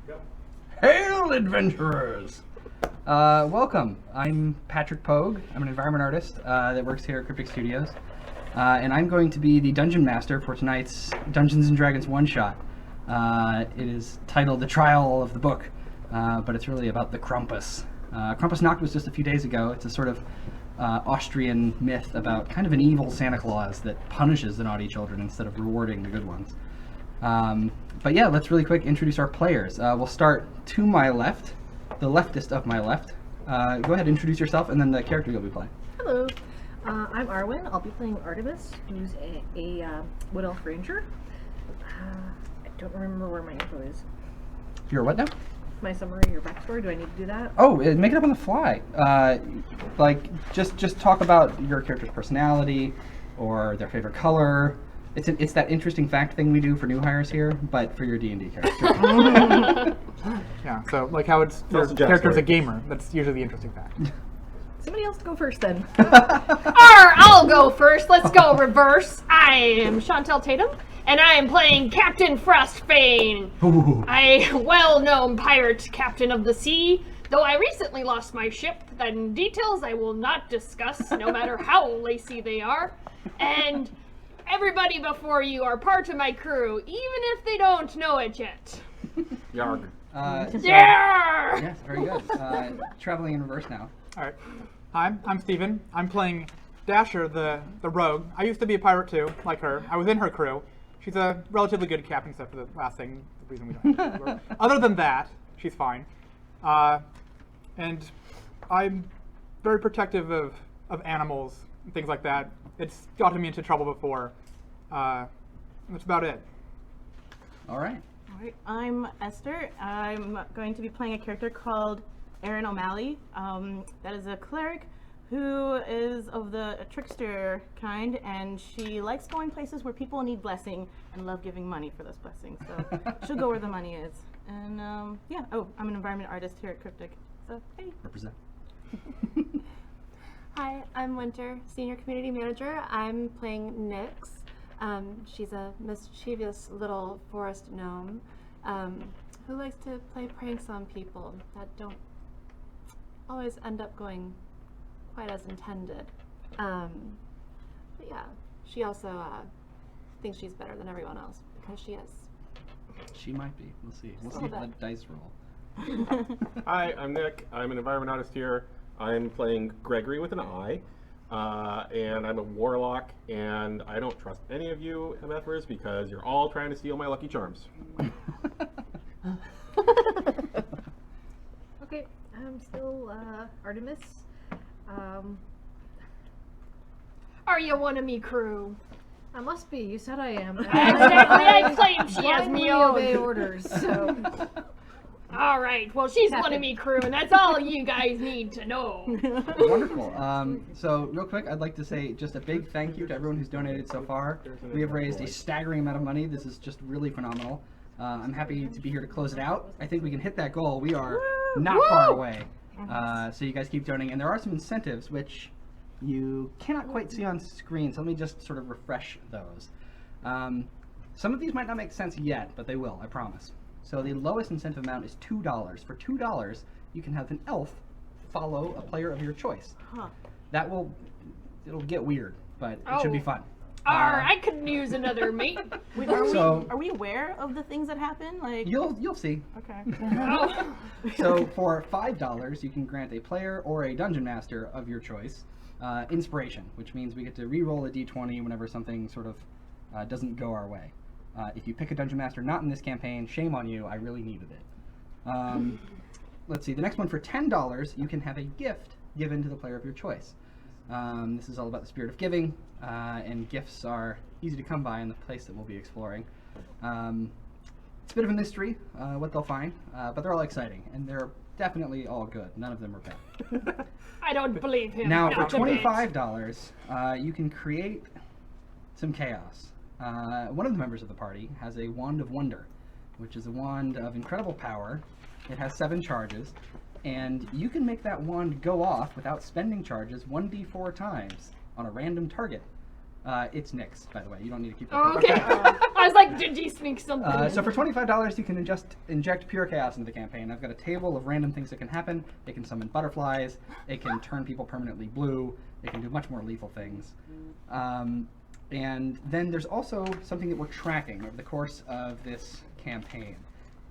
Yep. Hail, adventurers! Welcome. I'm Patrick Pogue. I'm an environment artist that works here at Cryptic Studios. And I'm going to be the dungeon master for tonight's Dungeons & Dragons one-shot. It is titled The Trial of the Book, but it's really about the Krampus. Krampusnacht was just a few days ago. It's a sort of Austrian myth about kind of an evil Santa Claus that punishes the naughty children instead of rewarding the good ones. But yeah, let's really quick introduce our players. We'll start to my left, the leftist of my left. Go ahead, introduce yourself, and then the character you'll be playing. Hello, I'm Arwen. I'll be playing Artemis, who's a Wood Elf Ranger. I don't remember where my info is. You're what now? My summary or backstory, do I need to do that? Oh, make it up on the fly. Just talk about your character's personality or their favorite color. It's that interesting fact thing we do for new hires here, but for your D&D character. Yeah, so like how it's your character's a gamer. That's usually the interesting fact. Somebody else go first then. I'll go first. Let's go reverse. I am Chantel Tatum, and I am playing Captain Frostbane. A well-known pirate captain of the sea, though I recently lost my ship. And details I will not discuss, no matter how lacy they are. And everybody before you are part of my crew, even if they don't know it yet. Yarg. Yeah! Yes, very good. Traveling in reverse now. All right. Hi, I'm Steven. I'm playing Dasher, the rogue. I used to be a pirate too, like her. I was in her crew. She's a relatively good captain, except for the last thing, the reason we don't have her. Other than that, she's fine. And I'm very protective of animals and things like that. It's gotten me into trouble before. That's about it. All right. Alright, I'm Esther. I'm going to be playing a character called Erin O'Malley. That is a cleric who is of the trickster kind, and she likes going places where people need blessing and love giving money for those blessings. So she'll go where the money is. And yeah, I'm an environment artist here at Cryptic. So hey. Represent. Hi, I'm Winter, Senior Community Manager. I'm playing Nyx. She's a mischievous little forest gnome who likes to play pranks on people that don't always end up going quite as intended. But yeah, she also thinks she's better than everyone else because she is. She might be. We'll see. We'll see how the dice roll. Hi, I'm Nick. I'm an environment artist here. I'm playing Gregory with an I, and I'm a warlock, and I don't trust any of you MFers because you're all trying to steal my lucky charms. Okay, I'm still Artemis. Are you one of me crew? I must be. You said I am. Exactly, I claim she has me Blindly obey own. orders. So All right, well, she's one of me crew, and that's all you guys need to know. Wonderful. So real quick, I'd like to say just a big thank you to everyone who's donated so far. We have raised a staggering amount of money. This is just really phenomenal. I'm happy to be here to close it out. I think we can hit that goal. We are not far away. So you guys keep donating. And there are some incentives which you cannot quite see on screen. So let me just sort of refresh those. Some of these might not make sense yet, but they will, I promise. So the lowest incentive amount is $2. For $2, you can have an elf follow a player of your choice. Huh. It'll get weird, but it should be fun. I could use another mate. Wait, So- are we aware of the things that happen? Like You'll see. Okay. Oh. So for $5, you can grant a player or a dungeon master of your choice inspiration, which means we get to re-roll a d20 whenever something sort of doesn't go our way. If you pick a dungeon master not in this campaign, shame on you. I really needed it. Let's see. The next one for $10, you can have a gift given to the player of your choice. This is all about the spirit of giving, and gifts are easy to come by in the place that we'll be exploring. It's a bit of a mystery what they'll find, but they're all exciting, and they're definitely all good. None of them are bad. I don't believe him. Now, for not a bit. $25, you can create some chaos. One of the members of the party has a Wand of Wonder, which is a wand of incredible power. It has 7 charges, and you can make that wand go off without spending charges 1d4 times on a random target. It's Nyx, by the way. You don't need to keep that. Oh, okay. I was like, did you sneak something? So for $25, you can inject pure chaos into the campaign. I've got a table of random things that can happen. It can summon butterflies. It can turn people permanently blue. It can do much more lethal things. And then there's also something that we're tracking over the course of this campaign.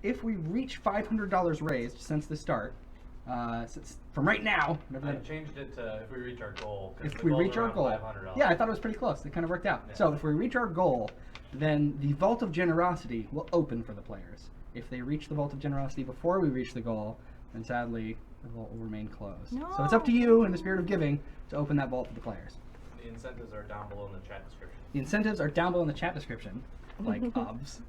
If we reach $500 raised since the start, from right now, I changed it to if we reach our goal. if we reach our goal, $500. yeah, I thought it was pretty close. It kind of worked out. Yeah. So if we reach our goal, then the Vault of Generosity will open for the players. If they reach the Vault of Generosity before we reach the goal, then sadly the vault will remain closed. No. So it's up to you, in the spirit of giving, to open that vault for the players. The incentives are down below in the chat description. The incentives are down below in the chat description, like obs.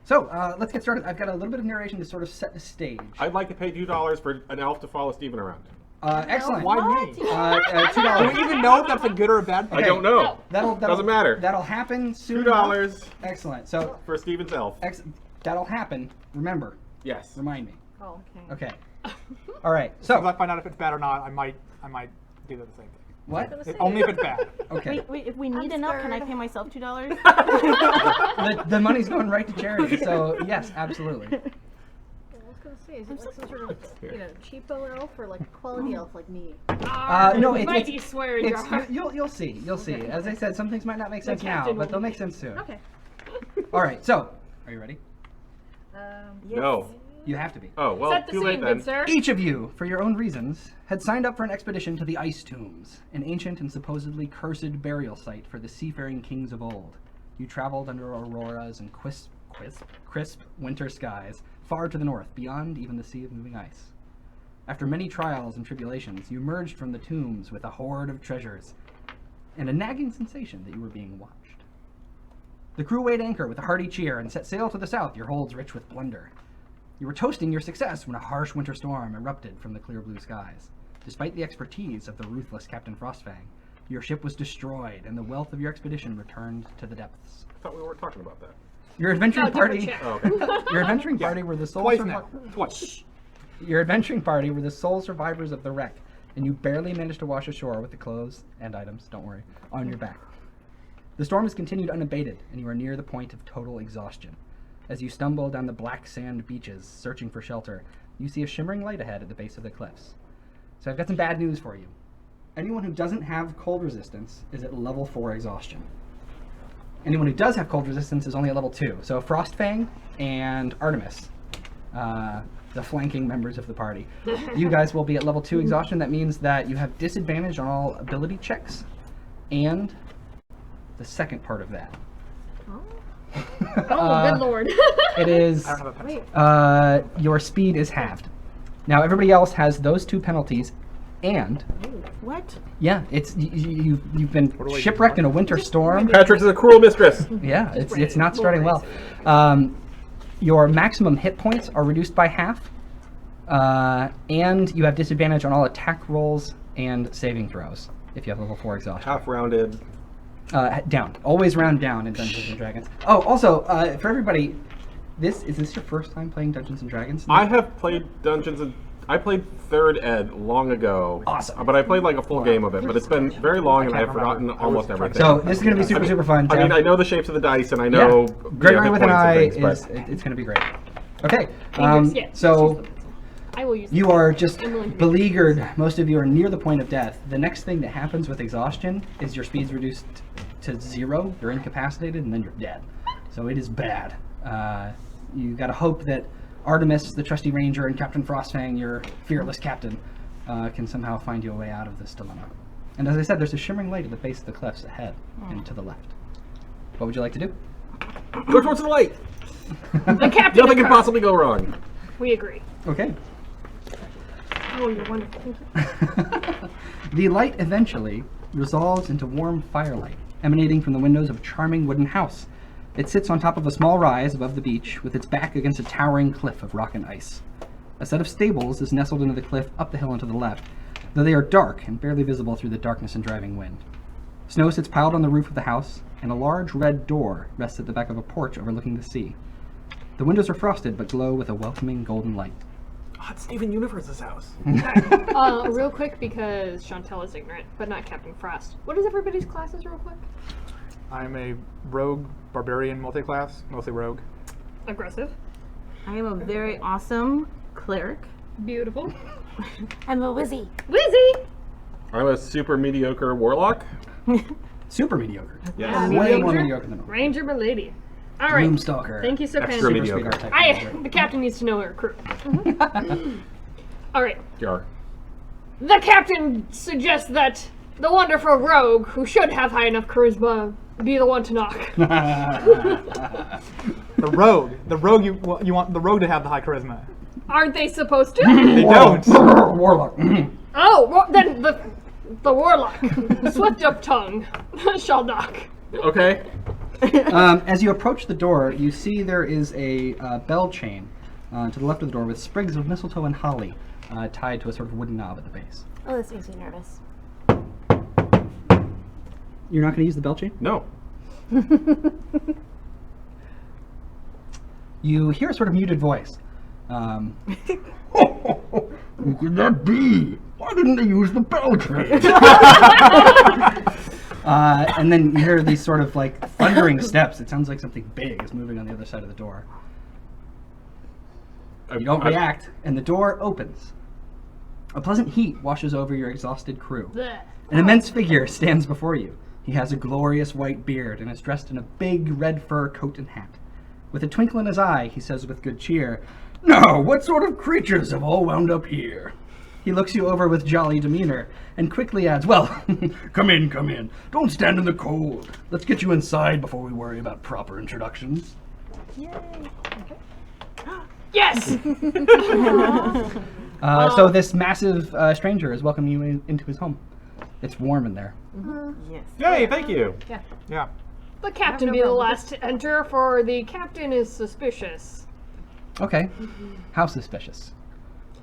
So let's get started. I've got a little bit of narration to sort of set the stage. I'd like to pay $2 for an elf to follow Steven around. Excellent. Why me? $2. Do we even know if that's a good or a bad thing? I don't know. That'll Doesn't matter. That'll happen soon. $2 Excellent. So for Steven's elf. that'll happen. Remember. Yes. Remind me. Oh, okay. Okay. All right. If So I find out if it's bad or not, I might do the same thing. what? Only if it's bad. Okay. Wait, if we need enough, can I pay myself $2? The money's going right to charity. So yes, absolutely. I was gonna say, is it like some sort of, cheapo elf or like a quality elf like me? No, Mighty swear jar. you'll see. You'll see. As I said, some things might not make sense now, captain but will they'll be- make sense soon. Okay. All right. So, are you ready? No. You have to be. Oh, well, Set the too late scene, then. good sir. Each of you, for your own reasons, had signed up for an expedition to the Ice Tombs, an ancient and supposedly cursed burial site for the seafaring kings of old. You traveled under auroras and crisp winter skies, far to the north, beyond even the sea of moving ice. After many trials and tribulations, you emerged from the tombs with a hoard of treasures and a nagging sensation that you were being watched. The crew weighed anchor with a hearty cheer and set sail to the south, your holds rich with plunder. You were toasting your success when a harsh winter storm erupted from the clear blue skies. Despite the expertise of the ruthless Captain Frostfang, your ship was destroyed and the wealth of your expedition returned to the depths. I thought we weren't talking about that. Your adventuring No, different party, ship. Oh, okay. your adventuring party were the sole Twice survi- now. Twice. Your adventuring party were the sole survivors of the wreck, and you barely managed to wash ashore with the clothes and items, don't worry, on your back. The storm has continued unabated, and you are near the point of total exhaustion. As you stumble down the black sand beaches, searching for shelter, you see a shimmering light ahead at the base of the cliffs. So I've got some bad news for you. Anyone who doesn't have cold resistance is at level 4 exhaustion. Anyone who does have cold resistance is only at level 2. So Frostfang and Artemis, the flanking members of the party, you guys will be at level 2 exhaustion. That means that you have disadvantage on all ability checks, and the second part of that. Oh, good lord. It is I don't have a pencil. your speed is halved. Now everybody else has those 2 penalties, and What? yeah, you've been shipwrecked in a winter storm. Patrick is a cruel mistress. Yeah, it's not starting well. Your maximum hit points are reduced by half, and you have disadvantage on all attack rolls and saving throws if you have level 4 exhaustion. Half rounded. Down. Always round down in Dungeons and Dragons. Oh, also, for everybody, is this your first time playing Dungeons and Dragons? I have played Dungeons and I played 3rd Ed long ago. Awesome. But I played like a full game of it. But it's been very long and I've forgotten almost everything. So this is going to be super fun. I mean, I know the shapes of the dice and I know Gregory hit with an points eye and things, is but it's going to be great. Okay, Yeah, so I will use you are just I'm willing to beleaguered. Most of you are near the point of death. The next thing that happens with exhaustion is your speed's reduced to 0. You're incapacitated, and then you're dead. So it is bad. You got to hope that Artemis, the trusty ranger, and Captain Frostfang, your fearless captain, can somehow find you a way out of this dilemma. And as I said, there's a shimmering light at the base of the cliffs ahead and to the left. What would you like to do? go towards the light. the captain. Nothing can occurred. possibly go wrong. We agree. Okay. Oh, you're wonderful. Thank you. The light eventually resolves into warm firelight, emanating from the windows of a charming wooden house. It sits on top of a small rise above the beach, with its back against a towering cliff of rock and ice. A set of stables is nestled into the cliff up the hill and to the left, though they are dark and barely visible through the darkness and driving wind. Snow sits piled on the roof of the house, and a large red door rests at the back of a porch overlooking the sea. The windows are frosted but glow with a welcoming golden light. Oh, it's Steven Universe's house. Real quick, because Chantel is ignorant, but not Captain Frost. What is everybody's classes, real quick? I'm a rogue barbarian multi-class, mostly rogue. Aggressive. I am a very awesome cleric. Beautiful. I'm a wizzy. Wizzy! I'm a super mediocre warlock. Super mediocre. Yes. Way more Ranger? mediocre than a Ranger milady. All right. Gloomstalker. Thank you so Extra kindly. mediocre. Super sweet archetype. The captain needs to know her crew. All right. Yar. The captain suggests that the wonderful rogue, who should have high enough charisma, be the one to knock. The rogue. The rogue, you want the rogue to have the high charisma. Aren't they supposed to? They don't. Warlock. Oh, then the warlock, swift of tongue, shall knock. Okay. As you approach the door, you see there is a bell chain to the left of the door with sprigs of mistletoe and holly tied to a sort of wooden knob at the base. Oh, this makes me nervous. You're not going to use the bell chain? No. You hear a sort of muted voice. Who could that be? Why didn't they use the bell chain? And then you hear these sort of like thundering steps. It sounds like something big is moving on the other side of the door. You don't react, and the door opens. A pleasant heat washes over your exhausted crew. Blech. An immense figure stands before you. He has a glorious white beard and is dressed in a big red fur coat and hat. With a twinkle in his eye, he says with good cheer, "Now, what sort of creatures have all wound up here?" He looks you over with jolly demeanor and quickly adds, "Well, come in, come in. Don't stand in the cold. Let's get you inside before we worry about proper introductions." Yes! So this massive stranger is welcoming you into his home. It's warm in there. Yes. Yay, thank you. Yeah. The captain be the last to enter, for the captain is suspicious. Okay. How suspicious?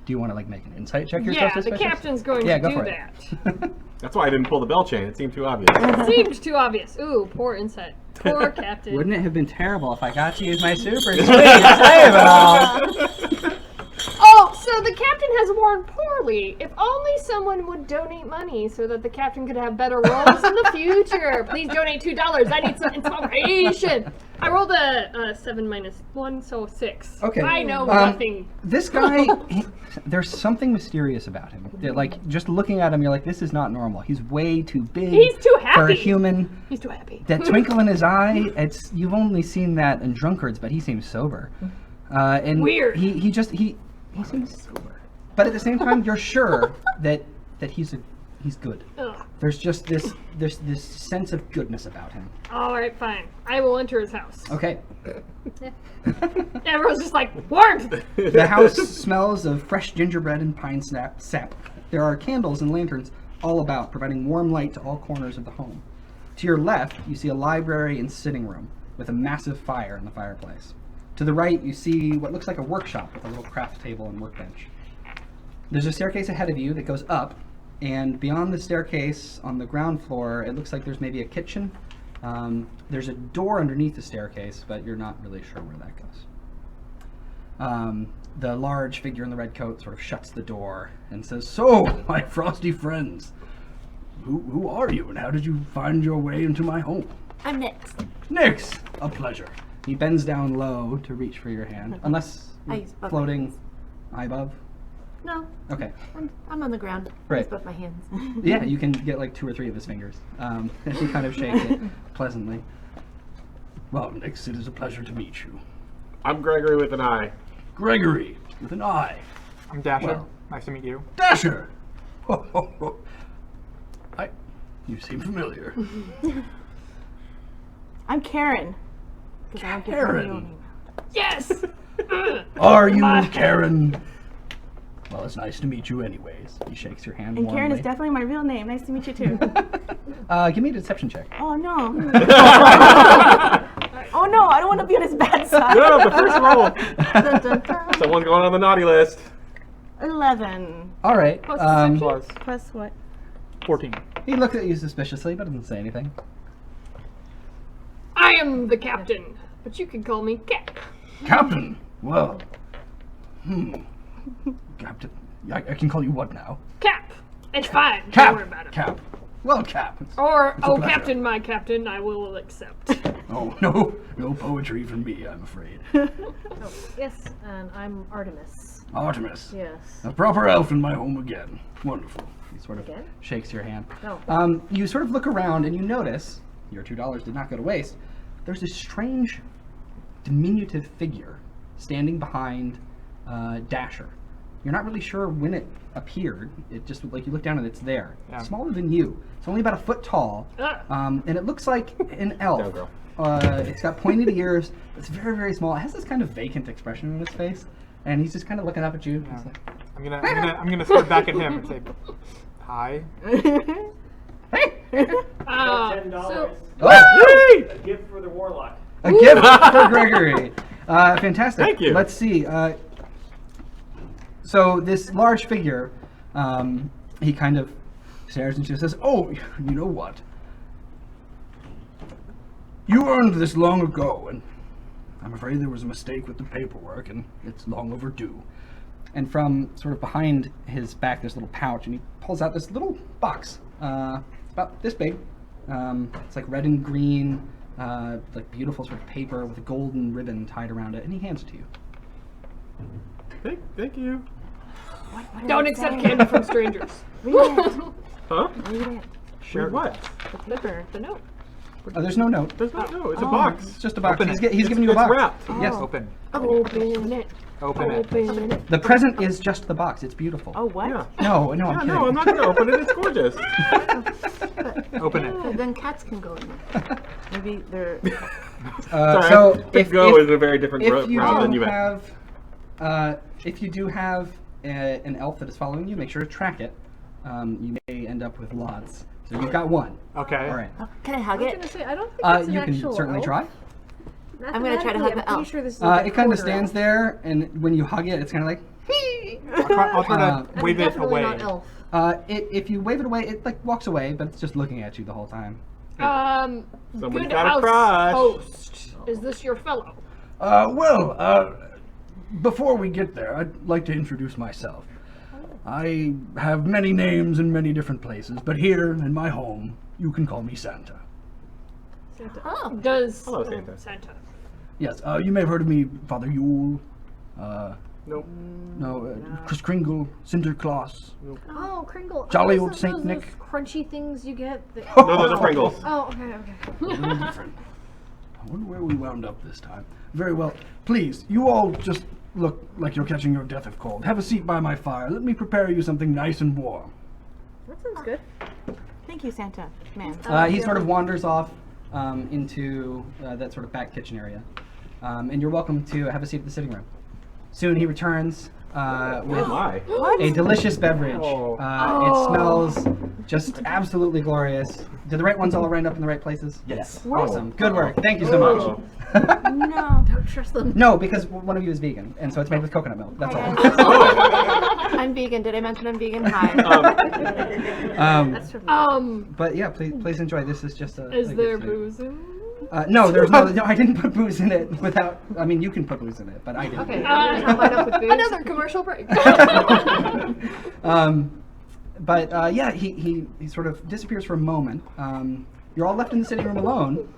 Do you want to like make an insight check yourself Yeah, the suspicious? captain's going Yeah, to go do for it. that. That's why I didn't pull the bell chain. It seemed too obvious. Seemed too obvious. Ooh, poor insight. Poor captain. Wouldn't it have been terrible if I got to use my super sweet to save it all? Oh, so the captain has worn poorly. If only someone would donate money so that the captain could have better roles in the future. Please donate $2. I need some inspiration. I rolled a 7 minus 1, so 6. Okay. I know nothing. This guy, there's something mysterious about him. That, like, just looking at him, you're like, this is not normal. He's way too big He's too for a happy. human. He's too happy. That twinkle in his eye, you've only seen that in drunkards, but he seems sober. And Weird. He seems sober. But at the same time, you're sure that he's good. Ugh. There's just this sense of goodness about him. All right, fine. I will enter his house. Okay. Everyone's just like, warmth! The house smells of fresh gingerbread and pine sap. There are candles and lanterns all about, providing warm light to all corners of the home. To your left, you see a library and sitting room with a massive fire in the fireplace. To the right, you see what looks like a workshop with a little craft table and workbench. There's a staircase ahead of you that goes up, and beyond the staircase, on the ground floor, it looks like there's maybe a kitchen. There's a door underneath the staircase, but you're not really sure where that goes. The large figure in the red coat sort of shuts the door and says, "So, my frosty friends, who are you, and how did you find your way into my home?" I'm Nyx. "Nyx, a pleasure." He bends down low to reach for your hand, unless I you're use both floating hands. eye above. No, Okay. I'm on the ground. Right. Use both my hands. Yeah, you can get like 2 or 3 of his fingers. He kind of shakes it pleasantly. "Well, Nyx, it is a pleasure to meet you." I'm Gregory with an I. "Gregory, with an I." I'm Dasher. Well. Nice to meet you. "Dasher!" Ho, ho, ho. You seem familiar. I'm Karen. 'Cause I don't get the real Karen. name. Yes! Are you Karen? Well, it's nice to meet you anyways. He shakes your hand And warmly. Karen is definitely my real name. Nice to meet you too. Give me a deception check. Oh no. Oh no, I don't want to be on his bad side. No, the first roll. Dun, dun, dun. Someone's going on the naughty list. 11. All right. Plus deception? Plus Plus what? 14. He looks at you suspiciously, but doesn't say anything. I am the captain, but you can call me Cap. Captain. Well. Captain. I can call you what now? Cap. It's fine. Don't Cap. worry about it. Cap. Well, Cap. Or, It's a oh, pleasure. Captain, my Captain, I will accept. Oh, no poetry from me, I'm afraid. Oh, yes, and I'm Artemis. Artemis. Yes. A proper elf in my home again. Wonderful. He sort of Again? shakes your hand. Oh. You sort of look around and you notice, your $2 did not go to waste, there's this strange, diminutive figure standing behind Dasher. You're not really sure when it appeared. It just, like, you look down and it's there. Yeah. Smaller than you. It's only about a foot tall. And it looks like an elf. Down, girl. It's got pointed ears. It's very, very small. It has this kind of vacant expression on its face. And he's just kind of looking up at you. Yeah. He's like, I'm gonna start back at him and say, "Hi." So, oh! A gift for the warlock. A gift for Gregory. Fantastic. Thank you. Let's see. So this large figure, he kind of stares and she says, "Oh, you know what? You earned this long ago, and I'm afraid there was a mistake with the paperwork, and it's long overdue." And from sort of behind his back, there's a little pouch, and he pulls out this little box. It's about this big. It's like red and green, like beautiful sort of paper with a golden ribbon tied around it, and he hands it to you. Thank you. Don't accept candy from strangers. Huh? read it. Sure. What? The note. Oh, there's no note. There's no. It's a box. It's just a box. Open He's, it. he's giving you a It's box. wrapped. Yes. Open. Open it. Open it. Open it. The present is just the box. It's beautiful. Oh, what? Yeah. No, I'm Yeah, kidding. no, I'm not gonna open it. It's gorgeous. Open it. Then cats can go in there. Maybe they're. Sorry, So to go is a very different if you route than do you meant. have, if you do have an elf that is following you, make sure to track it. You may end up with lots. So you've got one. Okay. All right. Can I hug I was it? gonna say, I don't think it's an You can actual certainly elf. try. I'm gonna try to hug Mathematically, the I'm pretty elf. sure this is like a It kind of quarter stands elf. there, and when you hug it, it's kind of like. I'll try to That's wave it definitely away. not elf. If you wave it away, it like walks away, but it's just looking at you the whole time. Somebody's Good got a house crush. host. Is this your fellow? Before we get there, I'd like to introduce myself. I have many names in many different places, but here in my home, you can call me Santa. Oh. Does Hello, Santa. Santa. Yes, you may have heard of me, Father Yule. Nope. Kris Kringle, Sinterklaas. Oh, Kringle. Jolly Oh, old those- Saint those Nick. crunchy things you get. That, No, those are Pringles. Oh, okay, okay. A little different. I wonder where we wound up this time. Very well. Please, you all just look like you're catching your death of cold. Have a seat by my fire. Let me prepare you something nice and warm. That sounds good. Thank you, Santa. Man. He sort of wanders off into that sort of back kitchen area. And you're welcome to have a seat at the sitting room. Soon he returns Oh with my. a delicious beverage. Oh. It smells just absolutely glorious. Did the right ones all end up in the right places? Yes. Awesome. Good work. Thank you so much. Oh. No. Don't trust them. No, because one of you is vegan, and so it's made with coconut milk. That's all. I'm vegan. Did I mention I'm vegan? Hi. That's from But yeah, please enjoy. This is just a. Is a there gift to you. booze in? No, there's no. I didn't put booze in it without. I mean, you can put booze in it, but I didn't. Okay, I'm gonna top mine up with booze. Another commercial break. Yeah, he sort of disappears for a moment. You're all left in the sitting room alone.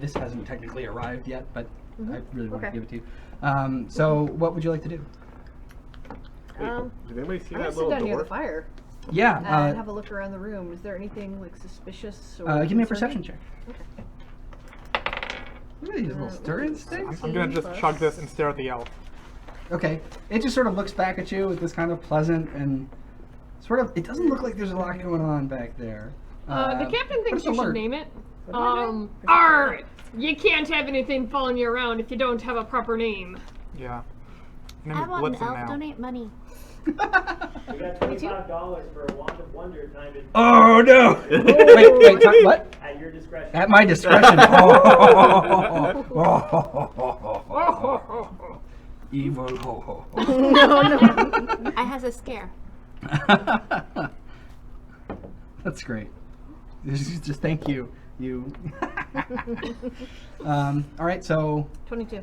This hasn't technically arrived yet, but I really want to Okay. give it to you. So what would you like to do? Did anybody see I'm gonna that sit little down near the door? fire Yeah, and have a look around the room. Is there anything like suspicious or give me a concerning? perception check. Look at these little stir instincts. I'm gonna just chug this and stare at the elf. Okay, it just sort of looks back at you with this kind of pleasant and sort of. It doesn't look like there's a lot going on back there. The captain but thinks it's you alert. should name it. You can't have anything following you around if you don't have a proper name. Yeah. Name I is want an Blitzen elf. now. Donate money. We got $25 for a wand of wonder timed in Oh no! wait, what? at your discretion. At my discretion. Evil ho ho. I has a scare. That's great. Just thank you. You. All right, so 22.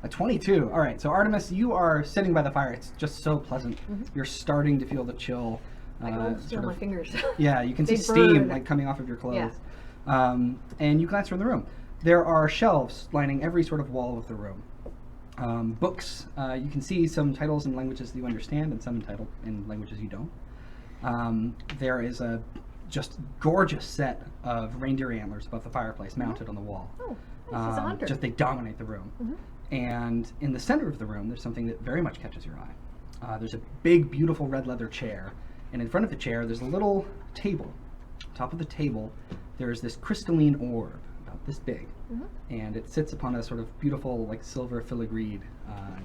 a 22. All right, so Artemis, you are sitting by the fire. It's just so pleasant. You're starting to feel the chill. I can almost feel sort my of- fingers. Yeah, you can see They steam burn. like coming off of your Yeah. clothes. And you glance around the room. There are shelves lining every sort of wall of the room. Books. You can see some titles in languages that you understand and some in languages you don't. There is a just gorgeous set of reindeer antlers above the fireplace mounted on the wall. Oh, nice. He's a hunter. Just they dominate the room. And in the center of the room, there's something that very much catches your eye. There's a big, beautiful red leather chair, and in front of the chair, there's a little table. Top of the table, there's this crystalline orb, about this big, and it sits upon a sort of beautiful, like silver filigreed,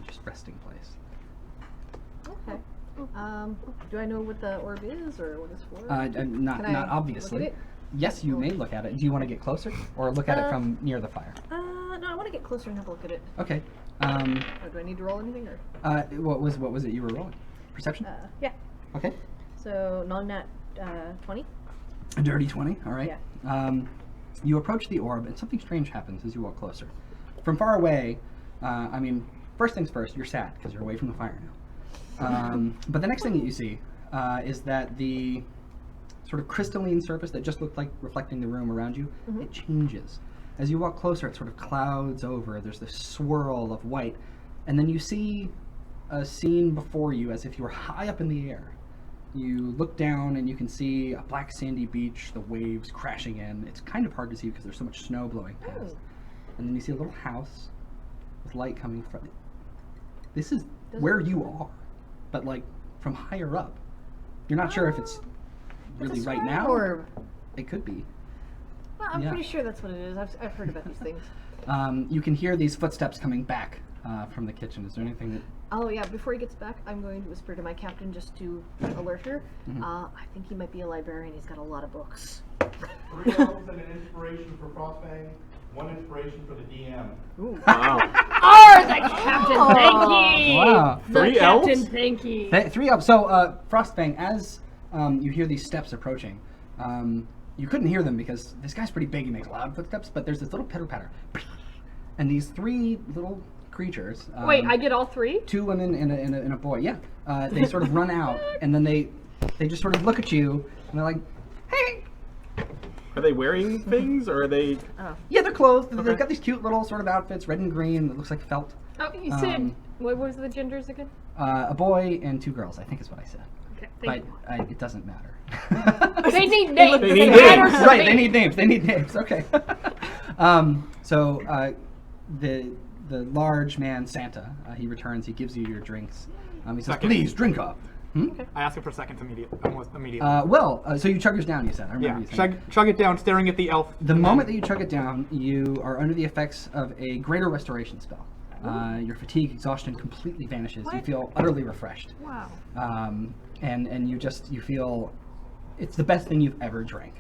just resting place. Okay. Do I know what the orb is or what it's for? Not Can I not obviously. look at it? Yes, you may look at it. Do you want to get closer, or look at it from near the fire? No, I want to get closer and have a look at it. Okay. Or do I need to roll anything or? What was it you were rolling? Perception. Yeah. Okay. So non-nat 20. A dirty 20, all right. Yeah. You approach the orb, and something strange happens as you walk closer. From far away, first things first, you're sad because you're away from the fire now. But the next thing that you see is that the sort of crystalline surface that just looked like reflecting the room around you, it changes. As you walk closer, it sort of clouds over. There's this swirl of white, and then you see a scene before you as if you were high up in the air. You look down and you can see a black sandy beach, the waves crashing in. It's kind of hard to see because there's so much snow blowing past. And then you see a little house with light coming from it. This is where you are, but like from higher up. You're not sure if it's really right now. Orb. It could be. Well, I'm Yeah. pretty sure that's what it is. I've heard about these things. You can hear these footsteps coming back from the kitchen. Is there anything that... Oh yeah, before he gets back, I'm going to whisper to my captain just to alert her. I think he might be a librarian. He's got a lot of books. 3 elves and an inspiration for Frostbang, 1 inspiration for the DM. Wow. Oh, the captain, thank you. Wow. The 3 captain, elves? thank you. 3 up. So, Frostbang, as you hear these steps approaching, you couldn't hear them because this guy's pretty big. He makes loud footsteps, but there's this little pitter-patter. And these 3 little creatures... Wait, I get all 3? 2 women and a boy, yeah. They sort of run out, and then they just sort of look at you, and they're like, hey! Are they wearing things, or are they... Yeah, they're clothed. They've got these cute little sort of outfits, red and green, that looks like felt. Oh, you said, what was the genders again? A boy and 2 girls, I think is what I said. Okay, But thank you. it doesn't matter. They need names. They need matter names. to Right, me. they need names. They need names. Okay. The large man, Santa, he returns. He gives you your drinks. He says, Second. "Please drink up." I ask him for seconds almost immediately. So you chug yours down. You said. I remember yeah, you saying. chug it down, staring at the elf. The moment that you chug it down, you are under the effects of a greater restoration spell. Your fatigue, exhaustion completely vanishes. You feel utterly refreshed. Wow. And you feel it's the best thing you've ever drank,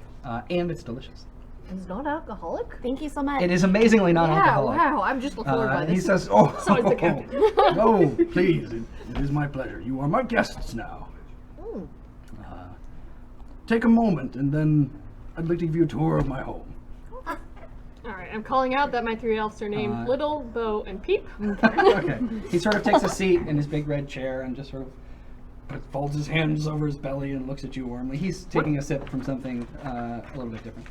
and it's delicious. He's not alcoholic? Thank you so much. It is amazingly non-alcoholic. Wow, I'm just floored by this. He says, "Oh, So is the captain. oh, please, it is my pleasure. You are my guests now. Take a moment, and then I'd like to give you a tour of my home." Alright, I'm calling out that my 3 elves are named Little, Bo, and Peep. Okay. He sort of takes a seat in his big red chair and just sort of folds his hands over his belly and looks at you warmly. He's taking a sip from something a little bit different.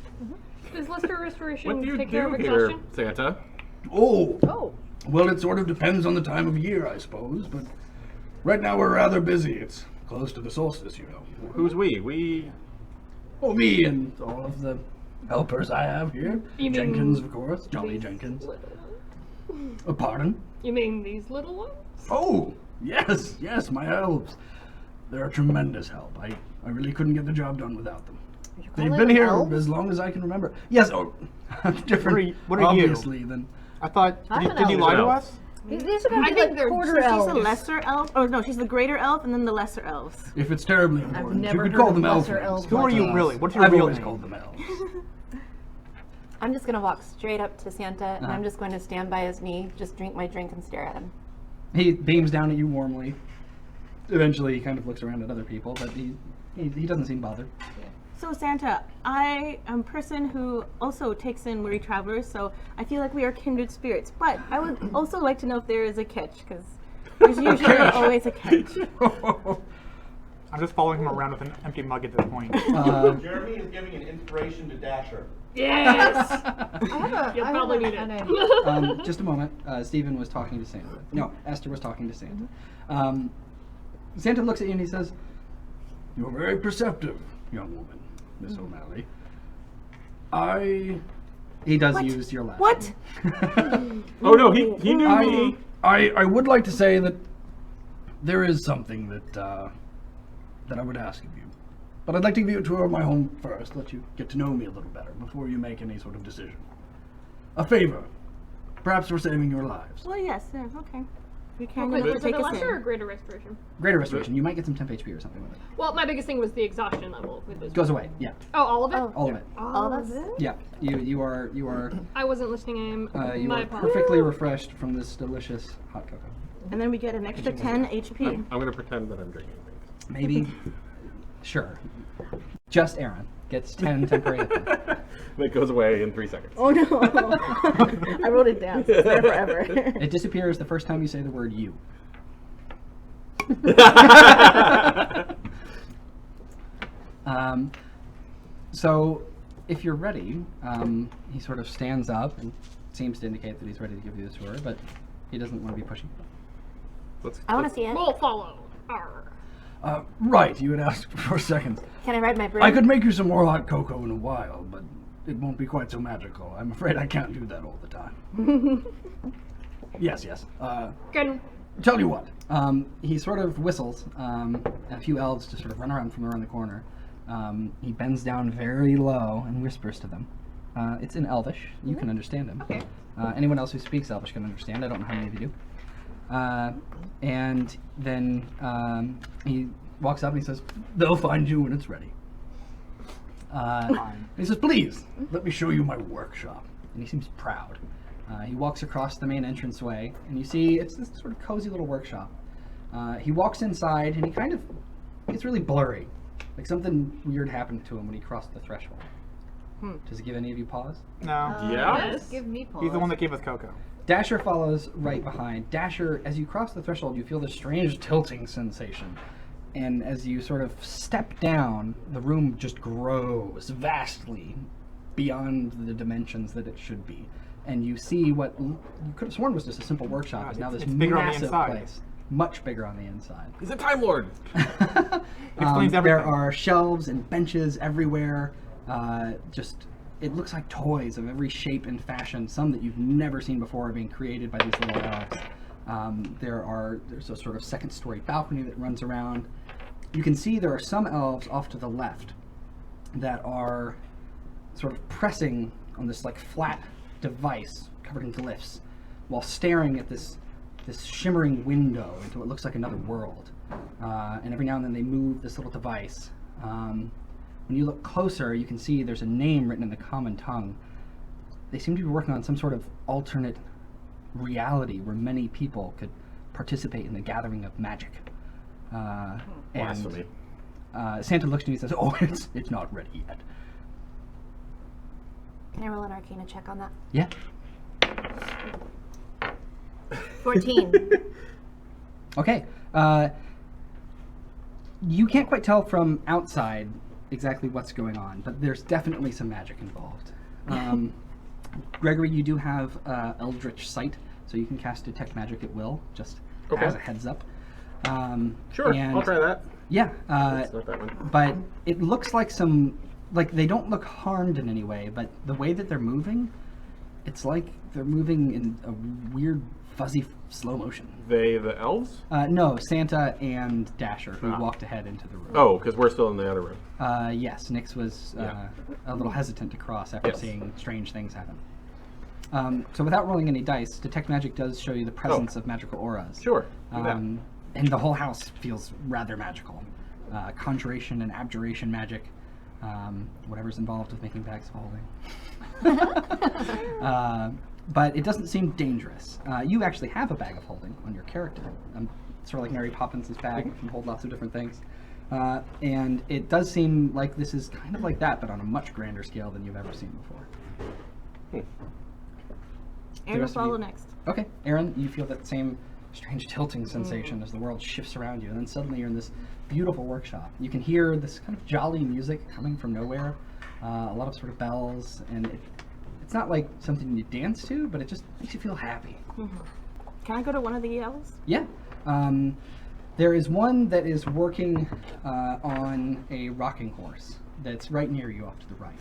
Does Luster Restoration What do you take care do of here, exhaustion? Santa? Oh, well, it sort of depends on the time of year, I suppose, but right now we're rather busy. It's close to the solstice, you know. Who's we? We... Oh, me and all of the helpers I have here. You mean Jenkins, of course. Jolly Jenkins. Pardon? You mean these little ones? Oh, yes, my elves. They're a tremendous help. I really couldn't get the job done without them. They've been here as long as I can remember. Yes, different, What are you? obviously, than... I thought, I'm an did you lie to elf. us? These are I think they're quarter She's elves. a lesser elf. Oh no, she's the greater elf, and then the lesser elves. If it's terribly important, you never could heard call of them lesser elves. elves Who are you really? What's your I've real always name? called them elves. I'm just gonna walk straight up to Santa, and I'm just going to stand by his knee, just drink my drink and stare at him. He beams down at you warmly. Eventually, he kind of looks around at other people, but he doesn't seem bothered. So Santa, I am a person who also takes in weary travelers, so I feel like we are kindred spirits. But I would also like to know if there is a catch, because there's usually always a catch. I'm just following him around with an empty mug at this point. Jeremy is giving an inspiration to Dasher. Yes! I You'll have probably need an it. idea. Just a moment. Stephen was talking to Santa. No, Esther was talking to Santa. Santa looks at you and he says, "You're very perceptive, young woman, Miss O'Malley. He does use your last What? name. Oh no, he knew me. I would like to say that there is something that I would ask of you. But I'd like to give you a tour of my home first, let you get to know me a little better before you make any sort of decision. A favor, perhaps for saving your lives. Well, yes, okay. You can Wait, was it take the us lesser or in. greater restoration? Greater restoration, you might get some temp HP or something with it. Well, my biggest thing was the exhaustion level with this. Goes away, yeah, Oh, all of it? Oh. all of it. All of us? Yeah, you are I wasn't listening. you My are apologies. perfectly refreshed from this delicious hot cocoa. And then we get an extra 10 HP. I'm gonna pretend that I'm drinking things. Maybe, sure. Just Aaron gets 10 temporary hit points. That goes away in 3 seconds. Oh no. I wrote it down. So it's there forever. It disappears the first time you say the word you. So, if you're ready, he sort of stands up and seems to indicate that he's ready to give you the tour, but he doesn't want to be pushy. I want to see it. We'll follow. Arr. Right, you had asked for seconds. Can I ride my broom? I could make you some more hot cocoa in a while, but it won't be quite so magical. I'm afraid I can't do that all the time. Yes. Good. Tell you what. He sort of whistles. A few elves just sort of run around from around the corner. He bends down very low and whispers to them. It's in Elvish. You can understand him. Okay. Anyone else who speaks Elvish can understand. I don't know how many of you do. And then he walks up and he says, "They'll find you when it's ready." And he says, "Please, let me show you my workshop." And he seems proud. He walks across the main entranceway, and you see it's this sort of cozy little workshop. He walks inside, and it's really blurry. Like something weird happened to him when he crossed the threshold. Does it give any of you pause? No. Yeah. Yes. Give me pause. He's the one that gave us cocoa. Dasher follows right behind. Dasher, as you cross the threshold, you feel this strange tilting sensation. And as you sort of step down, the room just grows vastly beyond the dimensions that it should be. And you see what you could have sworn was just a simple workshop is now this it's bigger on the massive inside. place. Much bigger on the inside. He's a Time Lord. Explains There everything. are shelves and benches everywhere. It looks like toys of every shape and fashion. Some that you've never seen before are being created by these little elves. There's a sort of second-story balcony that runs around. You can see there are some elves off to the left that are sort of pressing on this like flat device covered in glyphs while staring at this shimmering window into what looks like another world. And every now and then they move this little device. When you look closer, you can see there's a name written in the common tongue. They seem to be working on some sort of alternate reality where many people could participate in the gathering of magic. Blasphemy. Santa looks to you and says, "Oh, it's not ready yet." Can I roll an Arcana check on that? Yeah. 14. Okay. You can't quite tell from outside exactly what's going on, but there's definitely some magic involved. Gregory, you do have Eldritch Sight, so you can cast Detect Magic at will, just Okay. as a heads up. Sure, and- I'll try that. Yeah, It's not that one. but it looks like they don't look harmed in any way, but the way that they're moving, it's like they're moving in a weird, fuzzy, slow motion. They, the elves? No, Santa and Dasher, who Ah. walked ahead into the room. Oh, because we're still in the other room. Yes, Nyx was Yeah. a little hesitant to cross after Yes. seeing strange things happen. So without rolling any dice, Detect Magic does show you the presence of magical auras. Sure. Do that. And the whole house feels rather magical. Conjuration and abjuration magic, whatever's involved with making bags of holding. But it doesn't seem dangerous. You actually have a bag of holding on your character. Sort of like Mary Poppins' bag, it can hold lots of different things. And it does seem like this is kind of like that, but on a much grander scale than you've ever seen before. Aaron will rest of you- follow next. Okay, Aaron, you feel that same strange tilting sensation as the world shifts around you, and then suddenly you're in this beautiful workshop. You can hear this kind of jolly music coming from nowhere, a lot of sort of bells, and it's not like something you dance to, but it just makes you feel happy. Can I go to one of the elves? Yeah. There is one that is working on a rocking horse that's right near you off to the right.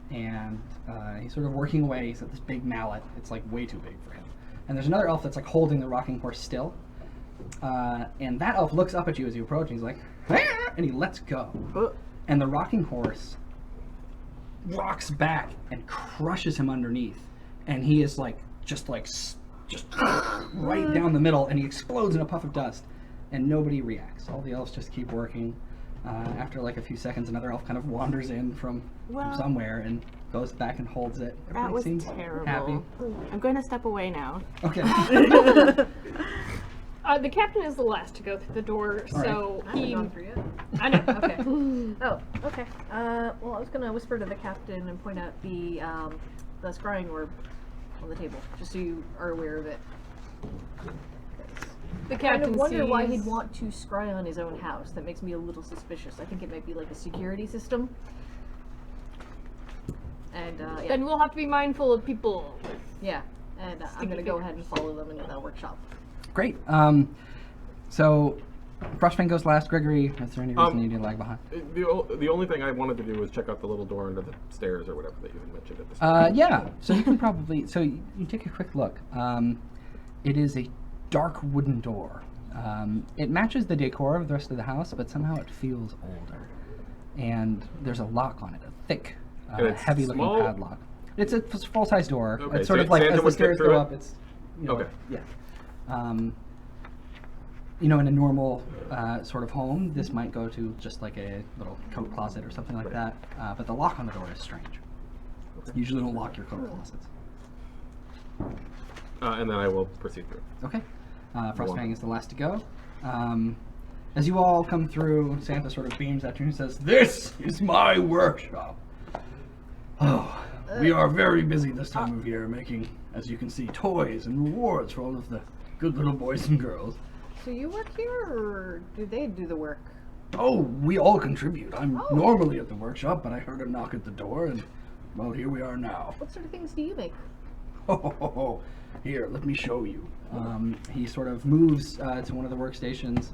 And he's sort of working away. He's got this big mallet. It's like way too big for him. And there's another elf that's like holding the rocking horse still. And that elf looks up at you as you approach, and he's like, "Ah!" And he lets go. And the rocking horse rocks back and crushes him underneath. And he is like, just right down the middle, and he explodes in a puff of dust. And nobody reacts. All the elves just keep working. After like a few seconds, another elf kind of wanders in from somewhere and goes back and holds it. Everybody That was seems terrible. happy. I'm going to step away now. Okay. The captain is the last to go through the door, so I haven't he. gone through yet. I know. Okay. Oh, okay. Well, I was gonna whisper to the captain and point out the scrying orb on the table, just so you are aware of it. The I kind captain of wonder why sees- he'd want to scry on his own house. That makes me a little suspicious. I think it might be like a security system. And yeah. Then we'll have to be mindful of people. Yeah. And I'm gonna go ahead and follow them into that workshop. Great. So Frostfang goes last. Gregory, is there any reason you need to lag behind? The only thing I wanted to do was check out the little door under the stairs or whatever that you had mentioned at the start. Yeah. So you can probably you take a quick look. It is a dark wooden door. It matches the decor of the rest of the house, but somehow it feels older. And there's a lock on it, a thick, heavy-looking small? padlock. It's a full-size door. Okay, It's sort so of like Santa as the would fit stairs through go it? up, it's Okay. Yeah. In a normal sort of home, this might go to just like a little coat closet or something like that. But the lock on the door is strange. Usually don't lock your coat closets. And then I will proceed through. Okay. Frostfang is the last to go. As you all come through, Santa sort of beams at you and says, "This is my workshop. Oh, we are very busy this time of year making, as you can see, toys and rewards for all of the good little boys and girls. So you work here, or do they do the work? Oh, we all contribute. I'm normally at the workshop, but I heard a knock at the door, and, well, here we are now. What sort of things do you make? Oh, here, let me show you." He sort of moves to one of the workstations.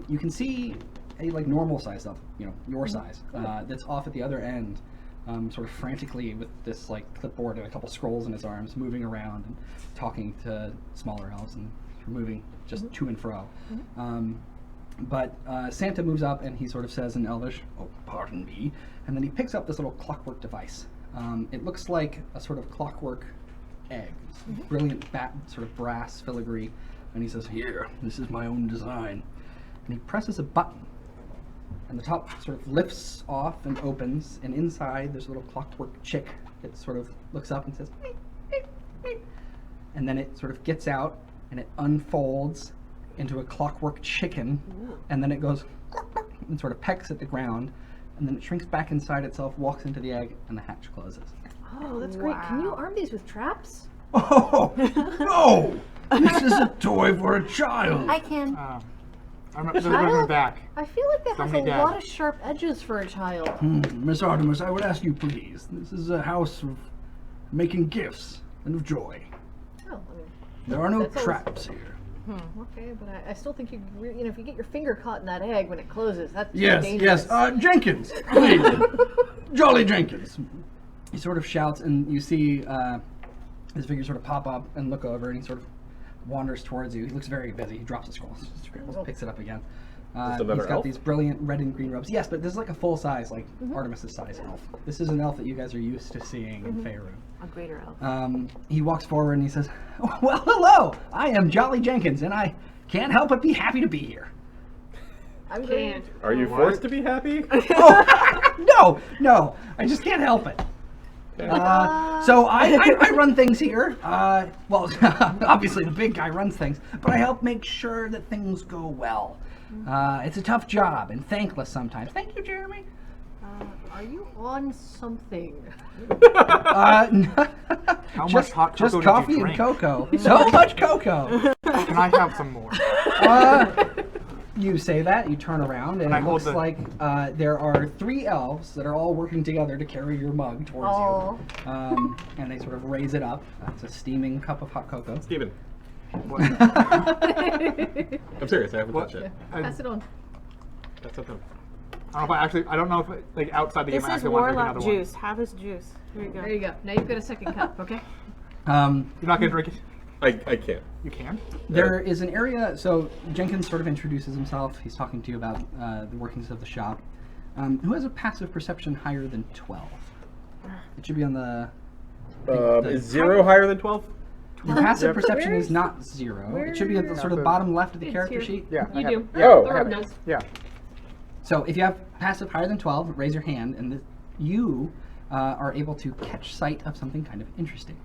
You can see a like normal size up, your size, that's off at the other end, sort of frantically with this like clipboard and a couple scrolls in his arms, moving around and talking to smaller elves and moving just to and fro. But Santa moves up and he sort of says in Elvish, "Oh, pardon me," and then he picks up this little clockwork device. It looks like a sort of clockwork egg, brilliant sort of brass filigree, and he says, "Here, this is my own design." And he presses a button, and the top sort of lifts off and opens, and inside there's a little clockwork chick that sort of looks up and says, "Meep, meep, meep." And then it sort of gets out and it unfolds into a clockwork chicken, and then it goes and sort of pecks at the ground, and then it shrinks back inside itself, walks into the egg, and the hatch closes. Oh, that's great. Can you arm these with traps? Oh, no! This is a toy for a child. I can. I'm running back. I feel like that has Somebody a dead. lot of sharp edges for a child. Miss Artemis, I would ask you please. This is a house of making gifts and of joy. Oh, I mean, There are no That's always- traps here. okay, but I still think if you get your finger caught in that egg when it closes, that's just Yes, dangerous. yes. Jenkins, please. Jolly Jenkins. He sort of shouts, and you see his figure sort of pop up and look over, and he sort of wanders towards you. He looks very busy. He drops the scroll, scrambles, picks it up again. Just another He's got elf? these brilliant red and green robes. Yes, but this is like a full size, like Artemis' size elf. This is an elf that you guys are used to seeing in Faerun. A greater elf. He walks forward and he says, "Well, hello! I am Jolly Jenkins, and I can't help but be happy to be here." I'm Can't. Are you forced to be happy? No, I just can't help it. So I run things here. Well, obviously the big guy runs things, but I help make sure that things go well. It's a tough job and thankless sometimes. Thank you, Jeremy. Are you on something? How much hot cocoa just did you coffee and drink? cocoa. So much cocoa. Can I have some more? You say that, you turn around, and I it hold looks the- like there are 3 elves that are all working together to carry your mug towards you. And they sort of raise it up. It's a steaming cup of hot cocoa. Steven, What? I'm serious. I haven't What? touched it. Pass it on. That's something. I don't know if like outside the This game I is actually want to drink warlock another juice. Have his juice. Here you go. There you go. Now you've got a second cup, okay? You're not gonna drink it? I can't. You can? There is an area, so Jenkins sort of introduces himself. He's talking to you about the workings of the shop. Who has a passive perception higher than 12? It should be on the... Is 0 higher than 12? Your passive perception Where's- is not 0. It should be at the sort of bottom left of the character sheet. Yeah. I You have do. it. Yeah, Oh, the I have rogue it. does. Yeah. So if you have passive higher than 12, raise your hand, and you are able to catch sight of something kind of interesting.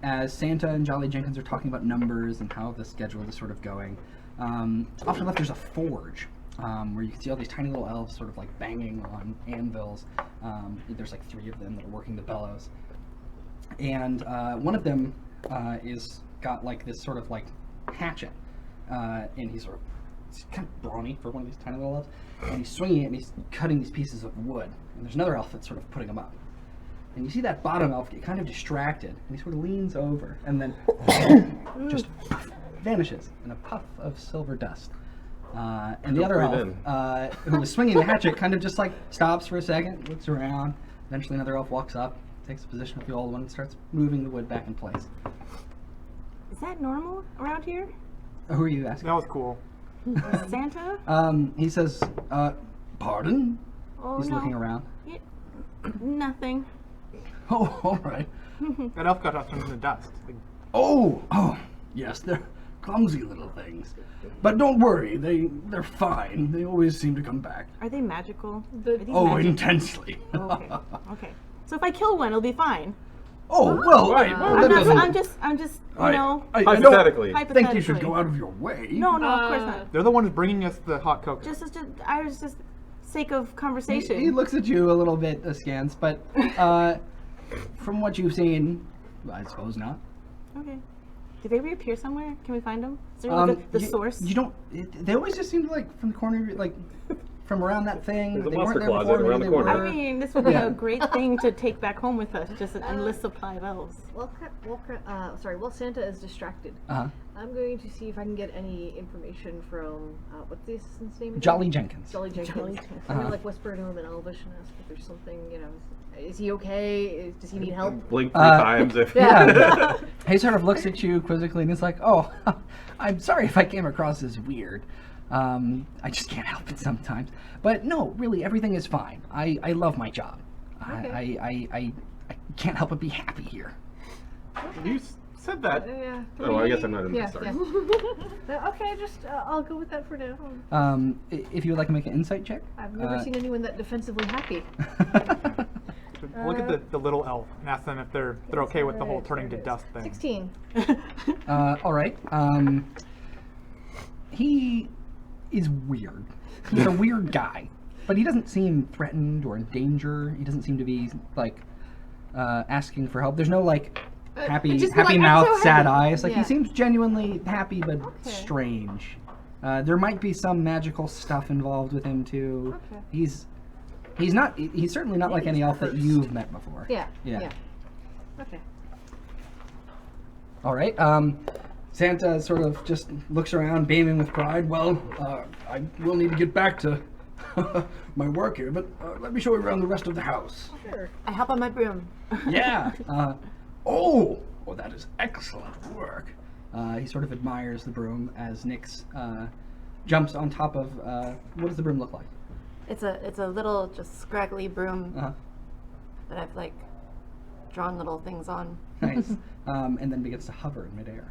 As Santa and Jolly Jenkins are talking about numbers and how the schedule is sort of going, off to the left there's a forge where you can see all these tiny little elves sort of like banging on anvils. There's like 3 of them that are working the bellows. And one of them is got like this sort of like hatchet, and he's kind of brawny for one of these tiny little elves, and he's swinging it and he's cutting these pieces of wood. And there's another elf that's sort of putting them up. And you see that bottom elf get kind of distracted, and he sort of leans over, and then just vanishes in a puff of silver dust. And the other breathe elf, who was swinging the hatchet, kind of just like stops for a second, looks around. Eventually another elf walks up, takes a position with the old one, and starts moving the wood back in place. Is that normal around here? Who are you asking? That was cool. Santa? He says, pardon? Oh He's no. looking around. Yeah. Nothing. Oh, all right. That elf got us in the dust. Like, Oh, yes, they're clumsy little things. But don't worry, they're fine. They always seem to come back. Are they magical? The- Are these Oh, magic? intensely. Okay. Okay. So if I kill one, it'll be fine. Oh, well, Right. well, I'm that not. doesn't- I'm just. You I- know. I Hypothetically. don't think you should go out of your way. No, of course not. they're the ones bringing us the hot cocoa. I was just sake of conversation. He looks at you a little bit askance, but from what you've seen, I suppose not. Okay. Do they reappear somewhere? Can we find them? Is there like the you, source? You don't. They always just seem to like from the corner, of your, like from around that thing. There's a they monster weren't there closet before, around maybe the they corner. were. I mean, this would be Yeah. a great thing to take back home with us. Just an endless supply of elves. While Santa is distracted, Uh-huh. I'm going to see if I can get any information from, what's the assistant's name again? Jolly Jenkins. Jolly Jenkins. Jolly I'm gonna like whisper to him in Elvish and ask if there's something, is he okay? Does he need help? Blink 3 times if. Yeah. He sort of looks at you quizzically and he's like, "Oh, I'm sorry if I came across as weird. I just can't help it sometimes. But no, really, everything is fine. I love my job. Okay. I can't help but be happy here." You said that. Yeah. Oh, I guess I'm not in Yeah, this. Sorry. yeah. Okay, just I'll go with that for now. If you would like to make an insight check. I've never seen anyone that defensively happy. Look at the little elf and ask them if they're okay with the whole Alright, turning to there it dust is. thing. 16. All right. He is weird. He's a weird guy, but he doesn't seem threatened or in danger. He doesn't seem to be like asking for help. There's no like happy just be like, "I'm mouth, so sad happy." eyes. Like Yeah. he seems genuinely happy, but Okay. strange. There might be some magical stuff involved with him too. Okay. He's not. He's certainly not like Maybe any he's elf that cursed. you've met before. Yeah. Yeah. Okay. All right. Santa sort of just looks around, beaming with pride. Well, I will need to get back to my work here, but let me show you around the rest of the house. Sure. I hop on my broom. Yeah. Oh, that is excellent work. He sort of admires the broom as Nyx jumps on top of. What does the broom look like? It's a little just scraggly broom Uh-huh. that I've like drawn little things on. Nice. And then begins to hover in midair.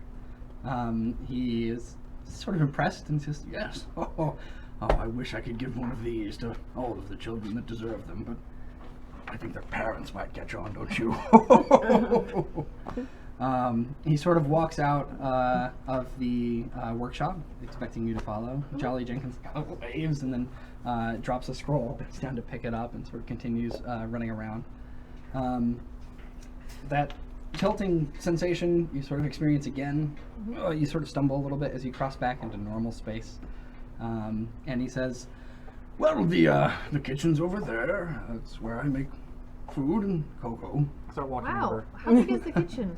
He is sort of impressed and says, "Yes. Oh, I wish I could give one of these to all of the children that deserve them, but I think their parents might catch on, don't you?" He sort of walks out of the workshop, expecting you to follow. Jolly Jenkins waves and then drops a scroll, bends down to pick it up, and sort of continues running around. That tilting sensation you sort of experience again. You sort of stumble a little bit as you cross back into normal space. And he says, well, the kitchen's over there. That's where I make food and cocoa. Start walking Wow. over. How big is the kitchen?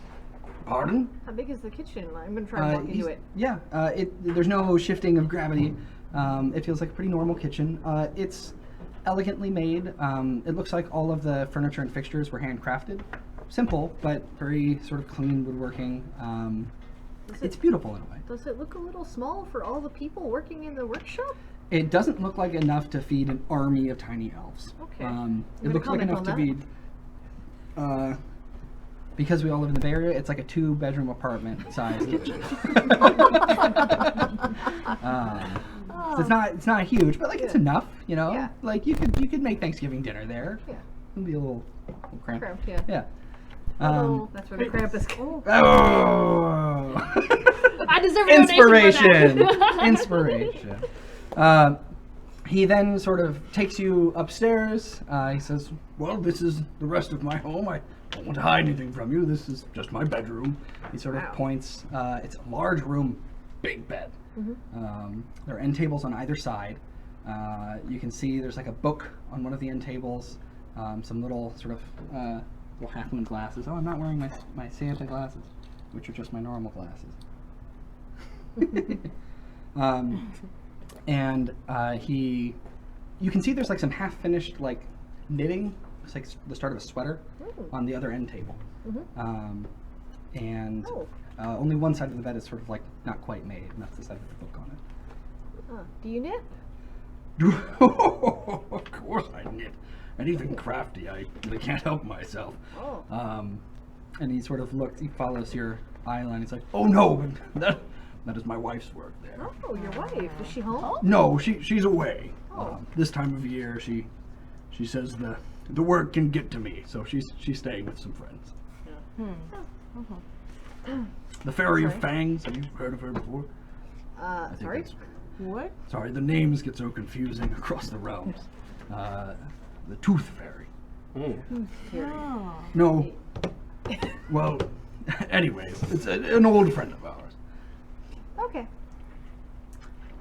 Pardon? How big is the kitchen? I'm gonna try and walk into it. Yeah, there's no shifting of gravity. It feels like a pretty normal kitchen. It's elegantly made. It looks like all of the furniture and fixtures were handcrafted. Simple, but very sort of clean woodworking. It's beautiful in a way. Does it look a little small for all the people working in the workshop? It doesn't look like enough to feed an army of tiny elves. Okay. It gonna looks like comment enough on to that? feed. Because we all live in the Bay Area, it's like a 2-bedroom apartment size kitchen. So it's not huge, but like it's enough, you know. Yeah. Like you could make Thanksgiving dinner there. Yeah. It'd be a little cramped. Cramped, yeah. Yeah. That's where the Krampus go. Oh! I deserve a donation Inspiration. for that. Inspiration. He then sort of takes you upstairs. He says, well, this is the rest of my home. I don't want to hide anything from you. This is just my bedroom. He sort of points. It's a large room, big bed. There are end tables on either side. You can see there's like a book on one of the end tables. Some little sort of little half moon glasses. Oh, I'm not wearing my Santa glasses, which are just my normal glasses. You can see there's like some half finished like knitting. It's like the start of a sweater on the other end table. Only one side of the bed is sort of like not quite made, and that's the side with the book on it. Do you knit? Of course I knit. Anything crafty, I can't help myself. And he sort of looks, he follows your eye line. He's like, oh no, that is my wife's work there. Oh, your wife. Is she home? No, she's away. This time of year, she says the work can get to me, so she's staying with some friends. The Fairy of Fangs. Have you heard of her before? Sorry? that's- What? Sorry, the names get so confusing across the realms. The Tooth Fairy. Oh. No. Well, anyways, it's an old friend of ours. Okay.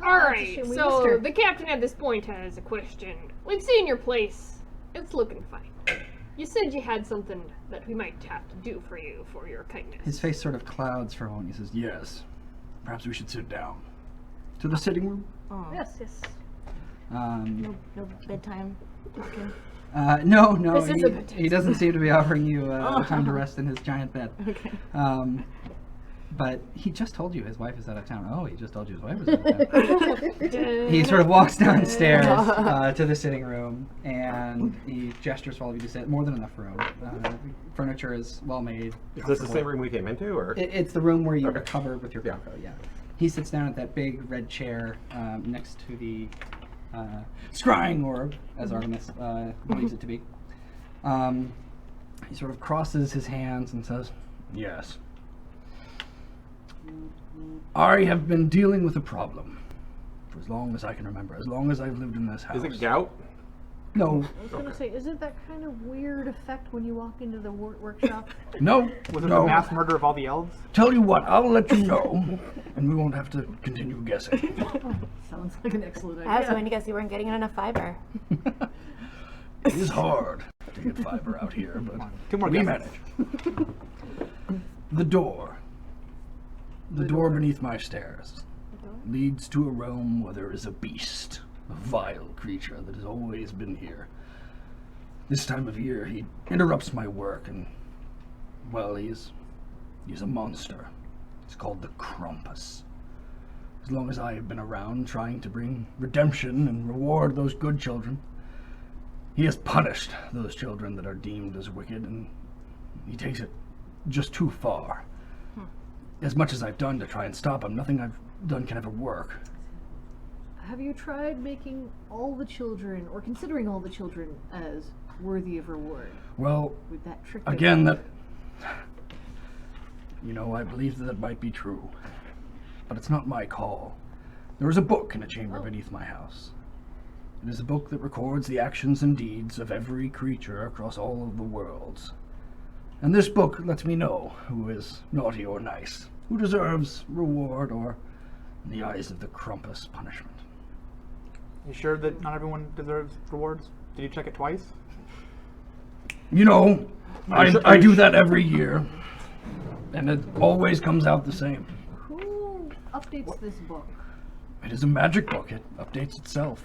Alright, shame we missed so her. the captain at this point has a question. We've seen your place. It's looking fine. You said you had something that we might have to do for you for your kindness. His face sort of clouds for a moment. He says, yes, perhaps we should sit down. To the sitting room? Oh. Yes, yes. No bedtime talking. No, This is a good he doesn't seem to be offering you time to rest in his giant bed. Okay. But he just told you his wife is out of town. Oh, he just told you his wife is out of town. He sort of walks downstairs to the sitting room, and he gestures for all of you to sit. More than enough room. Furniture is well made. Is this the same room we came into, or? It's the room where you Okay. were covered with your cocoa, yeah. He sits down at that big red chair next to the scrying orb, as Artemis believes it to be. He sort of crosses his hands and says, yes. I have been dealing with a problem for as long as I can remember, as long as I've lived in this house. Is it gout? No, I was gonna say, isn't that kind of weird effect when you walk into the workshop? no, Was it no. the mass murder of all the elves? Tell you what, I'll let you know, and we won't have to continue guessing. Sounds like an excellent idea. I was going to guess you weren't getting enough fiber. It is hard to get fiber out here, but Two more we guesses. manage. The door. The door beneath my stairs leads to a realm where there is a beast, a vile creature that has always been here. This time of year, he interrupts my work, and, well, he's a monster. It's called the Krampus. As long as I have been around trying to bring redemption and reward those good children, he has punished those children that are deemed as wicked, and he takes it just too far. As much as I've done to try and stop him, nothing I've done can ever work. Have you tried making all the children, or considering all the children, as worthy of reward? Well, With that trick? again, that... You know, I believe that might be true. But it's not my call. There is a book in a chamber beneath my house. It is a book that records the actions and deeds of every creature across all of the worlds. And this book lets me know who is naughty or nice, who deserves reward or, in the eyes of the Krampus, punishment. You sure that not everyone deserves rewards? Did you check it twice? You know, I do that every year, and it always comes out the same. Who updates this book? It is a magic book. It updates itself.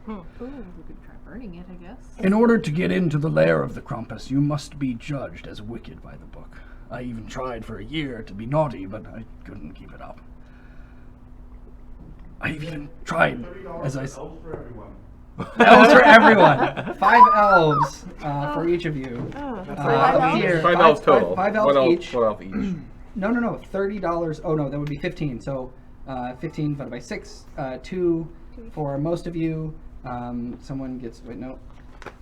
Ooh, we could try burning it, I guess. In order to get into the lair of the Krampus, you must be judged as wicked by the book. I even tried for a year to be naughty, but I couldn't keep it up. I even tried, as I said. Elves for everyone. Elves for everyone. 5 elves for each of you. Here, 5 elves total. 5 elves each. 1 elf each. No. $30. Oh no, that would be 15. So 15 divided by 6. 2 for most of you. Someone gets. Wait, no.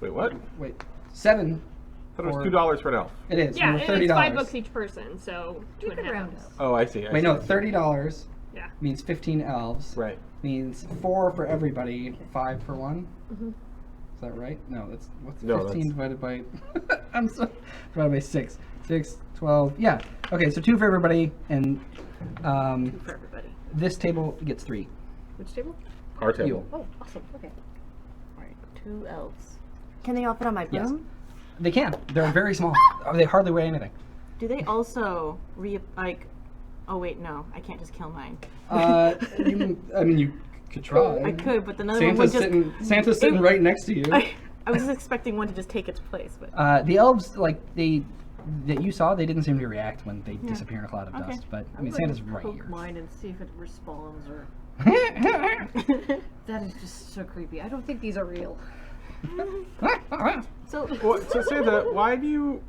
Wait, what? Wait. 7. I thought it was $2 for an elf. It is. Yeah, no, and $30. it's $5 each person, so You 2.5 could round elves. up. Oh, I see. Wait, no. $30 Yeah. means 15 elves. Right. Means 4 for everybody. 5 for one. Mhm. Is that right? No, that's what's No, 15 divided by. I'm so divided by 6. 6, 12. Yeah. Okay, so 2 for everybody, and 2 for everybody. this table gets 3. Which table? Our table. You. Oh, awesome. Okay. Alright, 2 elves. Can they all fit on my Yes. broom? They can. They're very small. They hardly weigh anything. Do they also oh wait, no, I can't just kill mine. You could try. I could, but another one would Santa's just. Santa's sitting right next to you. I was expecting one to just take its place, but. The elves, that you saw, they didn't seem to react when they disappear in a cloud of Okay. dust. But I I'm mean, going Santa's to right poke here. mine and see if it respawns or. That is just so creepy. I don't think these are real. So. So Santa, why do you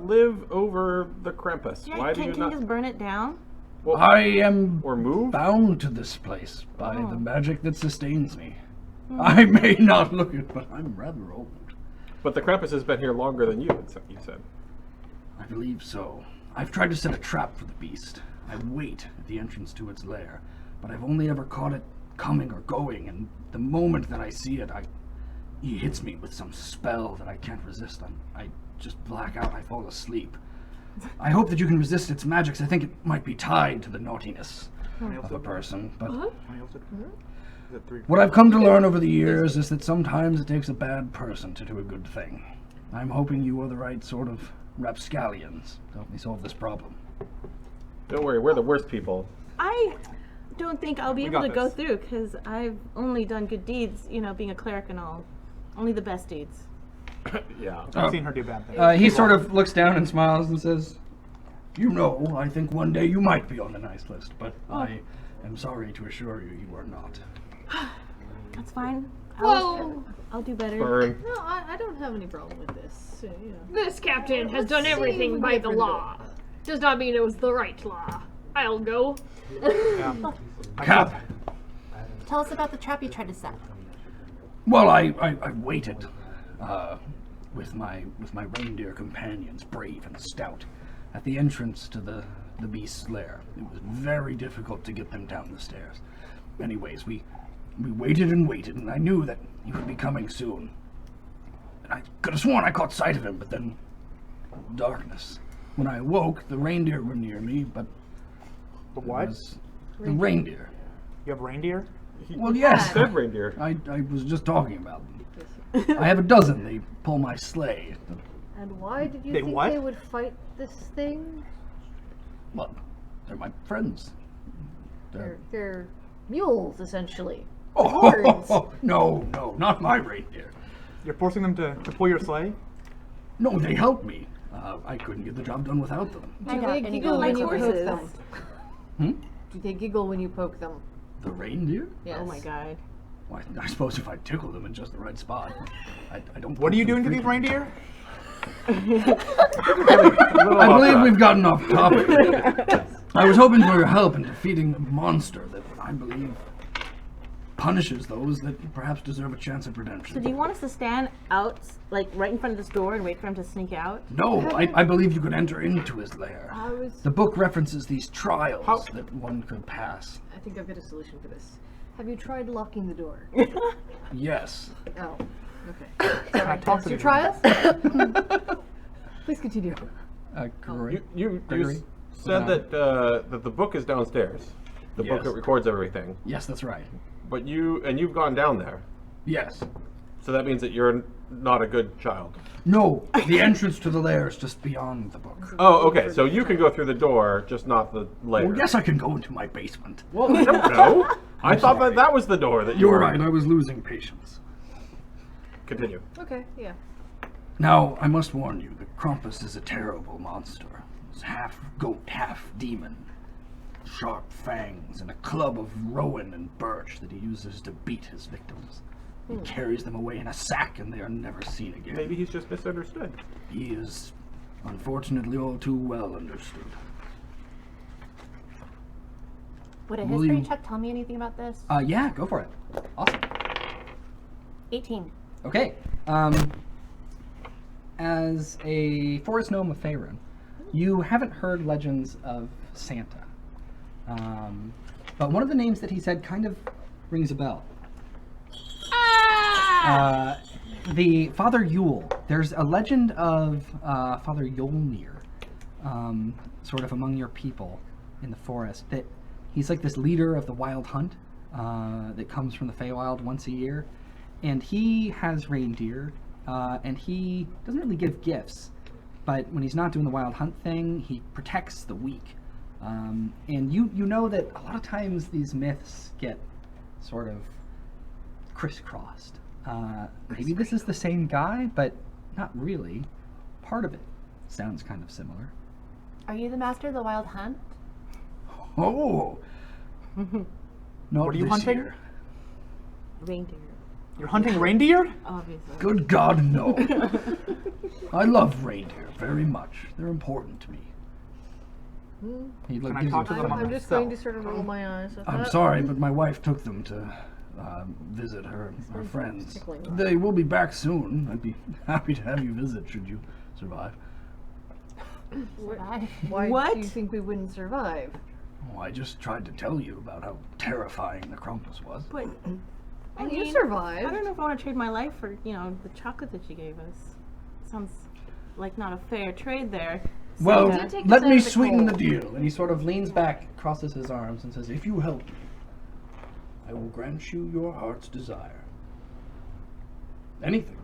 live over the Krampus? Yeah, Why do you can not? you just burn it down? Well, I am or move? bound to this place by Oh. the magic that sustains me. I may not look it, but I'm rather old. But the Krampus has been here longer than you. You said. I believe so. I've tried to set a trap for the beast. I wait at the entrance to its lair, but I've only ever caught it coming or going, and the moment that I see it, he hits me with some spell that I can't resist. I just black out. I fall asleep. I hope that you can resist its magics. I think it might be tied to the naughtiness of a person. But what I've come to learn over the years is that sometimes it takes a bad person to do a good thing. I'm hoping you are the right sort of rapscallions to help me solve this problem. Don't worry, we're the worst people. I don't think I'll be We able got to go this. through because I've only done good deeds, being a cleric and all. Only the best deeds. Yeah. I've seen her do bad things. He sort of looks down and smiles and says, I think one day you might be on the nice list, but I am sorry to assure you you are not. That's fine. Whoa! I'll do better. Burn. No, I don't have any problem with this. This captain has Let's done see if everything we by get the rid of law. Does not mean it was the right law. I'll go. Yeah. Cap! Tell us about the trap you tried to set. Well, I waited with my reindeer companions, brave and stout, at the entrance to the beast's lair. It was very difficult to get them down the stairs. Anyways, we waited and waited, and I knew that he would be coming soon. And I could have sworn I caught sight of him, but then darkness. When I awoke, the reindeer were near me, but The it what? was the reindeer. You have reindeer? Well, yes. Said reindeer. I was just talking about them. I have a dozen. They pull my sleigh. And why did you They think what? they would fight this thing? Well, they're my friends. They're mules, essentially. Oh, horns. no, not my reindeer. You're forcing them to pull your sleigh? No, they help me. I couldn't get the job done without them. Do got they any giggle when good you poke horses. them? Hmm? Do they giggle when you poke them? The reindeer? Yes. Oh my god. Why, I suppose if I tickle them in just the right spot. I don't. What are you poke them doing to these frequently. reindeer? I believe we've gotten off topic. I was hoping for your help in defeating the monster that I believe punishes those that perhaps deserve a chance at redemption. So do you want us to stand out, right in front of this door and wait for him to sneak out? No, I believe you could enter into his lair. The book references these trials that one could pass. I think I've got a solution for this. Have you tried locking the door? Yes. Oh, okay. I talk to Your these trials? Please continue. You Gregory? said that the book is downstairs. The book Yes. that records everything. Yes, that's right. But you've gone down there. Yes. So that means that you're not a good child. No, the entrance to the lair is just beyond the book. Oh, okay. So you can go through the door, just not the lair. Well, yes, I can go into my basement. Well, I don't know. I thought that was the door that you You're were. right, I was losing patience. Continue. Okay, yeah. Now, I must warn you, the Krampus is a terrible monster. He's half goat, half demon. Sharp fangs and a club of rowan and birch that he uses to beat his victims. He carries them away in a sack and they are never seen again. Maybe he's just misunderstood. He is, unfortunately, all too well understood. Would a Will history you- check tell me anything about this? Yeah, go for it. Awesome. 18. Okay. As a forest gnome of Faerun, you haven't heard legends of Santa. But one of the names that he said kind of rings a bell. The Father Yule. There's a legend of Father Yolnir, sort of among your people in the forest, that he's like this leader of the wild hunt that comes from the Feywild once a year. And he has reindeer, and he doesn't really give gifts, but when he's not doing the wild hunt thing, he protects the weak. And you know that a lot of times these myths get sort of crisscrossed. Maybe this is the same guy, but not really. Part of it sounds kind of similar. Are you the master of the wild hunt? Oh! Not What are you this hunting? year. Reindeer. You're hunting reindeer? Obviously. Good God, no. I love reindeer very much. They're important to me. He Can I gives talk you- to them on I'm just going to myself? sort of roll my eyes at I'm that. sorry, but my wife took them to visit her friends. tickling. They will be back soon. I'd be happy to have you visit should you survive. Survive. Why What? do you think we wouldn't survive? Oh, I just tried to tell you about how terrifying the Krampus was. But And you mean, survived. I don't know if I want to trade my life for, the chocolate that you gave us. Sounds like not a fair trade there. Well, did take let us me out of the sweeten the cold. deal. And he sort of leans back, crosses his arms, and says, if you help me, I will grant you your heart's desire. Anything.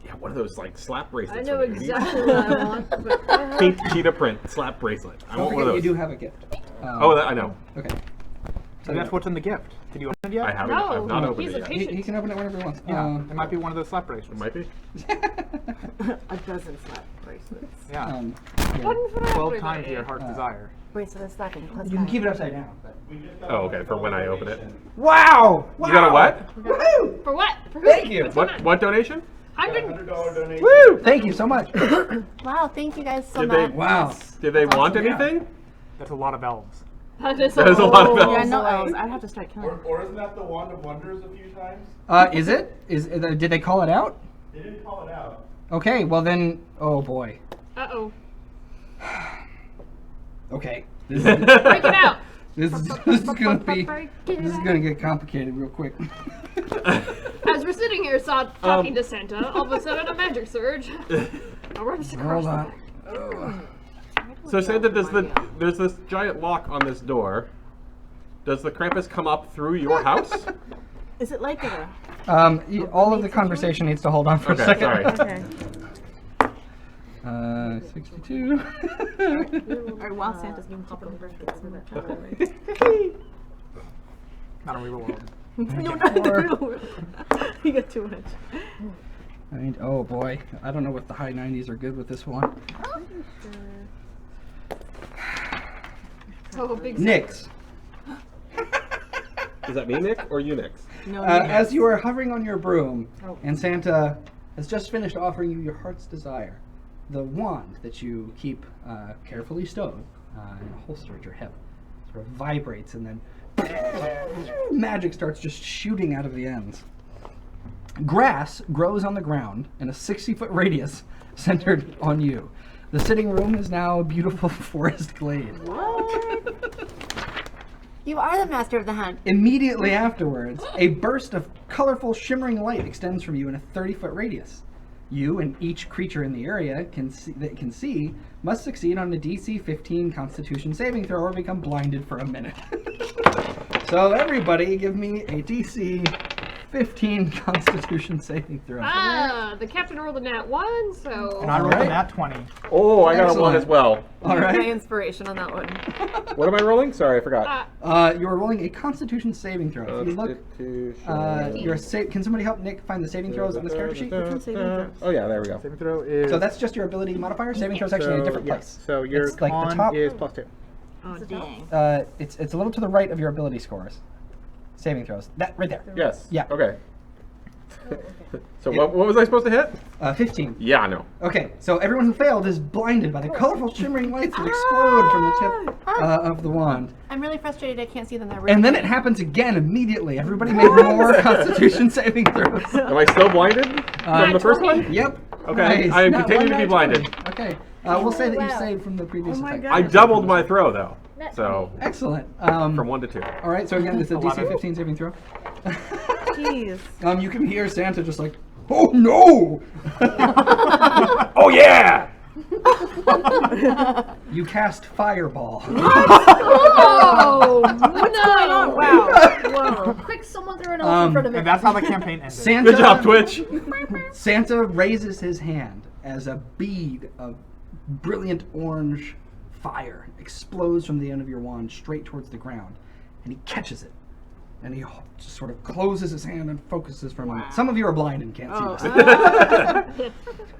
Yeah, one of those like slap I bracelets. know from the 80s. exactly what I want, but I have- Pink cheetah print slap bracelet. I Don't want one forget of you those. do have a gift. Oh, that I know. Okay. So that's what's in the gift. Did you open it yet? I haven't. No, I've not opened he's it a yet. patient. He can open it whenever he wants. Yeah, it might be one of those slap bracelets. It might be. A dozen slap bracelets. Yeah. yeah. 12 times your heart's desire. Bracelet is slapping. Plus You can 5. keep it upside down. But... Oh, okay. For when I open it. Wow! You got a what? Woohoo! For what? For who? Thank you. What's going on? What donation? $100 donation. Woo! Thank you so much. Wow, thank you guys so Did they- much. Wow. Did they want awesome. Yeah. anything? That's a lot of elves. That is That is a lot of Yeah, bells. no elves. I'd have to start killing them. Or isn't that the Wand of Wonders a few times? Is it? Did they call it out? They didn't call it out. Okay, well then, oh boy. Uh-oh. Okay. This is, Break it out. this is gonna get complicated real quick. As we're sitting here talking to Santa, all of a sudden a magic surge. Runs across Hold the on. room. So Santa, there's this giant lock on this door. Does the Krampus come up through your house? Is it like a... All of the conversation needs to hold on for Okay, a second. sorry. Okay. 62. Or while Santa's being tickled. Not a real world. No, not in the real world. You got too much. Oh boy, I don't know if the high 90s are good with this one. Oh, big Nyx. Is that me, Nick, or you, Nick? No, As you are hovering on your broom, and Santa has just finished offering you your heart's desire, the wand that you keep carefully stowed in a holster at your hip sort of vibrates, and then magic starts just shooting out of the ends. Grass grows on the ground in a 60-foot radius centered on you. The sitting room is now a beautiful forest glade. You are the master of the hunt. Immediately afterwards, a burst of colorful, shimmering light extends from you in a 30-foot radius. You and each creature in the area that can see must succeed on a DC 15 Constitution saving throw or become blinded for a minute. So everybody, give me a DC 15 Constitution saving throw. The captain rolled a nat 1, so. And I rolled a nat 20. Oh, I got a 1 as well. All My right. inspiration on that one. What am I rolling? Sorry, I forgot. You are rolling a Constitution saving throw. If you look, can somebody help Nick find the saving throws on this character sheet? Oh yeah, there we go. Saving throw is. So that's just your ability modifier. Saving throw is actually in a different place. So your It's like the con top. is +2. Oh, dang. It's a little to the right of your ability scores. Saving throws. That right there. Yes. Yeah. Okay. So what was I supposed to hit? 15. Yeah, no. Okay, so everyone who failed is blinded by the colorful shimmering lights that explode from the tip of the wand. I'm really frustrated I can't see them. And then it happens again immediately. Everybody made more Constitution saving throws. Am I still blinded from the first one? Yep. Okay, Nice. I Not continue one to be nat blinded. 20. Okay. We'll say that you Wow. saved from the previous effect. I doubled my throw though. So Excellent. from 1 to 2. All right, so again, it's a DC 11. 15 saving throw. Jeez. You can hear Santa just like, oh no! Oh yeah! You cast Fireball. Oh, no! Wow. Whoa. Quick, someone throw an elf in front of it. And that's how the campaign ended. Santa, Good job, Twitch. Santa raises his hand as a bead of brilliant orange fire explodes from the end of your wand straight towards the ground, and he catches it. And he just sort of closes his hand and focuses for a moment. Some of you are blind and can't see this.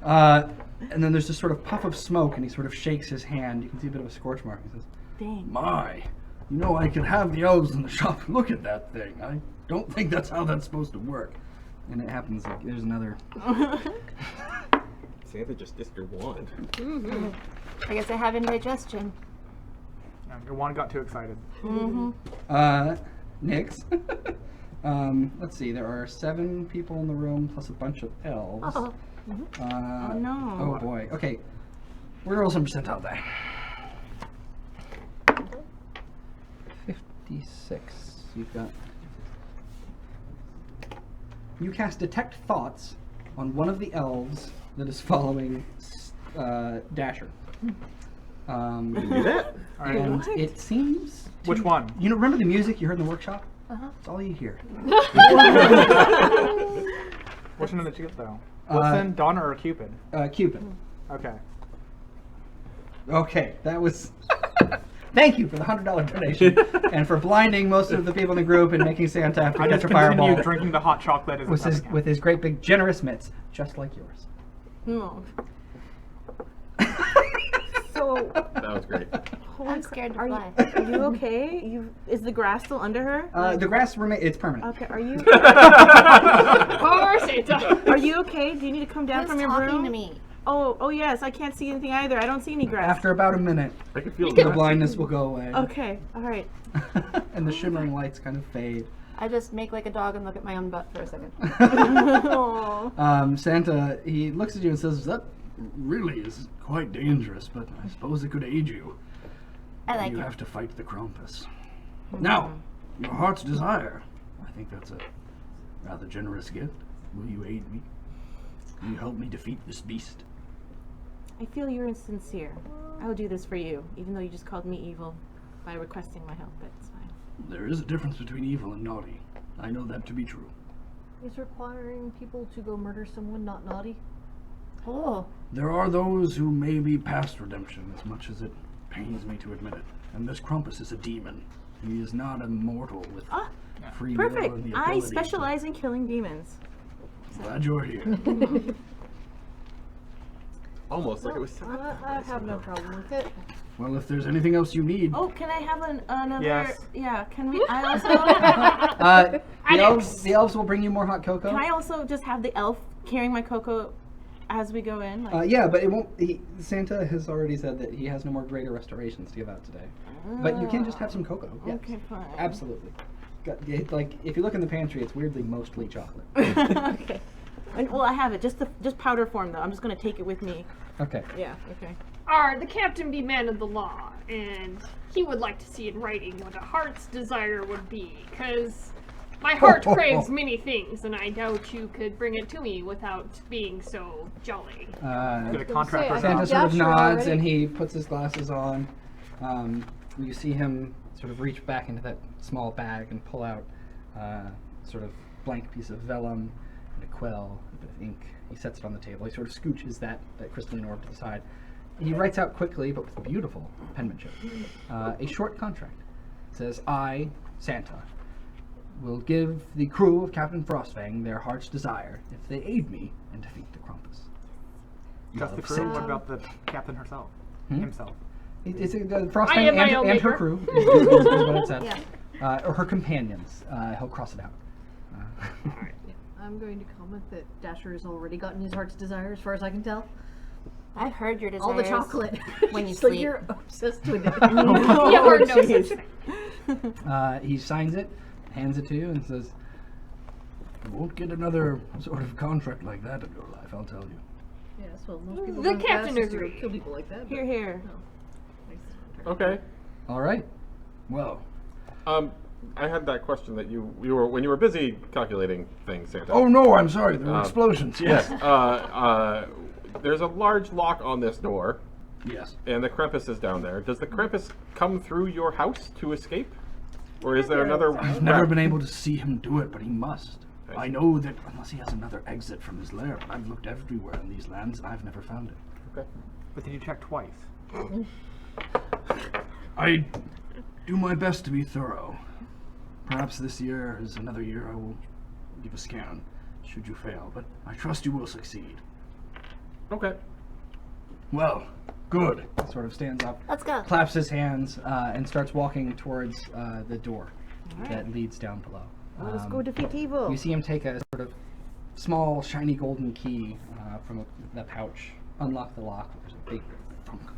And then there's this sort of puff of smoke, and he sort of shakes his hand. You can see a bit of a scorch mark. He says, Dang. "My, I could have the elves in the shop look at that thing. I don't think that's how that's supposed to work." And it happens. Like, there's another. Santa just dissed your wand. I guess I have indigestion. Your wand got too excited. Nyx. Let's see. There are 7 people in the room plus a bunch of elves. Oh. Oh, no. Oh boy. Okay. We're gonna roll some percentile die. 56. You've got. You cast Detect Thoughts on one of the elves that is following Dasher. Do that? And it seems. to- Which one? You know, remember the music you heard in the workshop? That's all you hear. Which one did you get though? Wilson, Donna, or Cupid? Cupid. Okay. Okay, that was. Thank you for the $100 donation and for blinding most of the people in the group and making Santa have to I catch just a fireball continue drinking the hot chocolate as with his great big generous mitts, just like yours. No. So, That was great. I'm scared to fly. are you okay? Is the grass still under her? The grass it's permanent. Okay, are you Poor Santa. are you okay? Do you need to come down Who's from your talking room? to me? Oh yes, I can't see anything either. I don't see any grass. After about a minute, I can feel the the blindness will go away. Okay, all right. And the shimmering lights kind of fade. I just make like a dog and look at my own butt for a second. Aw. Santa, he looks at you and says, "That really is quite dangerous, but I suppose it could aid you. I like You it. have to fight the Krampus. Now, your heart's desire. I think that's a rather generous gift. Will you aid me? Will you help me defeat this beast?" I feel you're insincere. I will do this for you, even though you just called me evil by requesting my help, but it's fine. There is a difference between evil and naughty. I know that to be true. Is requiring people to go murder someone not naughty? Oh. There are those who may be past redemption, as much as it pains me to admit it. And this Krampus is a demon. He is not a mortal with free will Perfect. and the I ability specialize in killing demons. to... Glad you're here. almost like it was. I have no problem with it. Well, if there's anything else you need... Oh, can I have another? Yes. Yeah. Can we? I also. The elves will bring you more hot cocoa. Can I also just have the elf carrying my cocoa as we go in? Like, Yeah, but it won't. Santa has already said that he has no more greater restorations to give out today. But you can just have some cocoa. Yes. Okay, fine. Absolutely. Like if you look in the pantry, it's weirdly mostly chocolate. Okay. And, well, I have it. Just powder form though. I'm just gonna take it with me. Okay. Yeah. Okay. The captain be man of the law, and he would like to see in writing what a heart's desire would be, because My heart craves many things, and I doubt you could bring it to me without being so jolly. Get a contract or Santa something. sort of Dasher nods already. and he puts his glasses on. You see him sort of reach back into that small bag and pull out sort of blank piece of vellum and a quill, a bit of ink. He sets it on the table. He sort of scooches that crystalline orb to the side. He writes out quickly, but with beautiful penmanship, a short contract. It says, I, Santa, will give the crew of Captain Frostfang their heart's desire if they aid me and defeat the Krampus. Just the Love, crew? Santa. What about the captain herself? Himself? It's I Frostfang am my own and her maker. crew is what it says. Yeah. Or her companions. He'll cross it out. I'm going to comment that Dasher has already gotten his heart's desire, as far as I can tell. I heard your desires. All the chocolate. when you It's like sleep. you're obsessed with it. Yeah, or no such thing. He signs it, hands it to you, and says, "You won't get another sort of contract like that in your life, I'll tell you." Yes, well, most people The don't captain ask us to agreed. kill people like that. Here, here. Okay. All right. Well. I had that question that you were when you were busy calculating things, Santa. Oh no, I'm sorry. There were explosions. Yes. There's a large lock on this door, Yes. and the Krampus is down there. Does the Krampus come through your house to escape, or is there another? I've never been able to see him do it, but he must. I know that unless he has another exit from his lair, but I've looked everywhere in these lands and I've never found it. Okay. But did you check twice? I do my best to be thorough. Perhaps this year is another year I will give a scan, should you fail, but I trust you will succeed. Okay. Well, good. Sort of stands up, Let's go. claps his hands, and starts walking towards the door that leads down below. Let's go defeat evil. You see him take a sort of small, shiny golden key from the pouch, unlock the lock. There's a big,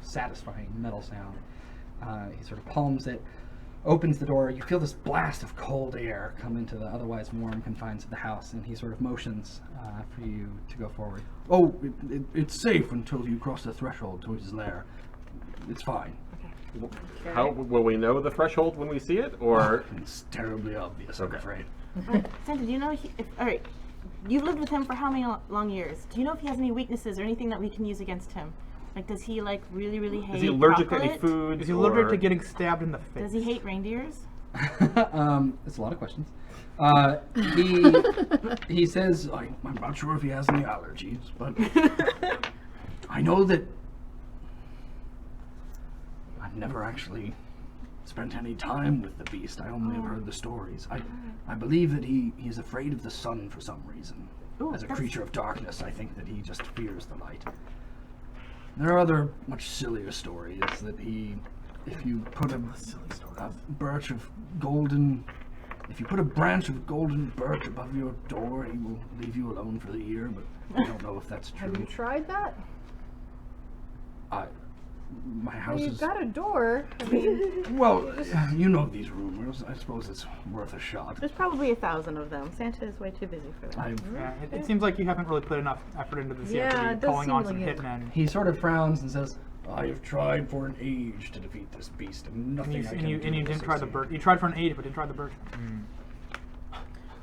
satisfying metal sound. He sort of palms it, opens the door. You feel this blast of cold air come into the otherwise warm confines of the house, and he sort of motions for you to go forward. Oh, it's safe until you cross the threshold to his lair. It's fine. How will we know the threshold when we see it, or? It's terribly obvious, I'm afraid. Santa, do you know all right, you've lived with him for how many long years? Do you know if he has any weaknesses or anything that we can use against him? Like, does he like really hate Is he allergic to any chocolate? foods? Is he allergic or- to getting stabbed in the face? Does he hate reindeers? It's a lot of questions. He says, I'm not sure if he has any allergies, but I know that I've never actually spent any time with the beast. I only have heard the stories. I believe that he's afraid of the sun for some reason. Ooh, As a that's- creature of darkness, I think that he just fears the light. There are other much sillier stories that if you put a birch of golden, if you put a branch of golden birch above your door, he will leave you alone for the year, but I don't know if that's true. Have you tried that? My Well, house you've is... got a door. I mean, Well, you know these rumors. I suppose it's worth a shot. There's probably 1,000 of them. Santa is way too busy for that. Yeah, it seems like you haven't really put enough effort into this yet Yeah, to it be does calling seem on like some it. hitmen. He sort of frowns and says, I have tried for an age to defeat this beast, and And nothing you, I can and you, do and you will didn't try the succeed." birch. You tried for an age, but didn't try the birch.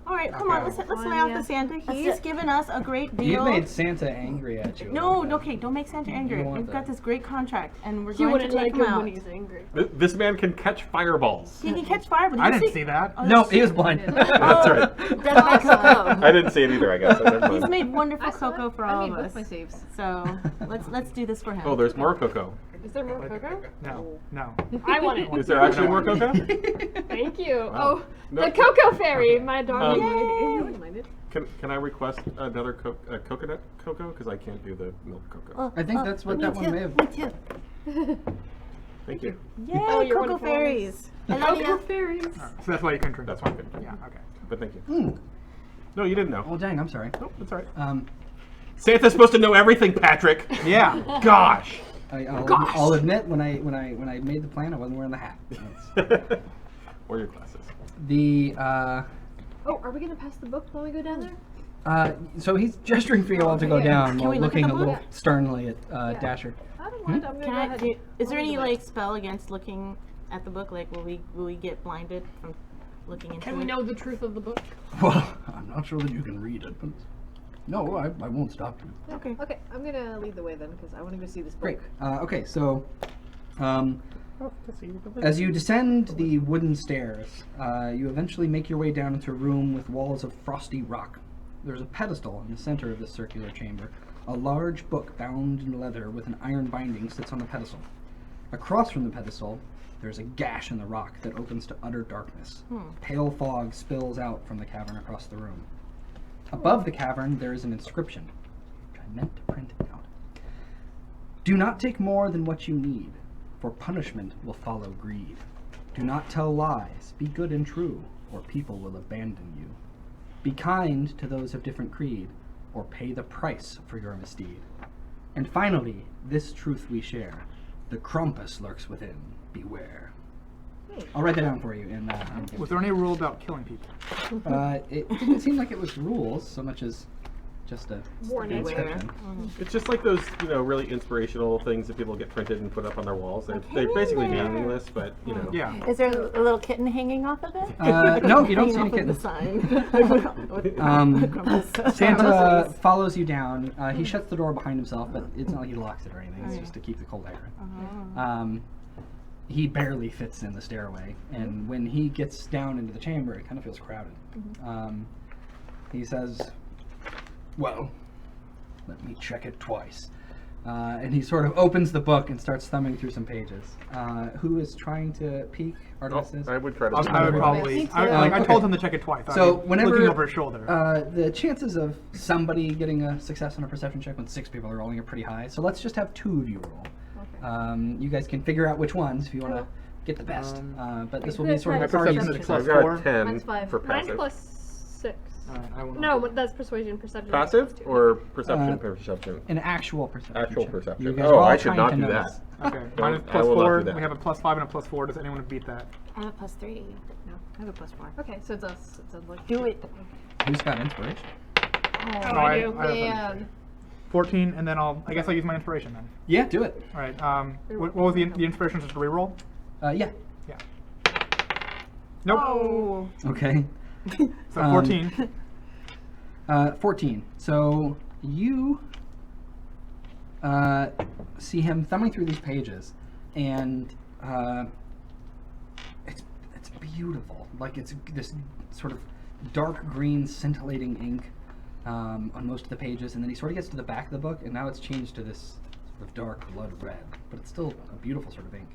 All right, come on, Okay. let's lay off the Santa. He's given us a great You deal. made Santa angry at you. No, over that. okay, don't make Santa angry. want We've got that. this great contract, and we're You going to wouldn't take like him him out. when he's angry. This man can catch fireballs. He can catch fire, but I he's didn't see that. Oh, No, that's he was true. blind. That's right. That's my cocoa. I didn't see it either, I guess. So never He's mind. made wonderful I saw cocoa it. for I all made of both us. my saves. So let's do this for him. Oh, there's more cocoa. Is there more cocoa? No. I want it. Is there actually more cocoa? Thank you. Wow. Oh, No. the cocoa fairy, my darling Um, lady. Wouldn't mind it. Can I request another coconut cocoa? Because I can't do the milk cocoa. I think that's what that one may have... Me too. Thank you. Yay, Oh, you're cocoa wonderful. fairies. I love Cocoa you. fairies. So that's why you couldn't drink. That's this fine. one. Yeah. Okay. But thank you. No, you didn't know. Oh, dang, I'm sorry. Nope, that's all right. Um, Santa's supposed to know everything, Patrick. Yeah. Gosh. I'll admit, when I made the plan, I wasn't wearing the hat. That's- Or your glasses. The Oh, are we gonna pass the book while we go down there? so he's gesturing for you all to go Yeah. down Can while we look at looking the a little book? sternly at Dasher. I don't mind. I'm gonna Can go I? ahead. Is there I'll any read the like book. spell against looking at the book? Like, will we get blinded from looking into Can we it. know the truth of the book? Well, I'm not sure that you can read it, but no, I won't stop you. Okay. Okay, I'm gonna lead the way then because I want to go see this book. Great. Okay, so as you descend the wooden stairs, you eventually make your way down into a room with walls of frosty rock. There's a pedestal in the center of this circular chamber. A large book bound in leather with an iron binding sits on the pedestal. Across from the pedestal, there's a gash in the rock that opens to utter darkness. Pale fog spills out from the cavern across the room. Above the cavern, there is an inscription, which I meant to print out. Do not take more than what you need, for punishment will follow greed. Do not tell lies, be good and true, or people will abandon you. Be kind to those of different creed, or pay the price for your misdeed. And finally, this truth we share, the Krampus lurks within, beware. I'll write that down for you. Was there any rule about killing people? It didn't seem like it was rules so much as just a Warning. inscription. It's just like those, really inspirational things that people get printed and put up on their walls. They're basically meaningless, but Yeah. Is there a little kitten hanging off of it? No, you don't see any Hanging kittens. off of the sign. Santa follows you down. He shuts the door behind himself, but it's not like he locks it or anything. It's just to keep the cold air in. He barely fits in the stairway, and when he gets down into the chamber, it kind of feels crowded. He says, "Well, let me check it twice." And he sort of opens the book and starts thumbing through some pages. Who is trying to peek? Artemis is? I would try to. I would probably. Me too. I told Okay. him to check it twice. So I mean, whenever looking over his shoulder. the chances of somebody getting a success on a perception check when 6 people are rolling are pretty high. So let's just have 2 of you roll. You guys can figure out which ones if you want to get the best. But this will be sort of My a party. perception is plus I've got 4. a 10 Mine's 5. for Mine passive. plus 6. I will not No, do but that's persuasion, perception. Passive plus 2. or perception Uh, perception? An actual perception. Actual check. perception. You guys Oh, are all I should trying not to do know that. this. Okay, mine is I plus will not 4. do that. We have a plus 5 and a plus 4. Does anyone beat that? I have a +3. No, I have a +4. Okay, so it's us. It sounds like Do it. Who's got inspiration? Oh, I do. I have Man. 14, and then I guess I'll use my inspiration then. Yeah, do it. All right. What was the inspiration? Just a reroll? Yeah. Yeah. Nope. Oh. Okay. So 14. 14. So you see him thumbing through these pages, and it's beautiful. Like it's this sort of dark green scintillating ink on most of the pages, and then he sort of gets to the back of the book, and now it's changed to this sort of dark blood red, but it's still a beautiful sort of ink.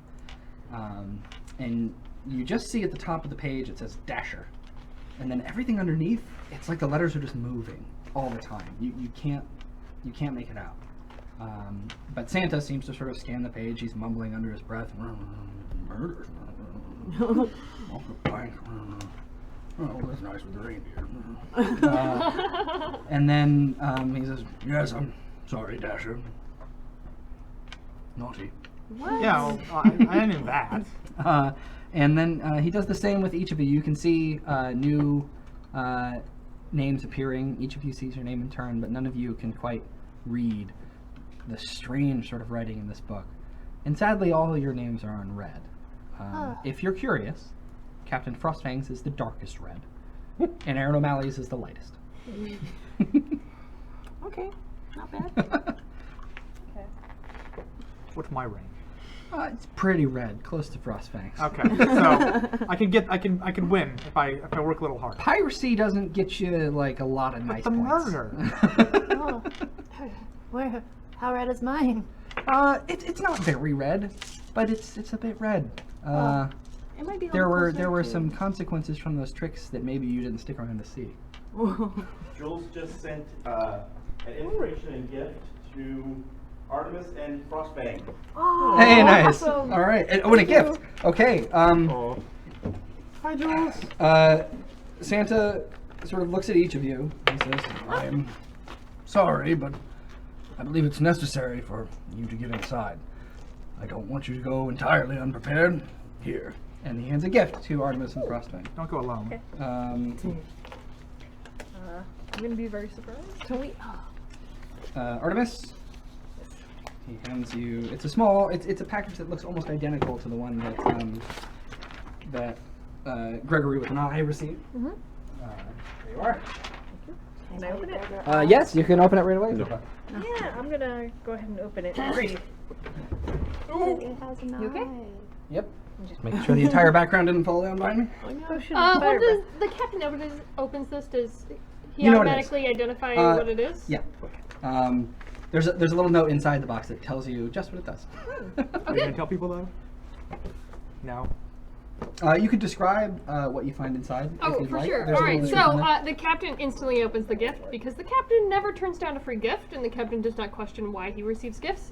And you just see at the top of the page it says Dasher. And then everything underneath, it's like the letters are just moving all the time. You can't make it out. But Santa seems to sort of scan the page. He's mumbling under his breath. Murders. Off the bank. Oh, that's nice with the reindeer. And then he says, "Yes, I'm sorry, Dasher. Naughty." Yeah, well, I knew that. And then he does the same with each of you. You can see new names appearing. Each of you sees your name in turn, but none of you can quite read the strange sort of writing in this book. And sadly, all your names are on red. If you're curious, Captain Frostfang's is the darkest red, and Aaron O'Malley's is the lightest. Okay. Not bad. What's my range? It's pretty red, close to Frostfang's. Okay, so I can win if I work a little hard. Piracy doesn't get you like a lot of nice the points. murder. Oh. Where? How red is mine? It's not very red, but it's a bit red. It might be a There little were closer to- some consequences from those tricks that maybe you didn't stick around to see. Jules just sent an inspiration and gift to Artemis and Frostbang. Oh, Hey, nice. awesome. All right. And a gift. Okay. Oh, Hi, Jules. Santa sort of looks at each of you and says, "I'm sorry, but I believe it's necessary for you to get inside. I don't want you to go entirely unprepared. Here." And he hands a gift to Artemis and Frostbang. Don't go alone. Okay. Um, I'm gonna be very surprised. Can we? Artemis, he hands you. It's a small. It's a package that looks almost identical to the one that Gregory with an I received. Mm-hmm. There you are. Can I open it? Yes, you can open it right away. No. Yeah, I'm gonna go ahead and open it. Great. It has an You okay? eye. Yep. Just making sure the entire background didn't fall down behind me. Potion of When fire does breath. the captain opens this? Does he You know what it is. automatically identify what it is? Yeah. There's a little note inside the box that tells you just what it does. Are you gonna tell people though? No. You could describe what you find inside. Oh, if you'd for like. sure. There's a All right, little so description there. the captain instantly opens the gift because the captain never turns down a free gift, and the captain does not question why he receives gifts.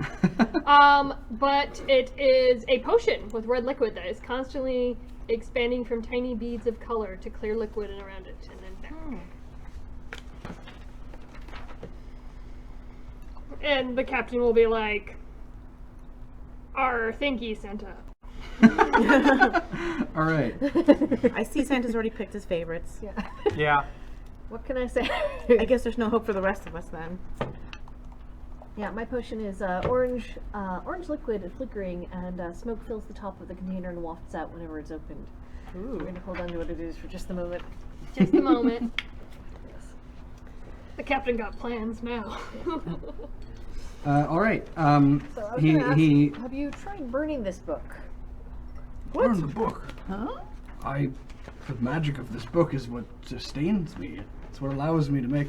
But it is a potion with red liquid that is constantly expanding from tiny beads of color to clear liquid and around it, and then back. And the captain will be like, thank you, Santa. All right. I see Santa's already picked his favorites. Yeah. Yeah. What can I say? I guess there's no hope for the rest of us then. Yeah, my potion is orange liquid flickering, and smoke fills the top of the container and wafts out whenever it's opened. We're gonna hold on to what it is for just a moment. Just a moment. The captain got plans now. All right. So I was gonna ask, he have you tried burning this book? Burn the book. Huh? The magic of this book is what sustains me. It's what allows me to make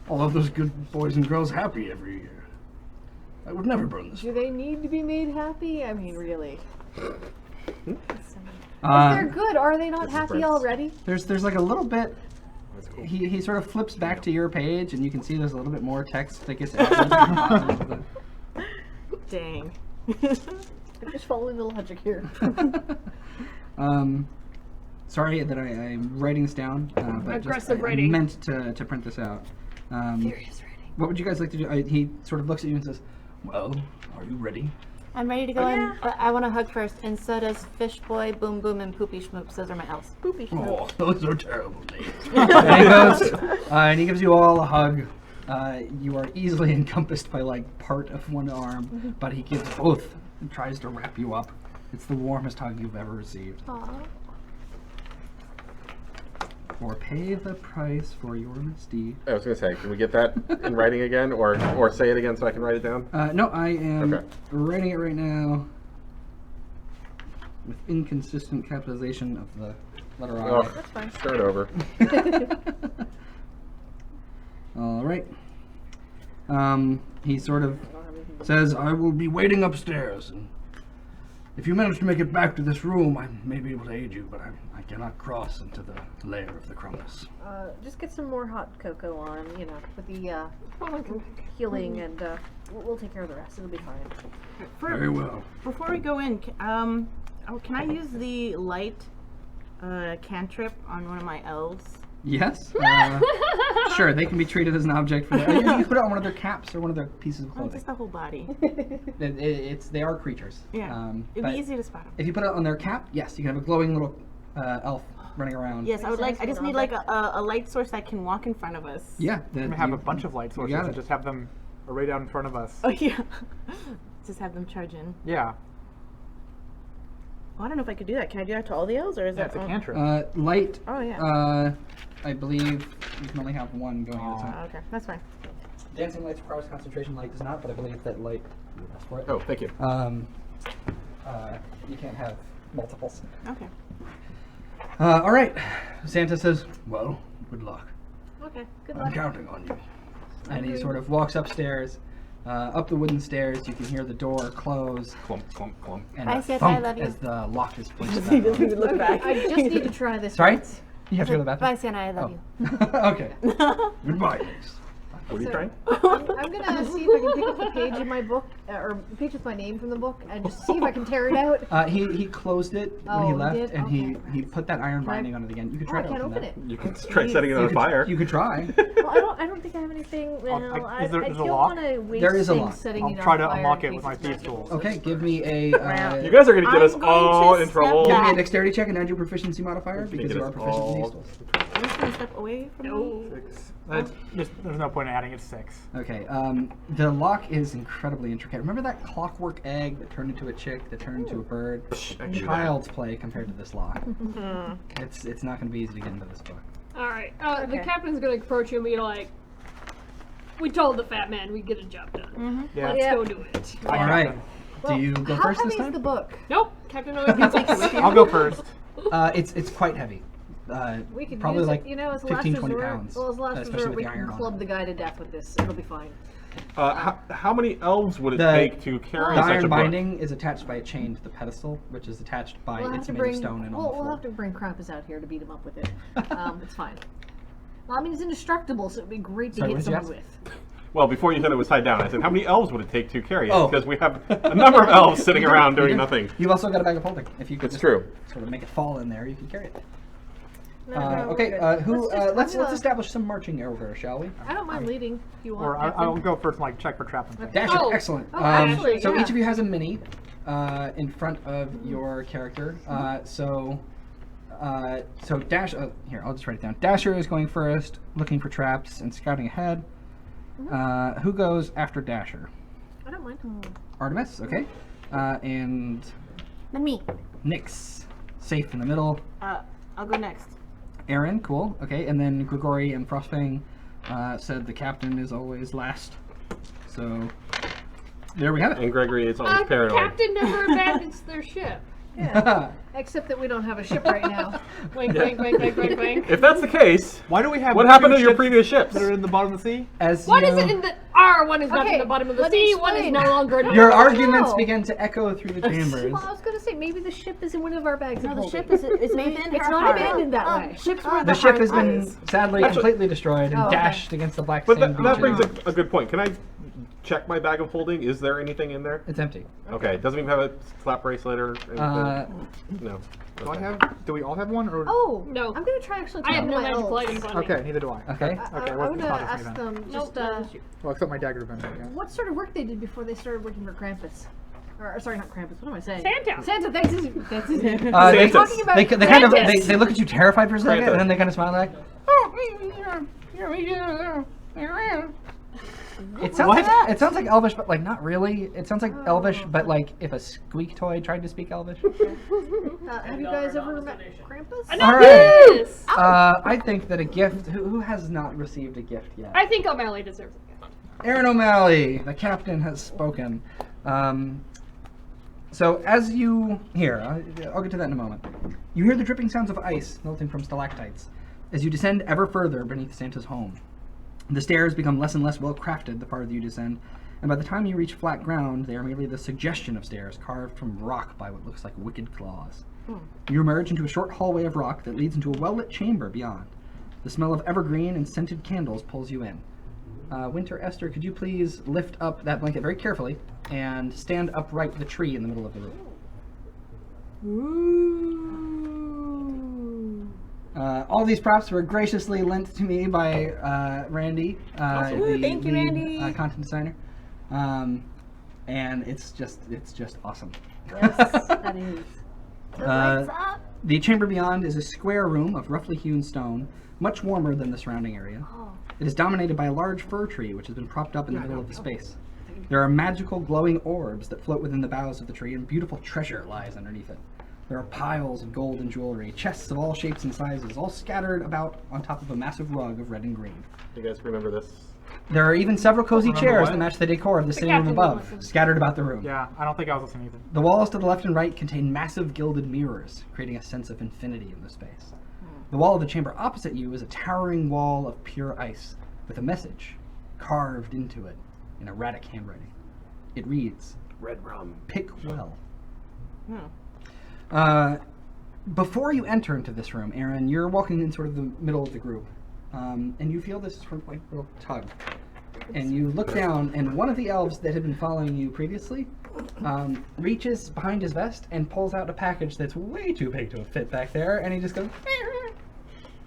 all of those good boys and girls happy every year. I would never burn this Do they need to be made happy? I mean, really. If book. they're good, are they not happy breaths. already? There's like a little bit. That's cool. He sort of flips back to your page, and you can see there's a little bit more text that gets added. Dang. I'm just following the logic here. Sorry that I'm writing this down, but Aggressive I writing. meant to print this out. Furious writing. What would you guys like to do? He sort of looks at you and says, "Well, are you ready?" I'm ready to go in, but I want to hug first, and so does Fish Boy, Boom Boom, and Poopy Schmoops. Those are my elves. Poopy shit. Oh, those are terrible names. And he goes, and he gives you all a hug. You are easily encompassed by like part of one arm, but he gives both and tries to wrap you up. It's the warmest hug you've ever received. Aww. Or pay the price for your misdeed. I was gonna say, can we get that in writing again, or say it again so I can write it down? No, I am Okay. writing it right now with inconsistent capitalization of the letter I. Oh, That's fine. start over. All right. He sort of says, "I will be waiting upstairs, and if you manage to make it back to this room, I may be able to aid you, but I cannot cross into the lair of the Krampus." Just get some more hot cocoa on, you know, with the healing, and we'll take care of the rest. It'll be fine. Very well. Before we go in, can I use the light cantrip on one of my elves? Yes. Sure, they can be treated as an object for that. You can put it on one of their caps or one of their pieces of Oh, clothing. just the whole body. They are creatures. Yeah. It'd but be easy to spot them. If you put it on their cap, yes, you can have a glowing little elf running around. Yes, I would like. I Makes just sense need with like a light source that can walk in front of us. Yeah. We have a bunch of light sources got and it. just have them right out in front of us. Oh yeah. Just have them charge in. Yeah. Well, I don't know if I could do that. Can I do that to all the elves, or is Yeah, that it's a cantrip. Light. Oh yeah. I believe you can only have one going at a time. Okay, that's fine. Dancing lights requires concentration. Light does not, but I believe that light. That's for it. Oh, thank you. You can't have multiples. Okay. All right. Santa says, "Well, good luck. Okay, good I'm luck. counting on you." And he sort of walks upstairs, up the wooden stairs. You can hear the door close. Clump, clump, clump. And Bye, a Santa, I thump love you. as the lock is pushed He back. doesn't even look back. I just need to try this. Sorry? once. You have to go to the Bye, bathroom? Santa, I love you. Okay. Goodbye, Mace. What are you So- trying? I'm gonna see if I can pick up the page in my book, or page with my name from the book, and just see if I can tear it out. He closed it when Oh, he he left, did? and Okay, he right. put that iron Can I- binding on it again. You could Oh, try I to can't open open that. it. You can try setting it on could, fire. You could try. Well, I don't think I have anything. Well, is there- I is a don't lock? want to waste There is a things lock. setting I'll it try on to fire unlock in it with case my it's thieves' magic. tools. Okay, give me a. You guys are going to get I'm us going all to in step trouble. Give me a back. dexterity check and add your proficiency modifier because get you us are proficient in all- these tools. I'm just Can you step away from me? 6. There's no point in adding. It's 6. Okay. The lock is incredibly intricate. Remember that clockwork egg that turned into a chick, that turned into a bird? I knew that. Child's play compared to this lock. It's not going to be easy to get into this book. All right. The captain's gonna approach you and be like, "We told the fat man we'd get a job done. Yeah. Let's go do it." All right. Do you go How first heavy this is time? the book? Nope. Captain always gets it. I'll go first. It's quite heavy. We could Probably use like it, you know, as a 15, last 20 resort. pounds, Well, as a last especially resort, with we the can iron on club it. the guy to death with this. It'll be fine. How many elves would it The- take to carry The such a iron book? binding is attached by a chain to the pedestal, which is attached by We'll have it's to made bring. of stone and on the We'll floor. have to bring Krampus out here to beat him up with it. It's fine. Well, I mean, he's indestructible, so it'd be great to Sorry, hit what did you someone ask? with. Well, before you said it was tied down, I said, how many elves would it take to carry it? Oh. Because we have a number of elves sitting around doing nothing. You've also got a bag of holding. If you could It's just true. sort of make it fall in there, you can carry it. No, we're Okay, good. who? I'm Let's gonna- establish some marching order, shall we? I don't mind leading if you want. Or Captain. I'll go first and like check for traps and things. Dasher, Oh. excellent. Oh, actually, so yeah. each of you has a mini in front of your character. So Dash. Here, I'll just write it down. Dasher is going first, looking for traps and scouting ahead. Who goes after Dasher? I don't mind. Artemis, okay. And Then me. Nyx, safe in the middle. I'll go next. Aaron, cool, okay. And then Grigori and Frostfang said the captain is always last. So there we have it. And Gregory is always paranoid. Captain never abandons their ship. Yeah. Except that we don't have a ship right now. Wink, wink, wink, wink, wink, wink. If that's the case, Why do we have what happened two to your ships previous ships? that are in the bottom of the sea? As One you is in the one is not Okay, in the bottom of the let me sea. One is explain. no longer. in the your No, arguments no. began to echo through the chambers. Well, I was going to say maybe the ship is in one of our bags. No, of the holding. ship is within her It's not heart. abandoned that way. Ships were The ship has heart been eyes. sadly Actually- completely destroyed and Oh, okay. dashed against the black But sand that beaches. brings a good point. Can I check my bag of holding? Is there anything in there? It's empty. Okay, it doesn't even have a slap bracelet or anything? No. Do I Okay. have? Do we all have one? Or Oh, No. I'm going to try actually I have talking no to my magical elves. items on me. Okay, neither do I. Okay. Okay, I well, want it's to not just me ask then. them Nope, just not just you. Well, except my dagger defense. I guess. what sort of work they did before they started working for Krampus. Or sorry, not Krampus. What am I saying? Santa. Santa. That's his, that's his name. They, Santas. Talking about they kind of Santas. they look at you terrified for a second, Santa. and then they kind of smile like. It sounds like Elvish, but like not really. It sounds like Elvish, but like if a squeak toy tried to speak Elvish. Have you guys ever met Krampus? All right. Yes. I think that a gift. Who has not received a gift yet? I think O'Malley deserves a gift. Aaron O'Malley, the captain, has spoken. So as you here, I'll get to that in a moment. You hear the dripping sounds of ice melting from stalactites as you descend ever further beneath Santa's home. The stairs become less and less well crafted the farther you descend, and by the time you reach flat ground, they are merely the suggestion of stairs carved from rock by what looks like wicked claws. You emerge into a short hallway of rock that leads into a well-lit chamber beyond. The smell of evergreen and scented candles pulls you in. Winter Esther, could you please lift up that blanket very carefully and stand upright the tree in the middle of the room? All these props were graciously lent to me by Randy, Thank you, Randy. content designer, and it's just awesome. Yes, that is. The chamber beyond is a square room of roughly hewn stone, much warmer than the surrounding area. It is dominated by a large fir tree which has been propped up in the middle of the space. There are magical glowing orbs that float within the boughs of the tree, and beautiful treasure lies underneath it. There are piles of gold and jewelry, chests of all shapes and sizes, all scattered about on top of a massive rug of red and green. You guys remember this? There are even several cozy Remember chairs what? that match the decor of the sitting room captain above, listens. scattered about the room. Yeah, I don't think I was listening either. The walls to the left and right contain massive gilded mirrors, creating a sense of infinity in the space. The wall of the chamber opposite you is a towering wall of pure ice, with a message carved into it in erratic handwriting. It reads, Red rum. "Pick well." Before you enter into this room, Aaron, you're walking in sort of the middle of the group, and you feel this sort of like little tug. And you look down, and one of the elves that had been following you previously reaches behind his vest and pulls out a package that's way too big to fit back there, and he just goes,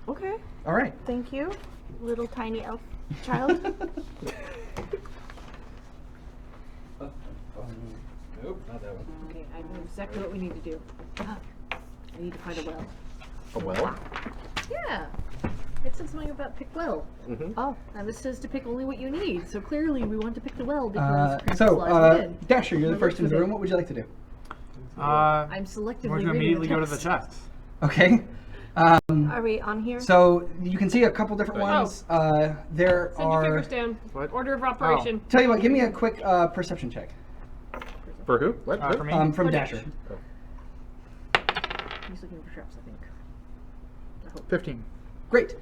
Okay, "All right." thank you, little tiny elf child. Nope, not that one. Okay, I know exactly what we need to do. I need to find a well. A well? Yeah. It said something about pick well. Mm-hmm. Oh, and this says to pick only what you need. So clearly we want to pick the well because Krampus So, lies within. Dasher, you're the My first in lips the within. room. What would you like to do? I'm selectively We're going to reading immediately the go to the text. chest. Okay. Are we on here? So you can see a couple different Oh. ones. There Send your are. fingers down. What? Order of operation. Tell you what, give me a quick perception check For who? What? For me? from For Dasher. He's looking for traps, I think. I hope. 15. Great.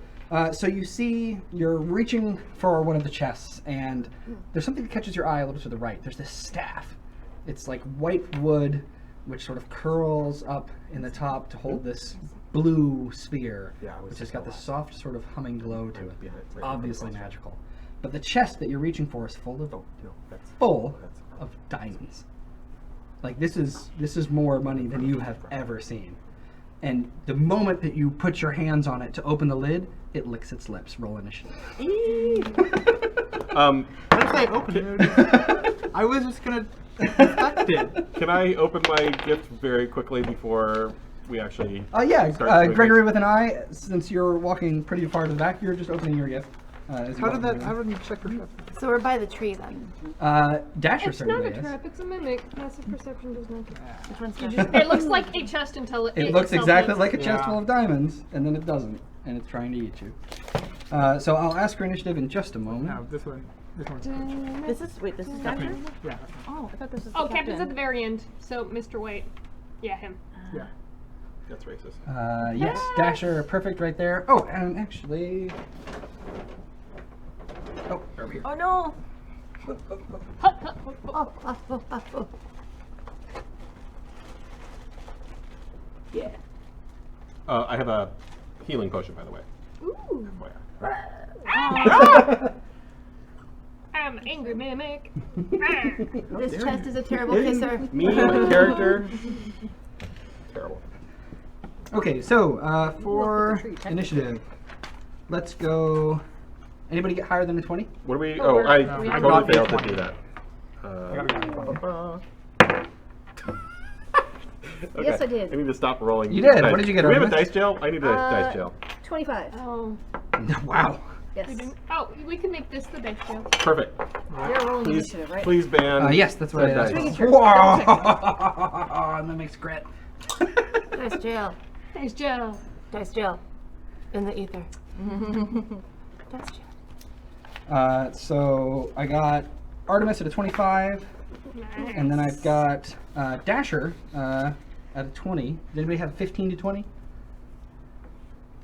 So you see, you're reaching for one of the chests, and there's something that catches your eye a little to the right. There's this staff. It's like white wood, which sort of curls up in the top to hold this blue sphere, Yeah, I was which has just got this soft sort of humming glow to it. behind- It's right obviously across. magical. But the chest that you're reaching for is full of Oh, no, that's full that's of diamonds. Like this is more money than you have ever seen. And the moment that you put your hands on it to open the lid, it licks its lips. Roll initiative. How did I open it? I was just going to inspect it. Can I open my gift very quickly before we actually? Yeah, start doing Gregory things? with an eye. Since you're walking pretty far to the back, you're just opening your gift. As you How walk did that? through the How room. did you check for traps? So we're by the tree then. Dasher It's not certainly a is. trap, it's a mimic. Passive perception does not. Which one's You that? just, it looks like a chest until It looks itself exactly looks- like a chest Yeah. full of diamonds, and then it doesn't, and it's trying to eat you. So I'll ask for initiative in just a moment. No, this one. This one's. This is this is That's me. Dasher? Yeah. Oh, I thought this was Oh, the Captain's at captain. the very end. So, Mr. White. Yeah, him. Yeah. That's racist. Yes, Dasher, perfect right there. Oh, and actually. Oh, over here. Oh no! Yeah. I have a healing potion, by the way. Ooh. FYI. I'm an angry mimic. This chest is a terrible kisser. Me, my character. Terrible. Okay, so for tree, technically. initiative, let's go. Anybody get higher than a 20? What do we? Oh, Oh, I we have totally got failed to 20. do that. I gotta go. Okay. Yes, I did. I need to stop rolling. You did. dice. What did you get, Do we have a Artemis? dice jail? I need a dice jail. 25. Oh, Wow. Yes. we didn't. Oh, we can make this the dice jail. Perfect. You're rolling Please, initiative, right? please ban. Yes, that's what said I asked. dice. Making sure. Whoa! And that makes grit. Dice jail. Dice jail. Dice jail. In the ether. Dice jail. So I got Artemis at a 25, and then I've got Dasher at a 20. Does anybody have 15 to 20?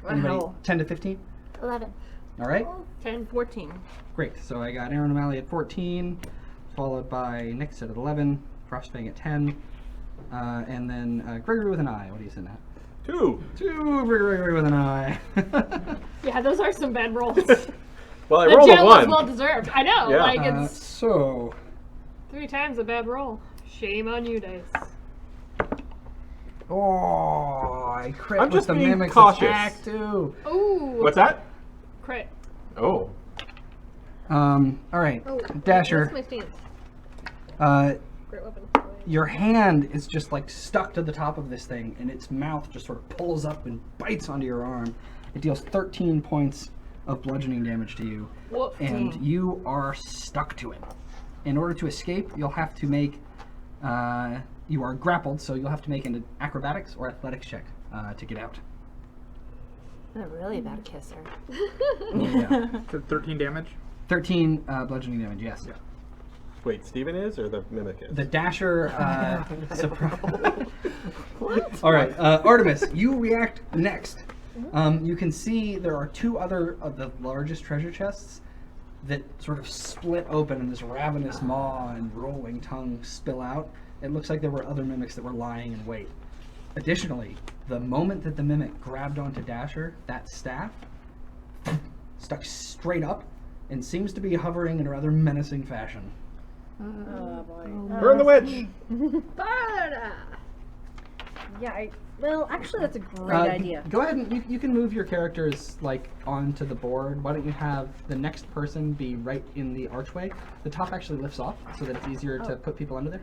Anybody Wow. 10 to 15? 11. All right. 10. 14. Great. So I got Aaron O'Malley at 14, followed by Nix at 11, Frostfang at 10, and then Gregory with an eye. What are you sitting at? 2. 2 Gregory with an eye. Yeah, those are some bad rolls. Well, I The rolled a jail was 1. well deserved. I know. Yeah. Like, it's So 3 times a bad roll. Shame on you, dice. oh, I crit I'm with just the being mimic's cautious. attack too. Ooh. What's that? Crit. Oh. All right, Oh, Dasher. What's my stance? Crit weapon. Your hand is just like stuck to the top of this thing, and its mouth just sort of pulls up and bites onto your arm. It deals 13 points of bludgeoning damage to you, Woof. and you are stuck to it. In order to escape, you'll have to make. You are grappled, so you'll have to make an acrobatics or athletics check to get out. I'm a really bad kisser. Yeah. So 13 damage. 13 bludgeoning damage. Yes. Yeah. Wait, Steven is or the mimic is? The Dasher All right, Artemis, you react next. You can see there are 2 other of the largest treasure chests that sort of split open, and this ravenous maw and rolling tongue spill out. It looks like there were other mimics that were lying in wait. Additionally, the moment that the mimic grabbed onto Dasher, that staff stuck straight up and seems to be hovering in a rather menacing fashion. Oh boy. Burn the witch! Yeah, well, actually, that's a great idea. Go ahead and you can move your characters like onto the board. Why don't you have the next person be right in the archway? The top actually lifts off so that it's easier to put people under there.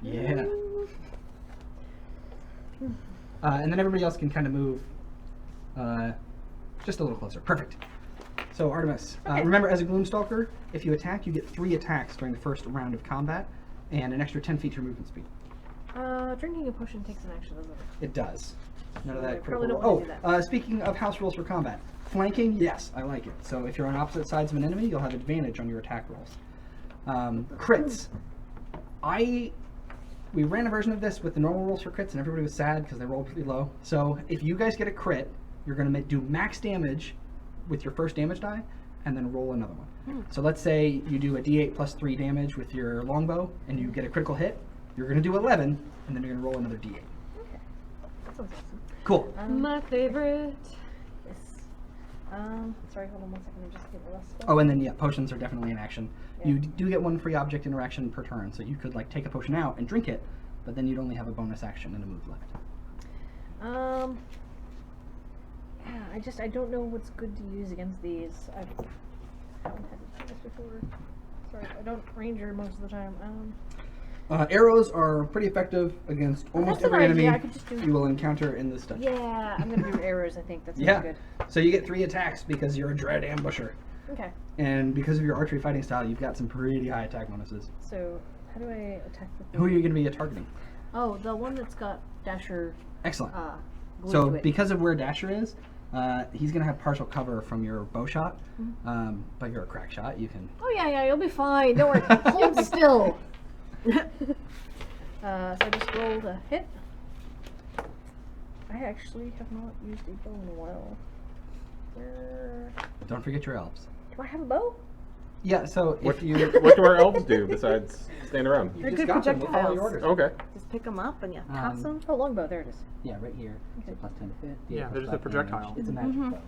Yeah. And then everybody else can kind of move Just a little closer. Perfect. So Artemis, remember as a Gloomstalker, if you attack, you get 3 attacks during the first round of combat, and an extra 10 feet to your movement speed. Drinking a potion takes an action, doesn't it? It does. None of I that probably critical. don't wanna do that. Speaking of house rules for combat, flanking, yes, I like it. So if you're on opposite sides of an enemy, you'll have advantage on your attack rolls. Crits. We ran a version of this with the normal rolls for crits, and everybody was sad because they rolled pretty low. So if you guys get a crit, you're going to do max damage with your first damage die, and then roll another one. So let's say you do a d8 plus 3 damage with your longbow, and you get a critical hit. You're going to do 11, and then you're going to roll another d8. Okay. That sounds awesome. Cool. My favorite. Yes. Sorry, hold on one second. I'm just getting the last Oh, and then yeah, potions are definitely in action. Yeah. You do get 1 free object interaction per turn, so you could like take a potion out and drink it, but then you'd only have a bonus action and a move left. Yeah, I don't know what's good to use against these. I haven't had this before. Sorry, I don't ranger most of the time. Arrows are pretty effective against almost That's an every enemy idea, I could just do- you will encounter in this dungeon. Yeah, I'm gonna do arrows. I think that sounds Yeah. good. So you get 3 attacks because you're a dread ambusher, Okay. and because of your archery fighting style, you've got some pretty high attack bonuses. So how do I attack with? Who are you going to be targeting? Oh, the one that's got Dasher. Excellent. Glued So to it. because of where Dasher is, he's going to have partial cover from your bow shot, Mm-hmm. but you're a crack shot. You can. Oh yeah, you'll be fine. Don't worry. Hold still. So I just rolled a hit. I actually have not used a bow in a while. Don't forget your elves. Do I have a bow? Yeah. So if What, you what do our elves do besides stand around? you They're just good got them, they'll follow your projectiles. orders. Okay. Just pick them up and you toss them. Oh, longbow. There it is. Yeah, right here. Okay. So plus 10 to hit. Yeah, plus they're just a 5 damage. projectile. It's a magic bow.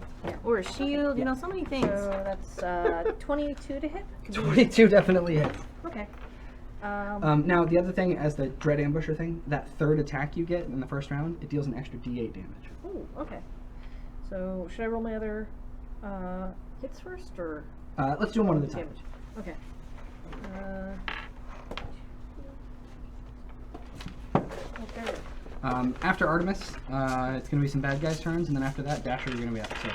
Or a shield, you know, so many things. So that's 22 to hit. 22 definitely hits. Okay. Now, the other thing, as the Dread Ambusher thing, that 3rd attack you get in the first round, it deals an extra d8 damage. Ooh, okay. So should I roll my other hits first, or Let's do them one at a time. damage? Okay. Okay. After Artemis, it's going to be some bad guys' turns, and then after that, Dasher, you're going to be up. So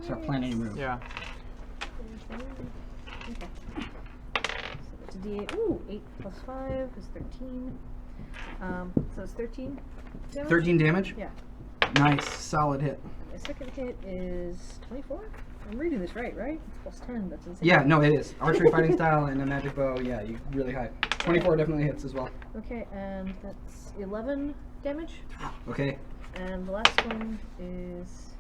start planning your move. Yeah. Okay. So that's a d8. Ooh, 8 plus 5 is 13. So it's 13 damage? 13 damage? Yeah. Nice, solid hit. My second hit is 24. I'm reading this right? It's plus 10. That's insane. Yeah, no, it is. Archery fighting style and a magic bow, yeah, you really high. 24 definitely hits as well. Okay, and that's 11 damage. Okay, And the last one is.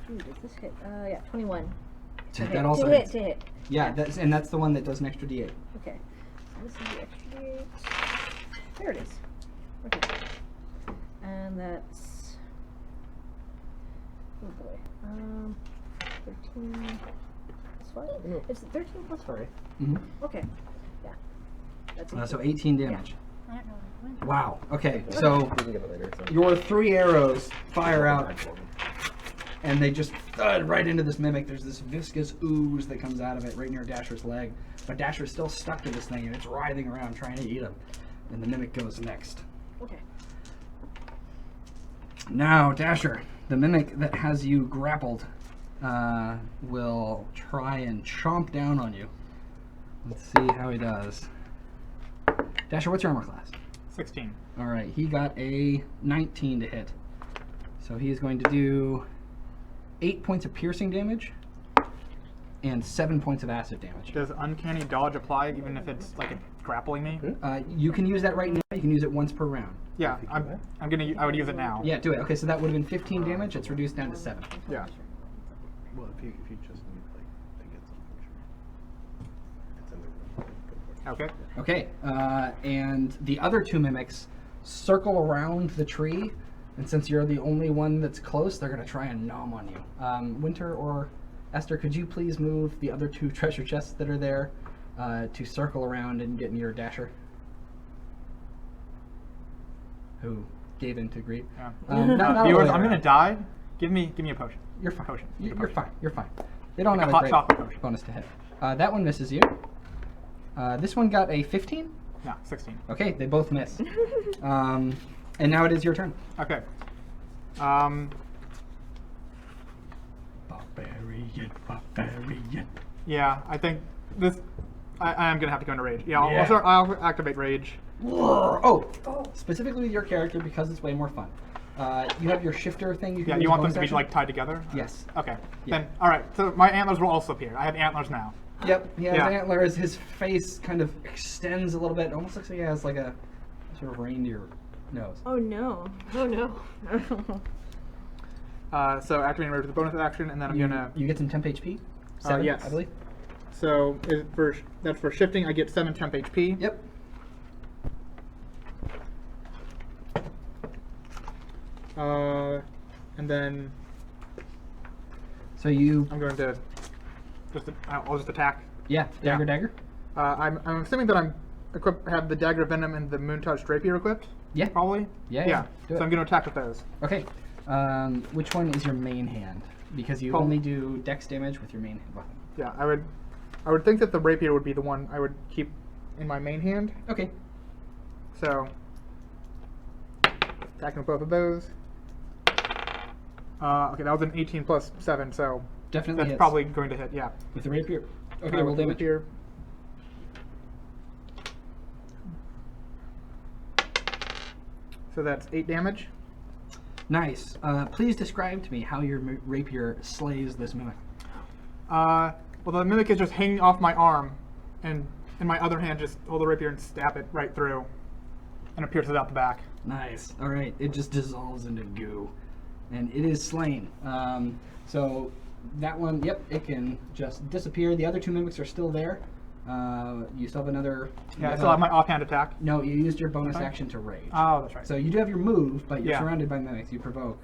Ooh, does this hit? Yeah, 21. so Okay, that also to hits. hit. Yeah, that's the one that does an extra d8. Okay. So this is the extra d8. There it is. Okay. And that's. Oh boy. 13 plus 5? It's 13 plus 5. Mm-hmm. Okay. Yeah. That's So 18 damage. I don't know what I went. Wow. Okay, so We can get it later. So. your 3 arrows fire out, and they just thud right into this mimic. There's this viscous ooze that comes out of it right near Dasher's leg. But Dasher's still stuck to this thing, and it's writhing around trying to eat him. And the mimic goes next. Okay. Now, Dasher, the mimic that has you grappled, will try and chomp down on you. Let's see how he does. Dasher, what's your armor class? 16. Alright, he got a 19 to hit. So he is going to do 8 points of piercing damage and 7 points of acid damage. Does uncanny dodge apply even if it's like grappling me? You can use that right now. You can use it once per round. Yeah, I would use it now. Yeah, do it. Okay, so that would have been 15 damage. It's reduced down to 7. Yeah. Well, if you just need to get something, sure. It's in the Okay. Okay, and the other 2 mimics circle around the tree, and since you're the only one that's close, they're going to try and nom on you. Winter or Esther, could you please move the other 2 treasure chests that are there to circle around and get near Dasher? Who gave in to greed. Yeah. Not Viewers, all the way I'm gonna around. die. Give me a potion. You're fine. Potion. You're fine. You're fine. They don't Like have a a hot great chocolate potion. bonus to hit. That one misses you. This one got a 15. No, 16. Okay, they both miss. And now it is your turn. Okay. Barbarian. barbarian. Yeah, I think this. I am gonna have to go into rage. Yeah, Yeah. I'll activate rage. Oh, specifically with your character because it's way more fun. You have your shifter thing. You can Yeah, use you a want them bonus to be action? like tied together? Yes. Okay. Yeah. Then all right. So my antlers will also appear. I have antlers now. Yep. He has Yeah. antlers. His face kind of extends a little bit. It almost looks like he has like a sort of reindeer nose. Oh no. Oh no. So activating rage with a bonus action, and then I'm gonna. You get some temp HP. 7, yes. I believe. So that's for shifting. I get 7 temp HP. Yep. And then So you. I'm going to I'll just attack. Yeah. Yeah. Dagger. I'm assuming that I'm have the dagger venom and the moon touch rapier equipped. Yeah. Probably. Yeah. Yeah. Do So it. I'm going to attack with those. Okay. Which one is your main hand? Because you Probably- only do dex damage with your main weapon. Yeah. I would think that the rapier would be the one I would keep in my main hand. Okay. So attacking with both of those. Okay, that was an 18 plus 7, so Definitely that's hits. probably going to hit. Yeah. With the rapier. Okay, With roll the damage. rapier. So that's 8 damage. Nice. Please describe to me how your rapier slays this mimic. Well, the mimic is just hanging off my arm, and in my other hand, just hold the rapier and stab it right through, and it pierces out the back. Nice. All right. It just dissolves into goo, and it is slain. So that one, yep, it can just disappear. The other two mimics are still there. You still have another. Yeah, I still have my offhand attack. No, you used your bonus Okay. action to rage. Oh, that's right. So you do have your move, but you're Yeah. surrounded by mimics. You provoke.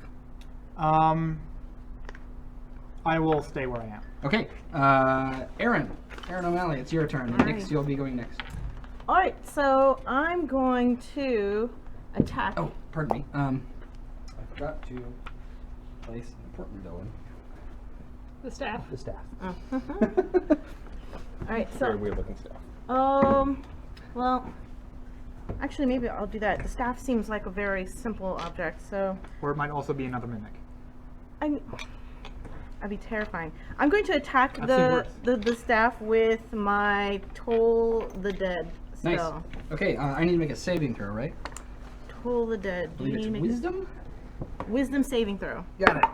I will stay where I am. Okay. Aaron O'Malley, it's your turn. And Nix, you'll be going next. Alright, so I'm going to attack. Oh, pardon me. I forgot to place an important villain. The staff. The staff. Alright, Very so weird looking stuff. well, actually maybe I'll do that. The staff seems like a very simple object, so Or it might also be another mimic. I'd be terrifying. I'm going to attack I've seen worse. the staff with my Toll the Dead Nice. spell. Okay, I need to make a saving throw, right? Toll the Dead. I believe it's You need to make wisdom? a wisdom saving throw. Got it.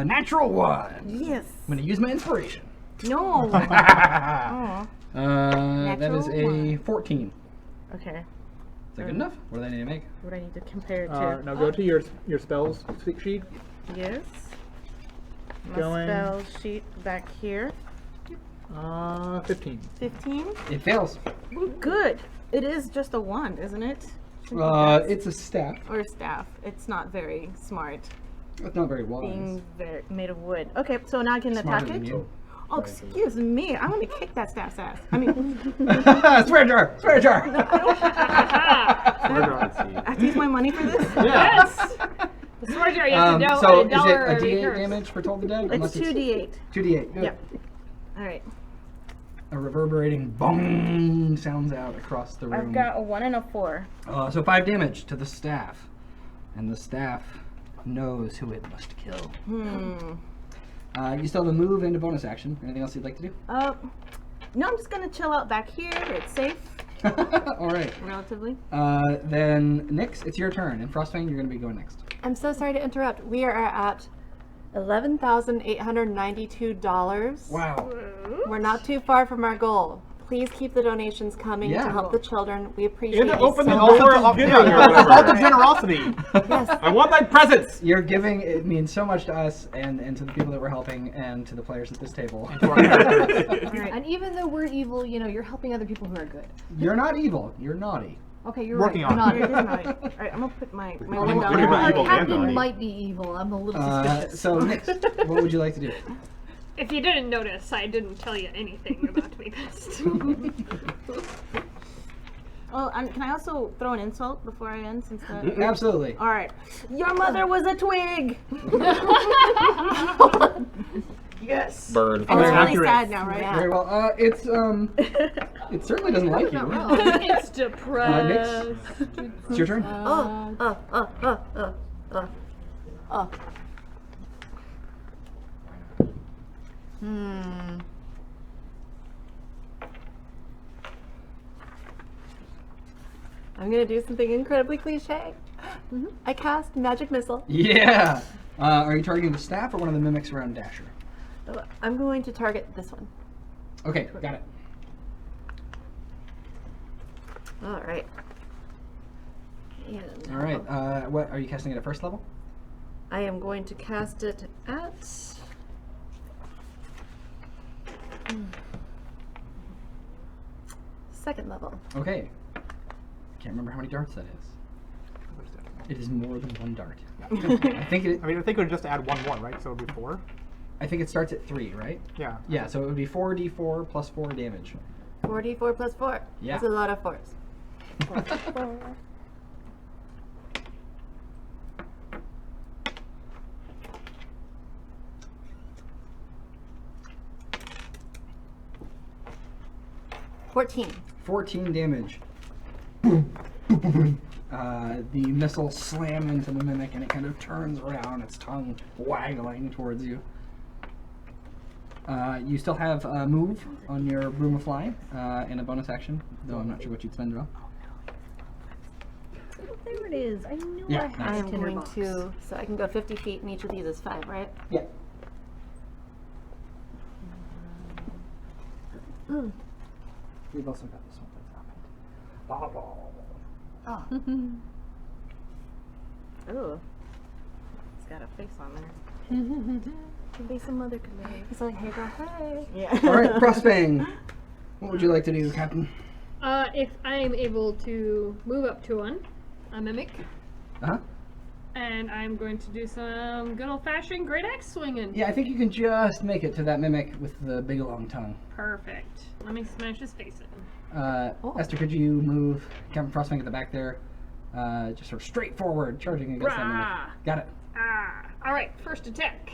Natural one. Yes. I'm going to use my inspiration. No. Oh. That is Natural a one. 14. Okay. Is that good enough? What do I need to make? What do I need to compare it to? Now go to your spells sheet. Yes. My Going. spell sheet back here. 15. 15. It fails. Ooh, good. It is just a wand, isn't it? It's a staff. Or a staff. It's not very smart. It's not very wise. Being made of wood. Okay, so now I can Smarter attack than it. you. Oh, excuse me. I'm gonna kick that staff's ass. I mean, Swear jar! Swear jar! I have to use my money for this. Yes. The sword jar, you have to So a is it dollar a D8 recurse. damage for Toll the Dead? It's Unless 2d8. 2d8. Good. Yep. All right. A reverberating bong sounds out across the room. I've got a 1 and a 4. So 5 damage to the staff. And the staff knows who it must kill. You still have a move and a bonus action. Anything else you'd like to do? No, I'm just gonna chill out back here. It's safe, Alright. relatively. Then, Nix, it's your turn. And Frostfang, you're going to be going next. I'm so sorry to interrupt. We are at $11,892. Wow. We're not too far from our goal. Please keep the donations coming Yeah. to help the children. We appreciate And it open the so door much. of giving or All the whatever. generosity. Yes. I want my presents! Your giving, it means so much to us and to the people that we're helping and to the players at this table. All right. And even though we're evil, you know, you're helping other people who are good. You're not evil. You're naughty. Okay, you're Working right. on I'm Here not. it is, naughty. All right, I'm gonna put my Oh, $1 you're dollar. not evil and Captain naughty. might be evil. I'm a little suspicious. So, Nix, what would you like to do? If you didn't notice, I didn't tell you anything about to be pissed. Oh, can I also throw an insult before I end? Since the... Absolutely. All right. Your mother was a twig. Yes. Burn. And it's really accurate. sad now, right? Very well. It certainly doesn't like you. It's depressed. It's your turn. I'm gonna do something incredibly cliche. I cast Magic Missile. Yeah! Are you targeting the staff or one of the mimics around Dasher? I'm going to target this one. Okay, got it. All right. And All right. What are you casting it at first level? I am going to cast it at. Second level. Okay. Can't remember how many darts that is. It is more than one dart. I think it. I mean, I think it would just add 1/1, right? So it would be 4. I think it starts at 3, right? Yeah. Yeah. So it would be 4d4 plus 4 damage. 4d4 plus 4. Yeah. That's a lot of 4s. 14. 14 damage. The missile slam into the mimic and it kind of turns around, its tongue waggling towards you. You still have a move on your Broom of Flying and a bonus action, though I'm not sure what you'd spend it on. Oh, there it is. I knew Yeah, I had I a am going tinderbox. to, so I can go 50 feet, and each of these is 5, right? Yeah. We've also got this one that's happened. Oh. It's got a face on there. Could be some other color. He's like, hey girl, hey. Yeah. All right, Frostbang. What would you like to do, Captain? If I am able to move up to one, a mimic, Uh-huh. and I'm going to do some good old-fashioned great axe swinging. Yeah, I think you can just make it to that mimic with the big long tongue. Perfect. Let me smash his face in. Esther, could you move Captain Frostbang at the back there? Just sort of straight forward, charging against that mimic. Rah! Got it. All right, first attack.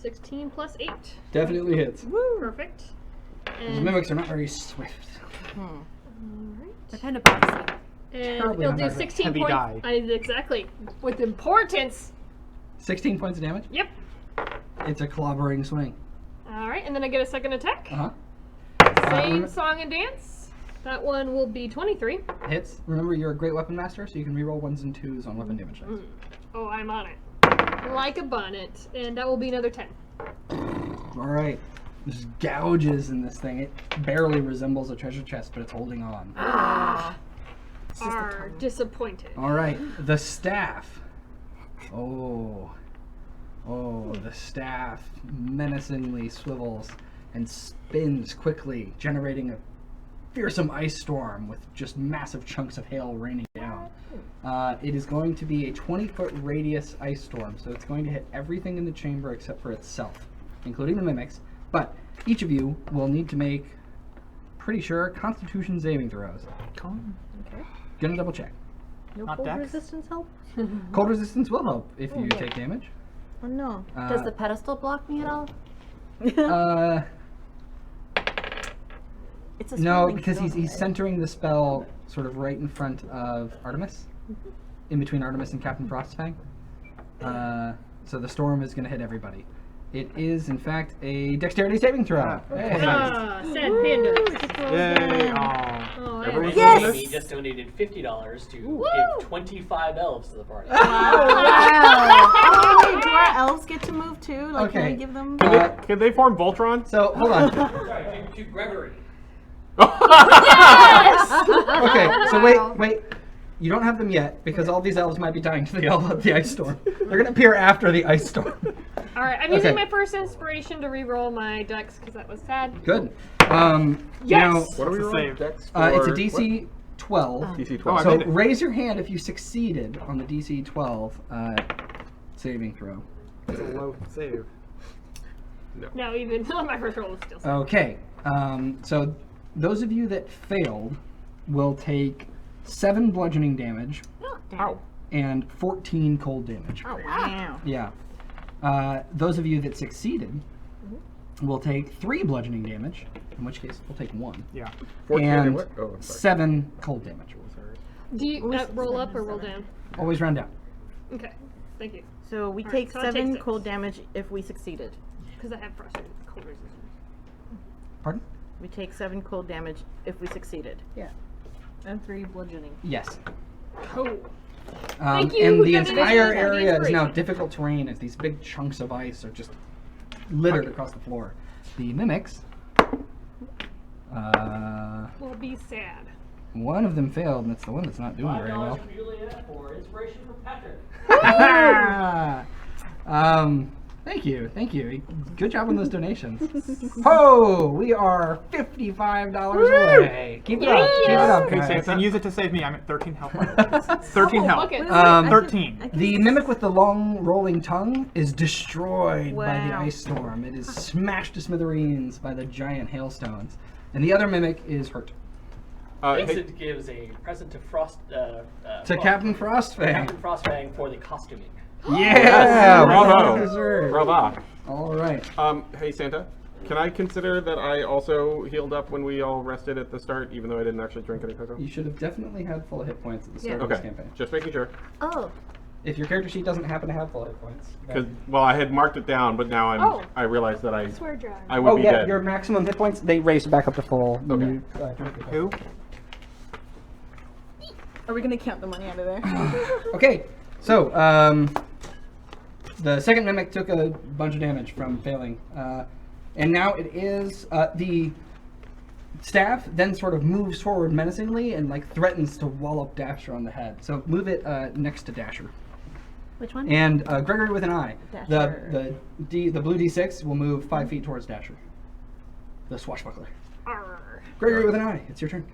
16 plus 8. Definitely hits. Perfect. Those And, mimics are not very swift. They're kind of boxy. and terribly it'll do hard. 16 Heavy points. die. Exactly. With importance. 16 points of damage. Yep. It's a clobbering swing. All right, and then I get a second attack. Uh-huh. Same song and dance. That one will be 23. Hits. Remember, you're a great weapon master, so you can reroll 1s and 2s on weapon damage dice. Oh, I'm on it. Like a bonnet. And that will be another 10. All right. There's gouges in this thing. It barely resembles a treasure chest, but it's holding on. Are disappointed. All right. The staff. Oh, the staff menacingly swivels and spins quickly, generating a fearsome ice storm with just massive chunks of hail raining down. It is going to be a 20-foot radius ice storm, so it's going to hit everything in the chamber except for itself, including the mimics. But each of you will need to make, pretty sure, Constitution saving throws. Okay. Gonna double check. No Not cold dex? resistance help? Cold resistance will help if you yeah. take damage. Oh no. Does the pedestal block me at all? It's a No, swirling because he's stone, right? centering the spell sort of right in front of Artemis, in between Artemis and Captain Frostfang. So the storm is going to hit everybody. It is, in fact, a dexterity saving throw. Hey. Sad panda. Yay! Oh, I Everyone's am- doing He just donated $50 to Woo! give 25 elves to the party. Wow. Oh, wait, do our elves get to move too? Like, can Okay. we give them? Can they form Voltron? So, hold on. Sorry, to Gregory. Okay, so wait. You don't have them yet, because all these elves might be dying to the ice storm. They're going to appear after the ice storm. All right, I'm using Okay. my first inspiration to re-roll my dex because that was sad. Good. Yes! What are we It's a rolling? save. Dex It's a for- DC 12. what? DC Oh, 12. I So made it. raise your hand if you succeeded on the DC 12 saving throw. It's a low save. No, even my first roll was still sad. Okay. So those of you that failed will take 7 bludgeoning damage Ow. and 14 cold damage. Oh, wow. Yeah. Those of you that succeeded will take 3 bludgeoning damage, in which case we'll take 1. Yeah. 14 and what? Oh, I'm sorry. 7 cold damage. Do you roll up or roll down? Always round down. Okay, thank you. So we Alright, take so I take 7 6. cold damage if we succeeded. Because I have frostbite cold resistance. Pardon? We take 7 cold damage if we succeeded. Yeah. And 3 bludgeoning. Yes. Oh. Thank you, And the that entire is area is now inspiration. difficult terrain as these big chunks of ice are just littered across the floor. The mimics, Will be sad. one of them failed, and it's the one that's not doing very well. $5 from Juliet for inspiration from Patrick. Thank you. Good job on those donations. Oh, we are $55 away. Keep it up. Keep it up, Okay, guys. Samson, use it to save me. I'm at 13 health points. 13 health. Bucket. 13. The mimic with the long rolling tongue is destroyed by the Wow. ice storm. It is smashed to smithereens by the giant hailstones. And the other mimic is hurt. Hey, Vincent gives a present to Captain Frostfang. Captain Frostfang for the costuming. Yeah! bravo. well deserved. Brava. All right. Hey Santa, can I consider that I also healed up when we all rested at the start, even though I didn't actually drink any cocoa? You should have definitely had full hit points at the start of this Okay, campaign. just making sure. Oh. If your character sheet doesn't happen to have full hit points. Because well, I had marked it down, but now Oh. I realized that I Swear jar. would Oh be yeah, dead. your maximum hit points, they raise back up to full. when Okay. you, drink your Who? Are we going to count the money out of there? Okay, so the second mimic took a bunch of damage from failing, and now it is the staff then sort of moves forward menacingly and like threatens to wallop Dasher on the head. So move it next to Dasher. Which one? And Gregory with an eye. Dasher. The blue D6 will move 5 feet towards Dasher. The swashbuckler. Arr. Gregory with an eye. It's your turn.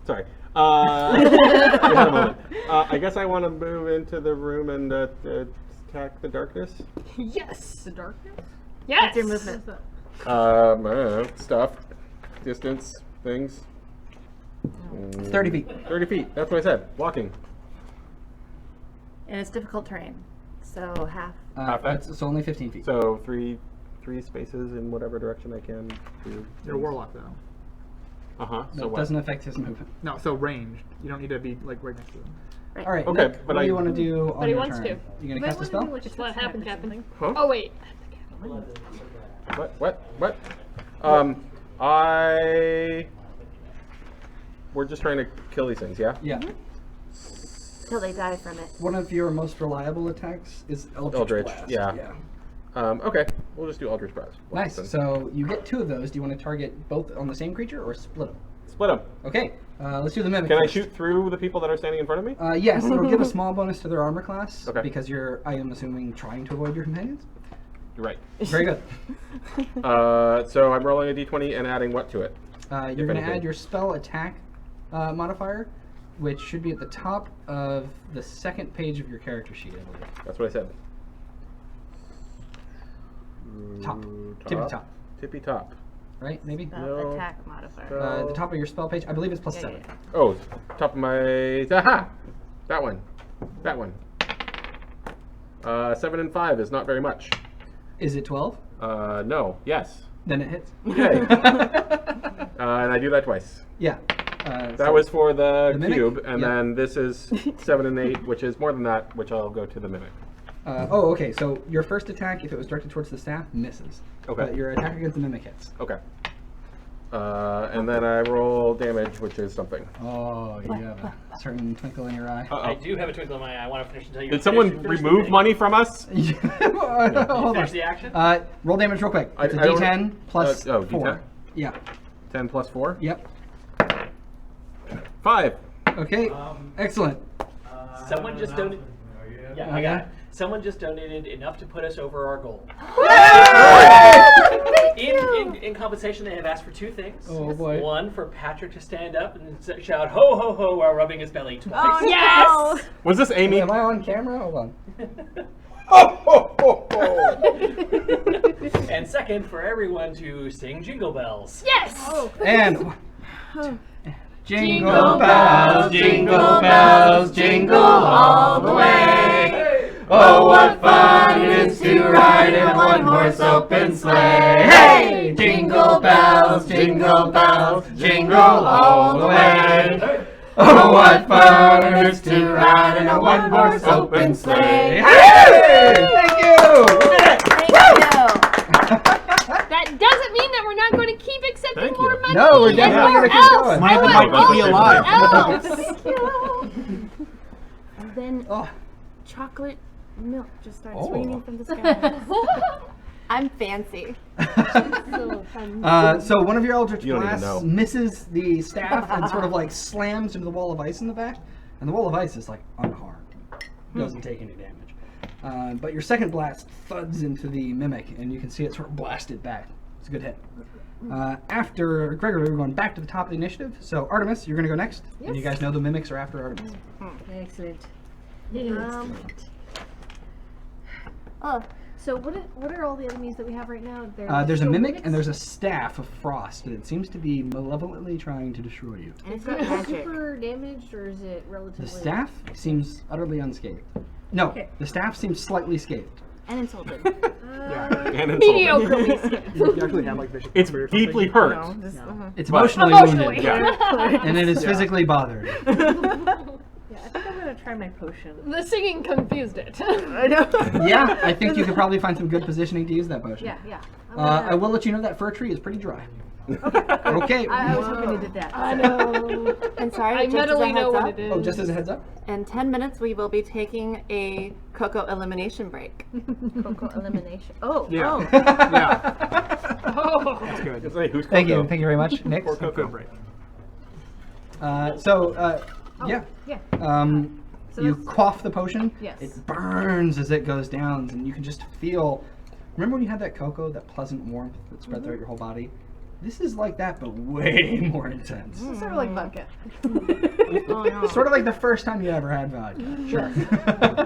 Sorry. Yeah, a moment. I guess I want to move into the room and attack the darkness. Yes. The darkness? Yes. What's your movement? Stuff, distance, things. It's 30 feet. 30 feet. That's what I said. Walking. And it's difficult terrain. So half. Half that? It's only 15 feet. So three spaces in whatever direction I can. You're a warlock, though. So That what? doesn't affect his movement. No, so ranged. You don't need to be like right next to him. Right. All right. Okay, Nick, but what do I- you want to do on But he your wants turn? to. You gonna cast a spell? Just let it happen, Captain. Huh? Oh wait. What? We're just trying to kill these things, yeah? Yeah. Till they die from it. One of your most reliable attacks is Eldritch Blast. yeah. Okay, we'll just do Eldritch Blast. Nice. Then. So you get 2 of those. Do you want to target both on the same creature or split them? Split them. Okay. Let's do the mimic. Can I first. shoot through the people that are standing in front of me? Yes. It'll give a small bonus to their armor class. Okay. Because you're, I am assuming, trying to avoid your companions. You're right. Very good. So I'm rolling a d20 and adding what to it? You're going to anything. add your spell attack modifier, which should be at the top of the second page of your character sheet, I believe. That's what I said. Top. Tippy top. Tippy top. Right? Maybe? No. Attack modifier. The top of your spell page, I believe it's plus Yeah, 7. yeah. Oh, top of my. Aha! That one. 7 and 5 is not very much. Is it 12? No. Yes. Then it hits. Yay. And I do that twice. Yeah. That was for the mimic? cube, and Yeah. then this is 7 and 8, which is more than that, which I'll go to the mimic. Okay. So your first attack, if it was directed towards the staff, misses. Okay. But your attack against the mimic hits. Okay. And then I roll damage, which is something. Oh, you have a certain twinkle in your eye. I do have a twinkle in my eye. I want to finish until you Did someone remove money from us? Hold on. Finish the action? Roll damage real quick. It's a I don't- D10 plus D10? 4. Yeah. 10 plus 4? Yep. 5. Okay. Excellent. Someone just donated. Yeah, I got it. Someone just donated enough to put us over our goal. In compensation, they have asked for 2 things. Oh, boy. One, for Patrick to stand up and shout "ho ho ho" while rubbing his belly twice. Oh, Yes. Was this Amy? Am I on camera? Hold on. And second, for everyone to sing Jingle Bells. Yes. And jingle bells, jingle all the way. Oh, what fun it is to ride in a one-horse open sleigh. Hey! Jingle bells, jingle all the way. Oh, what fun it is to ride in a one-horse open sleigh. Hey! Thank you! Thank you. That doesn't mean that we're not going to keep accepting Thank more you. money. No, we're definitely and gonna keep more going. elves. Money I that want might keep me more alive. elves. Thank you. And then Oh. chocolate milk just starts Oh. raining from the sky. I'm fancy. So one of your Eldritch You don't even Blasts know. misses the staff and sort of like slams into the wall of ice in the back, and the wall of ice is like unharmed, doesn't take any damage. But your second blast thuds into the mimic, and you can see it sort of blasted back. It's a good hit. After Gregory, we're going back to the top of the initiative. So Artemis, you're going to go next, and you guys know the mimics are after Artemis. Excellent. Oh, So what are all the enemies that we have right now? There's a still mimic mimics? and there's a staff of frost that seems to be malevolently trying to destroy you. and it's Is got it magic. super damaged or is it relatively? The staff seems utterly unscathed. No, Okay. the staff seems slightly scathed. And insulted. And insulted. Mediocre. You actually have like vicious It's temper or something? deeply hurt. No, just, It's But- emotionally Emotionally. wounded, Yeah. and it is physically bothered. Yeah, I think I'm gonna try my potion. The singing confused it. I know. Yeah, I think you could probably find some good positioning to use that potion. Yeah. I will let you know that fir tree is pretty dry. Okay. I was hoping you did that. I know. And sorry, I just as a mentally know heads what up, it is. Oh, just as a heads up. in 10 minutes we will be taking a cocoa elimination break. Cocoa elimination. Oh, Yeah. oh. Yeah. Oh. That's good. Just say, who's Thank you Coco? very much, Nick. Or Coco. Good break. Yeah. Yeah. So You that's- quaff the potion. Yes. It burns as it goes down, and you can just feel. Remember when you had that cocoa, that pleasant warmth that spread throughout your whole body? This is like that, but way more intense. It's sort of like vodka. Oh no. Sort of like the first time you ever had vodka. Sure.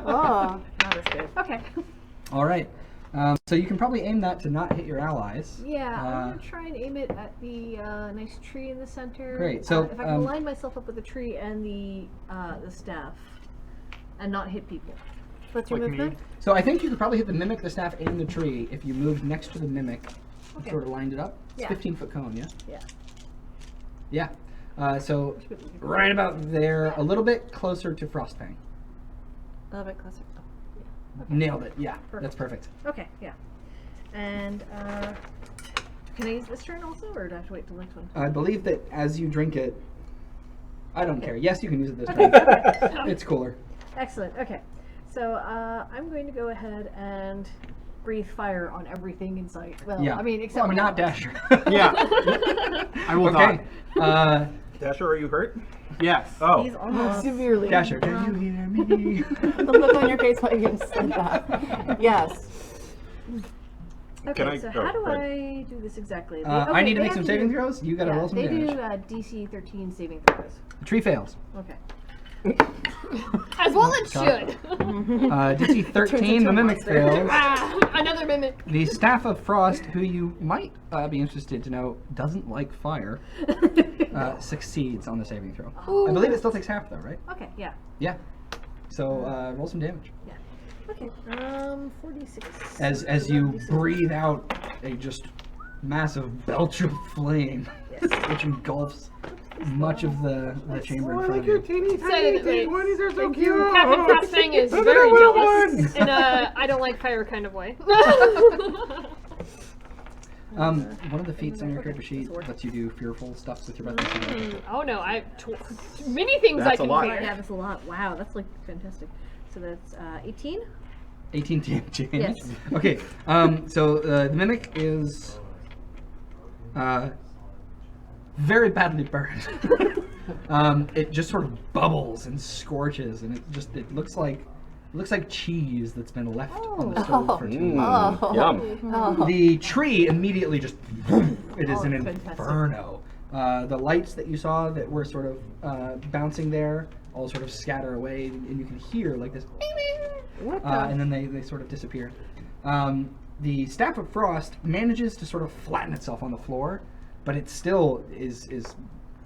Oh. Not as good. Okay. All right. So you can probably aim that to not hit your allies. Yeah, I'm gonna try and aim it at the nice tree in the center. Great, so, if I can line myself up with the tree and the staff, and not hit people. What's your Like me? movement? So I think you could probably hit the mimic, the staff, and the tree if you moved next to the mimic and Okay. sort of lined it up. It's Yeah. 15-foot cone, yeah? Yeah. Yeah. So right about there, a little bit closer to Frostfang. A little bit closer. Nailed it. Yeah, that's perfect. Okay. Yeah. And can I use this turn also, or do I have to wait till the next one? I believe that as you drink it, I don't care. Yes, you can use it this time. It's cooler. Excellent. Okay. So I'm going to go ahead and breathe fire on everything in sight. Well, Yeah. I mean, except well, not for Dasher. Yeah. I will Okay. die. Dasher, are you hurt? Yes. Oh. He's almost Severely. Dasher, can you hear me? The look on your face while you said that. Yes. Okay, Can I- so oh, how do go ahead. I do this exactly? I need to they make have some do- saving throws. You gotta yeah, roll some they damage. do DC 13 saving throws. The tree fails. Okay. As well it should. DC 13, the mimic fails. Another mimic. The Staff of Frost, who you might be interested to know doesn't like fire, succeeds on the saving throw. I believe it still takes half though, right? Okay, yeah. Yeah. So roll some damage. Okay. 46. As you breathe out a just massive belch of flame, which engulfs much of the chamber in front of you. Twenties are so cute. Captain Frostfang is Look at very that little jealous one. in a I don't like fire kind of way. One of the feats on your character sheet lets you do fearful stuff with your weapons. Oh no, many things That's I a can lot. fear. Yeah, that's a lot. Wow, that's like fantastic. So that's 18. 18 damage. Yes. Okay. So the mimic is very badly burned. It just sort of bubbles and scorches, and it looks like cheese that's been left on the stove for too long. Yum. The tree immediately just it is Oh, an it's fantastic. inferno. The lights that you saw that were sort of bouncing there all sort of scatter away, and you can hear like this, and then they sort of disappear. The Staff of Frost manages to sort of flatten itself on the floor, but it still is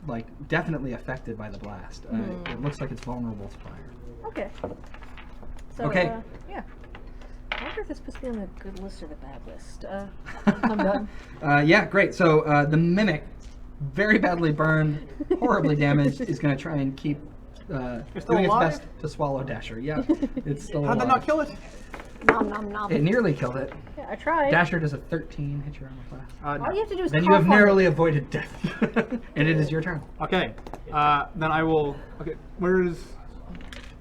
like definitely affected by the blast. It looks like it's vulnerable to fire. Okay. So, Okay. yeah. I wonder if this puts me on the good list or the bad list. I'm done. Yeah, great. So the mimic very badly burned, horribly damaged, is going to try and keep still doing its alive? best to swallow Dasher. Yeah, it's still How'd that alive. not kill it? Nom nom nom. It nearly killed it. Yeah, I tried. Dasher does a 13, hit your armor class. No. All you have to do is Then you cough have on it. narrowly avoided death. And it is your turn. Okay. Then I will. Okay. Where is?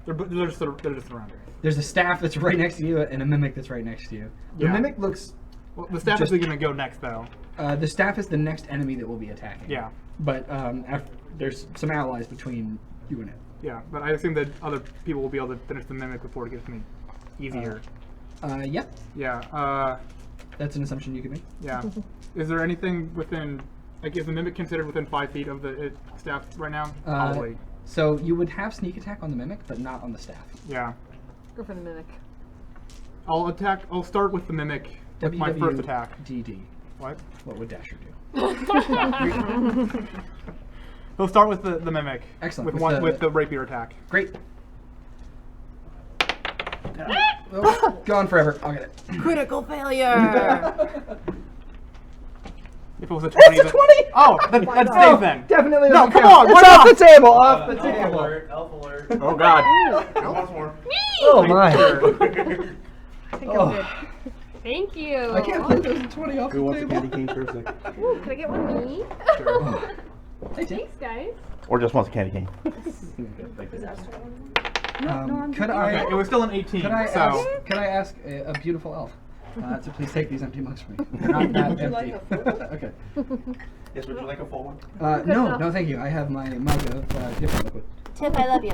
They're just around here. There's a staff that's right next to you and a mimic that's right next to you. The Yeah. mimic looks... Well, the staff Just- is going to go next, though. the staff is the next enemy that will be attacking. Yeah. But there's some allies between you and it. Yeah, but I assume that other people will be able to finish the mimic before it gets me easier. Yep. Yeah. That's an assumption you can make. Yeah. Is there anything within? Like, is the mimic considered within 5 feet of the staff right now? Probably. So you would have sneak attack on the mimic, but not on the staff. Yeah. Go for the mimic. I'll start with the mimic with my first attack. DD. What? What would Dasher do? We'll start with the mimic. Excellent. With the rapier attack. Great. Oh, gone forever. I'll get it. Critical failure. If it was a 20. It's a 20! Oh, that stays then. Definitely. No, doesn't come count. on, It's why off not? the table. Off the Elf table. alert, elf alert. Oh God. Once more. Oh my. I think Oh. I'm good. Thank you. I can't believe there's a 20 off Who wants the a table. candy cane for a sec? Ooh, can I get one? Me? Hey, Tim. Thanks, guys. Or just wants a candy cane? Could Okay, I? it was still an 18. Could I so ask? Could I ask a beautiful elf to please take these empty mugs from me? They're not that empty. Okay. Yes, would you like a full one? No, thank you. I have my mug of different liquid. Tip, I love you.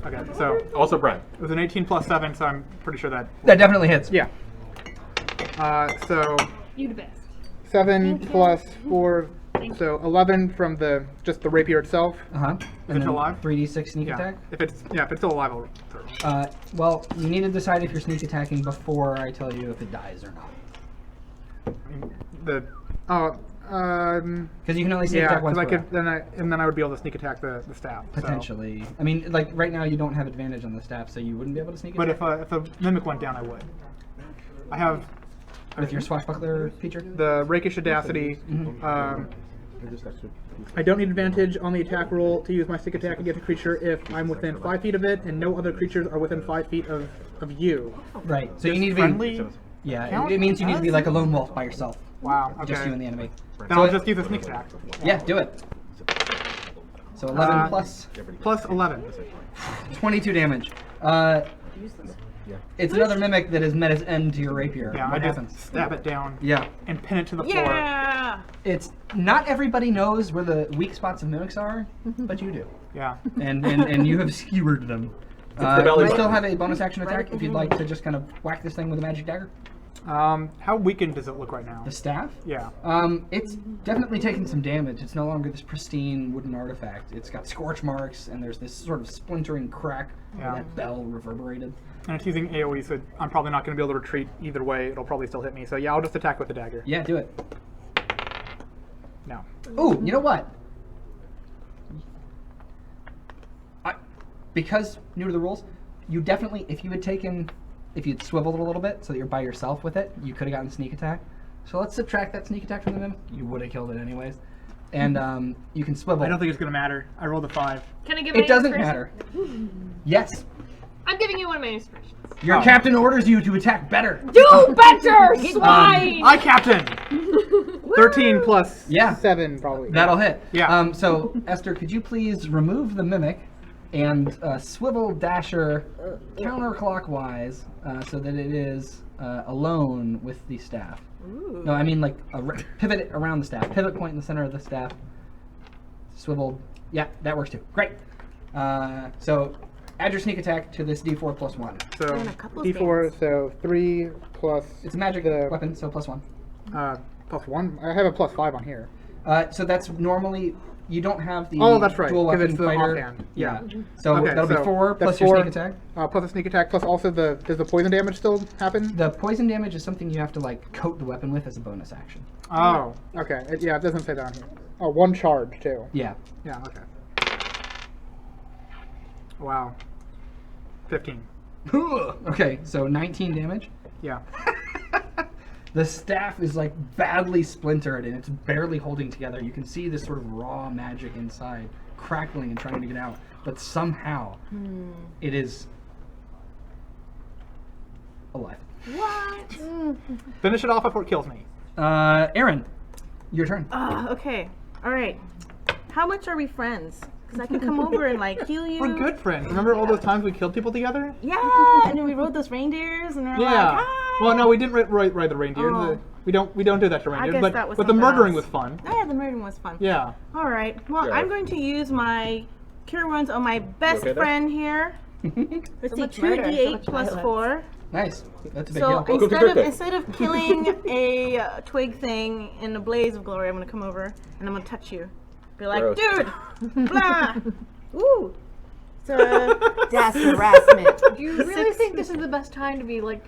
okay, so Also Brad. it was an 18 plus 7, so I'm pretty sure that. That definitely hits. Yeah. So You the best. 7 plus 4, so 11 from just the rapier itself. And it then alive? 3d6 sneak Yeah. attack. If it's still alive, I'll throw. Well, you need to decide if you're sneak attacking before I tell you if it dies or not. I mean, Because you can only sneak yeah, attack once because I per could then I would be able to sneak attack the staff. so. potentially. I mean, like right now you don't have advantage on the staff, so you wouldn't be able to sneak But attack. if a mimic went down, I would. I have With your swashbuckler feature. the rakish audacity. I don't need advantage on the attack roll to use my stick attack against a creature if I'm within 5 feet of it and no other creatures are within 5 feet of you. Right. So you Does need to be. friendly Yeah, count it means you need to be as? like a lone wolf by yourself. Wow. Okay. Just you and the enemy. Then So I'll it- just use a sneak attack. Yeah, do it. So 11 plus Plus 11. 22 damage. It's another mimic that has met its end to your rapier. Yeah, I What just happens? stab it down Yeah. and pin it to the floor. Yeah. It's not everybody knows where the weak spots of mimics are, but you do. Yeah. And you have skewered them. the belly We still button. have a bonus action attack if you'd like to just kind of whack this thing with a magic dagger. How weakened does it look right now? The staff? Yeah. It's definitely taken some damage. It's no longer this pristine wooden artifact. It's got scorch marks, and there's this sort of splintering crack where Yeah. that bell reverberated. And it's using AoE, so I'm probably not going to be able to retreat either way. It'll probably still hit me. So yeah, I'll just attack with the dagger. Yeah, do it. No. Ooh, you know what? Because new to the rules, you definitely, if you'd swiveled it a little bit so that you're by yourself with it, you could have gotten sneak attack. So let's subtract that sneak attack from the mimic. You would have killed it anyways. And you can swivel. I don't think it's going to matter. I rolled a 5. Can I give my It doesn't inspiration? matter. Yes. I'm giving you one of my inspirations. Your captain orders you to attack better. Do better, swine! I captain! 13 plus Yeah. 7, probably. That'll hit. Yeah. So, Esther, could you please remove the mimic and swivel Dasher counterclockwise so that it is alone with the staff? Ooh. No, I mean like pivot it around the staff. Pivot point in the center of the staff. Swivel. Yeah, that works too. Great. So add your sneak attack to this D4 plus 1. So Doing a couple of D4, so 3 plus. It's a magic the, weapon, so plus 1. Plus 1? I have a plus 5 on here. So that's normally you don't have the Oh, that's right, dual 'cause weapon it's the fighter. offhand. Yeah. So Okay, that'll be so 4 that's plus your 4, sneak attack. Plus a sneak attack, plus also does the poison damage still happen? The poison damage is something you have to like coat the weapon with as a bonus action. Oh, okay. It doesn't say that on here. Oh, 1 charge too. Yeah. Yeah, okay. Wow. 15. Okay, so 19 damage. Yeah. The staff is like badly splintered and it's barely holding together. You can see this sort of raw magic inside, crackling and trying to get out. But somehow, it is alive. What? Finish it off before it kills me. Aaron, your turn. Okay. All right. How much are we friends? Because I can come over and like heal you. We're good friends. Remember all those times we killed people together? Yeah, and then we rode those reindeers, and we're Yeah. like, hi. Well, no, we didn't ride the reindeer. Oh. We don't do that to I reindeers. guess But that was but the something murdering else. was fun. Oh, yeah, the murdering was fun. Yeah. All right. Well, Yeah. I'm going to use my cure wounds on my best okay there? friend here. Let's see, much murder, so 2d8 much plus violence. 4. Nice. That's a big So deal. Welcome to Cryptic. instead of killing a twig thing in a blaze of glory, I'm gonna come over and I'm gonna touch you. Be like, Gross. dude, blah. Ooh. So That's harassment. Do you really think this is the best time to be like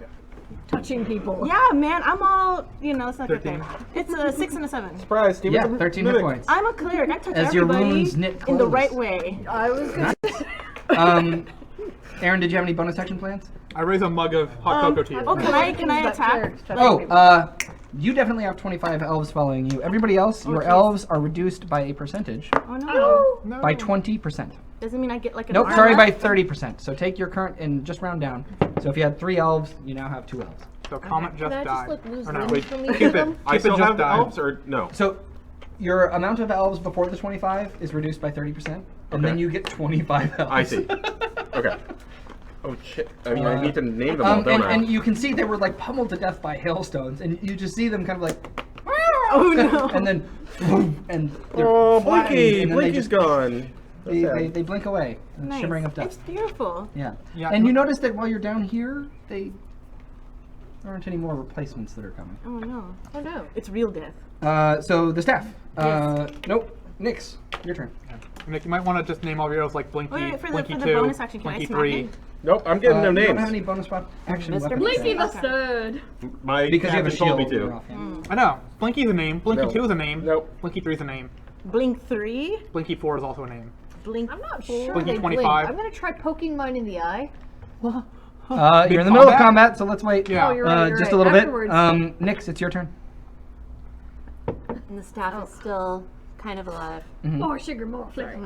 touching people? yeah, man, I'm all it's not a good 13. thing. It's a 6 and a 7. Surprise, Steven. Yeah, 13 hit points. I'm a cleric. I touch As your everybody wounds knit in the close. right way. I was gonna Aaron, did you have any bonus action plans? I raise a mug of hot cocoa to you. Oh, can I attack? You definitely have 25 elves following you. Everybody else, your geez. elves are reduced by a percentage. Oh no. No. By 20%. Doesn't mean I get like an Nope, arm sorry, by left? 30%. So take your current and just round down. So if you had 3 elves, you now have 2 elves. So Comet just Can I died. just like lose Or no, limbs wait, from keep each of it. them? I Keep it still just have died. elves, or no? So your amount of elves before the 25 is reduced by 30%, and then Okay. you get 25 elves. I see. Okay. Oh shit. I mean, I need to name them all, don't I? and you can see they were like pummeled to death by hailstones, and you just see them kind of like, Oh no. and then, and they're Oh, flattened, Blinky! and then they Blinky's just gone. That's they, sad. they blink away, Nice. shimmering up It's dust. beautiful. Yeah. Yeah. And you notice that while you're down here, there aren't any more replacements that are coming. Oh no. Oh no. It's real death. So the staff. Yes. Nope. Nix, your turn. Nick, you might want to just name all your elves like Blinky, Wait, for the Blinky 2, bonus action, can I Blinky smack 3. him? Nope, I'm getting no You names. don't have any bonus action Mr. weapons. Blinky the Okay. third. My Because you have a captain told shield. me you're to. offhand. I know. Blinky's a name. Blinky No. 2 is a name. Nope. Blinky 3 is a name. Blink 3. Blinky 4 is also a name. Blink. I'm not sure Blinky they blink. 25. I'm gonna try poking mine in the eye. You're Big in the middle of combat? combat, so let's wait. Yeah. Oh, you're right. Just right. a little Afterwards. bit. Nix, it's your turn. And the staff is still kind of alive. More sugar, more flavor.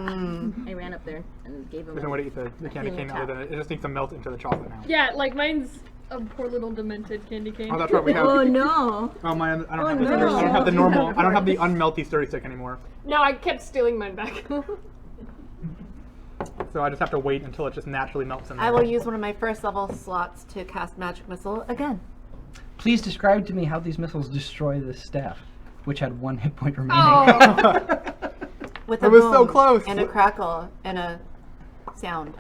I ran up there and gave him There's no way to eat the candy cane other than it just needs to melt into the chocolate now. Yeah, like mine's a poor little demented candy cane. Oh, that's right. We have. Oh no. Oh, mine. I don't Oh, have this. no. I don't have the normal. I don't have the unmelty sturdy stick anymore. No, I kept stealing mine back. So I just have to wait until it just naturally melts in there. I will use one of my first level slots to cast Magic Missile again. Please describe to me how these missiles destroy this staff, which had 1 hit point remaining. Oh. With I a was so boom close. and a crackle and a sound.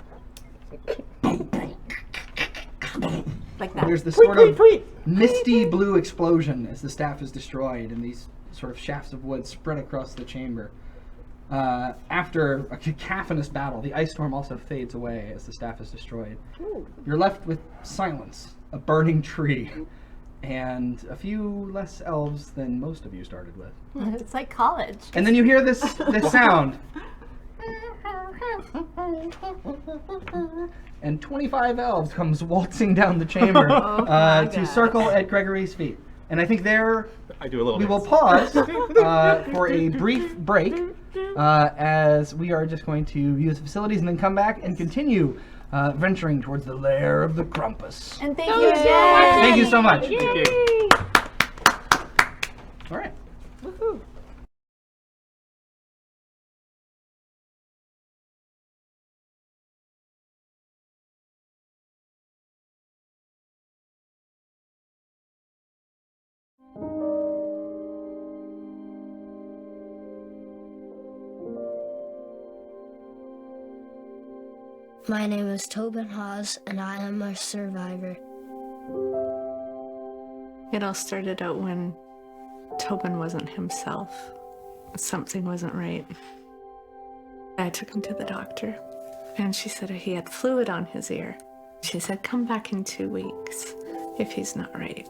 Like that. There's this sort of misty blue explosion as the staff is destroyed, and these sort of shafts of wood spread across the chamber. After a cacophonous battle, the ice storm also fades away as the staff is destroyed. You're left with silence, a burning tree, and a few less elves than most of you started with. It's like college. And then you hear this sound. And 25 elves comes waltzing down the chamber to circle at Gregory's feet. And I think there I do a little we will dance. pause for a brief break as we are just going to view the facilities and then come back and continue venturing towards the lair of the Krampus. And thank you, Jen. Thank you so much. Thank you. All right. My name is Tobin Hawes, and I am a survivor. It all started out when Tobin wasn't himself. Something wasn't right. I took him to the doctor, and she said he had fluid on his ear. She said, come back in 2 weeks if he's not right.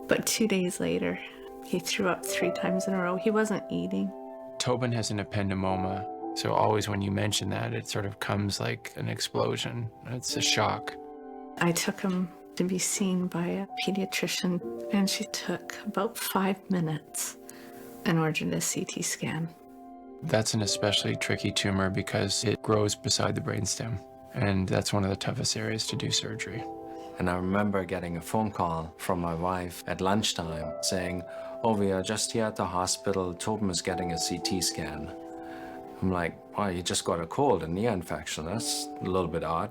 But 2 days later, he threw up 3 times in a row. He wasn't eating. Tobin has an ependymoma, so always when you mention that, it sort of comes like an explosion. It's a shock. I took him to be seen by a pediatrician, and she took about 5 minutes in order to CT scan. That's an especially tricky tumor because it grows beside the brainstem, and that's one of the toughest areas to do surgery. And I remember getting a phone call from my wife at lunchtime saying, "Oh, we are just here at the hospital. Tobin is getting a CT scan." I'm like, "Wow, you just got a cold, an ear infection. That's a little bit odd."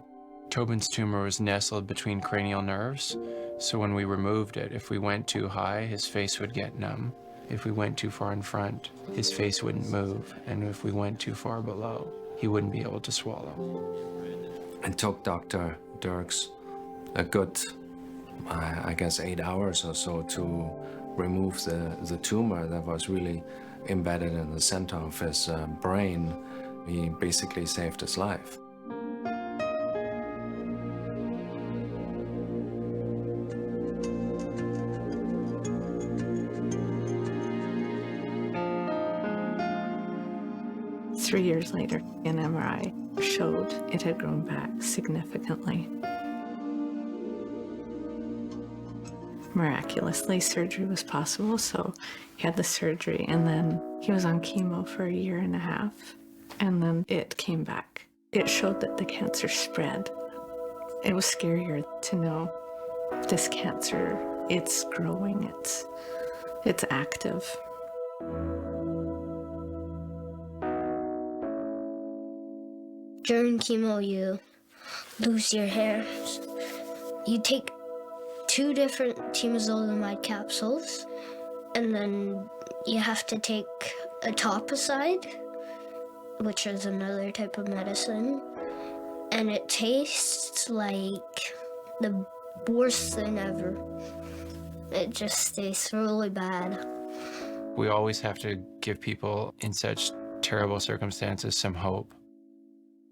Tobin's tumor was nestled between cranial nerves, so when we removed it, if we went too high, his face would get numb. If we went too far in front, his face wouldn't move. And if we went too far below, he wouldn't be able to swallow. It took Dr. Dirks a good, I guess, 8 hours or so to remove the tumor that was really embedded in the center of his brain. He basically saved his life. Three years later, an MRI showed it had grown back significantly. Miraculously, surgery was possible, so he had the surgery, and then he was on chemo for 1.5 years, and then it came back. It showed that the cancer spread. It was scarier to know this cancer, it's growing, it's active. During chemo, you lose your hair. You take 2 different temozolomide capsules, and then you have to take etoposide, which is another type of medicine, and it tastes like the worst thing ever. It just tastes really bad. We always have to give people in such terrible circumstances some hope.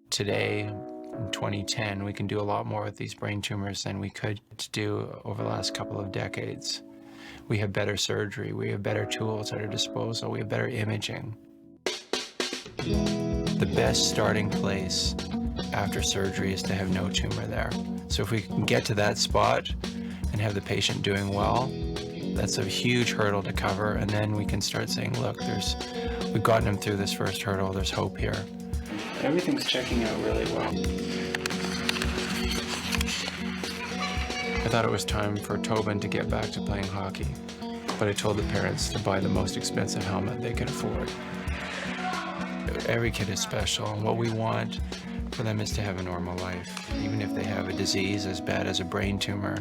Today, in 2010, we can do a lot more with these brain tumors than we could do over the last couple of decades. We have better surgery, we have better tools at our disposal, we have better imaging. The best starting place after surgery is to have no tumor there. So if we can get to that spot and have the patient doing well, that's a huge hurdle to cover, and then we can start saying, look, we've gotten him through this first hurdle, there's hope here. Everything's checking out really well. I thought it was time for Tobin to get back to playing hockey, but I told the parents to buy the most expensive helmet they could afford. Every kid is special, and what we want for them is to have a normal life. Even if they have a disease as bad as a brain tumor,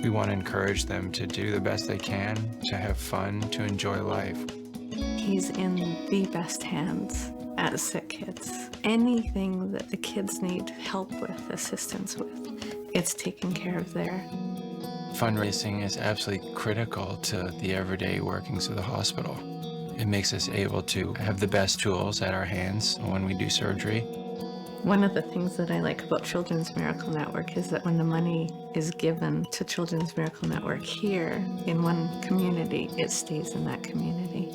we want to encourage them to do the best they can, to have fun, to enjoy life. He's in the best hands at Sick Kids. Anything that the kids need help with, assistance with, it's taken care of there. Fundraising is absolutely critical to the everyday workings of the hospital. It makes us able to have the best tools at our hands when we do surgery. One of the things that I like about Children's Miracle Network is that when the money is given to Children's Miracle Network here in one community, it stays in that community.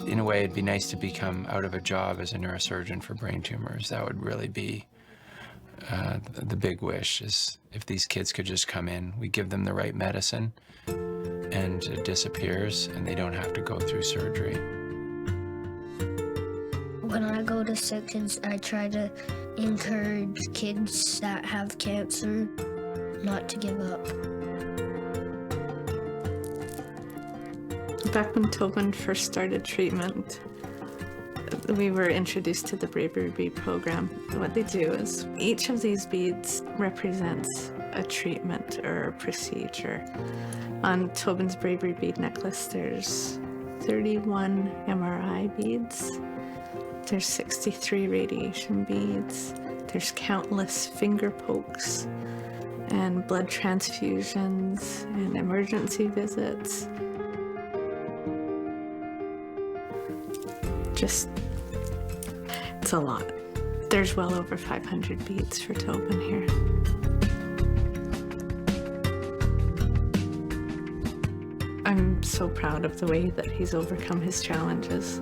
In a way, it'd be nice to become out of a job as a neurosurgeon for brain tumors. That would really be the big wish, is if these kids could just come in, we give them the right medicine, and it disappears, and they don't have to go through surgery. When I go to Sick Kids, I try to encourage kids that have cancer not to give up. Back when Tobin first started treatment, we were introduced to the Bravery Bead program. What they do is each of these beads represents a treatment or a procedure. On Tobin's Bravery Bead necklace, there's 31 MRI beads, there's 63 radiation beads, there's countless finger pokes and blood transfusions and emergency visits. It's a lot. There's well over 500 beads for Tobin here. I'm so proud of the way that he's overcome his challenges.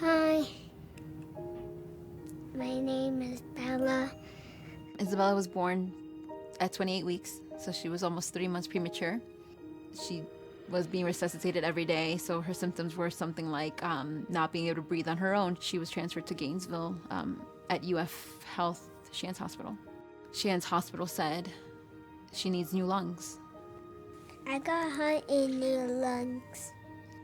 Hi. My name is Bella. Isabella was born at 28 weeks, so she was almost 3 months premature. She was being resuscitated every day, so her symptoms were something like not being able to breathe on her own. She was transferred to Gainesville at UF Health Shands Hospital. Shands Hospital said she needs new lungs. I got her in new lungs.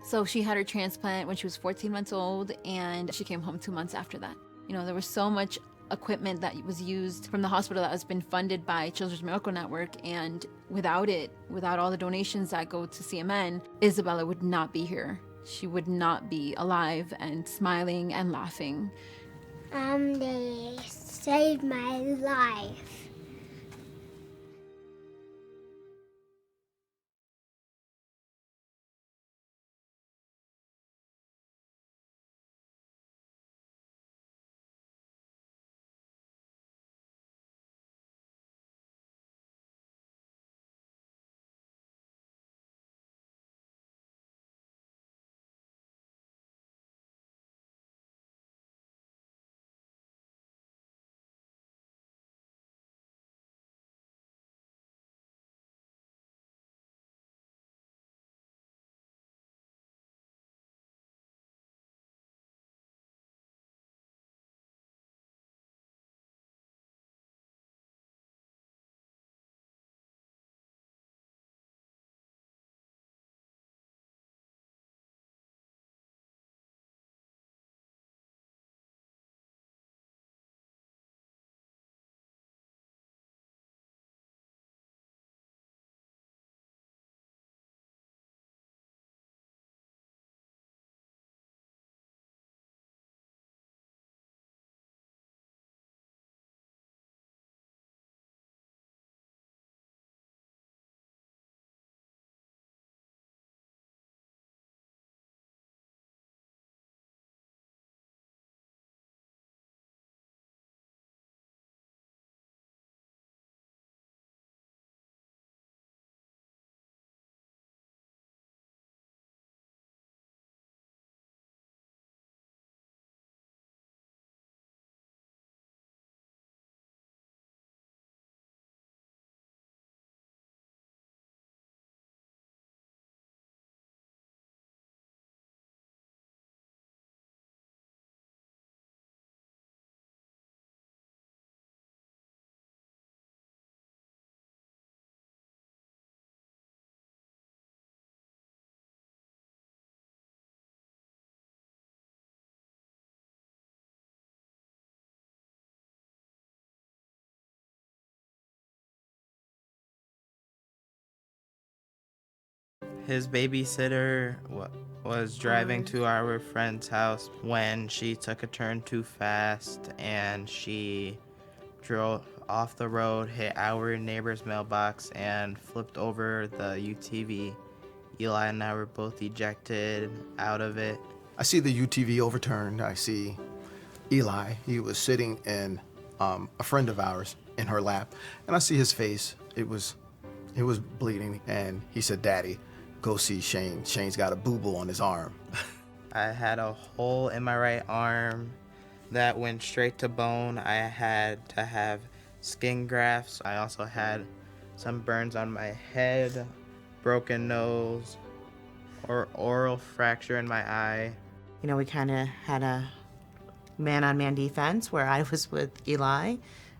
So she had her transplant when she was 14 months old, and she came home 2 months after that. You know, there was so much equipment that was used from the hospital that has been funded by Children's Miracle Network, and without it, without all the donations that go to CMN, Isabella would not be here. She would not be alive and smiling and laughing. They saved my life. His babysitter was driving to our friend's house when she took a turn too fast and she drove off the road, hit our neighbor's mailbox, and flipped over the UTV. Eli and I were both ejected out of it. I see the UTV overturned. I see Eli. He was sitting in a friend of ours in her lap, and I see his face. It was bleeding, and he said, "Daddy, go see Shane. Shane's got a boo-boo on his arm." I had a hole in my right arm that went straight to bone. I had to have skin grafts. I also had some burns on my head, broken nose, or oral fracture in my eye. You know, we kind of had a man-on-man defense where I was with Eli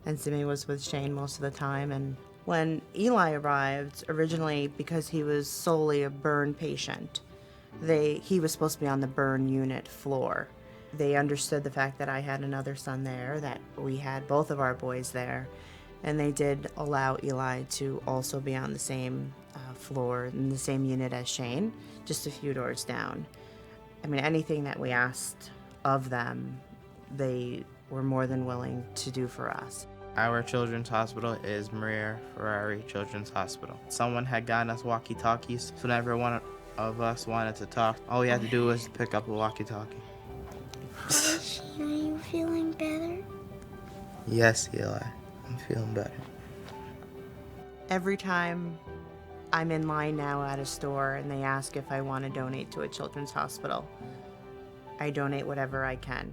and Simi was with Shane most of the time. And when Eli arrived, originally because he was solely a burn patient, he was supposed to be on the burn unit floor. They understood the fact that I had another son there, that we had both of our boys there, and they did allow Eli to also be on the same floor in the same unit as Shane, just a few doors down. I mean, anything that we asked of them, they were more than willing to do for us. Our children's hospital is Maria Ferrari Children's Hospital. Someone had gotten us walkie-talkies, so whenever one of us wanted to talk, all we had to do was pick up a walkie-talkie. Are you feeling better? Yes, Eli, I'm feeling better. Every time I'm in line now at a store and they ask if I want to donate to a children's hospital, I donate whatever I can.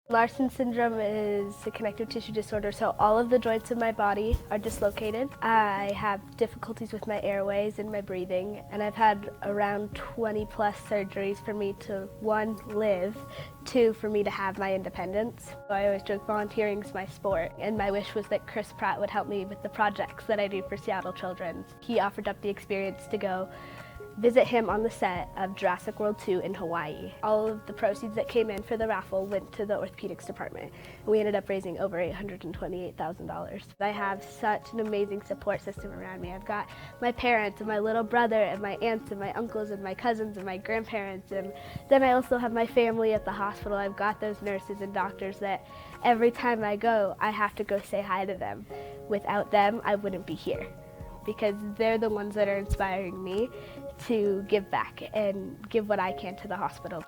Larsen syndrome is a connective tissue disorder, so all of the joints in my body are dislocated. I have difficulties with my airways and my breathing, and I've had around 20 plus surgeries for me to, 1, live, 2, for me to have my independence. I always joke volunteering is my sport, and my wish was that Chris Pratt would help me with the projects that I do for Seattle Children's. He offered up the experience to go visit him on the set of Jurassic World 2 in Hawaii. All of the proceeds that came in for the raffle went to the orthopedics department. We ended up raising over $828,000. I have such an amazing support system around me. I've got my parents and my little brother and my aunts and my uncles and my cousins and my grandparents, and then I also have my family at the hospital. I've got those nurses and doctors that every time I go, I have to go say hi to them. Without them, I wouldn't be here, because they're the ones that are inspiring me to give back and give what I can to the hospital.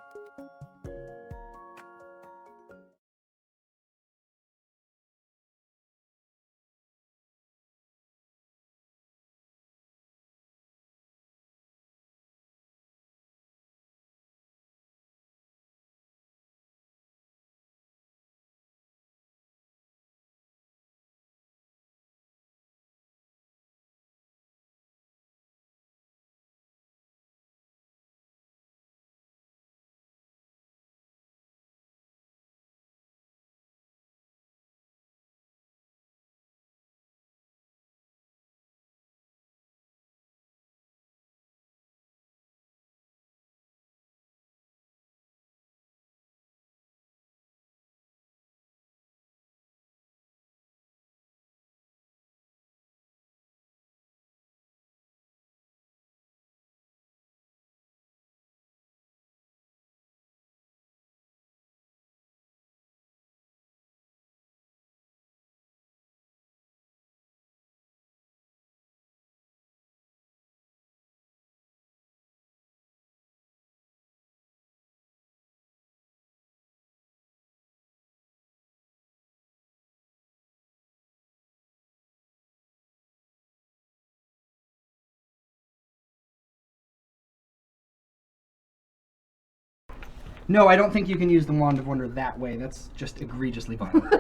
No, I don't think you can use the Wand of Wonder that way. That's just egregiously violent.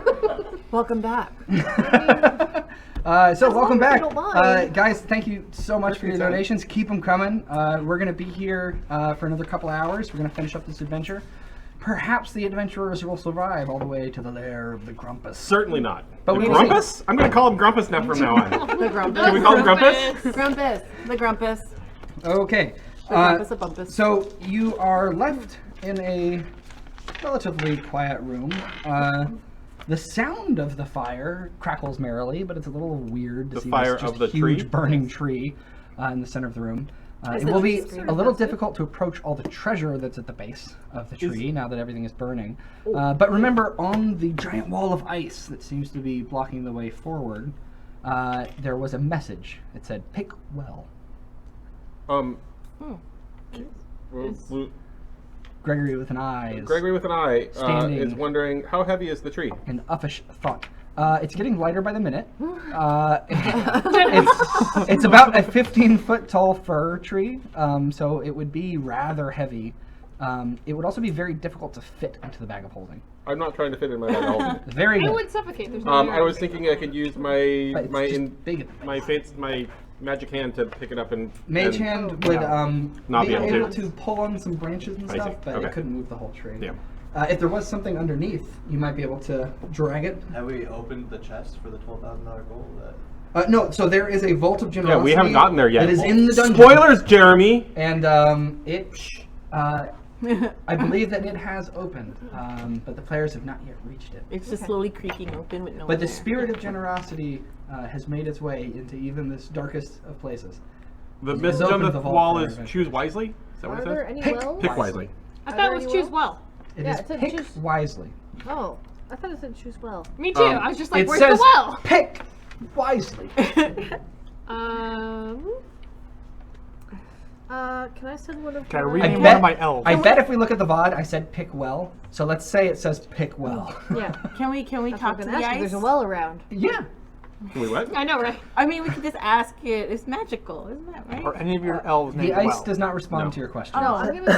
Welcome back. Welcome back. don't mind. Guys, thank you so much for your Anytime. donations. Keep them coming. We're going to be here for another couple hours. We're going to finish up this adventure. Perhaps the adventurers will survive all the way to the lair of the Krampus. Certainly not. But The we Krampus? I'm going to call him Krampus now from now on. The Grumpus. Can we call him Krampus? Grumpus. The Grumpus. Okay. The Krampus a bumpus. So you are left in a relatively quiet room. The sound of the fire crackles merrily, but it's a little weird to The see fire this just of the huge tree? burning tree in the center of the room. Is It it will be scary a little festive? difficult to approach all the treasure that's at the base of the tree now that everything is burning. But remember, on the giant wall of ice that seems to be blocking the way forward, there was a message. It said, "Pick well." Gregory with an eye is Gregory with an eye standing is wondering, how heavy is the tree? in uffish thought. It's getting lighter by the minute. It's about a 15-foot tall fir tree, so it would be rather heavy. It would also be very difficult to fit into the bag of holding. I'm not trying to fit in my bag of holding. Very It good. would suffocate. There's no I was thinking I could use my But it's my just big. my magic hand to pick it up and Mage and hand would not be be able to. pull on some branches and I see. stuff, but Okay. it couldn't move the whole tree. Yeah. If there was something underneath, you might be able to drag it. Have we opened the chest for the $12,000 goal? No, so there is a vault of Yeah, generosity. we haven't gotten there yet. It is in the dungeon. Spoilers, Jeremy. And I believe that it has opened, but the players have not yet reached it. It's just slowly creaking open with no But one the there. spirit of generosity has made its way into even this darkest of places. The It has message on opened the vault wall for is adventure. choose wisely. Is that what Are it there says? any Pick wells? Pick wisely. I Are thought there it was any choose wells? well. It Yeah, is it said pick choose- wisely. Oh, I thought it said choose well. Me too. I was just like, It where's says the well? pick wisely. Can I send one of Can I my- rename one of my elves? I bet if we look at the VOD, I said pick well. So let's say it says pick well. Yeah. Can we That's talk what to I'm the asking. ice? There's a well around. Yeah. Can we what? I know, right? I mean, we could just ask it. It's magical, isn't that right? Are any of your elves The named ice Well? does not respond to your question. Oh, I didn't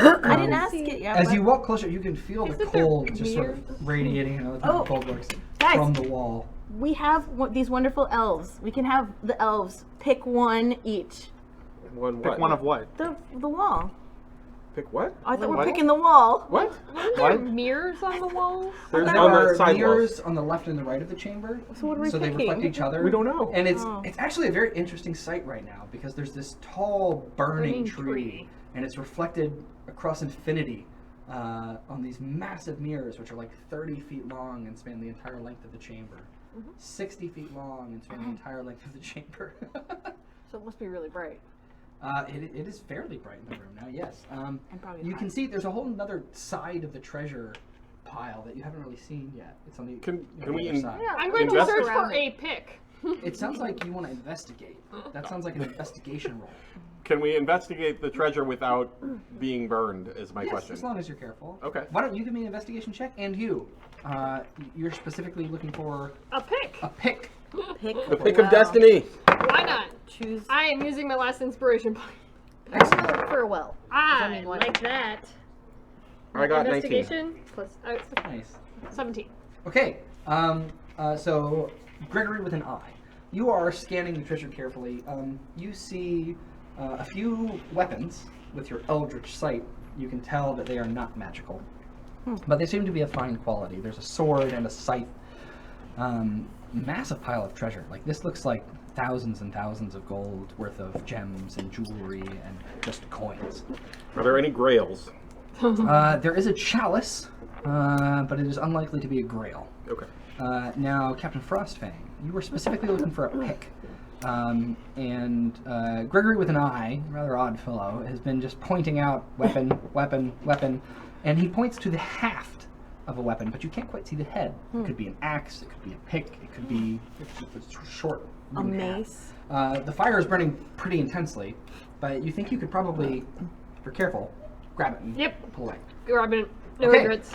ask it yet. As but- you walk closer, you can feel the Isn't there cold just sort of mirrors? radiating. You know, that's how Oh, cold works guys. from the wall. We have these wonderful elves. We can have the elves pick one each. One Pick what? one of what? The wall. Pick what? I thought we're What? picking the wall. What? Aren't there mirrors on the walls? There's There on the are sidewalls. mirrors on the left and the right of the chamber, So what are we so they picking? reflect each other. We don't know. And it's Oh. it's actually a very interesting sight right now because there's this tall burning tree, and it's reflected across infinity on these massive mirrors, which are like 30 feet long and span the entire length of the chamber, 60 feet long and span the entire length of the chamber. So it must be really bright. It is fairly bright in the room now, yes. And probably You high. can see there's a whole other side of the treasure pile that you haven't really seen yet. It's on the Can the we other side. Yeah, I'm going to search for a pick. It sounds like you want to investigate. That sounds like an investigation roll. Can we investigate the treasure without being burned? Is my Yes, question. as long as you're careful. Okay. Why don't you give me an investigation check? And you, you're specifically looking for A pick. a pick. Pick The pick of destiny. Why not? Choose. I am using my last inspiration point. I'm gonna look for a well. I mean, what- like that. I got 19. Investigation plus Nice. 17. Okay. So Gregory with an eye. You are scanning the treasure carefully. You see a few weapons with your eldritch sight. You can tell that they are not magical, but they seem to be of fine quality. There's a sword and a scythe. Massive pile of treasure. Like this looks like thousands and thousands of gold worth of gems and jewelry and just coins. Are there any grails? There is a chalice, but it is unlikely to be a grail. Okay. Now, Captain Frostfang, you were specifically looking for a pick. And Gregory with an eye, rather odd fellow, has been just pointing out weapon, weapon, weapon, and he points to the haft of a weapon, but you can't quite see the head. It could be an axe, it could be a pick, it could be a short A wooden haft. mace. The fire is burning pretty intensely, but you think you could probably, if you're careful, grab it and pull away. Grabbing it. No Okay. regrets.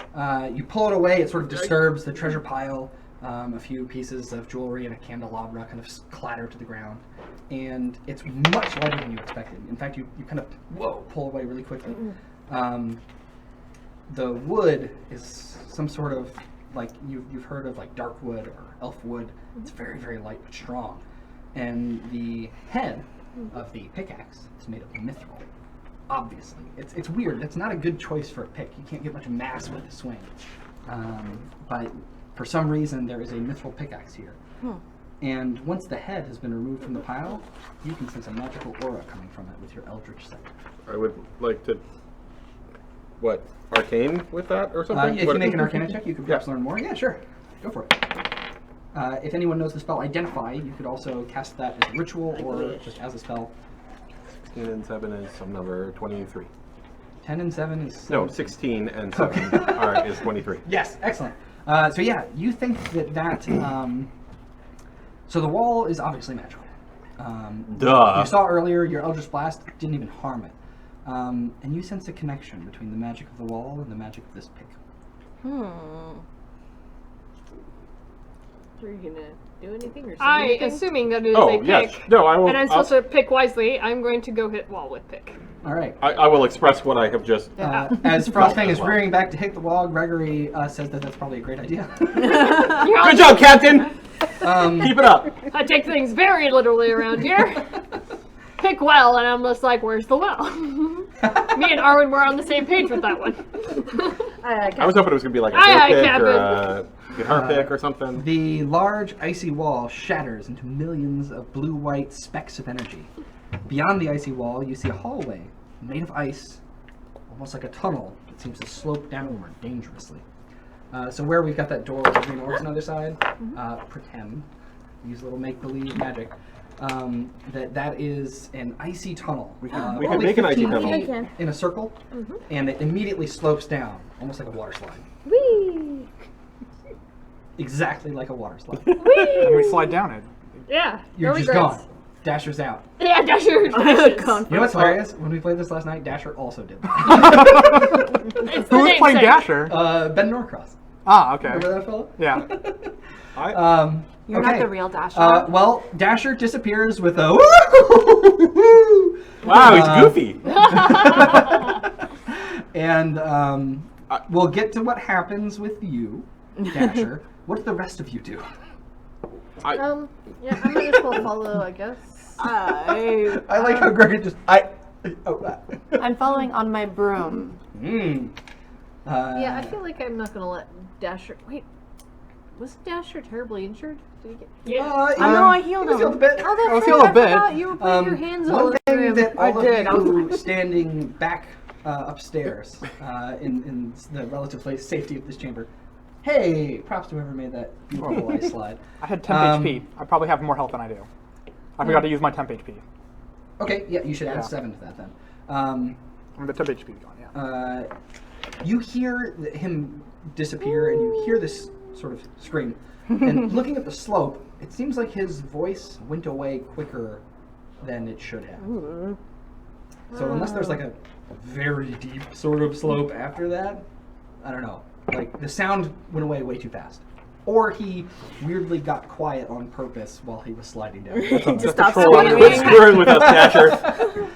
You pull it away, it sort of disturbs the treasure pile. A few pieces of jewelry and a candelabra kind of clatter to the ground. And it's much lighter than you expected. In fact, you kind of, pull away really quickly. The wood is some sort of, like, you've heard of like dark wood or elf wood. It's very, very light but strong. And the head of the pickaxe is made of mithril. Obviously. It's weird. That's not a good choice for a pick. You can't get much mass with the swing. But for some reason, there is a mithril pickaxe here. And once the head has been removed from the pile, you can sense a magical aura coming from it with your eldritch sight. I would like to, arcane with that or something? If you make an arcana check, you could perhaps learn more. Yeah, sure. Go for it. If anyone knows the spell Identify, you could also cast that as a ritual or just as a spell. 16 and 7 is some number 23. 10 and 7 is... No, 16 and 7 is 23. Yes, excellent. So yeah, you think that so the wall is obviously magical. Duh. You saw earlier your Eldritch Blast didn't even harm it. And you sense a connection between the magic of the wall and the magic of this pick. Are you gonna do anything or say I, anything? assuming that it is a pick, yes. No, I will. and I'm supposed to pick wisely, I'm going to go hit wall with pick. All right. I will express what I have just. As Frostfang is rearing back to hit the wall, Gregory says that that's probably a great idea. Good job, Captain! Keep it up. I take things very literally around here. Pick well, and I'm just like, where's the well? Me and Arwen were on the same page with that one. I was hoping it was going to be like a Aye, bow pick Captain. or a guitar pick or something. The large icy wall shatters into millions of blue-white specks of energy. Beyond the icy wall, you see a hallway made of ice, almost like a tunnel that seems to slope downward dangerously. So where we've got that door with the green orbs on the other side, pretend, use a little make-believe magic, that is an icy tunnel. We can only make an icy 15 tunnel. feet in a circle, and it immediately slopes down, almost like a water slide. Whee! Exactly like a water slide. And we slide down it. Yeah. You're no just regrets. gone. Dasher's out. Yeah, Dasher. You know what's hilarious? When we played this last night, Dasher also did that. It's Who was playing Dasher? Ben Norcross. Ah, okay. Remember that fellow? Yeah. You're not the real Dasher. Well, Dasher disappears with a Wow, he's goofy. And we'll get to what happens with you, Dasher. What do the rest of you do? Yeah, I might as well follow, I guess. I like how Greg just I'm following on my broom. Yeah, I feel like I'm not gonna let Dasher. Wait, was Dasher terribly injured? Did he get? I know I healed him. A bit. Oh, that's healed right. a bit. I forgot you were putting your hands all One over thing him. that all I of was you standing back upstairs in the relative safety of this chamber. Hey, props to whoever made that beautiful ice slide. I had temp HP. I probably have more health than I do. I forgot to use my temp HP. Okay, yeah, you should add 7 to that then. I'm the temp HP gone, yeah. You hear him disappear, and you hear this sort of scream. And looking at the slope, it seems like his voice went away quicker than it should have. So unless there's like a very deep sort of slope after that, I don't know. Like the sound went away way too fast. Or he weirdly got quiet on purpose while he was sliding down. Just stop screwing with us, Dasher.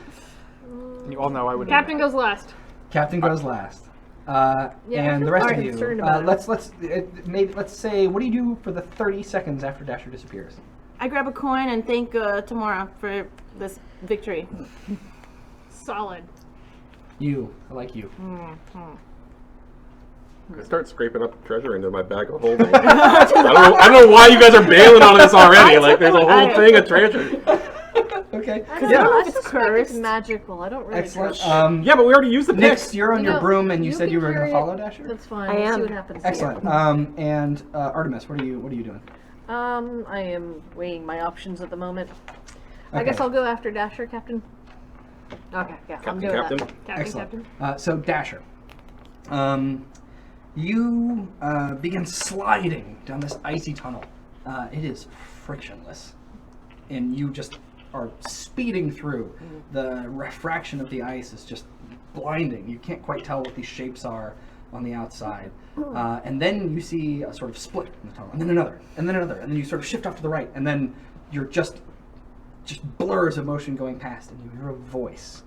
You all know I would. Captain goes last. Captain goes last. Yeah, And the rest of you, concerned about let's say, what do you do for the 30 seconds after Dasher disappears? I grab a coin and thank Tamora for this victory. Solid. I like you. I start scraping up treasure into my bag of holding. I don't know why you guys are bailing on this already. Like, there's a whole thing of treasure. Okay. I don't know. I suspect it's magical. I don't really Excellent. trust. Yeah, but we already used the Nix, picks. you're on your broom, and you said can you were going carry to follow it. Dasher? That's fine. I We'll am. see what happens. Excellent. And Artemis, what are you doing? I am weighing my options at the moment. I Okay. guess I'll go after Dasher, Captain. Okay, yeah, I'm doing that. Excellent. So Dasher, you begin sliding down this icy tunnel. It is frictionless, and you just are speeding through. The refraction of the ice is just blinding. You can't quite tell what these shapes are on the outside. And then you see a sort of split in the tunnel, and then another, and then another, and then you sort of shift off to the right, and then you're just blurs of motion going past, and you hear a voice,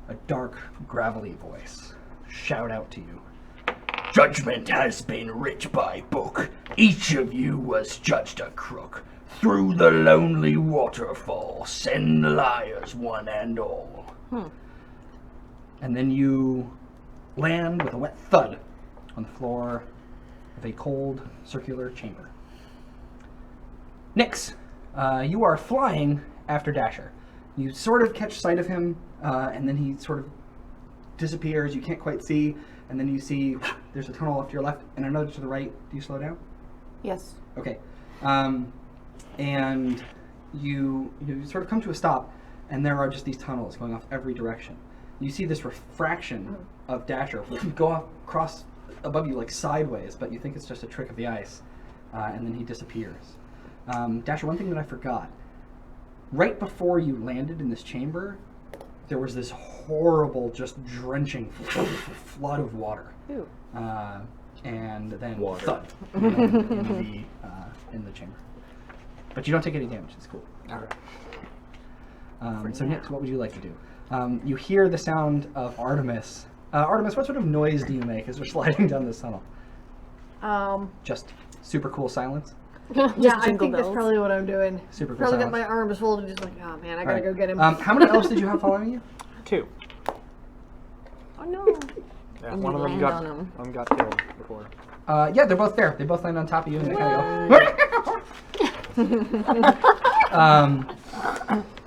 a dark, gravelly voice, shout out to you. Judgment has been writ by book. Each of you was judged a crook. Through the lonely waterfall, send liars one and all. And then you land with a wet thud on the floor of a cold, circular chamber. Nix, you are flying after Dasher. You sort of catch sight of him, and then he sort of disappears. You can't quite see, and then you see there's a tunnel off to your left and another to the right. Do you slow down? Yes. Okay. And you sort of come to a stop, and there are just these tunnels going off every direction. You see this refraction of Dasher go across above you like sideways, but you think it's just a trick of the ice, and then he disappears. Dasher, one thing that I forgot. Right before you landed in this chamber, there was this horrible, just drenching flood of water. Ew. And then Water. thud in the chamber. But you don't take any damage. It's cool. Okay. So Nix, what would you like to do? You hear the sound of Artemis. Artemis, what sort of noise do you make as we're sliding down this tunnel? Just super cool silence? Yeah, I think that's probably what I'm doing. Super cool Probably got silence. my arms folded, just like, oh man, I gotta Alright. go get him. How many elves did you have following you? 2. Oh no. Yeah, And one you of them land got on 'em. one got killed before. Yeah, they're both there. They both land on top of you, and they kind of go.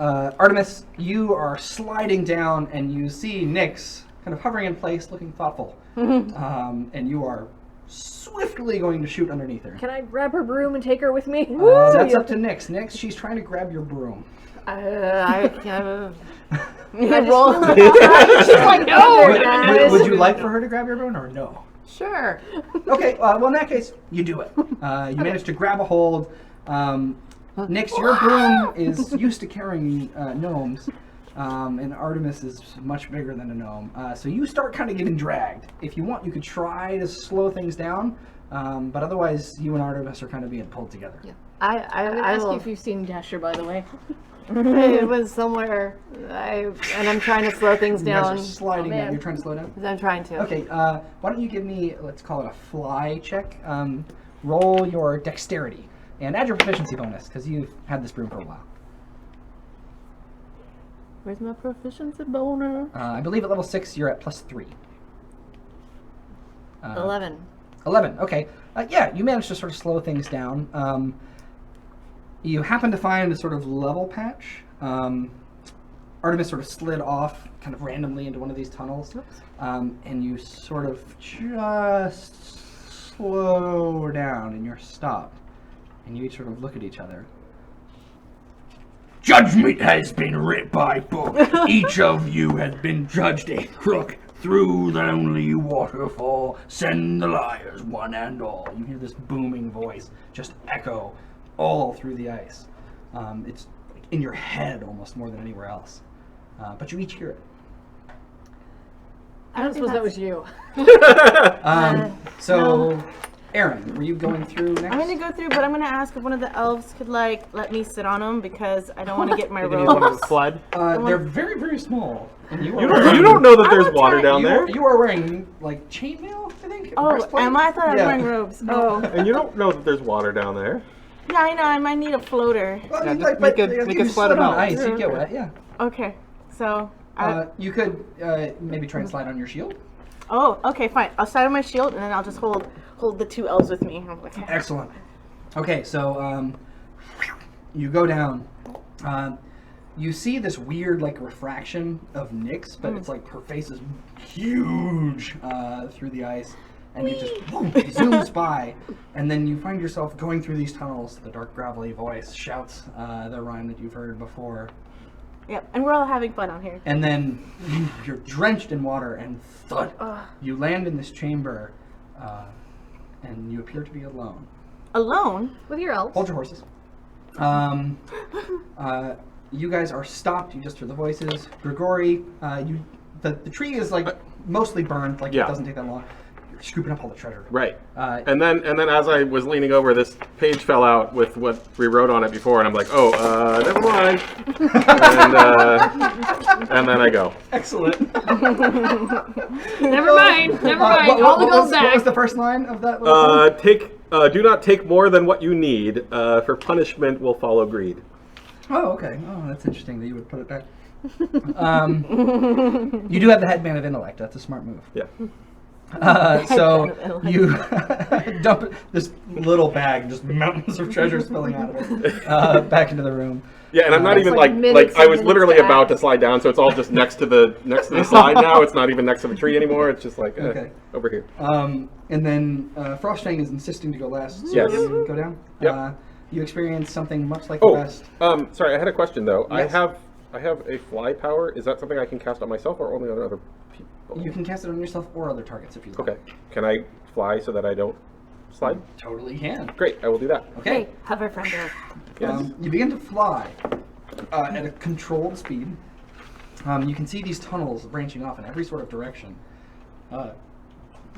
Artemis, you are sliding down, and you see Nix kind of hovering in place, looking thoughtful. And you are swiftly going to shoot underneath her. Can I grab her broom and take her with me? That's up to Nix. Nix, she's trying to grab your broom. I roll. She's like, no. Would you like for her to grab your broom, or no? Sure. Okay, well, in that case, you do it. You manage to grab a hold. Nix, your broom is used to carrying gnomes, and Artemis is much bigger than a gnome. So you start kind of getting dragged. If you want, you could try to slow things down, But otherwise, you and Artemis are kind of being pulled together. Yeah. I'm gonna ask will- you if you've seen Dasher, by the way. It was somewhere, and I'm trying to slow things You guys down. are sliding Oh, down. man. You're trying to slow down? I'm trying to. Okay, why don't you give me, let's call it a fly check. Roll your dexterity and add your proficiency bonus because you've had this broom for a while. Where's my proficiency bonus? I believe at level 6 you're at +3. 11. 11, okay. Yeah, you managed to sort of slow things down. You happen to find a sort of level patch. Artemis sort of slid off kind of randomly into one of these tunnels. And you sort of just slow down and you're stopped. And you each sort of look at each other. Judgment has been writ by book. Each of you has been judged a crook. Through the lonely waterfall, send the liars one and all. You hear this booming voice just echo all through the ice. It's like in your head almost more than anywhere else. But you each hear it. I don't suppose that was you. So, Aaron, were you going through next? I'm gonna go through, but I'm gonna ask if one of the elves could like let me sit on them because I don't want to get my Maybe you want robes. to flood? They're very, very small. And You don't know that there's water down there. You are wearing like chainmail, I think. Oh, breastplate? am I? I thought I was Yeah. wearing robes. Oh, And you don't know that there's water down there. yeah, I know. I might need a floater. Well, Yeah, you just like, make but it- if make you it slide slid on about. ice, you get wet. Yeah. Okay, so. You could maybe try and slide on your shield. Oh, okay, fine. I'll slide on my shield and then I'll just hold the two elves with me. I'm like, Excellent. Okay, so you go down. You see this weird like refraction of Nyx, but it's like her face is huge through the ice, and it just boom, zooms by, and then you find yourself going through these tunnels. The dark gravelly voice shouts the rhyme that you've heard before. Yep, and we're all having fun out here. And then you're drenched in water, and thud, you land in this chamber, and you appear to be alone. Alone? With your elves. Hold your horses. You guys are stopped. You just hear the voices. Grigori, the tree is like mostly burned. Like Yeah. it doesn't take that long. You're scooping up all the treasure. Right. And then as I was leaning over, this page fell out with what we wrote on it before, and I'm like, oh, never mind. And then I go. Excellent. Never mind. Never mind. All the gold back. What was the first line of that? Little thing? Do not take more than what you need. For punishment will follow greed. Oh, okay. Oh, that's interesting that you would put it back. You do have the headband of intellect. That's a smart move. Yeah. So you dump this little bag, just mountains of treasure spilling out of it, back into the room. Yeah, and I'm not even like like minutes I and was minutes literally to about act. to slide down, so it's all just next to the slide now. It's not even next to the tree anymore. It's just like Okay. over here. And then Frostfang is insisting to go last. So Yes. you go down. Yep. You experience something much like the rest. Sorry, I had a question though. Yes. I have a fly power. Is that something I can cast on myself or only on other people? You can cast it on yourself or other targets if you like. Okay. Can I fly so that I don't slide? Totally can. Great, I will do that. Okay. Hey, hover friendo. Yes. You begin to fly at a controlled speed. You can see these tunnels branching off in every sort of direction.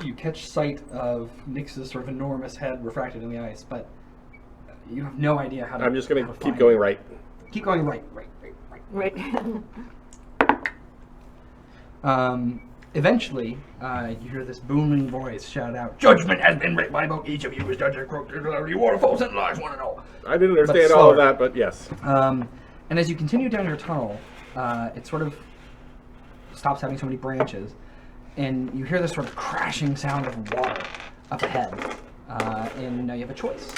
You catch sight of Nyx's sort of enormous head refracted in the ice, but you have no idea how to. I'm just going how to to keep find going it. right. Keep going right. Right. Eventually, you hear this booming voice shout out, "Judgment has been writ by book. Each of you is judged a crook through the lonely waterfalls and lies one and all." I didn't But understand all of slower. that, but yes. And as you continue down your tunnel, it sort of stops having so many branches, and you hear this sort of crashing sound of water up ahead. And now you have a choice.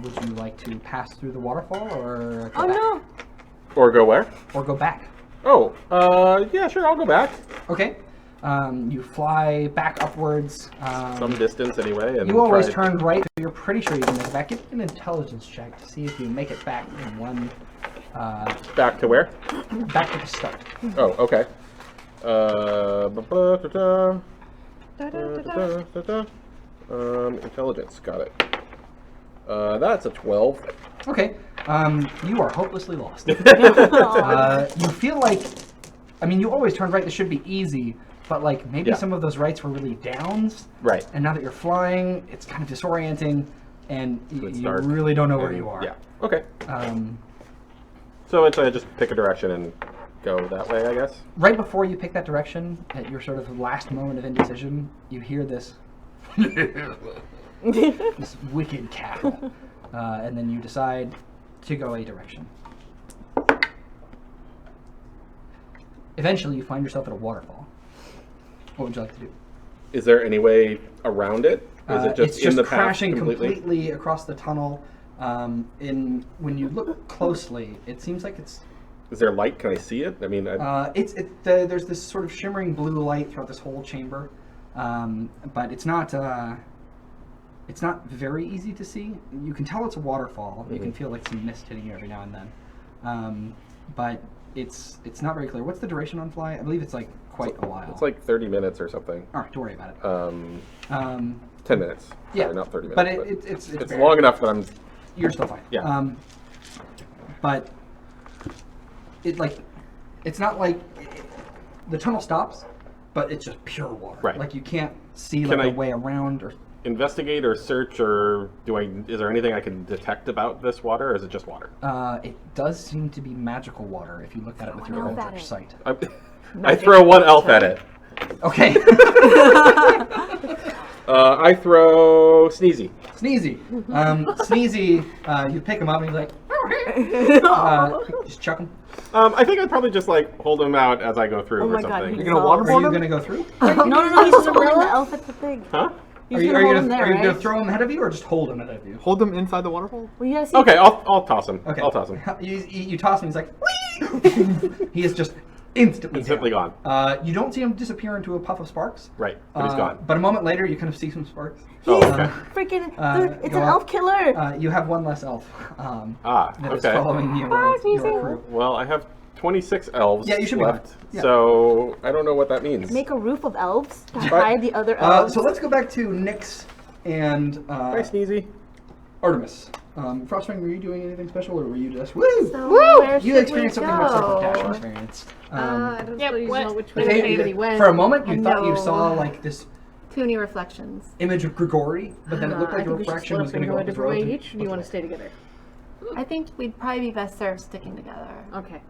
Would you like to pass through the waterfall or go back? no. Or go where? Or go back. Oh, yeah, sure, I'll go back. Okay. You fly back upwards. Some distance anyway. And You always try to- turn right, so you're pretty sure you can make it back. Give an intelligence check to see if you make it back in one. Back to where? Back to the start. Oh, okay. Intelligence, got it. That's a 12. Okay. You are hopelessly lost. You feel like, I mean, you always turn right. This should be easy, but like maybe Yeah. some of those rites were really downs. Right. And now that you're flying, it's kind of disorienting, and It's you dark really don't know where and- you are. Yeah. Okay. Um, So it's just pick a direction and go that way, I guess. right before you pick that direction, at your sort of last moment of indecision, you hear this this wicked cackle, and then you decide to go a direction. Eventually, you find yourself at a waterfall. What would you like to do? Is there any way around it? Or is it just it's in the just path crashing completely? across the tunnel. When you look closely, it seems like it's Is there light? Can I see it? I mean, there's this sort of shimmering blue light throughout this whole chamber, but it's not very easy to see. You can tell it's a waterfall. You can feel like some mist hitting you every now and then, but it's not very clear. What's the duration on fly? I believe it's like quite a while. It's like 30 minutes or something. All right, don't worry about it. 10 minutes. Yeah, Sorry, not 30 minutes. but it's very- long enough that I'm. You're still fine. Yeah. But it's not like the tunnel stops, but it's just pure water. Right. Like you can't see Can like a I- way around or. Investigate or search, or is there anything I can detect about this water, or is it just water? It does seem to be magical water if you look at it with your eldritch sight. I throw one elf at it. Okay. I throw Sneezy. Sneezy. Sneezy, you pick him up and he's like, just chuck him. I think I'd probably just like hold him out as I go through Oh or my God, something. You're gonna waterboard Are you him? going to go through? No, he's just holding the elf at the thing. Huh? Are you going to throw him ahead of you or just hold him ahead of you? Hold him inside the waterfall? Well, you gotta see. Okay, I'll toss him. Okay. I'll toss him. You toss him, he's like, he is just instantly gone. You don't see him disappear into a puff of sparks. Right, but he's gone. But a moment later, you kind of see some sparks. Oh, okay. Freaking, it's go an up. elf killer. You have one less elf. That is okay. following your crew. Well, I have 26 elves Yeah, you should be left, fine. Yeah. so I don't know what that means. Make a roof of elves to Right. hide the other elves. So let's go back to Nyx and Hi, Sneezy. Artemis. Frostfang, were you doing anything special, or were you just woo? So Woo! where You should experienced we something much like what go? Dash experienced. I don't Yep, really what- know which way Okay, anybody went. for a moment, you I thought you know saw like this too many reflections. image of Grigori, but then it looked I like the think we should refraction split was up going and to go go a up his different road. way each, or do you want to stay together? I think we'd probably be best served sticking together. Okay.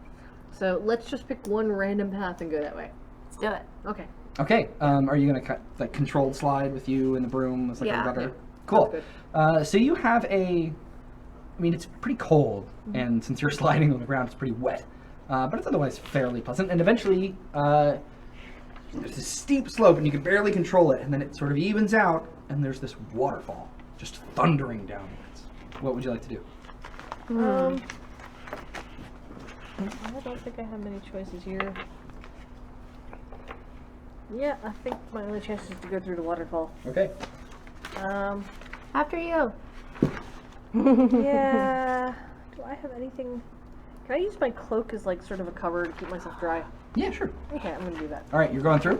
So let's just pick one random path and go that way. Let's do it. Okay. Okay, are you going to cut like controlled slide with you and the broom as like Yeah. a rudder? Yeah. Cool. So you have I mean, it's pretty cold, and since you're sliding on the ground, it's pretty wet. But it's otherwise fairly pleasant. And eventually, there's this steep slope, and you can barely control it, and then it sort of evens out, and there's this waterfall just thundering downwards. What would you like to do? I don't think I have many choices here. Yeah, I think my only chance is to go through the waterfall. Okay. After you. Yeah. Do I have anything? Can I use my cloak as like sort of a cover to keep myself dry? Yeah, sure. Okay, I'm gonna do that. All right, you're going through?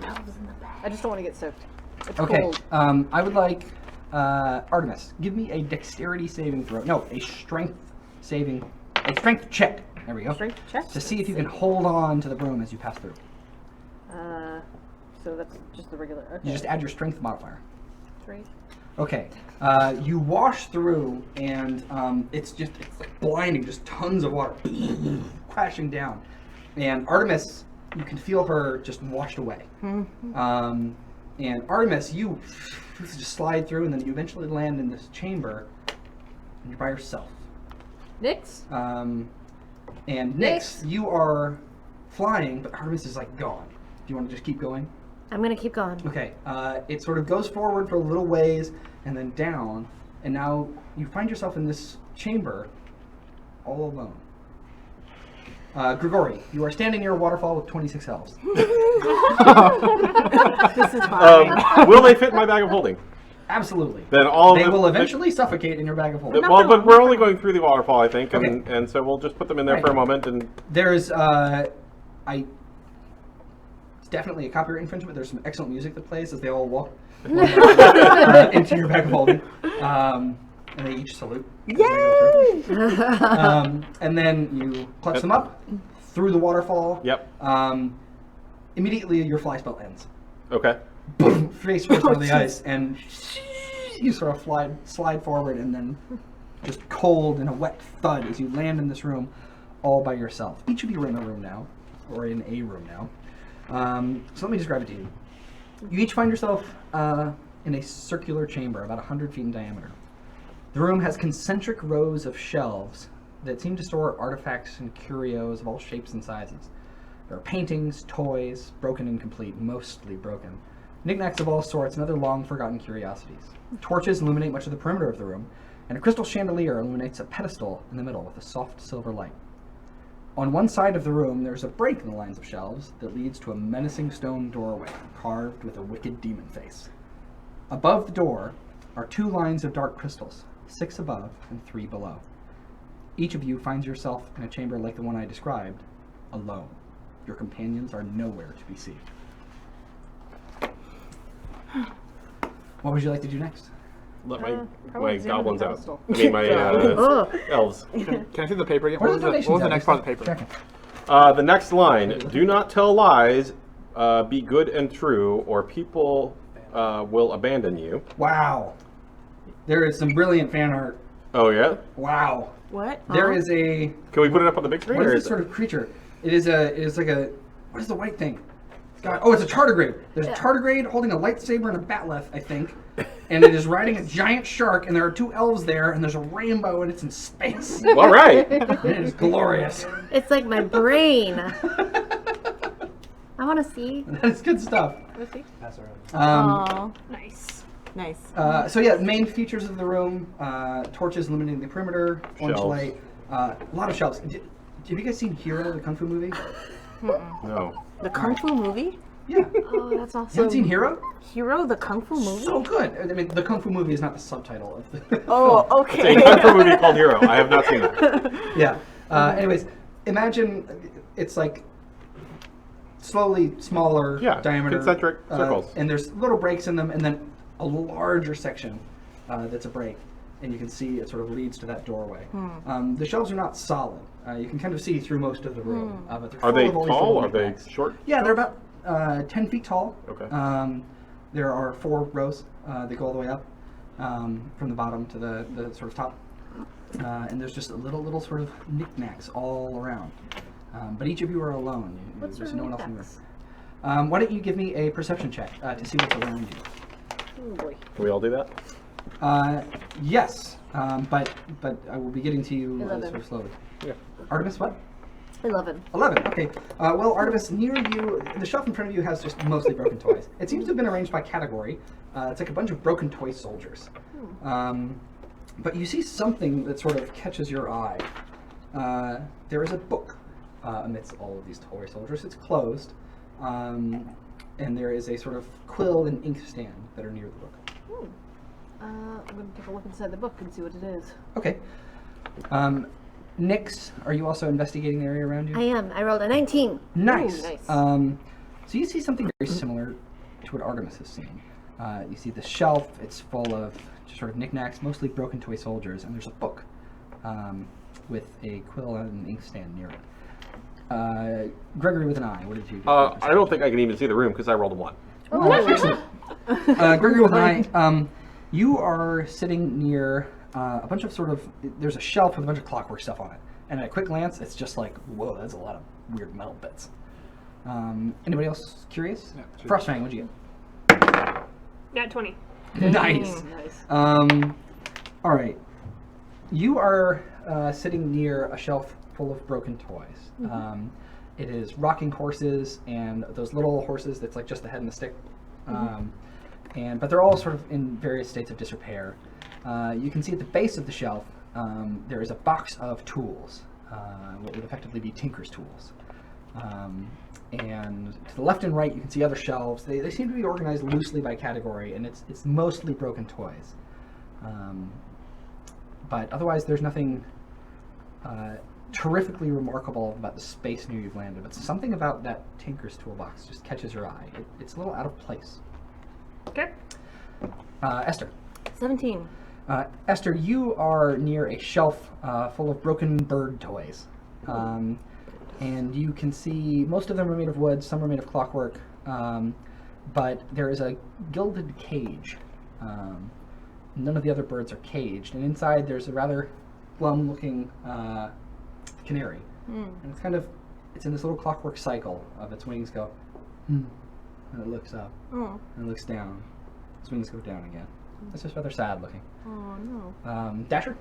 I just don't want to get soaked. It's Okay. cold. I would like Artemis. Give me a dexterity saving throw. No, a strength check. There we go. Strength check? To see if you can hold on to the broom as you pass through. So that's just the regular. Okay. You just add your strength modifier. 3. Okay. You wash through, and it's like blinding. Just tons of water crashing down, and Artemis, you can feel her just washed away. And Artemis, you just slide through, and then you eventually land in this chamber, and you're by yourself. Nyx? And Nyx, you are flying, but Artemis is like gone. Do you want to just keep going? I'm gonna keep going. Okay, it sort of goes forward for a little ways and then down, and now you find yourself in this chamber all alone. Grigori, you are standing near a waterfall with 26 elves. This is fine. Will they fit in my bag of holding? Absolutely. Then all They of them, will eventually suffocate in your bag of holding. Well, but we're only going through the waterfall, I think, and so we'll just put them in there Right. for a moment. And There's, it's definitely a copyright infringement. There's some excellent music that plays as they all walk into your bag of holding. And they each salute. Yay! And then you clutch them up through the waterfall. Yep. Immediately your fly spell ends. Okay. Boom, face first onto the ice, and you sort of slide forward, and then just cold and a wet thud as you land in this room all by yourself. Each of you are in a room now, or in a room now. So let me describe it to you. You each find yourself in a circular chamber about 100 feet in diameter. The room has concentric rows of shelves that seem to store artifacts and curios of all shapes and sizes. There are paintings, toys, broken and complete, mostly broken, knickknacks of all sorts, and other long-forgotten curiosities. Torches illuminate much of the perimeter of the room, and a crystal chandelier illuminates a pedestal in the middle with a soft silver light. On one side of the room, there's a break in the lines of shelves that leads to a menacing stone doorway carved with a wicked demon face. Above the door are 2 lines of dark crystals, 6 above and 3 below. Each of you finds yourself in a chamber like the one I described, alone. Your companions are nowhere to be seen. What would you like to do next? Let my probably examine goblins the out. pedestal. I mean, my elves. Can I see the paper again? What are What the was donations the at? next part of the paper? The next line, do not tell lies, be good and true, or people will abandon you. Wow. There is some brilliant fan art. Oh, yeah? Wow. What? There is a... Can we put it up on the big screen? What or is this sort of creature? It is like a... What is the white thing? Oh, it's a tardigrade. There's a tardigrade holding a lightsaber and a batleth, I think. And it is riding a giant shark, and there are 2 elves there, and there's a rainbow, and it's in space. All right. And it is glorious. It's like my brain. I want to see. That's good stuff. Let's see. Nice. Nice. So yeah, main features of the room, torches illuminating the perimeter, orange Shelves. light, a lot of shelves. Have you guys seen Hero, the Kung Fu movie? No. The Kung Fu movie? Yeah. Oh, that's awesome. You haven't seen Hero? Hero, the Kung Fu movie? So good. I mean, the Kung Fu movie is not the subtitle of the Oh, film. okay. It's a Kung Fu movie called Hero. I have not seen it. Yeah. Anyways, imagine it's like slowly smaller diameter. concentric circles. And there's little breaks in them, and then a larger section that's a break. And you can see it sort of leads to that doorway. The shelves are not solid. You can kind of see through most of the room. But they're Are they full of all these tall? little Are they knickknacks. short? Yeah, they're about 10 feet tall. Okay. There are 4 rows that go all the way up from the bottom to the sort of top. And there's just little sort of knickknacks all around. But each of you are alone. What There's sort no of one else in the room. knickknacks? Why don't you give me a perception check to see what's around you? Oh boy. Can we all do that? Yes, but I will be getting to you 11. sort of slowly. Yeah. Artemis, what? 11. 11, okay. Well, Artemis, near you, the shelf in front of you has just mostly broken toys. It seems to have been arranged by category. It's like a bunch of broken toy soldiers. But you see something that sort of catches your eye. There is a book amidst all of these toy soldiers. It's closed. And there is a sort of quill and ink stand that are near the book. I'm going to take a look inside the book and see what it is. Okay. Nyx, are you also investigating the area around you? I am. I rolled a 19. Nice. Ooh, nice. So you see something very similar to what Artemis has seen. You see the shelf, it's full of just sort of knickknacks, mostly broken toy soldiers, and there's a book with a quill and an inkstand near it. Gregory with an eye, what did you do? I don't think I can even see the room because I rolled a 1. Oh, excellent. Gregory with an eye, you are sitting near a bunch of sort of, there's a shelf with a bunch of clockwork stuff on it. And at a quick glance, it's just like, whoa, that's a lot of weird metal bits. Anybody else curious? Yeah, sure. Frostfang, what'd you get? Nat 20. Nice. Nice. All right. You are sitting near a shelf full of broken toys. It is rocking horses and those little horses that's like just the head and the stick. But they're all sort of in various states of disrepair. You can see at the base of the shelf there is a box of tools, what would effectively be tinker's tools. And to the left and right, you can see other shelves. They seem to be organized loosely by category, and it's mostly broken toys. But otherwise, there's nothing terrifically remarkable about the space near you've landed. But something about that tinker's toolbox just catches your eye. It's a little out of place. Okay. Esther. 17. Esther, you are near a shelf full of broken bird toys. And you can see most of them are made of wood, some are made of clockwork. but there is a gilded cage. None of the other birds are caged, and inside there's a rather glum-looking canary. And it's in this little clockwork cycle of its wings go, and it looks up, and it looks down. Its wings go down again. It's just rather sad looking. Oh no. Dasher?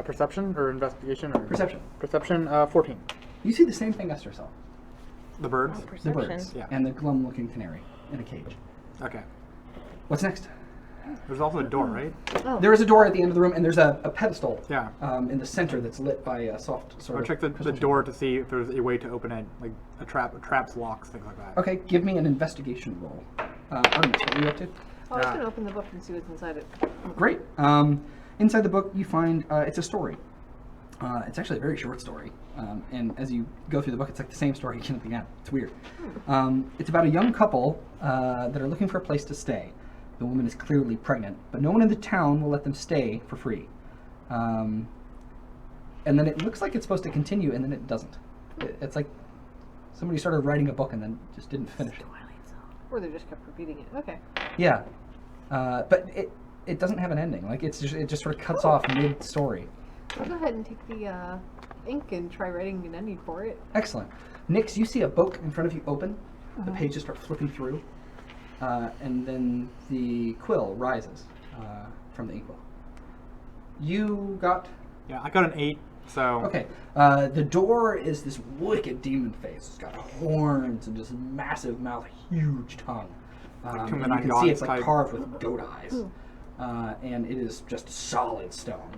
Perception or investigation? Or Perception. Perception, 14. You see the same thing Esther saw. The birds? The birds. Yeah. And the glum-looking canary in a cage. Okay. What's next? There's also a door, right? Oh. There is a door at the end of the room, and there's a pedestal Yeah. in the center that's lit by a soft sort I'll of... check the door to see if there's a way to open it, like traps, locks, things like that. Okay, give me an investigation roll. Artemis, what are you up to? Oh, I was going to open the book and see what's inside it. Great. Inside the book, you find it's a story. It's actually a very short story, and as you go through the book, it's like the same story again at the end. It's weird. It's about a young couple that are looking for a place to stay. The woman is clearly pregnant, but no one in the town will let them stay for free. And then it looks like it's supposed to continue, and then it doesn't. It's like somebody started writing a book and then just didn't finish it. Or they just kept repeating it. Okay. Yeah, but it doesn't have an ending. Like it just sort of cuts off mid-story. I'll go ahead and take the ink and try writing an ending for it. Excellent. Nix, you see a book in front of you open. The pages start flipping through, and then the quill rises from the inkwell. You got... Yeah, I got an 8, so... Okay. The door is this wicked demon face. It's got horns and just massive mouth, huge tongue. Like And you can see it's like carved with goat eyes. And it is just solid stone.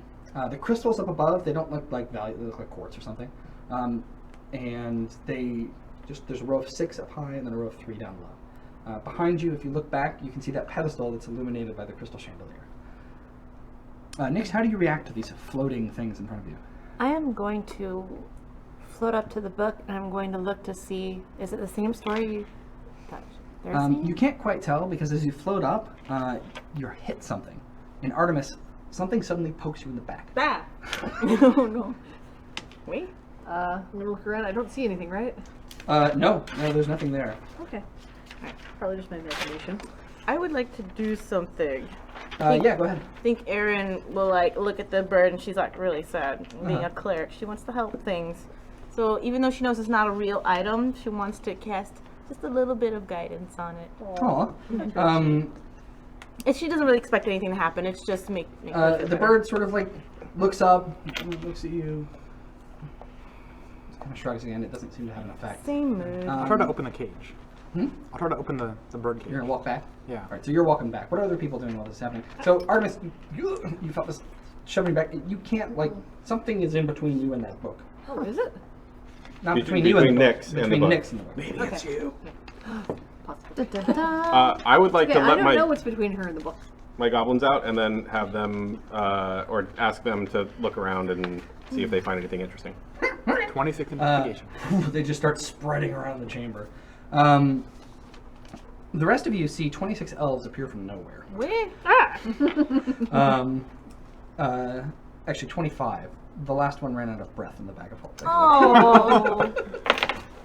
The crystals up above, they don't look like value, they look like quartz or something. And there's a row of 6 up high and then a row of 3 down low. Behind you, if you look back, you can see that pedestal that's illuminated by the crystal chandelier. Nix, how do you react to these floating things in front of you? I am going to float up to the book and I'm going to look to see, is it the same story that they're seeing? You can't quite tell because as you float up, you're hit something. In Artemis, something suddenly pokes you in the back. Ah! Oh no. Wait. I'm gonna look around. I don't see anything, right? No, there's nothing there. Okay. Alright. Probably just my imagination. I would like to do something. Yeah, go ahead. I think Erin will like look at the bird and she's like really sad. Being Uh-huh. a cleric, she wants to help things. So even though she knows it's not a real item, she wants to cast just a little bit of guidance on it. Aw. And she doesn't really expect anything to happen. It's just make her feel The better. bird sort of like looks up, looks at you, kind of shrugs again. It doesn't seem to have an effect. Same mood. I'll try to open the cage. Hmm? I'll try to open the bird cage. You're gonna walk back? Yeah. All right, so you're walking back. What are other people doing while this is happening? So Artemis, you felt this shoving back. You can't, like, something is in between you and that book. Oh, is it? Not Between between you and the Nix book. and the Between book. Nix and the book. Maybe it's you. I would like to let I don't my- know what's between her and the book. My goblins out and then have them, or ask them to look around and see if they find anything interesting. 26 investigation. They just start spreading around the chamber. The rest of you see 26 elves appear from nowhere. Where? Actually 25. The last one ran out of breath in the bag of holding. Oh.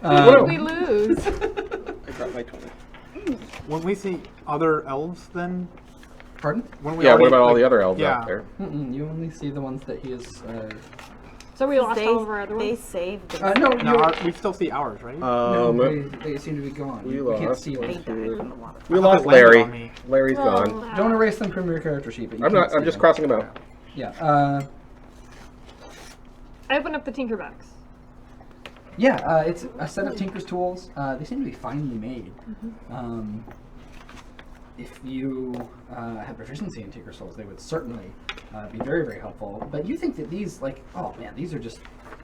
What did we lose? I got my 20. When we see other elves, then. Pardon? When we Yeah, what already, about all like- the other elves yeah. out there? You only see the ones that he is. So we lost They- all of our other They ones? saved No, No, you're- we still see ours, right? no, they seem to be gone. we You can't lost see one, them. two. I We thought lost they landed Larry. on me. Larry's gone. Don't erase them from your character sheet. But you I'm can't not. I'm see just them. crossing them out. Yeah. I opened up the tinker box. Yeah, it's a set of Tinker's tools. They seem to be finely made. If you have proficiency in Tinker's tools, they would certainly be very, very helpful. But you think that these, like, oh man, these are just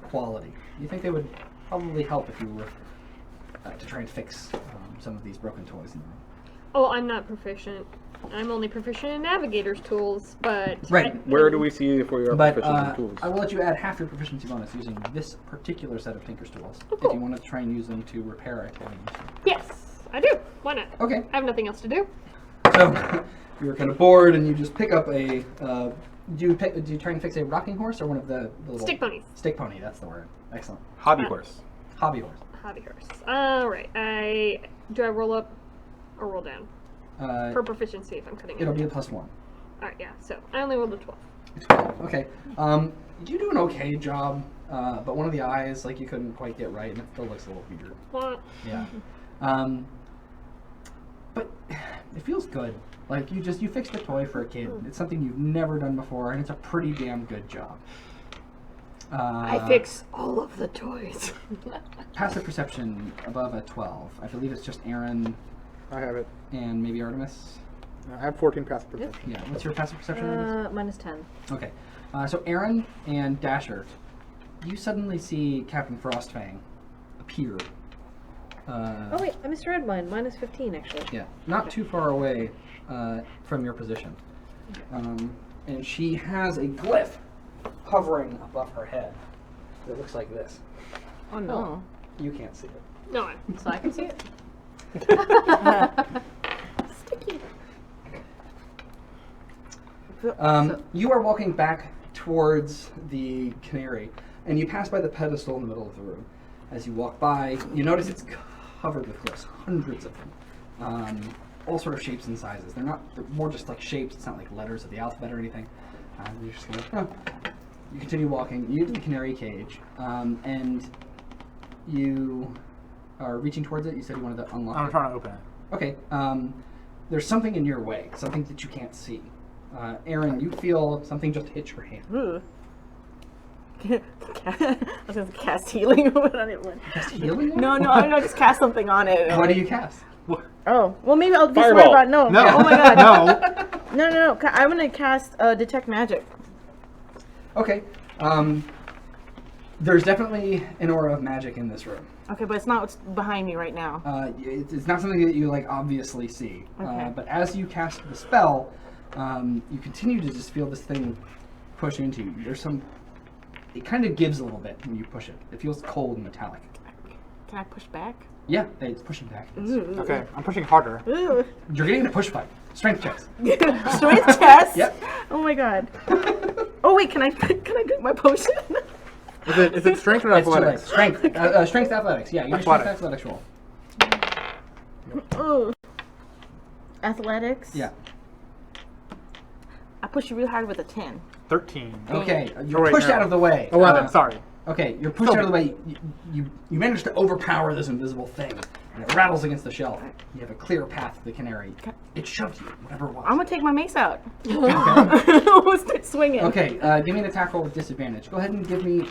quality. You think they would probably help if you were to try and fix some of these broken toys in the room. Oh, I'm not proficient. I'm only proficient in navigator's tools, but... Right. Where do we see if we are But proficient in tools? I will let you add half your proficiency bonus using this particular set of Tinker's tools Oh, cool. if you want to try and use them to repair activities. Yes, I do. Why not? Okay. I have nothing else to do. So you were kind of bored, and you just pick up a. Do you try and fix a rocking horse or one of the little Stick ponies. Stick pony. That's the word. Excellent. Hobby horse. Hobby horse. hobby horse. Alright, do I roll up or roll down? For proficiency if I'm cutting It'll it. be a +1. Alright, yeah, so I only rolled a 12. 12. Okay. You do an okay job, but one of the eyes, like, you couldn't quite get right, and it still looks a little weird. What? Yeah. But it feels good. Like, you fixed a toy for a kid. It's something you've never done before, and it's a pretty damn good job. I fix all of the toys. Passive perception above a 12. I believe it's just Aaron. I have it. And maybe Artemis. I have 14 passive perception. Yeah. What's your passive perception? Artemis? -10. Okay. So Aaron and Dasher, you suddenly see Captain Frostfang appear. Oh wait, I misread mine. -15 actually. Yeah, not too far away from your position. And she has a glyph hovering above her head. It looks like this. Oh no. You can't see it. No, so I can see it. Sticky. You are walking back towards the canary, and you pass by the pedestal in the middle of the room. As you walk by, you notice it's covered with glyphs, hundreds of them, all sort of shapes and sizes. They're more just like shapes. It's not like letters of the alphabet or anything. You're just gonna, You continue walking. You get to the canary cage, and you are reaching towards it. You said you wanted to unlock it. I'm trying to open it. Okay. There's something in your way, something that you can't see. Aaron, you feel something just hit your hand. Ooh. I was going to cast healing, but I didn't win. Cast healing? No, just cast something on it. What do you cast? Oh, well, maybe I'll be Fireball. smart about no. No. Oh my god. No. No. I'm going to cast Detect Magic. Okay. There's definitely an aura of magic in this room. Okay, but it's not what's behind me right now. It's not something that you like obviously see. Okay. But as you cast the spell, you continue to just feel this thing push into you. There's some. It kind of gives a little bit when you push it. It feels cold and metallic. Can I push back? Yeah, it's pushing back. Ooh. Okay, I'm pushing harder. Ooh. You're getting a push fight. Strength checks. Strength test? Yep. Oh my god. Oh wait, can I drink my potion? Is it strength or It's too late. athletics? Strength. Strength athletics. Yeah, you strength athletics roll. Ooh. Athletics? Yeah. I pushed you real hard with a 10. 13. Okay, you're pushed out of the way. 11, sorry. Okay, you're pushed out of the way. You manage to overpower this invisible thing, and it rattles against the shelf. You have a clear path to the canary. It shoved you, whatever it was. I'm gonna take my mace out. Okay. We'll start swinging. Okay, give me an attack roll with disadvantage. Go ahead and give me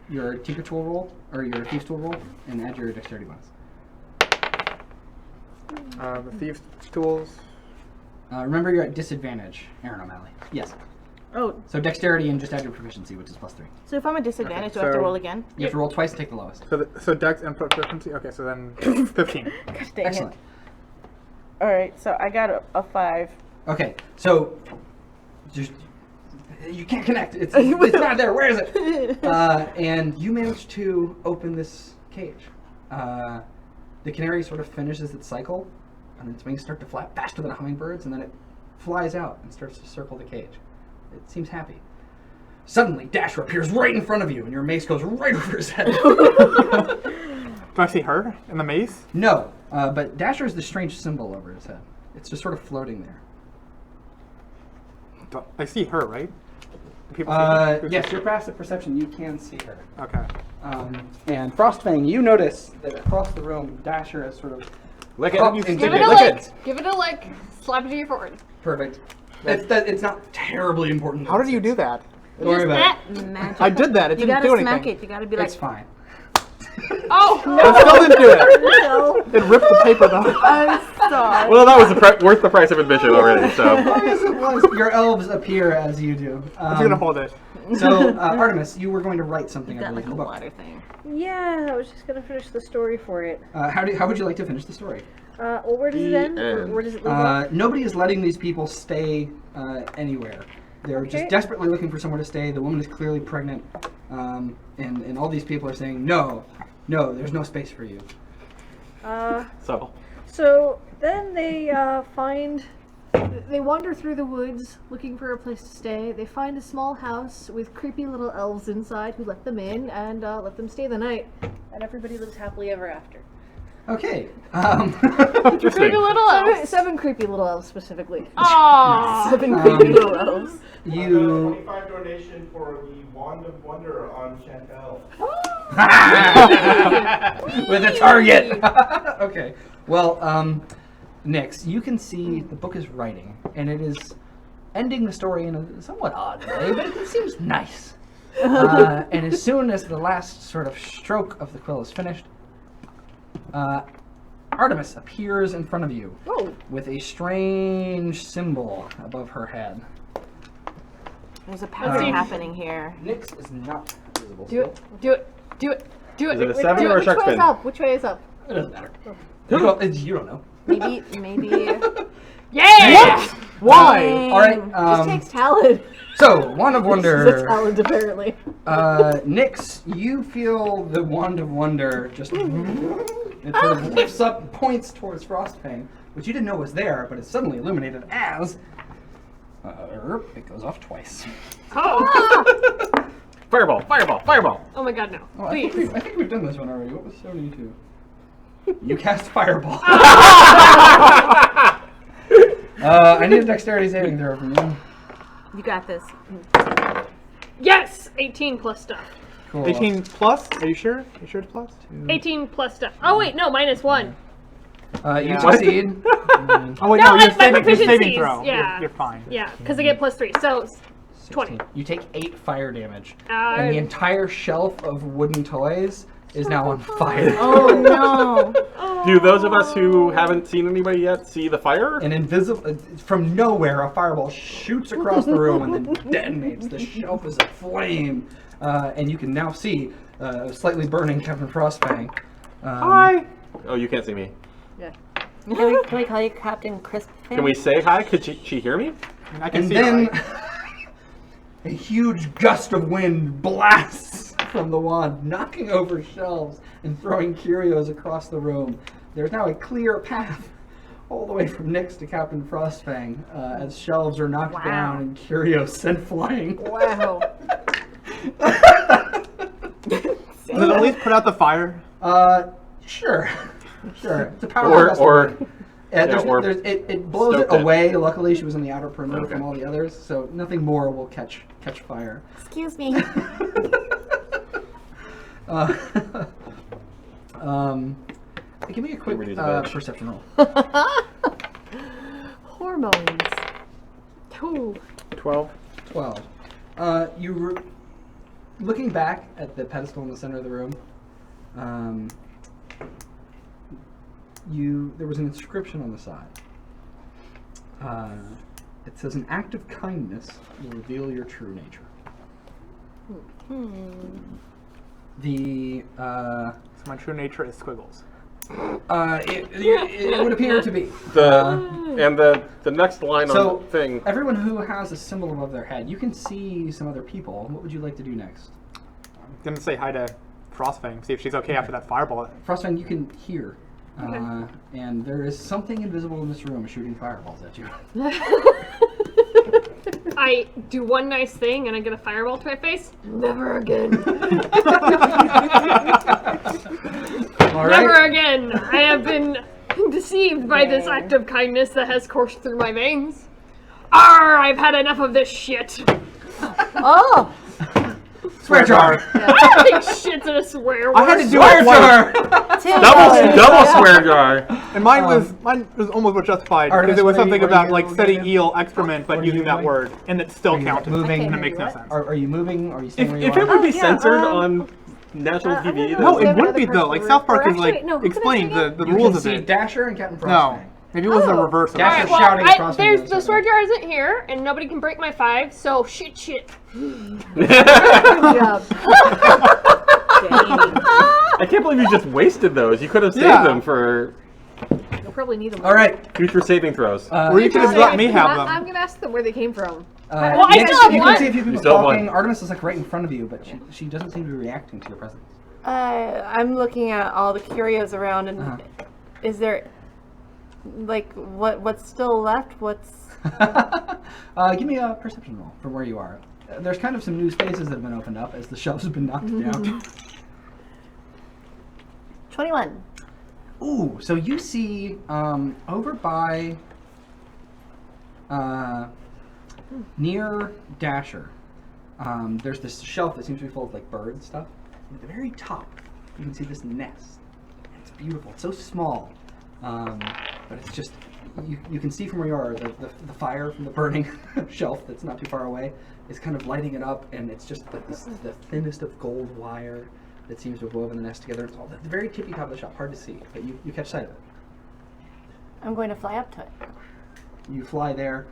your tinker tool roll, or your thieves tool roll, and add your dexterity bonus. The thieves' tools. Remember, you're at disadvantage, Aaron O'Malley. Yes. Oh. So dexterity and just add your proficiency, which is +3. So if I'm at disadvantage, do I have to roll again? You have to roll twice and take the lowest. So dex and proficiency? Okay, so then 15. Gosh dang Excellent. it. Alright, so I got a 5. Okay, so just you can't connect. It's not there. Where is it? And you manage to open this cage. The canary sort of finishes its cycle, and its wings start to flap faster than a hummingbird's, and then it flies out and starts to circle the cage. It seems happy. Suddenly, Dasher appears right in front of you, and your mace goes right over his head. Do I see her in the mace? No, but Dasher is the strange symbol over his head. It's just sort of floating there. I see her, right? Do people see her? Yes, your passive perception, you can see her. Okay. And Frostfang, you notice that across the room, Dasher is sort of lick it. cupped into Give it a lick lick. Give it a lick. Slap it to your forehead. Perfect. It's not terribly important. How did you do that? Don't worry about it. Magic. I did that. It didn't do anything. You gotta smack it. You gotta be like. It's fine. Oh no! It still didn't do it. No. It ripped the paper though. I'm sorry. Well, that was worth the price of admission already. So. Yes, it was. Your elves appear as you do. I'm gonna hold it. So, Artemis, you were going to write something. Got I believe, like in a the book. water thing. Yeah, I was just gonna finish the story for it. How would you like to finish the story? Well, where does it end? Where does it leave off? Nobody is letting these people stay anywhere. They're Okay. just desperately looking for somewhere to stay. The woman is clearly pregnant, and all these people are saying, no, there's no space for you. Subtle. So then they find They wander through the woods looking for a place to stay. They find a small house with creepy little elves inside who let them in and let them stay the night. And everybody lives happily ever after. Okay. Creepy little elves. Seven creepy little elves specifically. Aww. 7 creepy little elves. You. 25 donation for the Wand of Wonder on Chantel. With a target. Okay. Well, Nix, you can see the book is writing, and it is ending the story in a somewhat odd way, but it seems nice. And as soon as the last sort of stroke of the quill is finished, Artemis appears in front of you with a strange symbol above her head. There's a pattern happening here. Nix is not visible. Do it. Do it. Do it. Do it. Is it a 7 or a shark Which way fin? is up? Which way is up? It doesn't matter. Oh. You don't know. Maybe. Yeah! What? Why? All right. Just takes talent. So, Wand of This Wonder. is a talent, apparently. Nix, you feel the Wand of Wonder just it sort of lifts up and points towards Frostfang, which you didn't know was there, but it's suddenly illuminated as it goes off twice. Oh. Fireball! Fireball! Fireball! Oh my god, no. Oh, I Please. think we've done this one already. What was 72? You cast Fireball. I need a dexterity saving throw from you. You got this. Yes! 18 plus stuff. Cool. 18 plus? Are you sure? Are you sure it's plus? 18 plus stuff. Oh wait, no, minus 1. You succeed. Oh wait, No, no, you're my saving proficiencies, throw. yeah. You're fine. Yeah, because I get plus 3, so 20. You take 8 fire damage, and the entire shelf of wooden toys is now on fire. Oh no! Do those of us who haven't seen anybody yet see the fire? An invisible, from nowhere, a fireball shoots across the room and then detonates. The shelf is aflame, and you can now see slightly burning Captain Frostfang. Hi. Oh, you can't see me. Yeah. Can we call you Captain Crisp? Can we say hi? Could she hear me? I can And see then it, right? a huge gust of wind blasts from the wand, knocking over shelves and throwing curios across the room. There's now a clear path all the way from Nix to Captain Frostfang as shelves are knocked down and curios sent flying. Wow. Does it at least put out the fire? Sure. Sure. It's a power it blows it away. Luckily, she was on the outer perimeter from all the others, so nothing more will catch fire. Excuse me. Give me a quick perception roll. Hormones. 12. 12. Looking back at the pedestal in the center of the room, there was an inscription on the side. It says, "An act of kindness will reveal your true nature." So my true nature is squiggles. It would appear to be. The next line So, on the thing. everyone who has a symbol above their head, you can see some other people. What would you like to do next? I'm gonna say hi to Frostfang, see if she's okay after that fireball. Frostfang, you can hear. And there is something invisible in this room shooting fireballs at you. I do one nice thing and I get a fireball to my face. Never again. Never again. I have been deceived by this act of kindness that has coursed through my veins. Arr, I've had enough of this shit. Oh! Swear jar. I think shit's in a swear word. I had to do it twice. double swear jar. And mine was almost justified because it was something about like setting eel excrement, but using that word, and it still counted. Moving. And it makes no sense. Are you moving? Are you staying where you If are? it would be censored on national TV, then No, it have wouldn't be another though. Like person South Park or is like actually, no, who can I explained see the You rules can of see it. Dasher and Captain Frostfang. No, maybe it was the reverse of Dasher that. Well, shouting across the swear jar isn't here, and nobody can break my 5, so shit. Good job. I can't believe you just wasted those. You could have saved them for You'll probably need them. All right. future saving throws. Or you could have let me have them. I'm gonna ask them where they came from. Well, I still have you one. can see a few people still have talking. one. Artemis is like right in front of you, but she doesn't seem to be reacting to your presence. I'm looking at all the curios around, and is there, like, what's still left? What's Give me a perception roll from where you are. There's kind of some new spaces that have been opened up as the shelves have been knocked down. 21. Ooh, so you see over by near Dasher, there's this shelf that seems to be full of like bird stuff. And at the very top, you can see this nest. It's beautiful. It's so small, but it's just you can see from where you are the fire from the burning shelf that's not too far away is kind of lighting it up, and it's just like the thinnest of gold wire that seems to have woven the nest together. It's all at the very tippy top of the shop, hard to see, but you catch sight of it. I'm going to fly up to it. You fly there.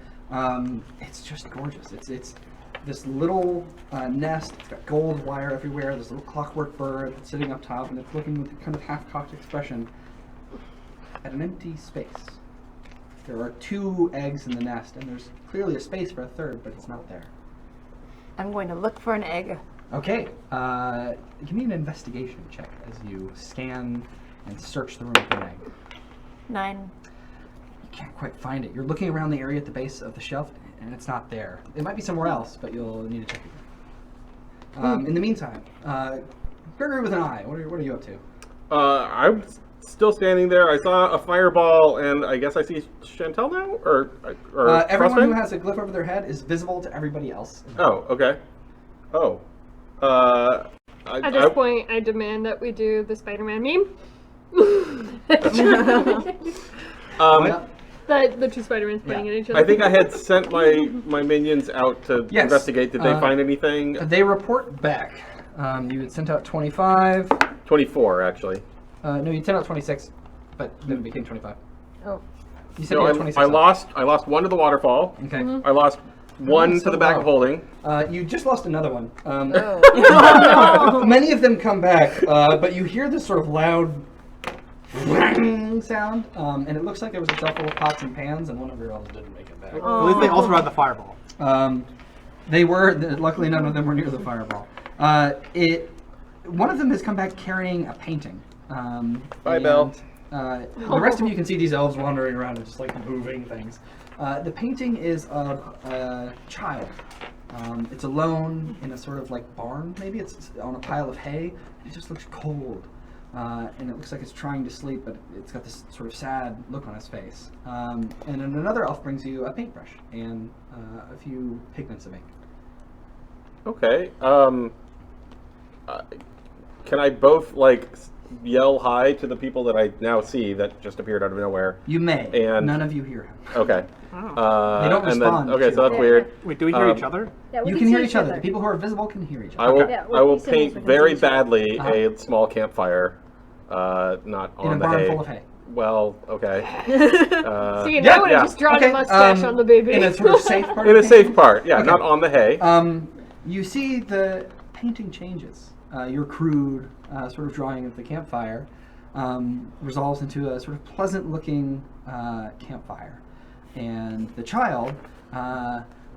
It's just gorgeous. It's this little nest. It's got gold wire everywhere. This little clockwork bird sitting up top, and it's looking with a kind of half-cocked expression at an empty space. There are 2 eggs in the nest, and there's clearly a space for a third, but it's not there. I'm going to look for an egg. Okay, give me an investigation check as you scan and search the room for an egg. 9. You can't quite find it. You're looking around the area at the base of the shelf, and it's not there. It might be somewhere else, but you'll need to check it. In the meantime, Gregory with an eye, what are you up to? I'm still standing there. I saw a fireball, and I guess I see Chantel now, or everyone who Frostbite? has a glyph over their head is visible to everybody else. Oh, okay. Oh. At this point, I demand that we do the Spider-Man meme. The 2 Spider-Mans playing at each other. I think I had sent my minions out to Yes. investigate. Did they find anything? They report back. You had sent out 25. 24, actually. No, you sent out 26, but then it became 25. Oh. You said No, you had I 26. lost 1 to the waterfall. Okay. I lost 1 to the bag of holding. You just lost another one. Many of them come back, but you hear this sort of loud sound, and it looks like there was a shelf full of pots and pans, and one of your elves didn't make it back. At least they also had the fireball. They were. Luckily, none of them were near the fireball. One of them has come back carrying a painting. Bye, Belle. The rest of you can see these elves wandering around and just like moving things. The painting is of a child. It's alone in a sort of like barn, maybe. It's on a pile of hay. It just looks cold. And it looks like it's trying to sleep, but it's got this sort of sad look on its face. And then another elf brings you a paintbrush and a few pigments of ink. Okay. Can I both like yell hi to the people that I now see that just appeared out of nowhere? You may. And none of you hear him. Okay. They don't and then, respond. okay, so that's weird. Wait, do we hear each other? Yeah, we You can can hear see each other. The people who are visible can hear each I other. will. Yeah, I will we symbols, paint we can very see each other. badly a small campfire, not on In a the barn hay. full of hay. Well, okay. See, now I would have just drawn a mustache on the baby. In a sort of safe part. In of a the safe painting? part, yeah, Okay. not on the hay. You see the painting changes. Your crude sort of drawing of the campfire resolves into a sort of pleasant-looking campfire, and the child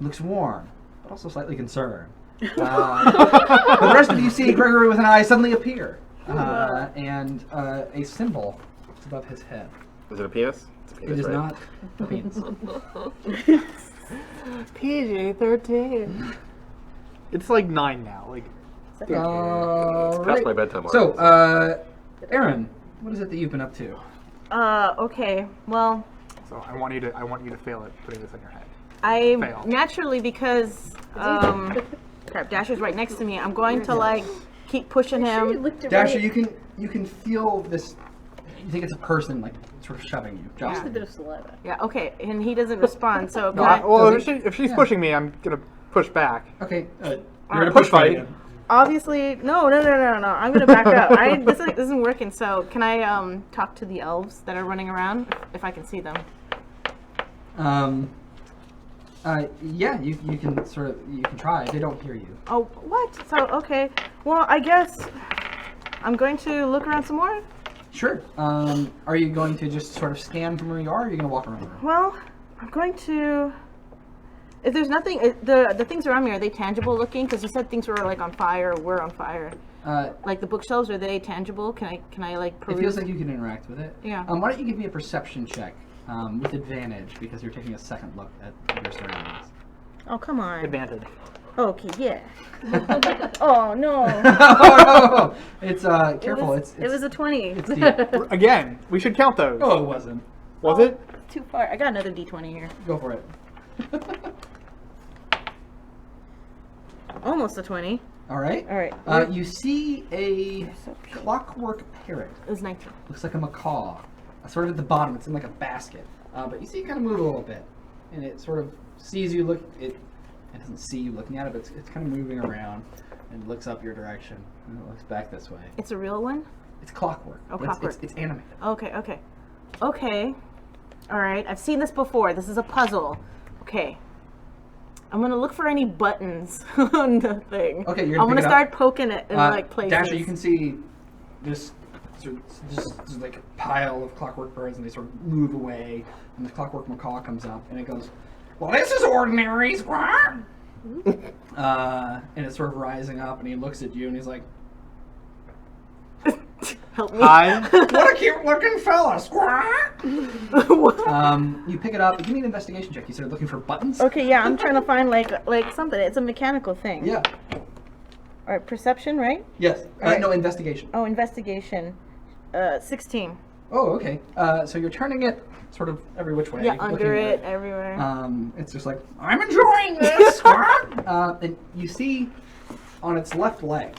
looks warm, but also slightly concerned. But the rest of you see Gregory with an eye suddenly appear, and a symbol is above his head. Is it a penis? It's a penis, It is right? not a penis. PG-13. It's like 9 now. Like. It's past my bedtime already. So, Aaron, what is it that you've been up to? Okay. Well, So I want you to fail at putting this on your head. I Fail. naturally, because crap, Dasher's right next to me. I'm going to like keep pushing him. Dasher, you can feel this. You think it's a person like sort of shoving you. Yeah. Just a bit of saliva. Yeah. Okay. And he doesn't respond. So No, can I- well, if she's pushing me, I'm gonna push back. Okay. You're gonna push fight. Obviously, no. I'm gonna back up. This isn't working. So can I talk to the elves that are running around if I can see them? Yeah, you can sort of you can try. They don't hear you. Oh, what? So okay. Well, I guess I'm going to look around some more. Sure. Are you going to just sort of scan from where you are, or are you going to walk around the room? Well, I'm going to. If there's nothing, the things around me, are they tangible looking? Because you said things were like on fire, or were on fire. Like the bookshelves, are they tangible? Can I like peruse? It feels like you can interact with it. Yeah. Why don't you give me a perception check with advantage because you're taking a second look at your surroundings. Oh, come on. Advantage. Okay, yeah. Oh, no. Oh, no. It's, careful. It was a 20. It's deep. Again, we should count those. Oh, it wasn't. Was it? Too far. I got another D20 here. Go for it. Almost a 20. All right. All right. You see a clockwork parrot. It was 19. Looks like a macaw. Sort of at the bottom. It's in like a basket. But you see it kind of move a little bit. And it sort of sees you look. It doesn't see you looking at it, but it's kind of moving around and looks up your direction. And it looks back this way. It's a real one? It's clockwork. Oh, clockwork. It's animated. Okay. All right. I've seen this before. This is a puzzle. Okay. I'm gonna look for any buttons on the thing. Okay, you're I'm gonna gonna start poking it in like places. Dasher, you can see this just like a pile of clockwork birds, and they sort of move away, and the clockwork macaw comes up, and it goes, "Well, this is ordinary, squawk." And it's sort of rising up, and he looks at you, and he's like, "Help me!" Hi. What a cute-looking fella, squawk. You pick it up. Give me an investigation check. You started looking for buttons. Okay, yeah, I'm trying to find like something. It's a mechanical thing. Yeah. All right, perception, right? Yes. Right. No, investigation. Oh, investigation. 16. Oh, okay. So you're turning it sort of every which way. Yeah, looking under at it, everywhere. It's just like, I'm enjoying this. And you see on its left leg,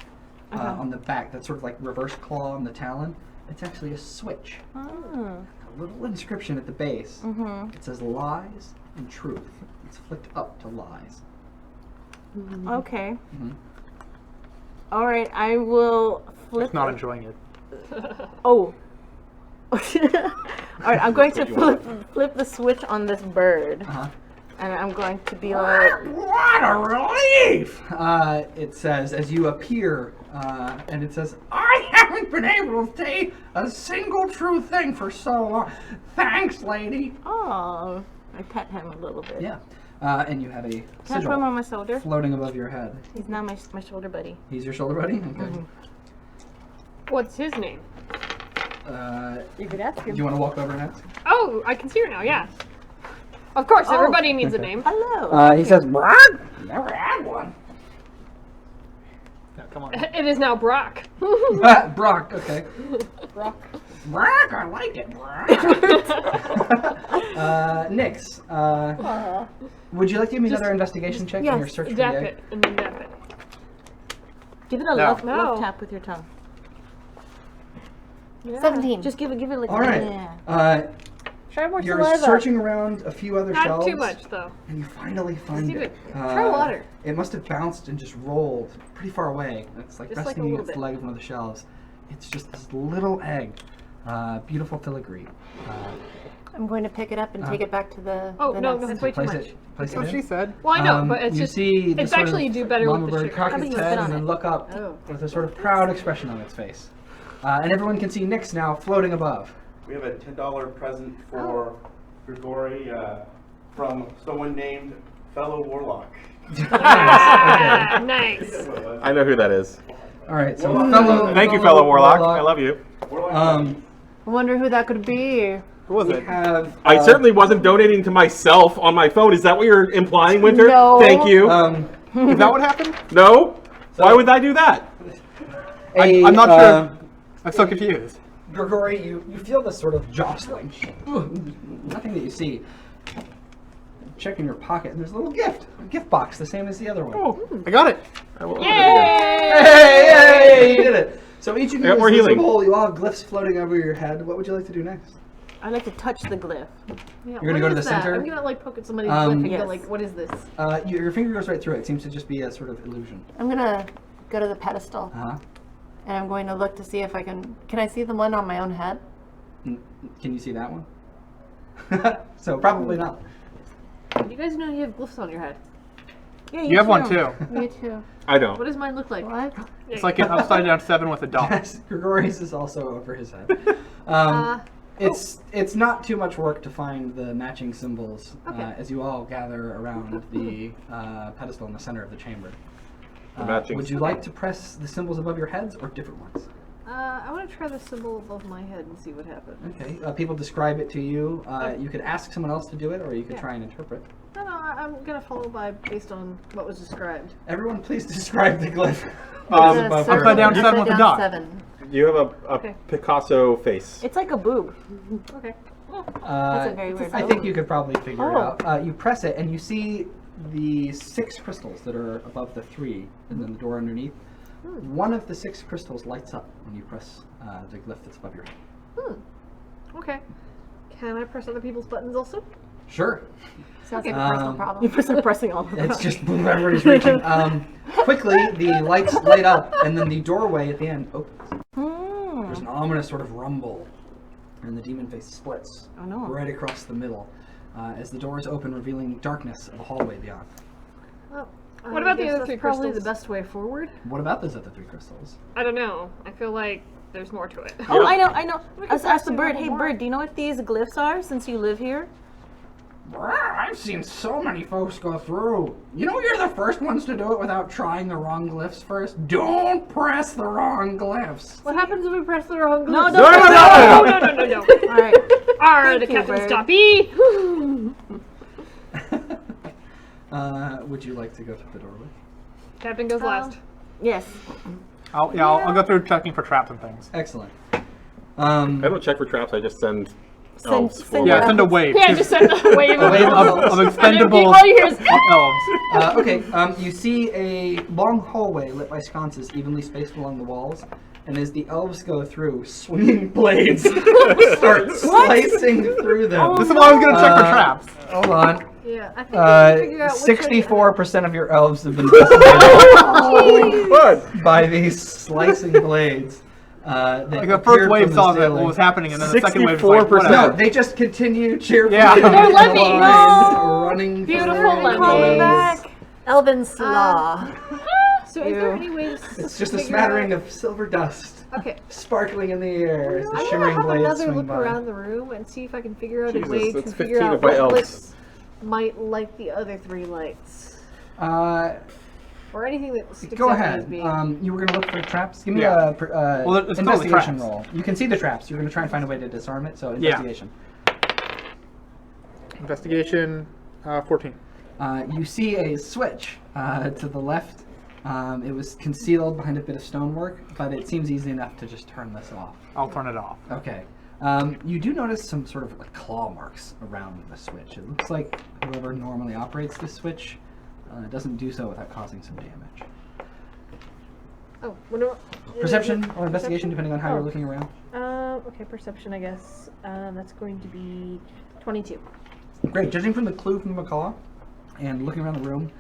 on the back, that sort of like reverse claw on the talon, it's actually a switch. Oh. A little inscription at the base. Mm-hmm. It says lies and truth. It's flicked up to lies. Okay. Mm-hmm. All right, I will flip. It's not enjoying it. Oh. All right, I'm going to flip the switch on this bird. And I'm going to be like... What a relief! It says, as you appear, and it says, I haven't been able to say a single true thing for so long. Thanks, lady. Oh, I pet him a little bit. Yeah. And you have a Can I put sigil him on my shoulder? floating above your head. He's now my shoulder buddy. He's your shoulder buddy? Okay. Mm-hmm. What's his name? You could ask him. Do you want to walk over and ask? Oh, I can see her now, yeah. Of course, everybody needs a name. Hello. He says, Brock? Never had one. No, come on. It is now Brock. Brock, okay. Brock. Brock, I like it, Brock. Nix, would you like to give me another investigation check in your search for the egg? Dap it, and then dap it. Give it a love tap with your tongue. Yeah. 17. Just give it like All right. Yeah. Try more You're saliva. searching around a few other Not shelves. too much, though. And you finally find See it. what- try water. It must have bounced and just rolled pretty far away. It's like Just like a resting little against the bit. leg of one of the shelves. It's just this little egg. Beautiful filigree. I'm going to pick it up and take it back to the. Oh, the no, nest. that's way too Place much. it. Place That's it what in. she said. Well, I know, but it's you just... see the it's sort actually of do better with mama the bird sugar. cock I its think you head spit on and then it. look up Oh. with a sort of proud expression on its face. And everyone can see Nix now floating above. We have a $10 present for Grigori from someone named Fellow Warlock. Ah, nice. I know who that is. All right, so Thank you, fellow Warlock. I love you. I wonder who that could be. Who was it? I certainly wasn't donating to myself on my phone. Is that what you're implying, Winter? No. Thank you. Is that what happened? No? Why would I do that? I'm not sure. I'm so confused. Grigori, you feel this sort of jostling. Nothing that you see. Check in your pocket, and there's a little gift. A gift box, the same as the other one. Oh, I got it. I will Hey, you did it. So each of I got you more is healing. visible. You all have glyphs floating over your head. What would you like to do next? I like to touch the glyph. Yeah, You're gonna go to the center? I'm gonna like poke at somebody's Um, lip and Yes. go like, what is this? Your finger goes right through it. It seems to just be a sort of illusion. I'm gonna go to the pedestal Uh-huh. and I'm going to look to see if I can. Can I see the one on my own head? Can you see that one? So probably not. You guys know you have glyphs on your head. Yeah, You have one too. Me too. I don't. What does mine look like? What? It's like an upside down 7 with a dot. Yes, Grigori's is also over his head. It's not too much work to find the matching symbols as you all gather around the pedestal in the center of the chamber. The matching Would you like to press the symbols above your heads or different ones? I want to try the symbol above my head and see what happens. Okay. People describe it to you. You could ask someone else to do it, or you could Yeah. try and interpret. No, I'm gonna follow based on what was described. Everyone, please describe the glyph. Upside down 7 with a dot. 7. You have a Okay. Picasso face. It's like a boob. Okay. That's a very weird I think you could probably figure it Oh. out. You press it, and you see the 6 crystals that are above the 3, and then the door underneath. One of the 6 crystals lights up when you press the glyph that's above your head. Okay. Can I press other people's buttons also? Sure. Sounds like a personal problem. You start pressing all of them. It's just everybody's reaching. Quickly, the lights light up, and then the doorway at the end opens. There's an ominous sort of rumble, and the demon face splits right across the middle as the doors open, revealing darkness of a hallway beyond. Well, What about the guess other that's 3 probably crystals? the best way forward. What about those other 3 crystals? I don't know. I feel like there's more to it. Oh, I know. Ask the do bird. one Hey, more. bird, do you know what these glyphs are since you live here? I've seen so many folks go through. You know you're the first ones to do it without trying the wrong glyphs first. Don't press the wrong glyphs. What happens if we press the wrong No, glyphs? No. All right. R, the Thank you, captain bird. stoppy. Would you like to go through the doorway? Captain goes last. Yes. I'll go through checking for traps and things. Excellent. I don't check for traps. I just send. Yeah, send a wave. Yeah, just send a wave A wave of expendable all you hear is elves. Okay, you see a long hallway lit by sconces evenly spaced along the walls, and as the elves go through, swinging blades start slicing through them. This is why I was going to check for traps. Hold on. Yeah, I think we can figure out which way. 64% of your elves have been decimated by these slicing blades. Like the first wave saw that what was happening, and then the second wave was like, whatever. No, they just continue cheerfully. Yeah. They're lemmings. Running. Beautiful through. lemmings. Elven slaw. So is there any way to It's just a figure smattering out- of silver dust. Okay. Sparkling in the air as the I'm gonna shimmering have blades another swing look by. around the room and see if I can figure out Jesus, a way to that's figure 15 out of my what elves. glyphs might light the other 3 lights. Or anything that sticks Go out to me ahead. as being... You were going to look for traps? Give me Yeah. a Well, it's investigation traps. roll. You can see the traps. You're going to try and find a way to disarm it, so Yeah. investigation. Investigation 14. You see a switch to the left. It was concealed behind a bit of stonework, but it seems easy enough to just turn this off. I'll turn it off. Okay. You do notice some sort of like claw marks around the switch. It looks like whoever normally operates this switch doesn't do so without causing some damage. Oh, what do Perception or investigation, depending on how you're looking around. Okay, perception, I guess. That's going to be 22. Great. Judging from the clue from the macaw and looking around the room,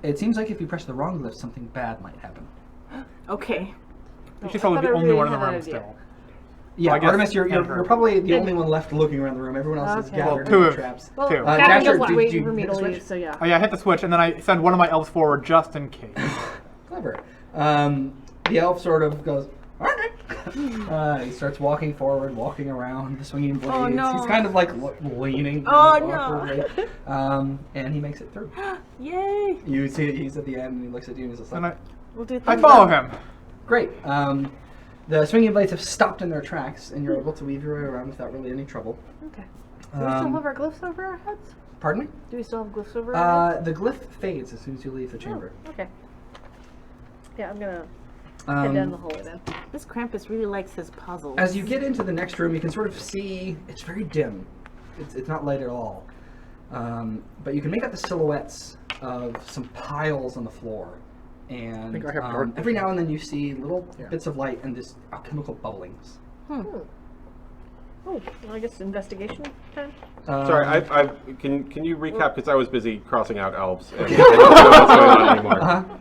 it seems like if you press the wrong glyph, something bad might happen. Okay. She's probably the only one in the room still. Yeah, So I guess Artemis, you're enter. probably the only one left looking around the room. Everyone else is Okay. gathered Well, in the two. traps. Well, Two. Captain Dasher, goes did waiting you for me hit to the leave, switch? so yeah. Oh yeah, I hit the switch, and then I send one of my elves forward just in case. Clever. The elf sort of goes, alright. He starts walking forward, walking around the swinging blades. Oh, no. He's kind of like leaning Oh, kind of no. awkwardly. And he makes it through. Yay! You see he's at the end and he looks at you and he's just like, And We'll do I thumbs follow up. him. great. The swinging blades have stopped in their tracks and you're able to weave your way around without really any trouble. Okay. Do we still Um, have our glyphs over our heads? Pardon me? Do we still have glyphs over our heads? The glyph fades as soon as you leave the chamber. Okay. Yeah, I'm gonna head down the Um, hallway then. This Krampus really likes his puzzles. As you get into the next room, you can sort of see it's very dim. It's not light at all. But you can make out the silhouettes of some piles on the floor. And think I have dark every now and then you see little bits of light and this alchemical bubblings. Oh, well, I guess investigation time? Sorry, can you recap because I was busy crossing out elves and I don't know what's going on anymore.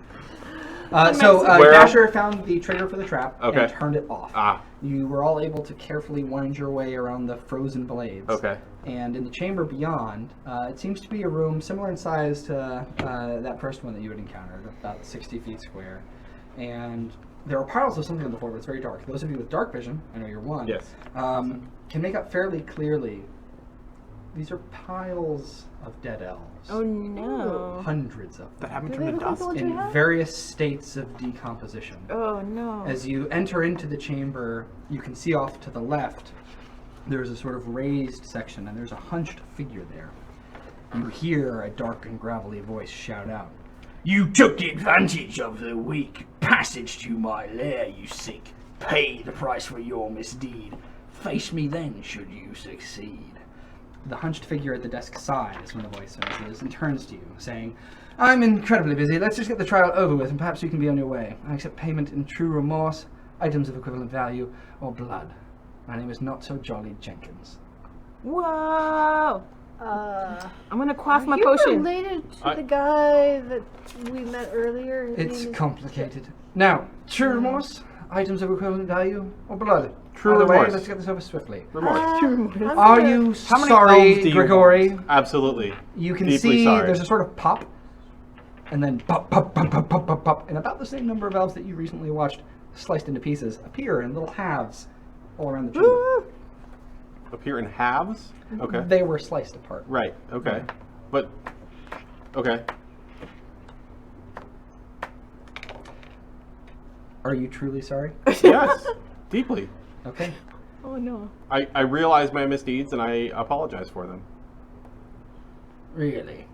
Where- Dasher found the trigger for the trap Okay. and turned it off. You were all able to carefully wind your way around the frozen blades. Okay. And in the chamber beyond, it seems to be a room similar in size to that first one that you had encountered, about 60 feet square. And there are piles of something on the floor, but it's very dark. Those of you with dark vision, I know you're one, Yes. can make out fairly clearly. These are piles of dead elves. Oh no. Hundreds of them. That haven't Do turned they to look like dust? the ones we In have? various states of decomposition. Oh no. As you enter into the chamber, you can see off to the left, there's a sort of raised section, and there's a hunched figure there. You hear a dark and gravelly voice shout out, You took advantage of the weak passage to my lair, you sick. Pay the price for your misdeed. Face me then, should you succeed. The hunched figure at the desk sighs when the voice rises and turns to you, saying, I'm incredibly busy. Let's just get the trial over with, and perhaps you can be on your way. I accept payment in true remorse, items of equivalent value, or blood. My name is Not So Jolly Jenkins. Whoa. I'm gonna quaff my Are you potion. related to the guy that we met earlier? His It's name is- complicated. Now, true remorse, items of equivalent value, or blood. True Either way, remorse. let's get this over swiftly. Remorse. Are you How many sorry, elves do you Grigori? want? Absolutely. You can Deeply see sorry. there's a sort of pop, and then pop, pop, pop, pop, pop, pop, pop, and about the same number of elves that you recently watched sliced into pieces appear in little halves all around the chamber. Appear in halves? Okay. They were sliced apart. Right, okay. But, okay. Are you truly sorry? Yes, deeply. Okay. Oh no. I realize my misdeeds and I apologize for them. Really?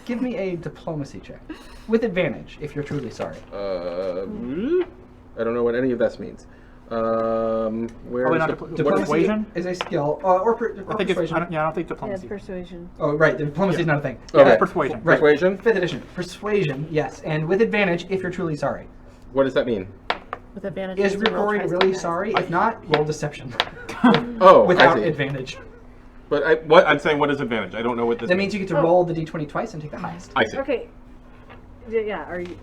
Give me a diplomacy check. With advantage, if you're truly sorry. I don't know what any of this means. Where Probably is not it? Diplomacy persuasion? is a skill, or I think it's, persuasion. I don't think Yeah, diplomacy. it's persuasion. Oh, right. The diplomacy is not a thing. Okay. Yeah, Persuasion. Right. Persuasion? 5th edition. Persuasion, yes. And with advantage, if you're truly sorry. What does that mean? With advantage. Is it's a roll Grigori twice really the sorry? If not, roll deception. Oh, Without I see. advantage. But I'm saying what is advantage? I don't know what this That means you get to roll the d20 twice and take the highest. I see. Okay. Yeah, are you,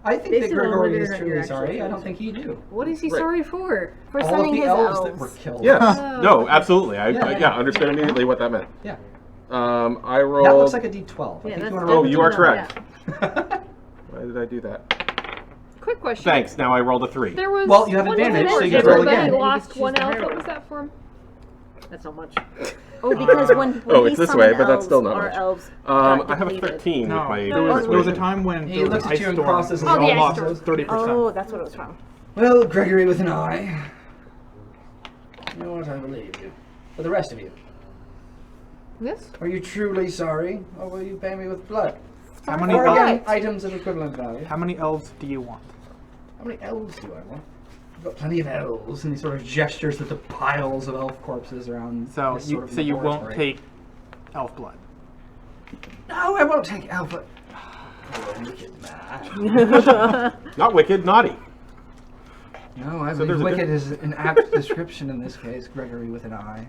I think that based on Grigori whether or is not truly you're actually sorry. I don't truly think he do. What is he Right. sorry for? For All of sending the his elves elves. that were killed. Yes. Oh, No, okay. absolutely. I Yeah. understood immediately what that meant. Yeah. I rolled. That looks like a d12. I Yeah, think that's you want to Oh, roll you are d12. correct. Why did I do that? Quick question. Thanks. Now I rolled a 3. There was Well, you have one advantage, before so you can roll everybody again. lost You one can choose elf. the What hero. was that for? That's not much. Oh, because when Oh, he it's this summoned way, but that's elves, still not our much. elves I got have a depleted. 13 No, with my there was a persuasion. time when He there was looks an at ice you and storm. crosses his We all arms. lost Oh, the ice 30%. Oh, that's what it was from. Well, Gregory with an eye. You know what? I believe you. But the rest of you, Yes. are you truly sorry, or will you pay me with blood? How many Or again, elves? items of equivalent value. How many elves do you want? How many elves do I want? I've got plenty of elves, and he sort of gestures at the piles of elf corpses around. So this you sort of so you won't laboratory. take elf blood. No, I won't take elf blood. Poor wicked man. Not wicked, naughty. No, I So believe there's a wicked diff- is an apt description in this case. Gregory with an eye.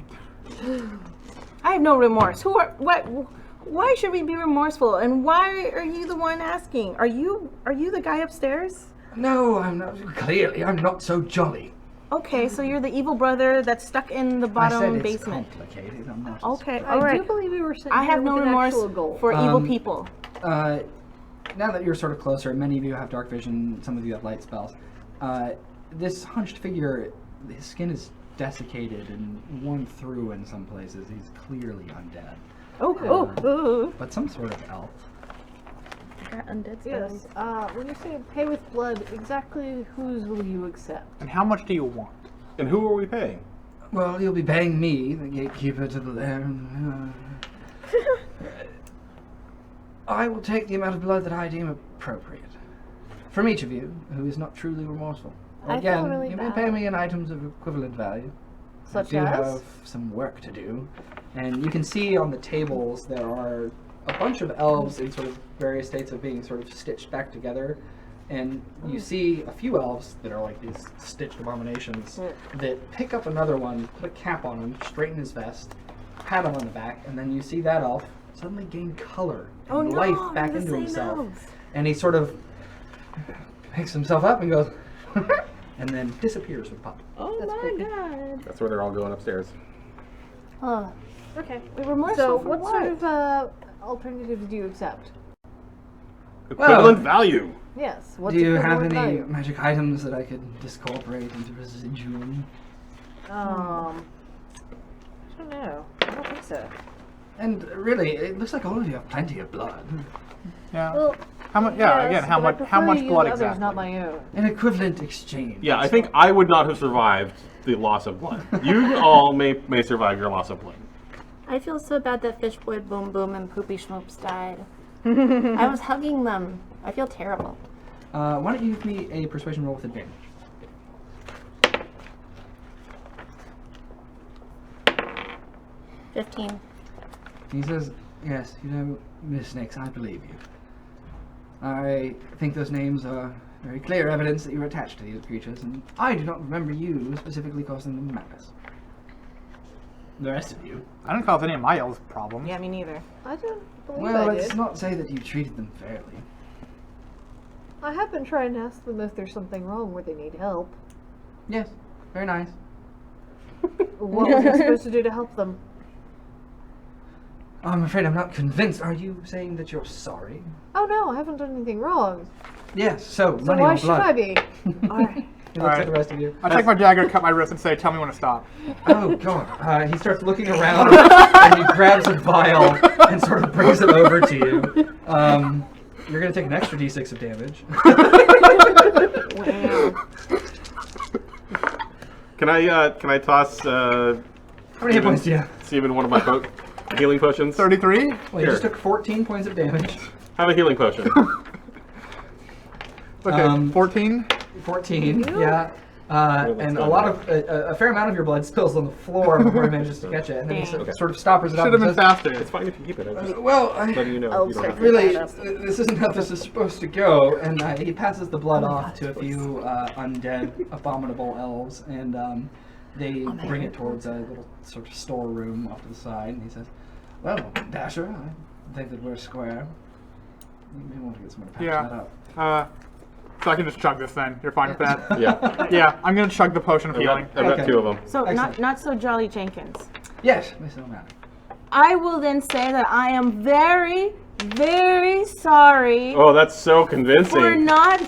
I have no remorse. Why should we be remorseful? And why are you the one asking? Are you the guy upstairs? No, I'm not. Clearly, I'm not so jolly. Okay, so you're the evil brother that's stuck in the I said bottom it's basement. complicated. I'm not. Okay, I all right. do believe we were sent I have here no with an remorse actual goal. for evil people. Now that you're sort of closer, many of you have dark vision, some of you have light spells. This hunched figure, his skin is desiccated and worn through in some places. He's clearly undead. Oh. But some sort of elf. Undead Yes. When you say pay with blood, exactly whose will you accept? And how much do you want? And who are we paying? Well, you'll be paying me, the gatekeeper to the lair. I will take the amount of blood that I deem appropriate. From each of you, who is not truly remorseful. I feel Again, really you may bad. pay me in items of equivalent value. Such I do as? have some work to do. And you can see on the tables there are a bunch of elves in sort of various states of being sort of stitched back together. And you see a few elves that are like these stitched abominations that pick up another one, put a cap on him, straighten his vest, pat him on the back, and then you see that elf suddenly gain color and life back into himself. And he sort of picks himself up and goes, and then disappears with pop. Oh my god. That's where they're all going upstairs. Okay. We were more So, for what sort of alternatives do you accept? Equivalent value. Yes. What's Do you have equivalent any value? magic items that I could discorporate into residuum? I don't know. I don't think so. And really, it looks like all of you have plenty of blood. Yeah. Well, How much? Yeah. yes, Again, how but I much? prefer How to much use blood others, exactly? not my own. An equivalent exchange. Yeah, I think I would not have survived the loss of blood. You all may survive your loss of blood. I feel so bad that Fishboy Boom Boom and Poopy Schmoops died. I was hugging them. I feel terrible. Why don't you give me a persuasion roll with advantage? 15. He says, yes, you know, Miss Nix, I believe you. I think those names are very clear evidence that you were attached to these creatures, and I do not remember you specifically causing them madness. The rest of you. I didn't cause any of my elves problems. Yeah, me neither. I don't believe Well, I let's did. not say that you treated them fairly. I have been trying to ask them if there's something wrong where they need help. Yes, very nice. What was I supposed to do to help them? I'm afraid I'm not convinced. Are you saying that you're sorry? Oh no, I haven't done anything wrong. Yes, so So money why on should blood. I be? Alright. He looks at the rest of you. I take my dagger, cut my wrist, and say, "Tell me when to stop." Oh god. He starts looking around and he grabs a vial and sort of brings it over to you. You're gonna take an extra d6 of damage. Wow. Can I toss? How many hit points do you have? Steven, one of my healing potions. 33. Well, you just took 14 points of damage. Have a healing potion. Okay, 14. 14, yeah. And a fair amount of your blood spills on the floor before he manages to catch it, and then he sort of stoppers it up. Should have and been says, faster. It's fine if you keep it. I'm just well, letting you know. You don't have to. really, this isn't how this is supposed to go. And he passes the blood off to a few undead, abominable elves, and they bring it towards a little sort of storeroom off to the side. And he says, "Well, Dasher, I think that we're square. You may want to get someone to patch that up." So I can just chug this then. You're fine with that? Yeah. Yeah, I'm gonna chug the potion of healing. I've got two of them. So not so Jolly Jenkins. Yes, Miss O'Malley. I will then say that I am very, very sorry Oh, that's so convincing. for not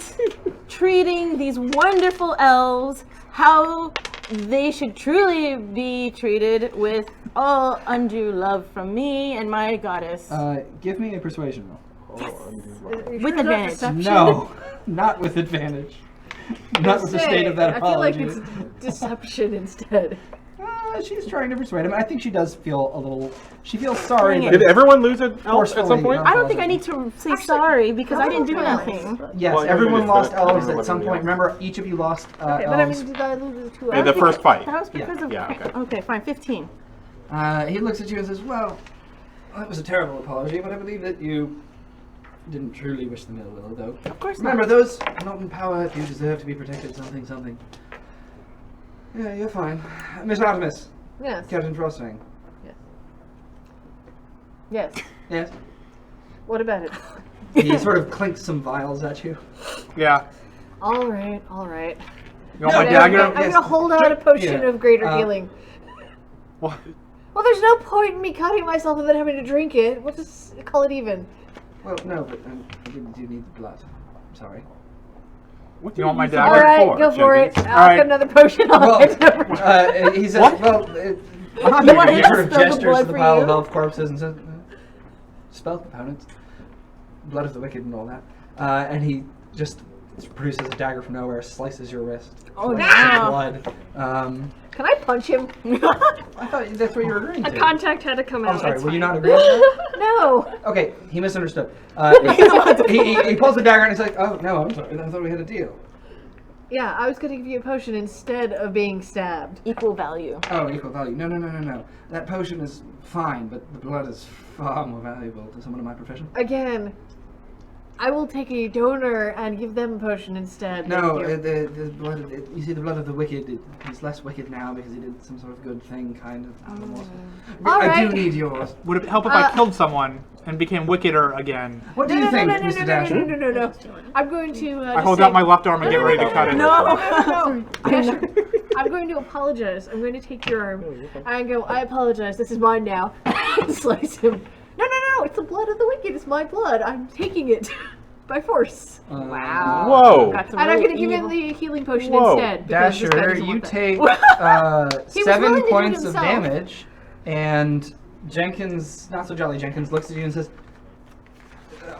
treating these wonderful elves how they should truly be treated, with all undue love from me and my goddess. Give me a persuasion roll. With advantage. No, not with advantage. Not with the state of that I feel like apology. it's deception instead. She's trying to persuade him. I think she does feel a little. She feels sorry. Dang it. but Did everyone lose an elf at forcefully some point? I don't think I need to say sorry because I didn't do elves. nothing. Yes, Well, everyone you lost just said it. elves I don't at some remember point. the Remember, each of you lost Okay, but I elves. mean, did I lose the 2 In the elves? first fight. That was because of. Yeah, okay. Okay, fine, 15. He looks at you and says, "Well, that was a terrible apology, but I believe that you didn't truly wish them ill will, though. Of course Remember, not. those not in power, you deserve to be protected. Something. Yeah, you're fine, Miss Artemis. Yes. Captain Frostfang. Yes. Yes. What about it? He sort of clinks some vials at you. Yeah. All right, all right. You want my dagger? I'm gonna hold out a potion of greater healing. What? Well, there's no point in me cutting myself and then having to drink it. We'll just call it even. Well, no, but I really do need the blood. I'm sorry. What do you want my All dagger right, for? go for it. Jenkins? I'll All right. get another potion on Well, it. he says, What? well, You want him he to sort of spill the gestures blood to the for pile you? of elf corpses and says, spell components, blood of the wicked and all that. And he just produces a dagger from nowhere, slices your wrist. Oh, slices no. blood. Can I punch him? I thought that's what you were agreeing A to. contact had to come out. I'm sorry, it's were you fine. not agreeing to that? No. Okay, he misunderstood. He pulls the dagger and he's like, oh, no, I'm sorry, I thought we had a deal. Yeah, I was gonna give you a potion instead of being stabbed. Equal value. Oh, equal value. No. That potion is fine, but the blood is far more valuable to someone in my profession. Again, I will take a donor and give them a potion instead. No, Thank you. the blood. You see, the blood of the wicked. He's less wicked now because he did some sort of good thing, kind of. All I right. do need yours. Would it help if I killed someone and became wickeder again? What do you think, no, Mr. Dasher? No. I'm going to. I hold out my left arm and get ready to cut it. No. Dasher, I'm going to apologize. I'm going to take your arm and go. I apologize. This is mine now. Slice him. No. It's the blood of the wicked. It's my blood. I'm taking it by force. Wow. Whoa. And I'm going to give him the healing potion Whoa. instead. because this guy Dasher, doesn't you want that. take He was willing 7 to do it points of himself. damage, and Jenkins, not so jolly Jenkins, looks at you and says,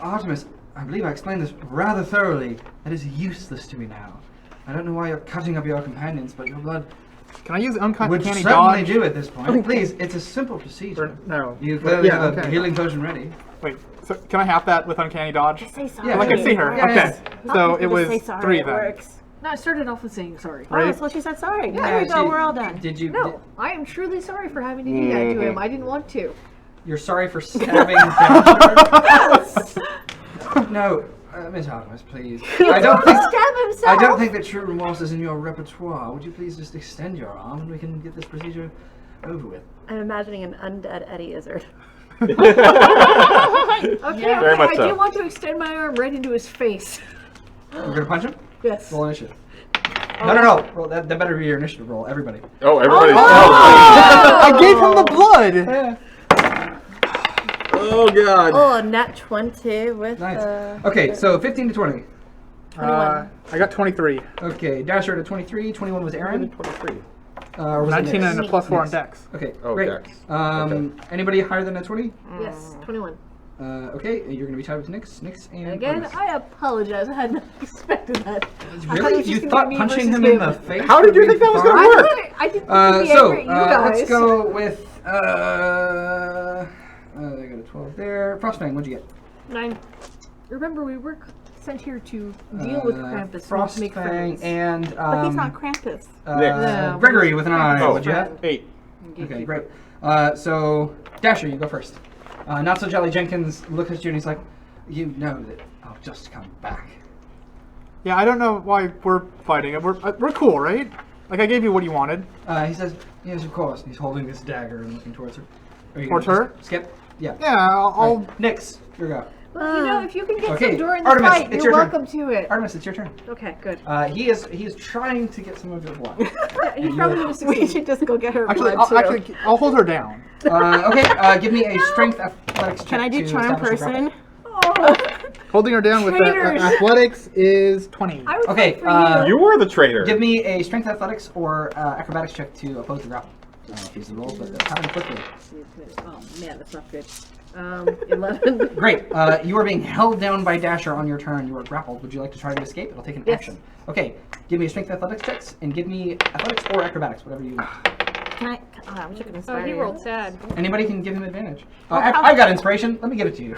Artemis, I believe I explained this rather thoroughly. That is useless to me now. I don't know why you're cutting up your companions, but your blood Can I use would uncanny certainly dodge? do at this point. Please, it's a simple procedure. No. You clearly have a uncanny healing dodge. potion ready. Wait, so can I have that with uncanny dodge? Just say sorry. Yeah, I can see her. yeah, Okay. yeah. So it Just was say sorry, 3 it then. works. No, I started off with saying sorry. Oh, so she said sorry. Yeah, there we go. she- We're all done. Did you? No, I am truly sorry for having to do that to him. I didn't want to. You're sorry for stabbing Dasher? No, Miss Artemis, please. I don't think. Stab himself. I don't think that true remorse is in your repertoire. Would you please just extend your arm and we can get this procedure over with? I'm imagining an undead Eddie Izzard. Okay, Very much I so. do want to extend my arm right into his face. You're gonna punch him? Yes. Roll initiative. No. Roll that better be your initiative roll. Everybody. Oh, everybody. I gave him the blood. Yeah. Oh god. Oh, nat 20 with Nice. Okay, so 15 to 20. I got 23. Okay, Dasher at 23. 21 was Aaron. 23. Or was it 19 Nyx? and a +4 on Nyx. Dex. Okay, Oh, great. Dex. Anybody higher than a 20? Yes, 21. Okay, you're gonna be tied with Nyx. Nyx and Again, Artemis. I apologize. I had not expected that. I thought Really? it was You just thought gonna be me punching versus him in the face? How did you think that was gonna I work? thought I didn't think it'd be So angry at you guys. let's go with I got a 12 there. Frostfang, what'd you get? 9. Remember, we were sent here to deal with Krampus, not to make Frostfang friends. and But he's not Krampus. No, Gregory with an eye. Oh, What'd you have? 8. Okay, great. So Dasher, you go first. Not so jolly Jenkins looks at you and he's like, "You know that I'll just come back." Yeah, I don't know why we're fighting. We're cool, right? Like I gave you what you wanted. He says, "Yes, of course." He's holding this dagger and looking towards her. Are you Towards gonna her? just skip? Yeah. Yeah, I'll. Right. Nyx, your go. Well, you know, if you can get Okay, some during the Artemis, fight, it's you're your turn. welcome to it. Artemis, it's your turn. Okay, good. He is trying to get some of your blood. He's probably going to succeed. We should just go get her Actually, blood too. I'll hold her down. Okay, give me a strength athletics check. Can I do to charm establish your person? grapple. Holding her down with Traitors. athletics is 20. I would Okay, fight for you. You were the traitor. Give me a strength athletics or acrobatics check to oppose the grapple. I don't know if he's the rolls, but that's happening quickly. Oh man, that's not good. 11. Great. You are being held down by Dasher on your turn. You are grappled. Would you like to try to escape? It'll take an Yes. action. Okay. Give me a strength athletics checks and give me athletics or acrobatics, whatever you want. Can I? Oh, I wish I could Oh, inspire he you. rolled sad. Anybody can give him advantage. Well, I've got inspiration. Let me give it to you.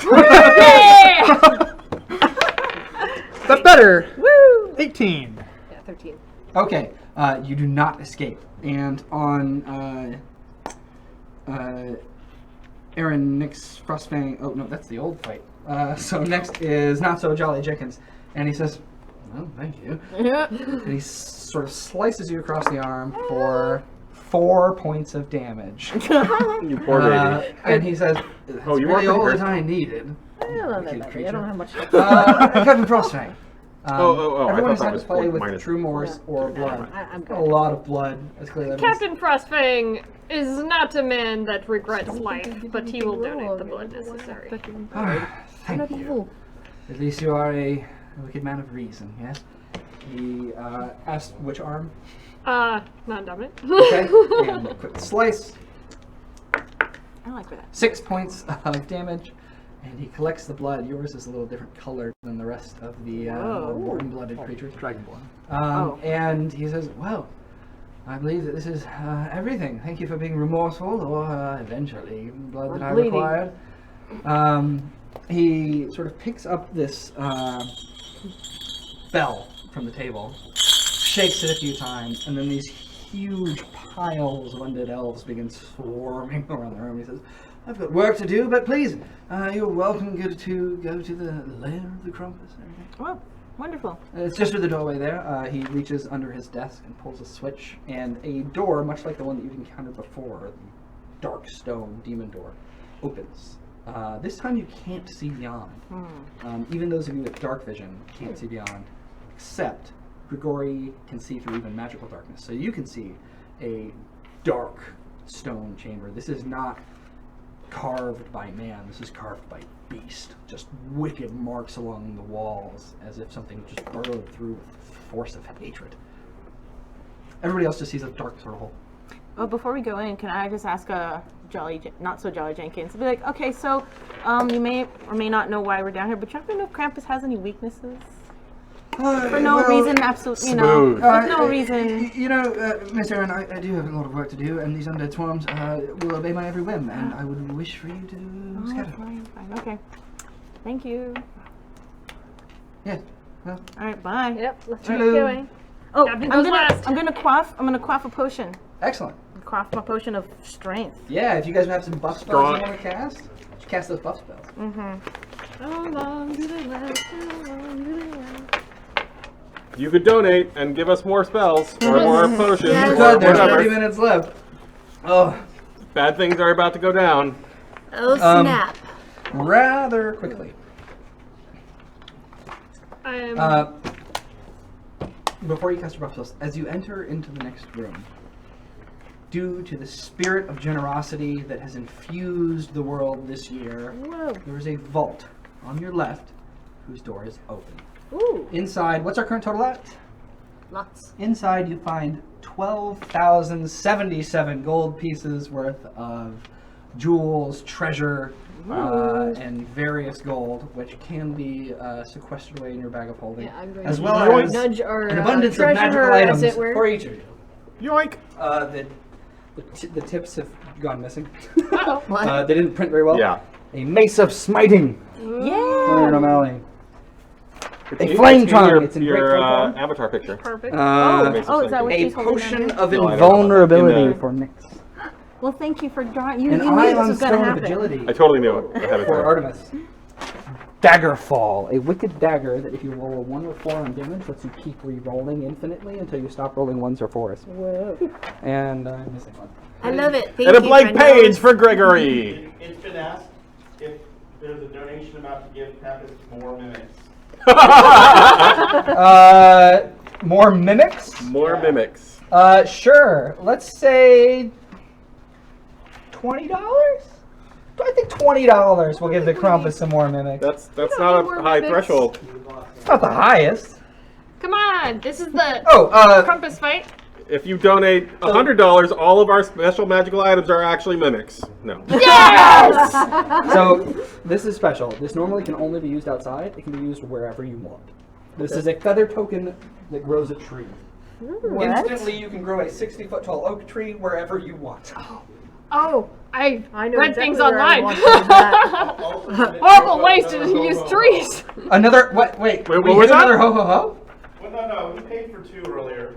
That's better. Woo! 18. Yeah, 13. Okay. You do not escape. And on Aaron, Nyx, Frostfang. Oh no, that's the old fight. So next is Not So Jolly Jenkins, and he says, "Well, thank you." And he sort of slices you across the arm for 4 points of damage. You poor baby. And he says, "That's Oh, you are really pretty all hurt. that I needed." I love Wicked that. I creature. don't have much. Captain Frostfang. I Everyone's thought that had to was play with minus true remorse or blood. I'm A good. lot of blood. That's clearly evidence. Captain Frostfang is not a man that regrets life, but he will donate the blood necessary. Thank you. At least you are a wicked man of reason, yes? He asked which arm. Non-dominant. Okay, and a quick slice. I like that. 6 points of damage, and he collects the blood. Yours is a little different color than the rest of the more warm-blooded creatures. Dragonborn. And he says, "Well, I believe that this is everything. Thank you for being remorseful, or eventually blood that I bleeding. required." He sort of picks up this bell from the table, shakes it a few times, and then these huge piles of undead elves begin swarming around the room. He says, "I've got work to do, but please, you're welcome to go to the lair of the Krampus." Oh, wonderful. It's just through the doorway there. He reaches under his desk and pulls a switch, and a door, much like the one that you've encountered before, the dark stone demon door, opens. This time you can't see beyond. Even those of you with dark vision can't see beyond, except Grigori can see through even magical darkness. So you can see a dark stone chamber. This is not carved by man. This is carved by beast. Just wicked marks along the walls, as if something just burrowed through with force of hatred. Everybody else just sees a dark sort of hole. Oh, before we go in, can I just ask a not so Jolly Jenkins? Be like, okay, so you may or may not know why we're down here, but you happen to know if Krampus has any weaknesses? For no reason, absolutely, there's no reason. You know, Miss Aaron, I do have a lot of work to do, and these undead swarms will obey my every whim, and I would wish for you to scatter. Fine. Okay. Thank you. Yes. Well. All right. Bye. Yep. Let's keep going. Oh, Captain I'm goes last. gonna quaff a potion. Excellent. Quaff my potion of strength. Yeah, if you guys have some buff spells you want to cast, just cast those buff spells. How long do they last? How long do they last? You could donate and give us more spells or more potions You or could. There's whatever. 30 minutes left. Oh. Bad things are about to go down. Oh, snap. Rather quickly. Before you cast your buff spells, as you enter into the next room, due to the spirit of generosity that has infused the world this year, there is a vault on your left whose door is open. Ooh. Inside, what's our current total at? Lots. Inside, you find 12,077 gold pieces worth of jewels, treasure, and various gold, which can be sequestered away in your bag of holding, Yeah, I'm going as to well as nudge our an abundance of magical treasurer, as items it were. for each of you. Yoink! The tips have gone missing. What? They didn't print very well. Yeah. A mace of smiting. Yeah. Aaron O'Malley. It's A in flame your- tongue. It's in your great form. avatar picture. Perfect. Oh, is that what a she's holding potion down of No, I don't know. invulnerability In the- for Nyx. Well, thank you for drawing. You An knew eye this on was going to stone of happen. agility. I totally knew it ahead of For time. Artemis. Daggerfall, a wicked dagger that if you roll a 1 or 4 on damage, lets you keep re-rolling infinitely until you stop rolling 1s or 4s. Whoa. And I'm missing one. I love it. Thank And a you, blank friend. page for Gregory. It's been asked if there's a donation amount to give Krampus more mimics. More mimics? More mimics. Sure. Let's say $20? I think $20 will give the Krampus some more mimics. That's not a high mimics. threshold. It's not the highest. Come on, this is the Krampus fight. If you donate $100, all of our special magical items are actually mimics. No. Yes! So this is special. This normally can only be used outside. It can be used wherever you want. This is a feather token that grows a tree. What? Instantly, you can grow a 60-foot tall oak tree wherever you want. Oh, I know read exactly things where I online. want to do that. Horrible ways to use trees. Another what? Wait, what we was hit that? another ho ho ho. Well, no, he paid for 2 earlier.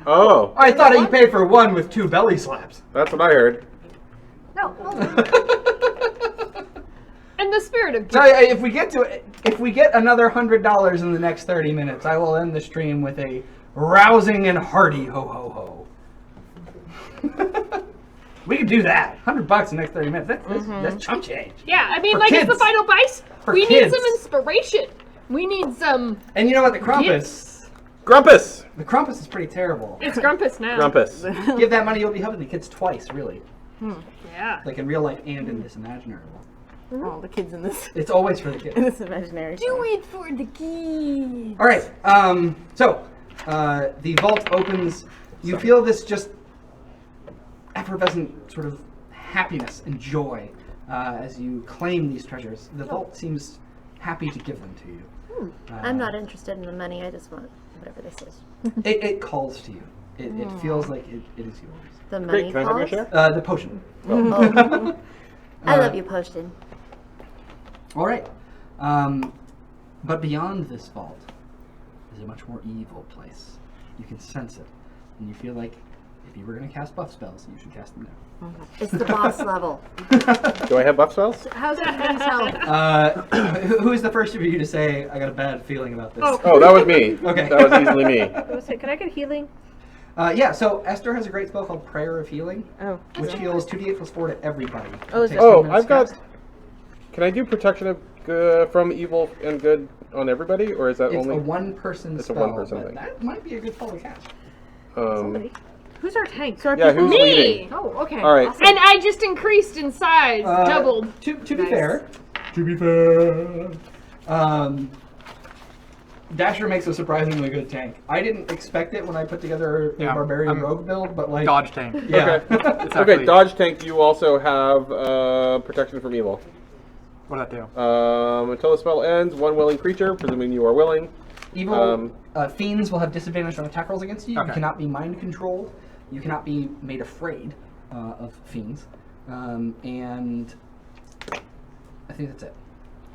Oh. I thought you paid for 1 with 2 belly slaps. That's what I heard. No. In the spirit of So if we get another $100 in the next 30 minutes, I will end the stream with a rousing and hearty ho ho ho. We can do that. $100 in the next 30 minutes. That's chump change. Yeah, I mean, For like kids. it's the final bite. For We kids. need some inspiration. We need some. And you know what? The Krampus. gifts. Grumpus! The Krampus is pretty terrible. It's Grumpus now. Grumpus. Give that money, you'll be helping the kids twice, really. Yeah. Like in real life and in this imaginary world. Oh, the kids in this. It's always for the kids. In this imaginary. Do it for the kids. All right. The vault opens. You feel this just effervescent sort of happiness and joy as you claim these treasures. The vault seems happy to give them to you. I'm not interested in the money. I just want whatever this is. It calls to you. It feels like it is yours. The money Can I have your calls? share? The potion. Oh. I love you, potion. All right. But beyond this vault is a much more evil place. You can sense it. And you feel like if you were going to cast buff spells, you should cast them there. It's the boss level. Do I have buff spells? How's that going to help? Who's the first of you to say, I got a bad feeling about this? Oh, that was me. Okay. That was easily me. Can I get healing? Yeah, so Esther has a great spell called Prayer of Healing, Oh. which heals 2d8 plus 4 to everybody. Oh, It is takes it? 10 Oh, minutes I've got. cast. Can I do protection of from evil and good on everybody, or is that It's only a one-person It's spell, a one-person but thing. that might be a good spell to cast. Who's our tank? Yeah, who's Me. leading? Oh, okay. All right. Awesome. And I just increased in size, doubled. To be Nice. fair, Dasher makes a surprisingly good tank. I didn't expect it when I put together the barbarian rogue build, but like dodge tank. Yeah. Okay. Okay, dodge tank. You also have protection from evil. What does that do? Until the spell ends, one willing creature, presuming you are willing. Evil fiends will have disadvantage on attack rolls against you. Okay. You cannot be mind controlled. You cannot be made afraid of fiends. And I think that's it.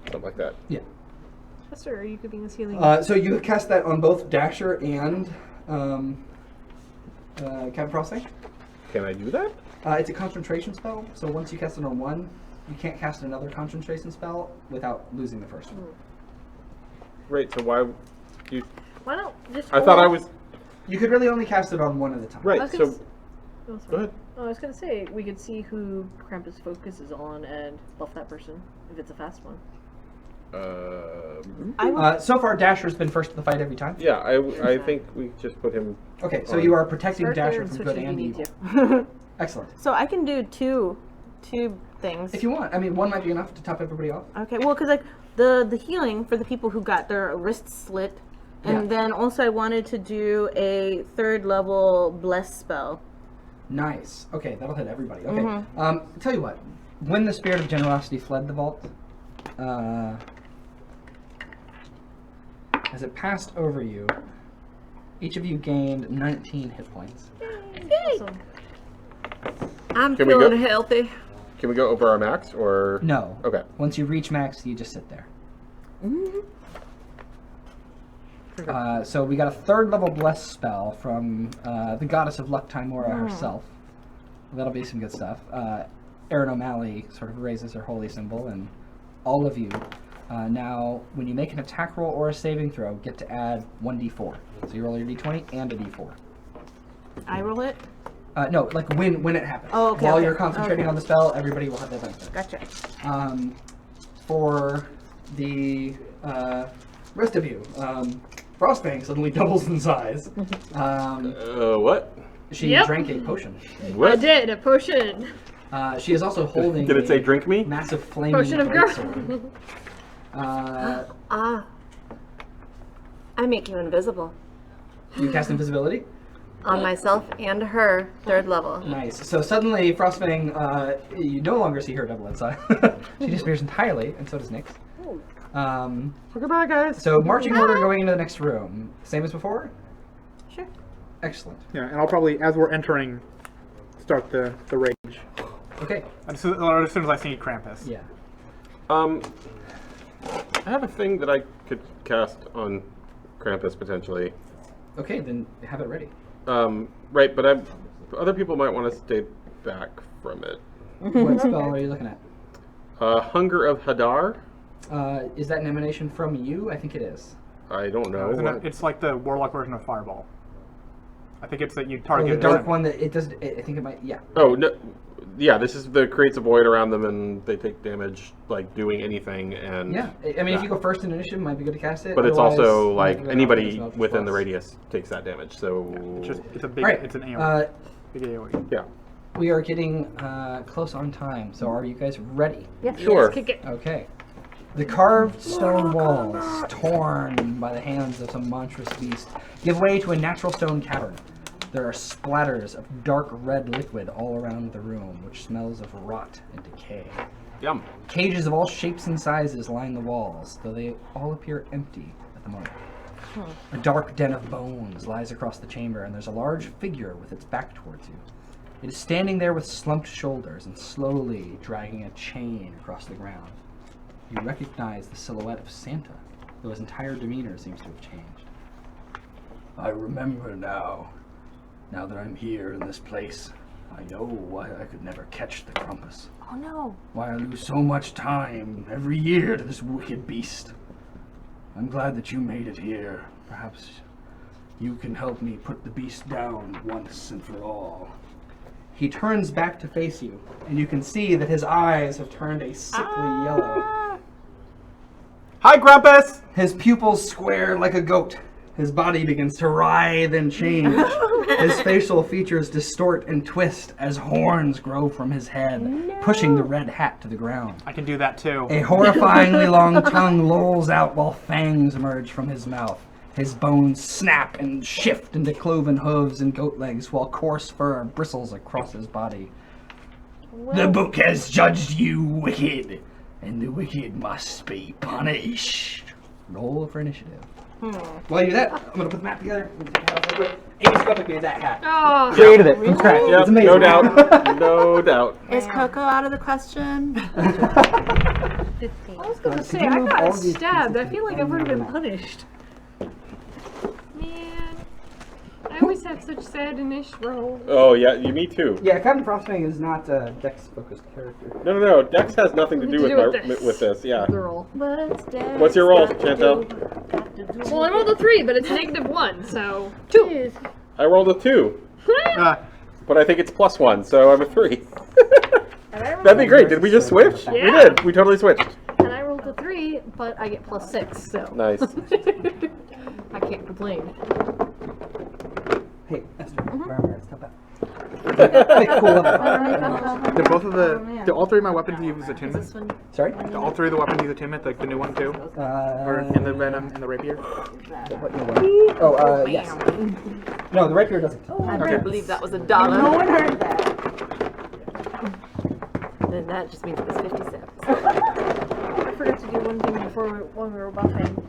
Something like that. Yeah. Esther, are you giving us healing? So you cast that on both Dasher and Captain Frosting. Can I do that? It's a concentration spell, so once you cast it on one, you can't cast another concentration spell without losing the first one. Right, so why you... Why not just? I thought I was... You could really only cast it on one at a time. Right, so... Go ahead. Oh, I was gonna say we could see who Krampus focuses on and buff that person if it's a fast one. So far, Dasher's been first to the fight every time. Yeah, I think we just put him... Okay, so on. you are protecting Start there Dasher and from switch good if you and need evil. Excellent. So I can do two things. If you want. I mean, one might be enough to top everybody off. Okay, well, because like the healing for the people who got their wrists slit, and then also I wanted to do a 3rd level bless spell. Nice. Okay, that'll hit everybody. Okay. Mhm. Tell you what. When the spirit of generosity fled the vault, as it passed over you, each of you gained 19 hit points. Awesome. I'm Can we feeling go- healthy. Can we go over our max, or... No. Okay. Once you reach max, you just sit there. So we got a 3rd level bless spell from the goddess of luck, Timora herself. That'll be some good stuff. Erin O'Malley sort of raises her holy symbol, and all of you now, when you make an attack roll or a saving throw, get to add 1d4. So you roll your d20 and a d4. I roll it. No, like when it happens. Oh, okay, While okay. you're concentrating on the spell, everybody will have that benefit. Gotcha. For the rest of you, Frostbang suddenly doubles in size. What? She Yep. drank a potion. I did, a potion. She is also holding Did it say a drink me? massive flaming Potion of greatsword. I make you invisible. You cast invisibility? On myself and her, 3rd level. Nice. So suddenly, Frostbang, you no longer see her double in size. She disappears entirely, and so does Nyx. Goodbye, guys. So marching order going into the next room. Same as before? Sure. Excellent. Yeah, and I'll probably, as we're entering, start the rage. Okay. As soon as I see Krampus. Yeah. I have a thing that I could cast on Krampus, potentially. Okay, then have it ready. Right, but other people might want to stay back from it. What spell are you looking at? Hunger of Hadar? Is that an emanation from you? I think it is. I don't know. Isn't it, it's like the Warlock version of Fireball. I think it's that you Oh, target the dark one that it does. I think it might. Yeah. Oh, no. Yeah, this is creates a void around them and they take damage, like, doing anything, and... Yeah, I mean, if you go first in initiative, it might be good to cast it. But it's Otherwise, also, you like, have to go anybody down to within the plus. radius takes that damage, so... It's a big, Right. it's an AoE. Big AoE. Yeah. We are getting close on time, so are you guys ready? Yes. Sure. Let's kick it. Okay. The carved stone walls, torn by the hands of some monstrous beast, give way to a natural stone cavern. There are splatters of dark red liquid all around the room, which smells of rot and decay. Yum. Cages of all shapes and sizes line the walls, though they all appear empty at the moment. A dark den of bones lies across the chamber, and there's a large figure with its back towards you. It is standing there with slumped shoulders and slowly dragging a chain across the ground. You recognize the silhouette of Santa, though his entire demeanor seems to have changed. I remember now. Now that I'm here in this place, I know why I could never catch the Krampus. Oh no. Why I lose so much time every year to this wicked beast. I'm glad that you made it here. Perhaps you can help me put the beast down once and for all. He turns back to face you, and you can see that his eyes have turned a sickly yellow. Hi, Krampus! His pupils square like a goat, His body begins to writhe and change. His facial features distort and twist as horns grow from his head, pushing the red hat to the ground. I can do that too. A horrifyingly long tongue lolls out while fangs emerge from his mouth. His bones snap and shift into cloven hooves and goat legs, while coarse fur bristles across his body. The book has judged you wicked, and the wicked must be punished. Roll for initiative. While you do that, I'm gonna put the map together. Amy's got me that hat. Oh. Created it from scratch. Yep, It's amazing. no doubt. No doubt. Is Coco out of the question? 15. I was gonna say, I got stabbed. I feel like I've already been punished. Man, I always have such sad initial rolls. Oh, yeah, me too. Yeah, Captain Frostfang is not a Dex-focused character. No. Dex has nothing to do with this. Yeah. What's your roll, Chantel? Well, I rolled a 3, but it's -1, so 2. I rolled a 2. But I think it's +1, so I'm a 3. That'd be great. Did we just switch? Yeah. We did. We totally switched. And I rolled a 3, but I get +6, so. Nice. I can't complain. Hey, Esther, stop that. Do both of the, do all three of my weapons use attunement? Sorry? Do all three of the weapons use attunement, like the new one too? Or in the venom and the rapier? Yes. No, the rapier doesn't. I Okay. can't believe that was $1. No one heard that. Then that just means it was 50 cents. I forgot to do one thing when we were buffing.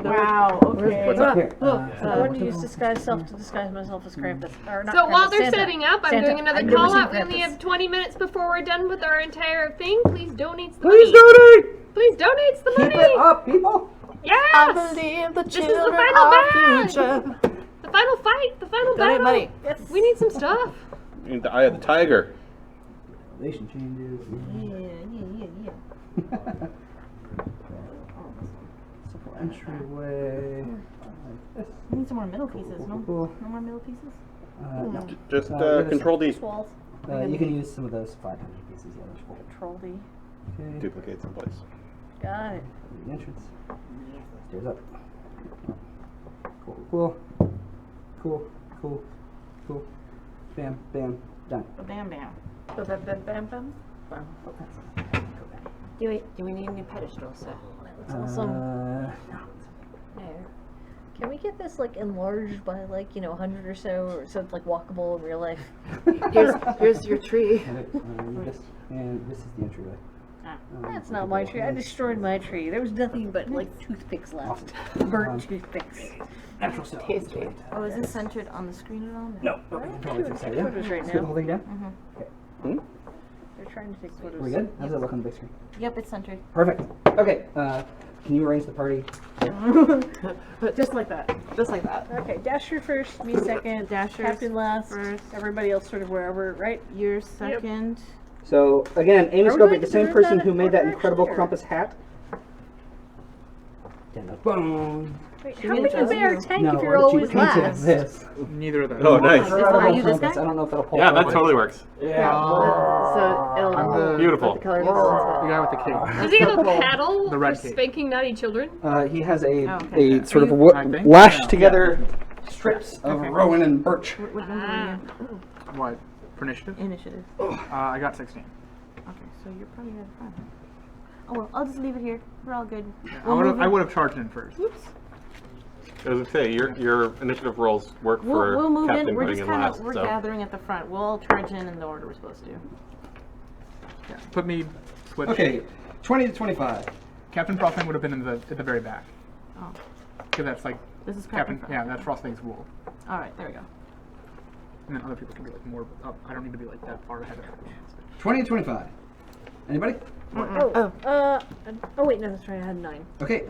Wow, okay. What's up? I wanted to use disguise self to disguise myself as Krampus. Or not So while Krampus, they're Santa. setting up, I'm Santa. doing another I've never call seen out. We only Krampus. have 20 minutes before we're done with our entire thing. Please donate the Please money. donate! Please donate the money. Keep it up, people! Yes! I believe the This is the children final are match. future. The final fight. The final Donate battle. money. Yes. We need some stuff. In the eye of the tiger. Relation changes. Yeah. Simple entryway. We need some more middle pieces, no? Cool. No more middle pieces? No. Just There's Control D. you can use some of those 500 pieces. Yeah, there's 4. Control D. Okay. Duplicate someplace. Got it. The entrance. Stairs up. Cool. Bam, bam, done. Bam, bam. Bam, bam. Do we need any pedestals, sir? That's awesome. No. Yeah. Can we get this like enlarged by like 100 or so it's like walkable in real life? Here's your tree. And this is the entryway. That's not my tree. I destroyed my tree. There was nothing but like toothpicks left. Burnt toothpicks. Natural stuff. Tasty. Oh, is this centered on the screen at all? No. Photos right Scoot the now. whole thing down? Mm-hmm. They're trying to take photos. Are we good? How does that look on the big screen? Yep, it's centered. Perfect. Okay. Can you arrange the party? Just like that. Just like that. Okay, Dasher first, me second, Dasher Captain last, first. everybody else sort of wherever, right? You're second. So again, Amy Are we Scopik, going the to same do person that who in made that order, incredible actually, or- Krampus hat. Boom. Wait, She how made made it you bear just tank No, if you're always she painted last? this. Neither of them. Oh, nice. Are you this guy? I don't know if that'll pull. Yeah, that forward. totally works. Yeah. So it'll I'm the- Beautiful. the color The guy with the cape. Does he have a paddle The red for cape. spanking naughty children? He has a Oh, okay. a sort of I think. lashed together strips of Okay. rowan and birch. What number are you? What? For initiative? Initiative. I got 16. Okay, so you're probably at 5. Oh well, I'll just leave it here. We're all good. I would have charged in first. Oops. As I say, your initiative rolls work for We'll move Captain in. We're putting just in kind last. of we're so. gathering at the front. We'll all charge in the order we're supposed to. Yeah. Put me switch. Okay, 20 to 25. Captain Frostfang would have been at the very back. Oh, Because that's like this is Captain. Frostfang. Yeah, that's Frostfang's rule. All right, there we go. And then other people can be like more up. I don't need to be like that far ahead of everyone else. 20 to 25. Anybody? Oh wait, no, that's right. I had 9. Okay,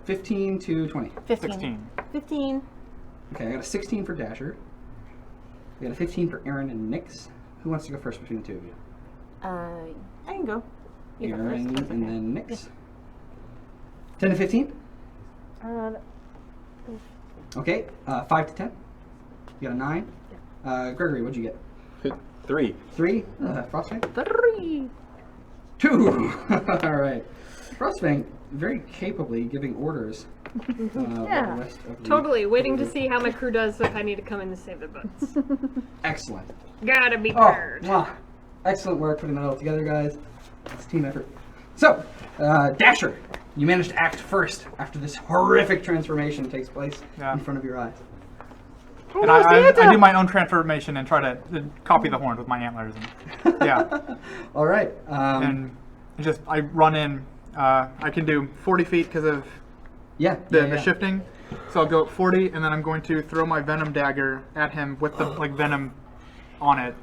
15 to 20. 16. 15. Okay, I got a 16 for Dasher. I got a 15 for Aaron and Nyx. Who wants to go first between the two of you? I can go. You go Aaron first. and then Nyx. 10 to 15? Okay, 5 to 10. You got a 9. Gregory, what'd you get? 3. 3. Frostfang? 3. 2. All right. Frostfang, very capably giving orders. While Yeah, the rest of the totally. Waiting to see how my crew does if I need to come in to save their butts. Excellent. Gotta be Oh, paired. mwah. Excellent work putting that all together, guys. It's a team effort. So, Dasher, you managed to act first after this horrific transformation takes place in front of your eyes. And I do my own transformation and try to copy the horns with my antlers. And, yeah. All right. And I run in. I can do 40 feet because of the shifting. So I'll go 40, and then I'm going to throw my venom dagger at him with the venom on it.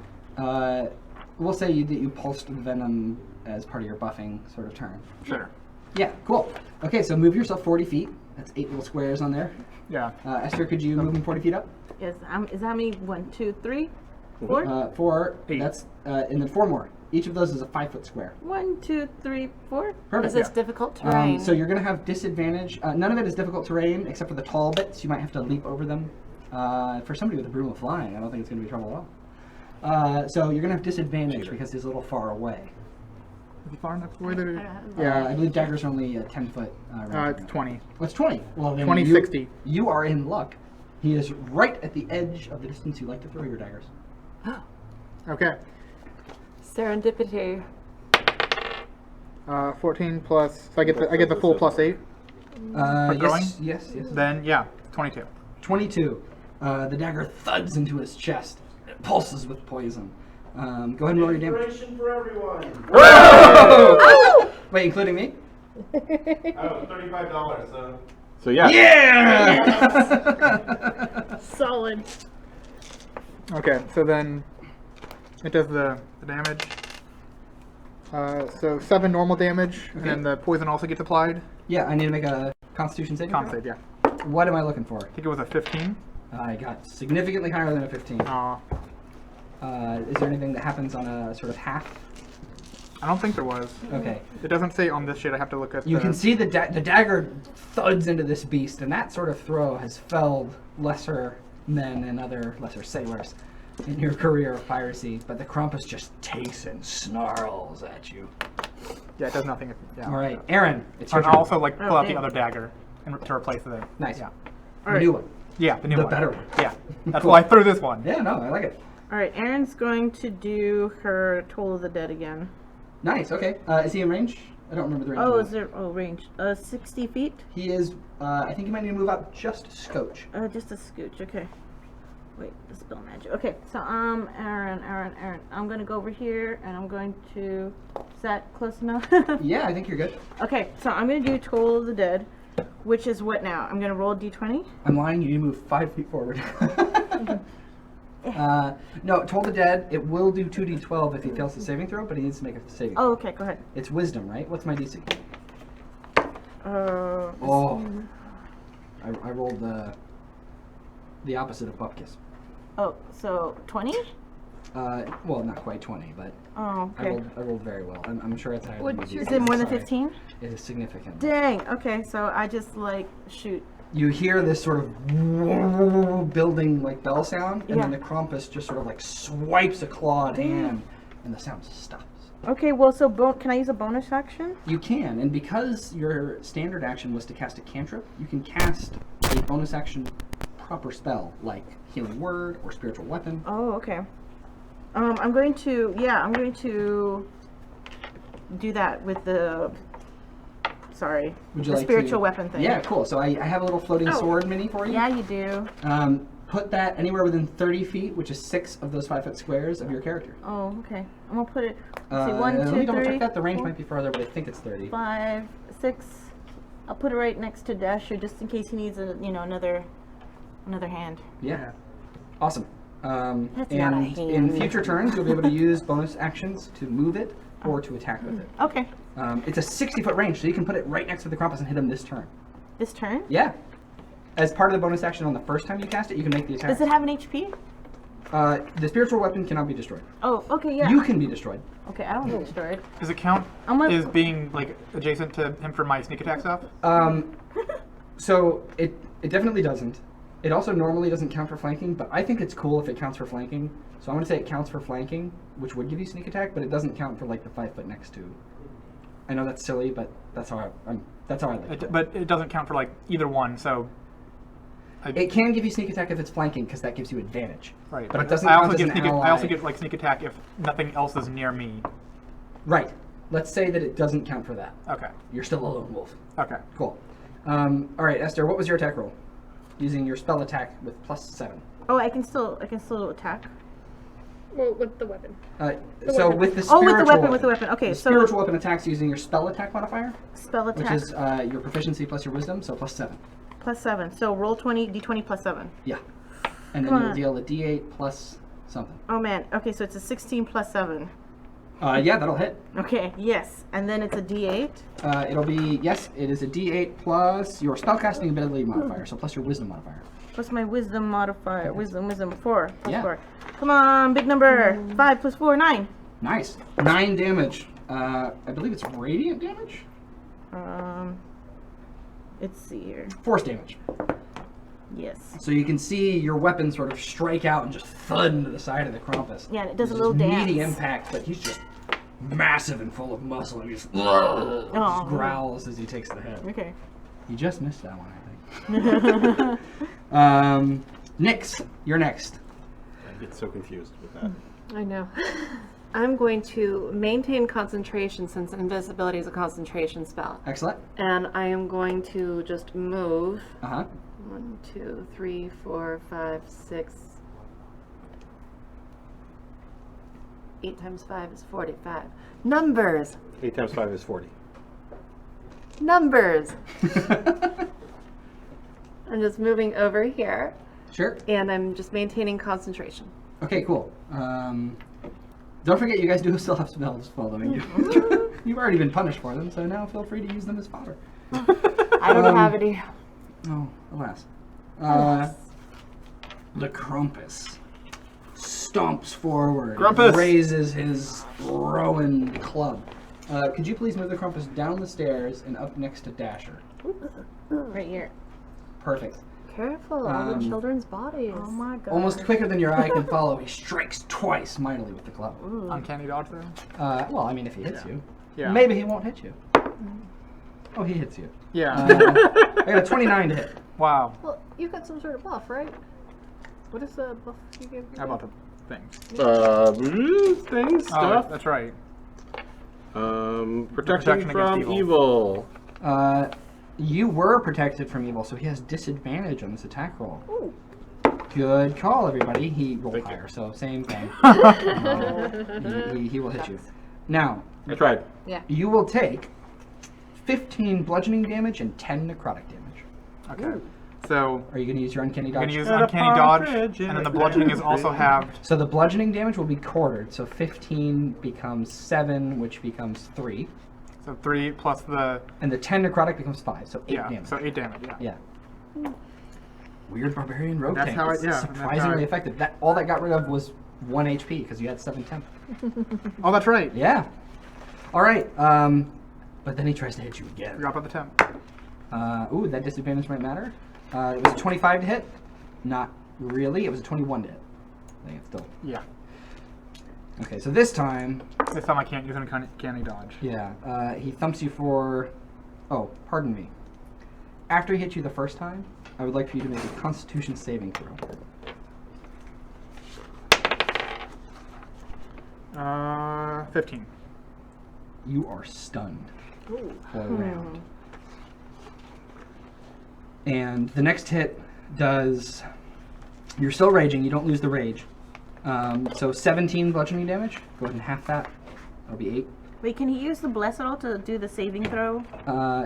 We'll say that you pulsed the venom as part of your buffing sort of turn. Sure. Yeah, cool. Okay, so move yourself 40 feet. That's 8 little squares on there. Yeah. Esther, could you move him 40 feet up? Yes, is that how many? 1, 2, 3, 4? 4. That's and then 4 more. Each of those is a 5-foot square. 1, 2, 3, 4. Perfect. Is this difficult terrain? So you're going to have disadvantage. None of it is difficult terrain except for the tall bits. You might have to leap over them. For somebody with a broom of flying, I don't think it's going to be trouble at all. So you're going to have disadvantage because he's a little far away. Is he far enough away that Yeah, I believe daggers are only a 10-foot range. It's 20. Well, it's 20. Well, then 20, 60. You are in luck. He is right at the edge of the distance you like to throw your daggers. Okay. Serendipity. 14 plus. So I get the full plus 8. For throwing? Yes. Then 22. 22. The dagger thuds into his chest. It pulses with poison. Go ahead and roll your damage. Inspiration for everyone. Whoa! Wait, including me? Oh, $35. So yeah. Yeah! Solid. Okay, so then it does the damage. So 7 normal damage, and then the poison also gets applied. Yeah, I need to make a Constitution saving throw. Con save, yeah. What am I looking for? I think it was a 15. I got significantly higher than a 15. Aw. Is there anything that happens on a sort of half? I don't think there was. Okay. It doesn't say on this sheet. I have to look at. You can see the dagger thuds into this beast, and that sort of throw has felled lesser men and other lesser sailors in your career of piracy. But the Krampus just takes and snarls at you. Yeah, it does nothing. Yeah. All right, Aaron, it's your And turn. I'll also pull out the other dagger to replace it. Nice. Yeah. The new one. Yeah, the new The one. better one. Yeah. That's Cool. why I threw this one. Yeah, no, I like it. Alright, Erin's going to do her Toll of the Dead again. Nice. Okay. Is he in range? I don't remember the range. Oh, of is there? Oh, range. 60 feet? He is. I think you might need to move up just a scotch. Just a scooch. Okay. Wait, the spell magic. Okay, so Erin. I'm gonna go over here, and I'm going to. Is that close enough? Yeah, I think you're good. Okay, so I'm gonna do Toll of the Dead, which is what now? I'm gonna roll a d20. I'm lying. You need to move 5 feet forward. No, Toll the Dead. It will do 2d12 if he fails the saving throw, but he needs to make a saving. Oh, okay. Go ahead. It's Wisdom, right? What's my DC? Oh. I rolled the opposite of Bupkis. Oh, so 20? Well, not quite 20, but Oh, okay. I rolled very well. I'm sure it's higher than you. Is it more than 15? It is significant. Dang. Okay, so I just shoot. You hear this sort of building bell sound, and then Yeah. the Krampus just sort of swipes a clawed hand, and the sound stops. Okay, well, so can I use a bonus action? You can, and because your standard action was to cast a cantrip, you can cast a bonus action proper spell like Healing Word or Spiritual Weapon. Oh, okay. I'm going to do that with the. Sorry. Would you the like spiritual to, weapon thing. Yeah, cool. So I have a little floating sword mini for you. Yeah, you do. Put that anywhere within 30 feet, which is 6 of those 5-foot squares of your character. Oh, okay. I'm gonna put it. Let's see, 1, 2, let me double 3, check that. The range 4, might be farther, but I think it's 30. 5, 6. I'll put it right next to Dasher just in case he needs another hand. Yeah. Awesome. That's and not a hand. in future turns, you'll be able to use bonus actions to move it or to attack with it. Okay. It's a 60-foot range, so you can put it right next to the Krampus and hit him this turn. This turn? Yeah. As part of the bonus action on the first time you cast it, you can make the attack. Does it have an HP? The spiritual weapon cannot be destroyed. Oh, okay, yeah. You can be destroyed. Okay, I don't get destroyed. Does it count as being adjacent to him for my sneak attack stuff? So it definitely doesn't. It also normally doesn't count for flanking, but I think it's cool if it counts for flanking. So I'm going to say it counts for flanking, which would give you sneak attack, but it doesn't count for the 5 foot next to. I know that's silly, but That's how I like it. But it doesn't count for like either one, so. It can give you sneak attack if it's flanking, because that gives you advantage. Right, But it doesn't I count also as get an sneak. ally. I also get like sneak attack if nothing else is near me. Right. Let's say that it doesn't count for that. Okay. You're still a lone wolf. Okay. Cool. All right, Esther, what was your attack roll? Using your spell attack with +7. Oh, I can still attack. Well, with the weapon. So weapon. with the Oh, spiritual with the weapon. Okay, the so spiritual weapon attacks using your spell attack modifier, spell attack which is your proficiency plus your wisdom, so +7. +7. So roll 20, d20 +7. Yeah. And then Come you'll on. deal a d8 plus something. Oh man. Okay, so it's a 16 +7. Yeah, that'll hit. Okay. Yes, and then it's a d8. It'll be yes. It is a d8 plus your spellcasting ability modifier, so plus your wisdom modifier. What's my wisdom modifier? Wisdom 4 plus Yeah. 4. Come on, big number. 5 plus 4, 9. Nice. 9 damage. I believe it's radiant damage. Let's see here. Force damage. Yes. So you can see your weapon sort of strike out and just thud into the side of the Krampus. Yeah, and it does a There's little this dance. meaty impact, but he's just massive and full of muscle, and he just, Oh. just growls as he takes the hit. Okay. You just missed that one, I think. Nyx, you're next. I get so confused with that. I know. I'm going to maintain concentration since invisibility is a concentration spell. Excellent. And I am going to just move. Uh-huh. 1, 2, 3, 4, 5, 6. 8 times 5 is 45. Numbers! 8 times 5 is 40. Numbers! I'm just moving over here. Sure. And I'm just maintaining concentration. Okay, cool. Don't forget, you guys do still have spells following you. You've already been punished for them, so now feel free to use them as fodder. I don't have any. Oh, alas. The Krampus stomps forward, Krampus! raises his Rowan club. Could you please move the Krampus down the stairs and up next to Dasher? Right here. Perfect. Careful, all the children's bodies. Oh my god. Almost quicker than your eye can follow, he strikes twice mightily with the club. Uncanny dodge there. Well, I mean, if he hits you. Yeah. Maybe he won't hit you. Oh, he hits you. Yeah. I got a 29 to hit. Wow. Well, you've got some sort of buff, right? What is the buff you gave me? How about the things? Things, Oh, stuff. that's right. Protection Protection from against evil. You were protected from evil, so he has disadvantage on this attack roll. Good call, everybody. He rolled higher, so same thing. He will hit you. Now, I tried. Yeah. You will take 15 bludgeoning damage and 10 necrotic damage. Okay. So Are you going to use your uncanny I'm dodge? gonna use uncanny dodge, and then the bludgeoning is also halved. So the bludgeoning damage will be quartered. So 15 becomes 7, which becomes 3. So 3 plus the. And the 10 necrotic becomes 5, so 8 Yeah. damage. So 8 damage. Yeah. Yeah. Weird barbarian rogue That's tank. how It's that's how surprisingly I- effective. All that got rid of was 1 HP because you had 7 temp. Oh, that's right. Yeah. All right. But then he tries to hit you again. Forgot about the temp. Ooh, that disadvantage might matter. It was a 25 to hit. Not really. It was a 21 to hit. I think it's still. Yeah. Okay, so this time. This time I can't use uncanny dodge. Yeah. He thumps you for. Oh, pardon me. After he hit you the first time, I would like for you to make a Constitution saving throw. 15. You are stunned for a round. And the next hit does. You're still raging. You don't lose the rage. So 17 bludgeoning damage. Go ahead and half that. That'll be 8. Wait, can he use the bless at all to do the saving throw?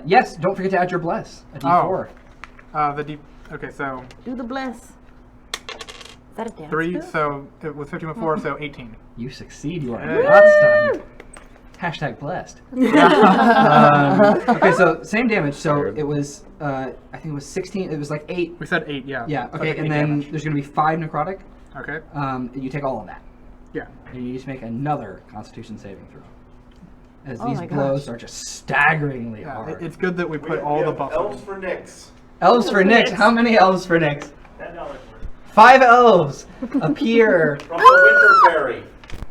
Yes. Don't forget to add your bless. A D4. The D. Okay, so Do the bless. Is that a dance 3. move? So it was 15 before, so 18. You succeed. You are Hey. not stunned. Hashtag blessed. Okay, so same damage. So it was, I think it was 16. It was like 8. We said 8, yeah. Yeah. So Okay, I think and 8 then damage. there's going to be 5 necrotic. Okay. You take all of that. Yeah. And you need to make another Constitution saving throw. As Oh these my blows gosh. are just staggeringly Yeah, hard. it's good that we put all the buffs. Elves for Nyx. Elves for Nyx. How many elves for Nyx? $10 worth. 5 elves appear From the Winter Fairy.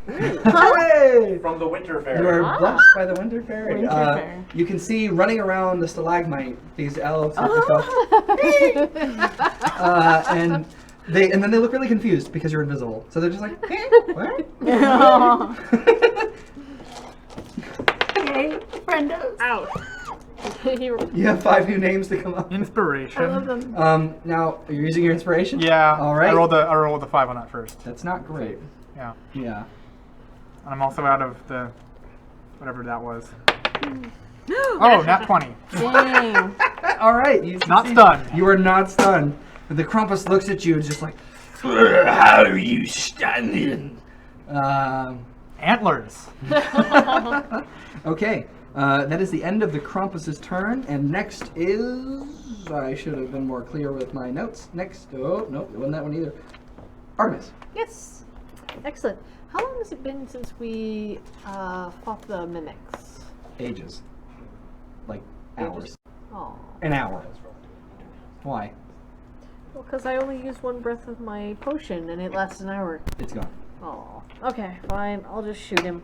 Hey! From the Winter You Fairy. are blessed by the Winter Fairy. Winter Fairy. You can see running around the stalagmite these elves. and then they look really confused because you're invisible. So they're just like, hey, what? Hey, friendos. Ouch. You have 5 new names to come up. Inspiration. I love them. Now, are you using your inspiration? Yeah. All right. I rolled the 5 on that first. That's not great. Yeah. Yeah. And I'm also out of the whatever that was. Oh, nat 20. Dang. All right. You Not stunned. You are not stunned. The Krampus looks at you and just like, how are you standing? Antlers. Okay. That is the end of the Krampus's turn, and next is... I should have been more clear with my notes. Next... Oh, nope, it wasn't that one either. Artemis. Yes. Excellent. How long has it been since we fought the mimics? Ages. Like, hours. Oh. An hour. Why? Well, because I only used 1 breath of my potion, and it lasts an hour. It's gone. Oh. Okay, fine. I'll just shoot him.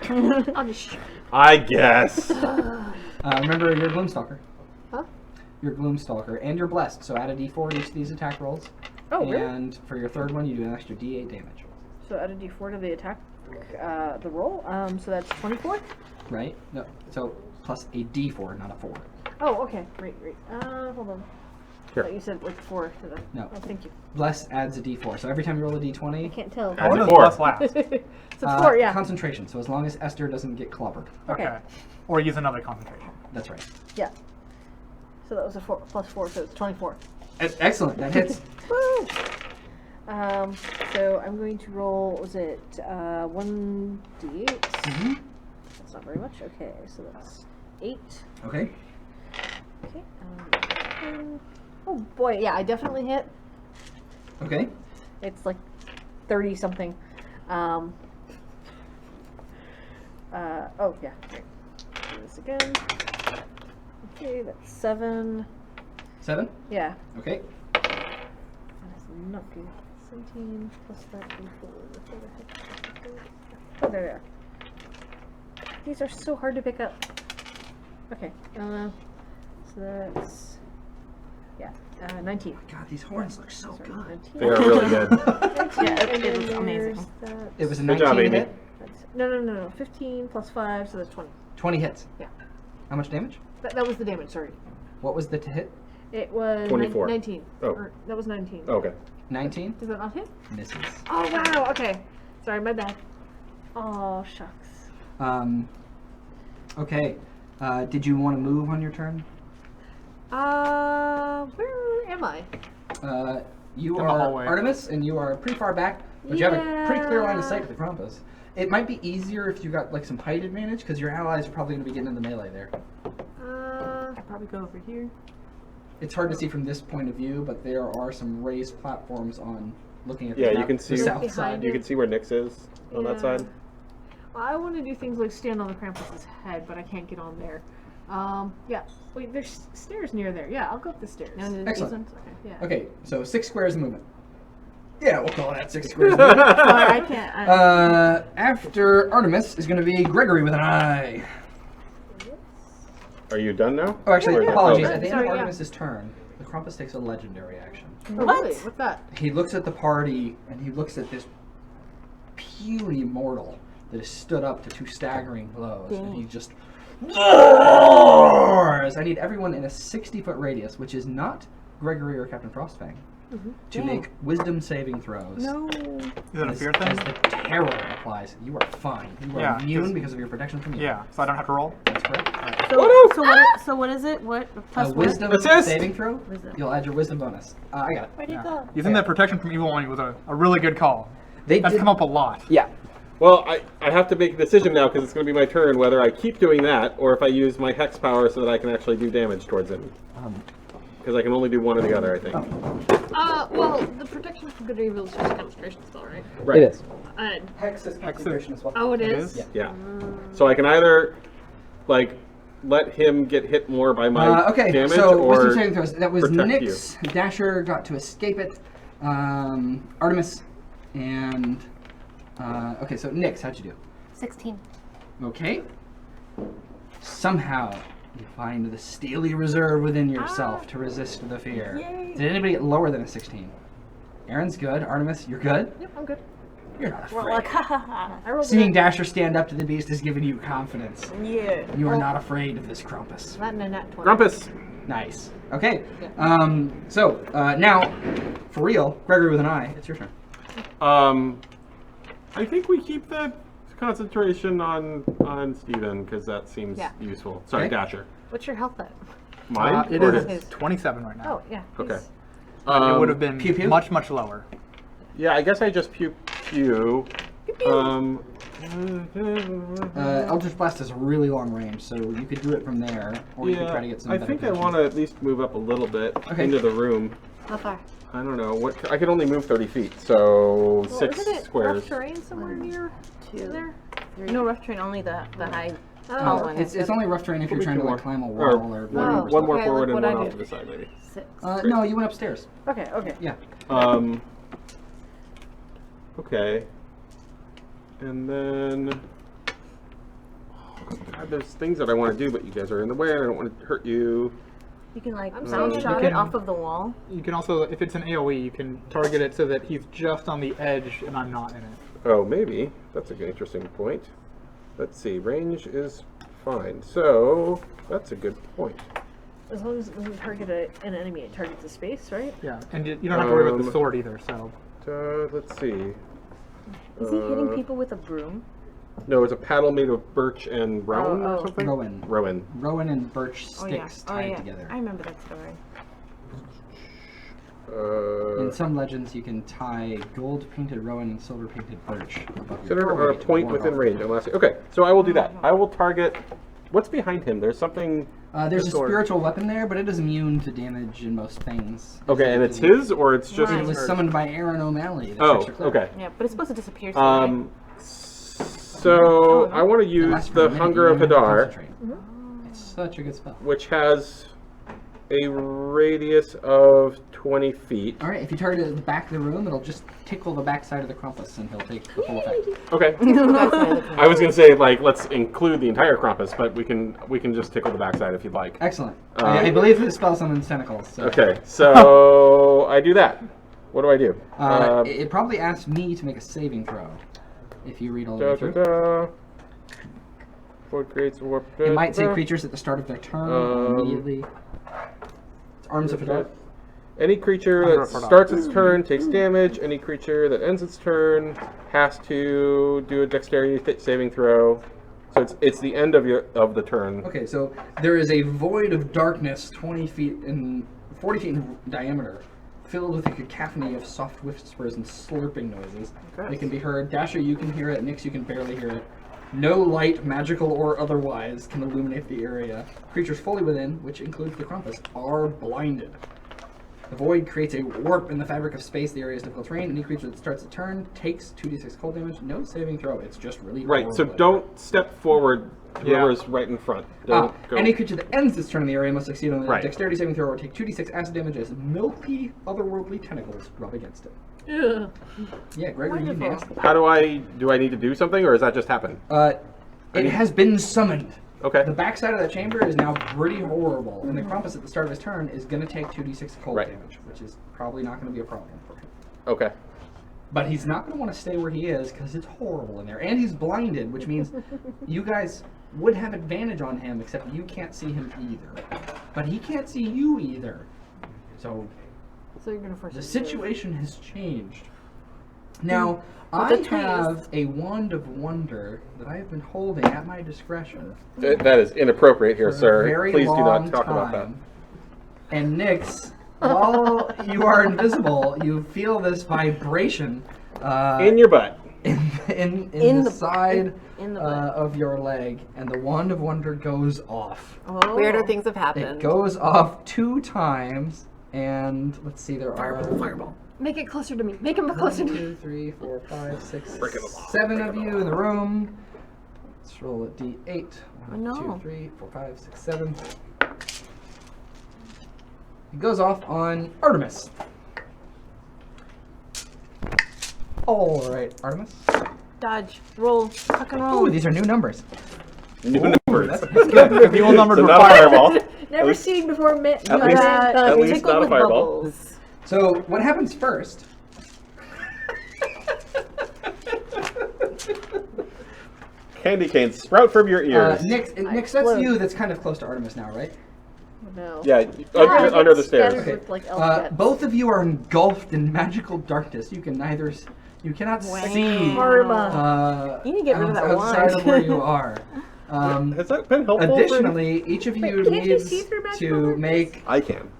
I'll just shoot. I guess. Remember, you're Gloomstalker. Huh? You're Gloomstalker, and you're blessed, so add a d4 to each of these attack rolls. Oh, really? And for your 3rd one, you do an extra d8 damage. So add a d4 to the attack, the roll. So that's 24. Right? No, so plus a d4, not a 4. Oh, okay. Great. Hold on. Sure. I thought you said like 4 to the. No. Oh, thank you. Bless adds a d4, so every time you roll a d20... I can't tell. Adds a 4. So it's 4, yeah. Concentration, so as long as Esther doesn't get clobbered. Okay. Or use another concentration. That's right. Yeah. So that was a 4 plus 4, so it's 24. Excellent, that hits. Woo! So I'm going to roll, what was it 1d8? Mm-hmm. That's not very much. Okay, so that's 8. Okay. Okay. Oh boy, yeah, I definitely hit. Okay. It's like 30 something. Oh yeah. Great. Do this again. Okay, that's 7. 7? Yeah. Okay. That is not good. 17 plus that d4. Oh, there they are. These are so hard to pick up. Okay. So that's 19. Oh God, these horns look so good. 19. They are really good. Yeah, it was amazing. It was a Good 19 job, Amy. hit. No. 15 plus 5, so that's 20. 20 hits. Yeah. How much damage? That was the damage, sorry. What was the to hit? It was 24. 19. Oh. Or, that was 19. Okay. 19? Does that not hit? Misses. Oh, wow. Okay. Sorry, my bad. Oh, shucks. Okay. Did you want to move on your turn? Where am I? You In the are hallway. Artemis, and you are pretty far back, but you have a pretty clear line of sight to the Krampus. It might be easier if you got like some height advantage, because your allies are probably going to be getting in the melee there. I'll probably go over here. It's hard to see from this point of view, but there are some raised platforms on looking at Yeah, the, you map, can the see. south Behind side. You can see where Nyx is on that side. Well, I want to do things like stand on the Krampus's head, but I can't get on there. Yeah. Wait, there's stairs near there. Yeah, I'll go up the stairs. Excellent. Okay, yeah. Okay, so 6 squares of movement. Yeah, we'll call that 6 squares of movement. Sorry, I can't. After Artemis is going to be Gregory with an eye. Are you done now? Oh, actually, Or is it- apologies. okay. At the end Sorry, of yeah. Artemis' turn, the Krampus takes a legendary action. Oh, really? What's that? He looks at the party, and he looks at this puny mortal that has stood up to 2 staggering blows, and he just roars! I need everyone in a 60-foot radius, which is not Gregory or Captain Frostfang, to make wisdom saving throws. No. Is that a fear As thing? the terror applies, you are fine. You are Yeah, immune 'cause- because of your protection from evil. Yeah, so I don't have to roll? That's correct. So what is it? What plus A what? wisdom Assist! saving throw, Wisdom. you'll add your wisdom bonus. I got it. Where'd it go? Using that protection from evil on you was a really good call. They That's did- come up a lot. Yeah. Well, I have to make a decision now because it's going to be my turn whether I keep doing that or if I use my hex power so that I can actually do damage towards him. Because I can only do one or the other, I think. Well, the protection from good or evil is just a concentration spell, right? Right. It is. Hex is concentration as well. Oh, it is? Yeah. So I can either, like, let him get hit more by my Okay, damage so or wisdom saving throws. That was protect Nyx. Dasher got to escape it. Artemis and Okay, so Nyx, how'd you do? 16. Okay. Somehow you find the steely reserve within yourself to resist the fear. Yay. Did anybody get lower than a 16? Aaron's good. Artemis, you're good? Yep, I'm good. You're not We're afraid. like, ha ha ha. I rolled Seeing good. Dasher stand up to the beast has given you confidence. Yeah. You are Well, not afraid of this Krampus. Not in a nat 20. Krampus! Nice. Okay. So, now, for real, Gregory with an eye, it's your turn. I think we keep the concentration on Steven, because that seems useful. Sorry, Okay. Dasher. What's your health at? Mine? It Or is his? 27 right now. Oh, yeah. Okay. he's- It would have been Pew pew? much, much lower. Yeah, I guess I just pew pew. Eldritch Blast has a really long range, so you could do it from there, or you could try to get some I better think I position. want to at least move up a little bit Okay. into the room. How far? I don't know what I can only move 30 feet, so Well, 6 isn't it squares. rough terrain somewhere near there? No rough terrain, only the high. Oh, one. It's only rough terrain if you're Maybe trying two to like more. climb a Or wall or one more okay, forward look and what one I off to did. the side, maybe. No, you went upstairs. Okay, okay. Yeah. Okay. And then God, there's things that I want to do, but you guys are in the way, and I don't want to hurt you. You can like You shot can- it off of the wall. You can also, if it's an AoE, you can target it so that he's just on the edge and I'm not in it. Oh, maybe. That's an interesting point. Let's see. Range is fine. So, that's a good point. As long as it doesn't target an enemy, it targets a space, right? Yeah, and you don't have to worry about the sword either, so. Let's see. Is he hitting people with a broom? No, it's a paddle made of birch and rowan or something? Rowan. Rowan and birch sticks tied together. I remember that story. In some legends, you can tie gold-painted rowan and silver-painted birch above your Consider doorway on a to point ward within off. range. Unless, okay, so I will do that. I will target. What's behind him? There's something. There's a sword. spiritual weapon there, but it is immune to damage in most things. Okay, and it's his, or it's just. It was summoned by Aaron O'Malley. the Oh, trickster cleric. okay. Yeah, but it's supposed to disappear soon. So I want to use lasts for a the minute, Hunger you of don't have to Hadar, concentrate. It's such a good spell. which has a radius of 20 feet. All right, if you target it at the back of the room, it'll just tickle the backside of the Krampus, and he'll take the full effect. Okay. I was gonna say like let's include the entire Krampus, but we can just tickle the backside if you'd like. Excellent. I believe the spell summons tentacles. So. Okay, so I do that. What do I do? It probably asks me to make a saving throw. If you read all the way through. What creates warp? It might say creatures at the start of their turn or immediately. It's Arms of Hadar. Any creature that starts its turn takes damage. Any creature that ends its turn has to do a dexterity saving throw. So it's the end of the turn. Okay, so there is a void of darkness 40 feet in diameter, filled with a cacophony of soft whispers and slurping noises. Gross. They can be heard. Dasher, you can hear it. Nyx, you can barely hear it. No light, magical or otherwise, can illuminate the area. Creatures fully within, which includes the Krampus, are blinded. The void creates a warp in the fabric of space. The area is difficult terrain. Any creature that starts a turn takes 2d6 cold damage. No saving throw. It's just really Right. So horrible. don't step forward. Whoever's right in front. Don't go. Any creature that ends its turn in the area must succeed on a Right. dexterity saving throw or take 2d6 acid damage as milky, otherworldly tentacles rub against it. Ugh. Yeah, Gregory, you nasty. How do I need to do something, or does that just happen? It has been summoned. Okay. The backside of that chamber is now pretty horrible, and the Krampus at the start of his turn is going to take 2d6 cold damage, which is probably not going to be a problem for him. Okay. But he's not going to want to stay where he is because it's horrible in there, and he's blinded, which means you guys would have advantage on him, except you can't see him either. But he can't see you either. So you're gonna force the him to situation has changed. Now, But I the tree is- have a Wand of Wonder that I have been holding at my discretion. That is inappropriate here, for a sir. very Please do long not talk about that. time. And Nyx, while you are invisible, you feel this vibration In your butt. in the side of your leg, and the Wand of Wonder goes off. Oh. Weirder things have happened. It goes off 2 times, and let's see, there are Fireball. Make it closer to me. Make him closer to 1, me. 2, 3, 4, 5, 6, Breaking the law. 7 of you in the room. Let's roll a d8. Oh, no. 2, 3, 4, 5, 6, 7. It goes off on Artemis. All right, Artemis. dodge, roll, tuck and roll. Ooh, these are new numbers. New numbers. That's good. The old numbers So were not a fireball. Never seen before. At least Tickled not a with fireball. bubbles. So what happens first? Candy canes sprout from your ears. Nick, that's you. That's kind of close to Artemis now, right? No. Yeah, under the stairs. Okay. Both of you are engulfed in magical darkness. You can neither, you cannot see. Karma. You need to get rid of that outside wand. of where you are. Has that been helpful? Additionally, each of you Can't you needs see through magical to darkness? make. I can.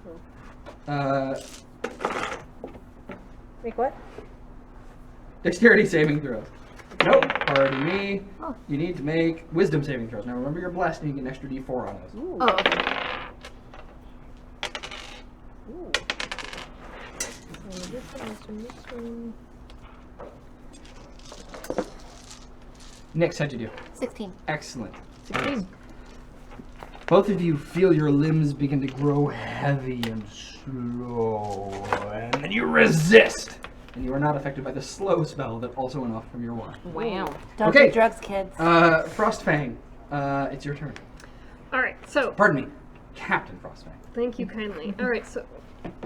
Make what? Dexterity saving throws. Nope. Pardon me. You need to make wisdom saving throws. Now remember, you're blessed, and you get an extra D4 on those. Oh, okay. Nix, how'd you do? 16. Excellent. 16. Both of you feel your limbs begin to grow heavy and slow, and then you resist. And you are not affected by the slow spell that also went off from your wand. Wow. Don't Okay. do drugs, kids. Frostfang, it's your turn. All right, so Pardon me, Captain Frostfang. thank you kindly. All right, so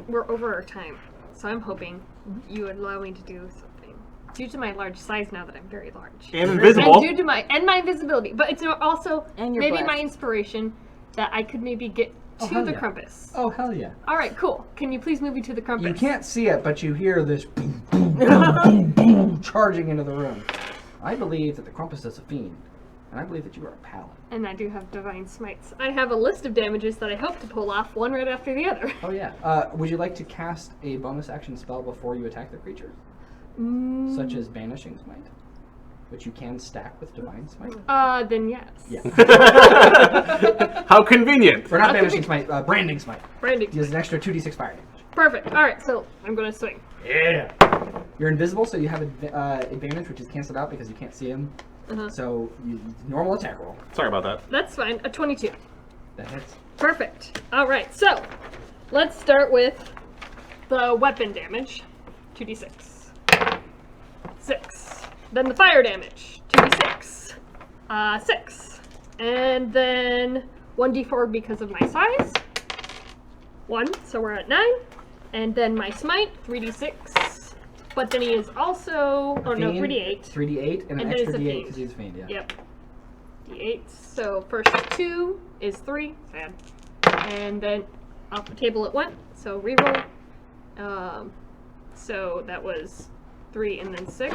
we're over our time, so I'm hoping you would allow me to do something. Due to my large size now that I'm very large. And invisible. And due to my invisibility, but it's also And you're maybe blessed. my inspiration that I could maybe get to hell the yeah. Krampus. Oh, hell yeah. All right, cool. Can you please move me to the Krampus? You can't see it, but you hear this boom, boom, boom, boom, boom, charging into the room. I believe that the Krampus is a fiend, and I believe that you are a paladin. And I do have divine smites. I have a list of damages that I hope to pull off, one right after the other. Oh yeah. Would you like to cast a bonus action spell before you attack the creature? Such as Banishing Smite, which you can stack with Divine Smite? Then yes. Yeah. How convenient. Or not How Banishing convenient. Smite, Branding Smite. Branding He has an extra 2d6 fire damage. Perfect. All right, so I'm going to swing. Yeah. You're invisible, so you have advantage, which is canceled out because you can't see him. So, normal attack roll. Sorry about that. That's fine. A 22. That hits. Perfect. All right, so let's start with the weapon damage. 2d6. 6. Then the fire damage. 2d6. 6. And then 1d4 because of my size. 1, so we're at 9. And then my smite, 3d6. But then he is also, oh no, 3d8. 3d8 and an then extra he's a d8 fiend. because he's a fiend, yeah. Yep. D8. So first 2 is 3. Sad. And then off the table it went. So reroll. So that was 3 and then 6.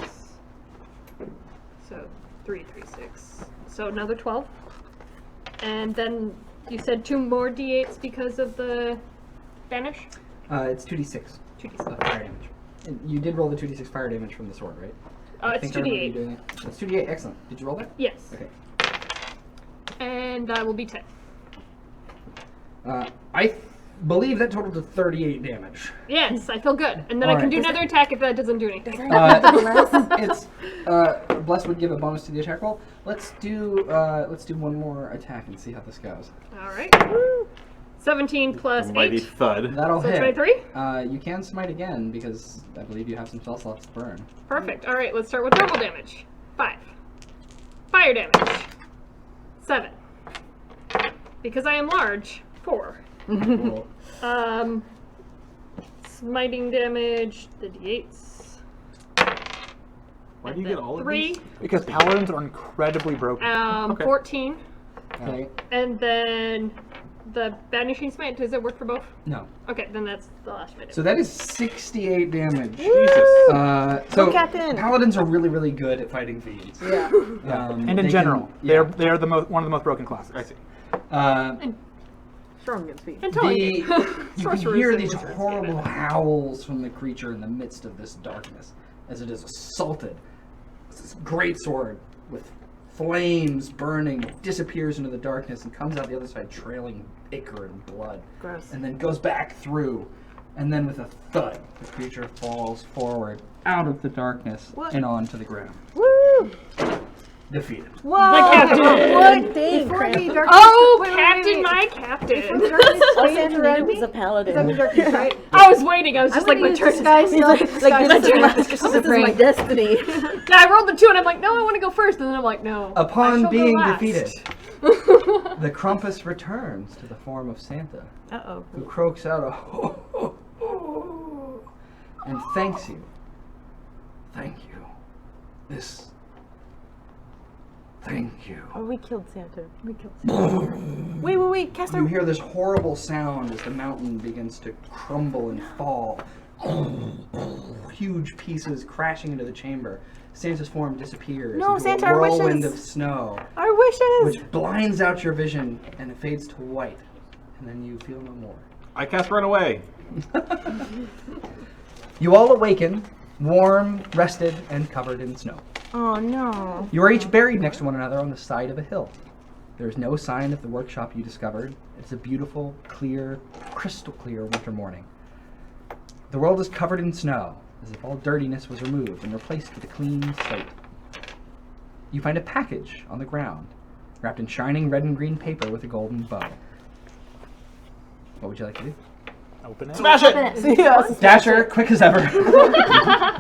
So 3, 3, 6. So another 12. And then you said 2 more d8s because of the banish? It's 2d6. 2d6. Fire damage. And you did roll the 2d6 fire damage from the sword, right? It's I remember you 2d8. doing it. It's 2d8, excellent. Did you roll that? Yes. Okay. And that will be 10. I believe that totaled to 38 damage. Yes, I feel good. And then All I can right. do another attack if that doesn't do anything. Bless would give a bonus to the attack roll. Let's do one more attack and see how this goes. All right. 17 plus 8. Mighty thud. That'll So hit. 23? You can smite again because I believe you have some spell slots to burn. Perfect. All right, let's start with normal damage. 5. Fire damage. 7. Because I am large. 4. Cool. Smiting damage. The d8s. Why do you get all of 3. these? Because paladins are incredibly broken. Okay. 14. Okay. And then the banishing smite. Does it work for both? No. Okay, then that's the last minute. So that is 68 damage. Jesus. So Captain. paladins are really, really good at fighting fiends. Yeah. And in they general, can- they are one of the most broken classes. I see. Strong against speed. You can Sorcerers hear and these wizards, horrible howls from the creature in the midst of this darkness as it is assaulted. This great sword with flames burning disappears into the darkness and comes out the other side trailing ichor and blood. Gross. And then goes back through. And then with a thud, the creature falls forward out of the darkness What? and onto the ground. Woo! defeated. Whoa! The captain. What dang, Krampus. Oh, Captain, my Captain. All Santa needed was a paladin. I was waiting. I was just like, my turn. Disguise self. This is my destiny. Yeah, I rolled the 2 and I'm like, no, I want to go first. And then I'm like, no. Upon being last. defeated, the Krampus returns to the form of Santa, Uh-oh. who croaks out a ho, ho, ho, and thanks you. Thank you. Thank you. Oh, we killed Santa. We killed Santa. Wait, cast You hear this horrible sound as the mountain begins to crumble and fall. Huge pieces crashing into the chamber. Santa's form disappears No, into Santa, a our whirlwind wishes. of snow, Our wishes! which blinds out your vision, and it fades to white, and then you feel no more. I cast Run Away. You all awaken, warm, rested, and covered in snow. Oh, no. You are each buried next to one another on the side of a hill. There is no sign of the workshop you discovered. It's a beautiful, clear, crystal clear winter morning. The world is covered in snow, as if all dirtiness was removed and replaced with a clean slate. You find a package on the ground, wrapped in shining red and green paper with a golden bow. What would you like to do? Open it. Smash it! Yes. Dasher, quick as ever,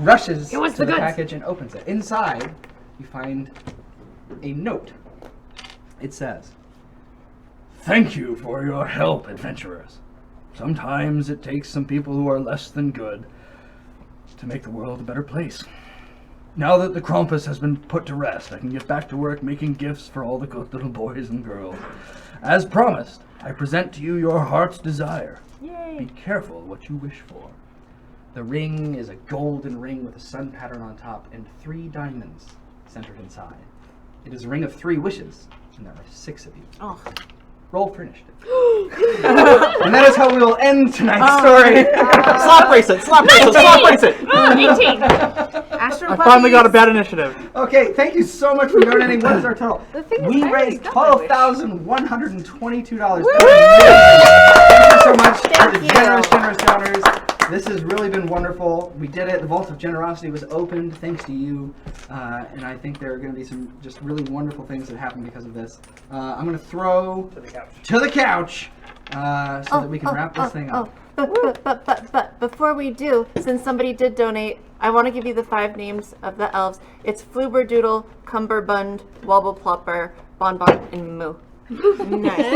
rushes It was to the the goods. package and opens it. Inside, you find a note. It says, Thank you for your help, adventurers. Sometimes it takes some people who are less than good to make the world a better place. Now that the Krampus has been put to rest, I can get back to work making gifts for all the good little boys and girls. As promised, I present to you your heart's desire. Yay. Be careful what you wish for. the ring is a golden ring with a sun pattern on top and 3 diamonds centered inside. It is a ring of 3 wishes, and there are 6 of you. Oh. Roll for initiative. And that is how we will end tonight's story. Slap brace it, slap brace it, slap brace it. 18. I finally got a bad initiative. Okay, thank you so much for donating. What is our total? We raised $12,122. Thank you so much for the generous donors. This has really been wonderful. We did it. The Vault of Generosity was opened thanks to you. And I think there are going to be some just really wonderful things that happen because of this. I'm going to throw to the couch so that we can wrap this thing up. But before we do, since somebody did donate, I want to give you the 5 names of the elves. It's Flooberdoodle, Cumberbund, Wobbleplopper, Bonbon, and Moo. Nice.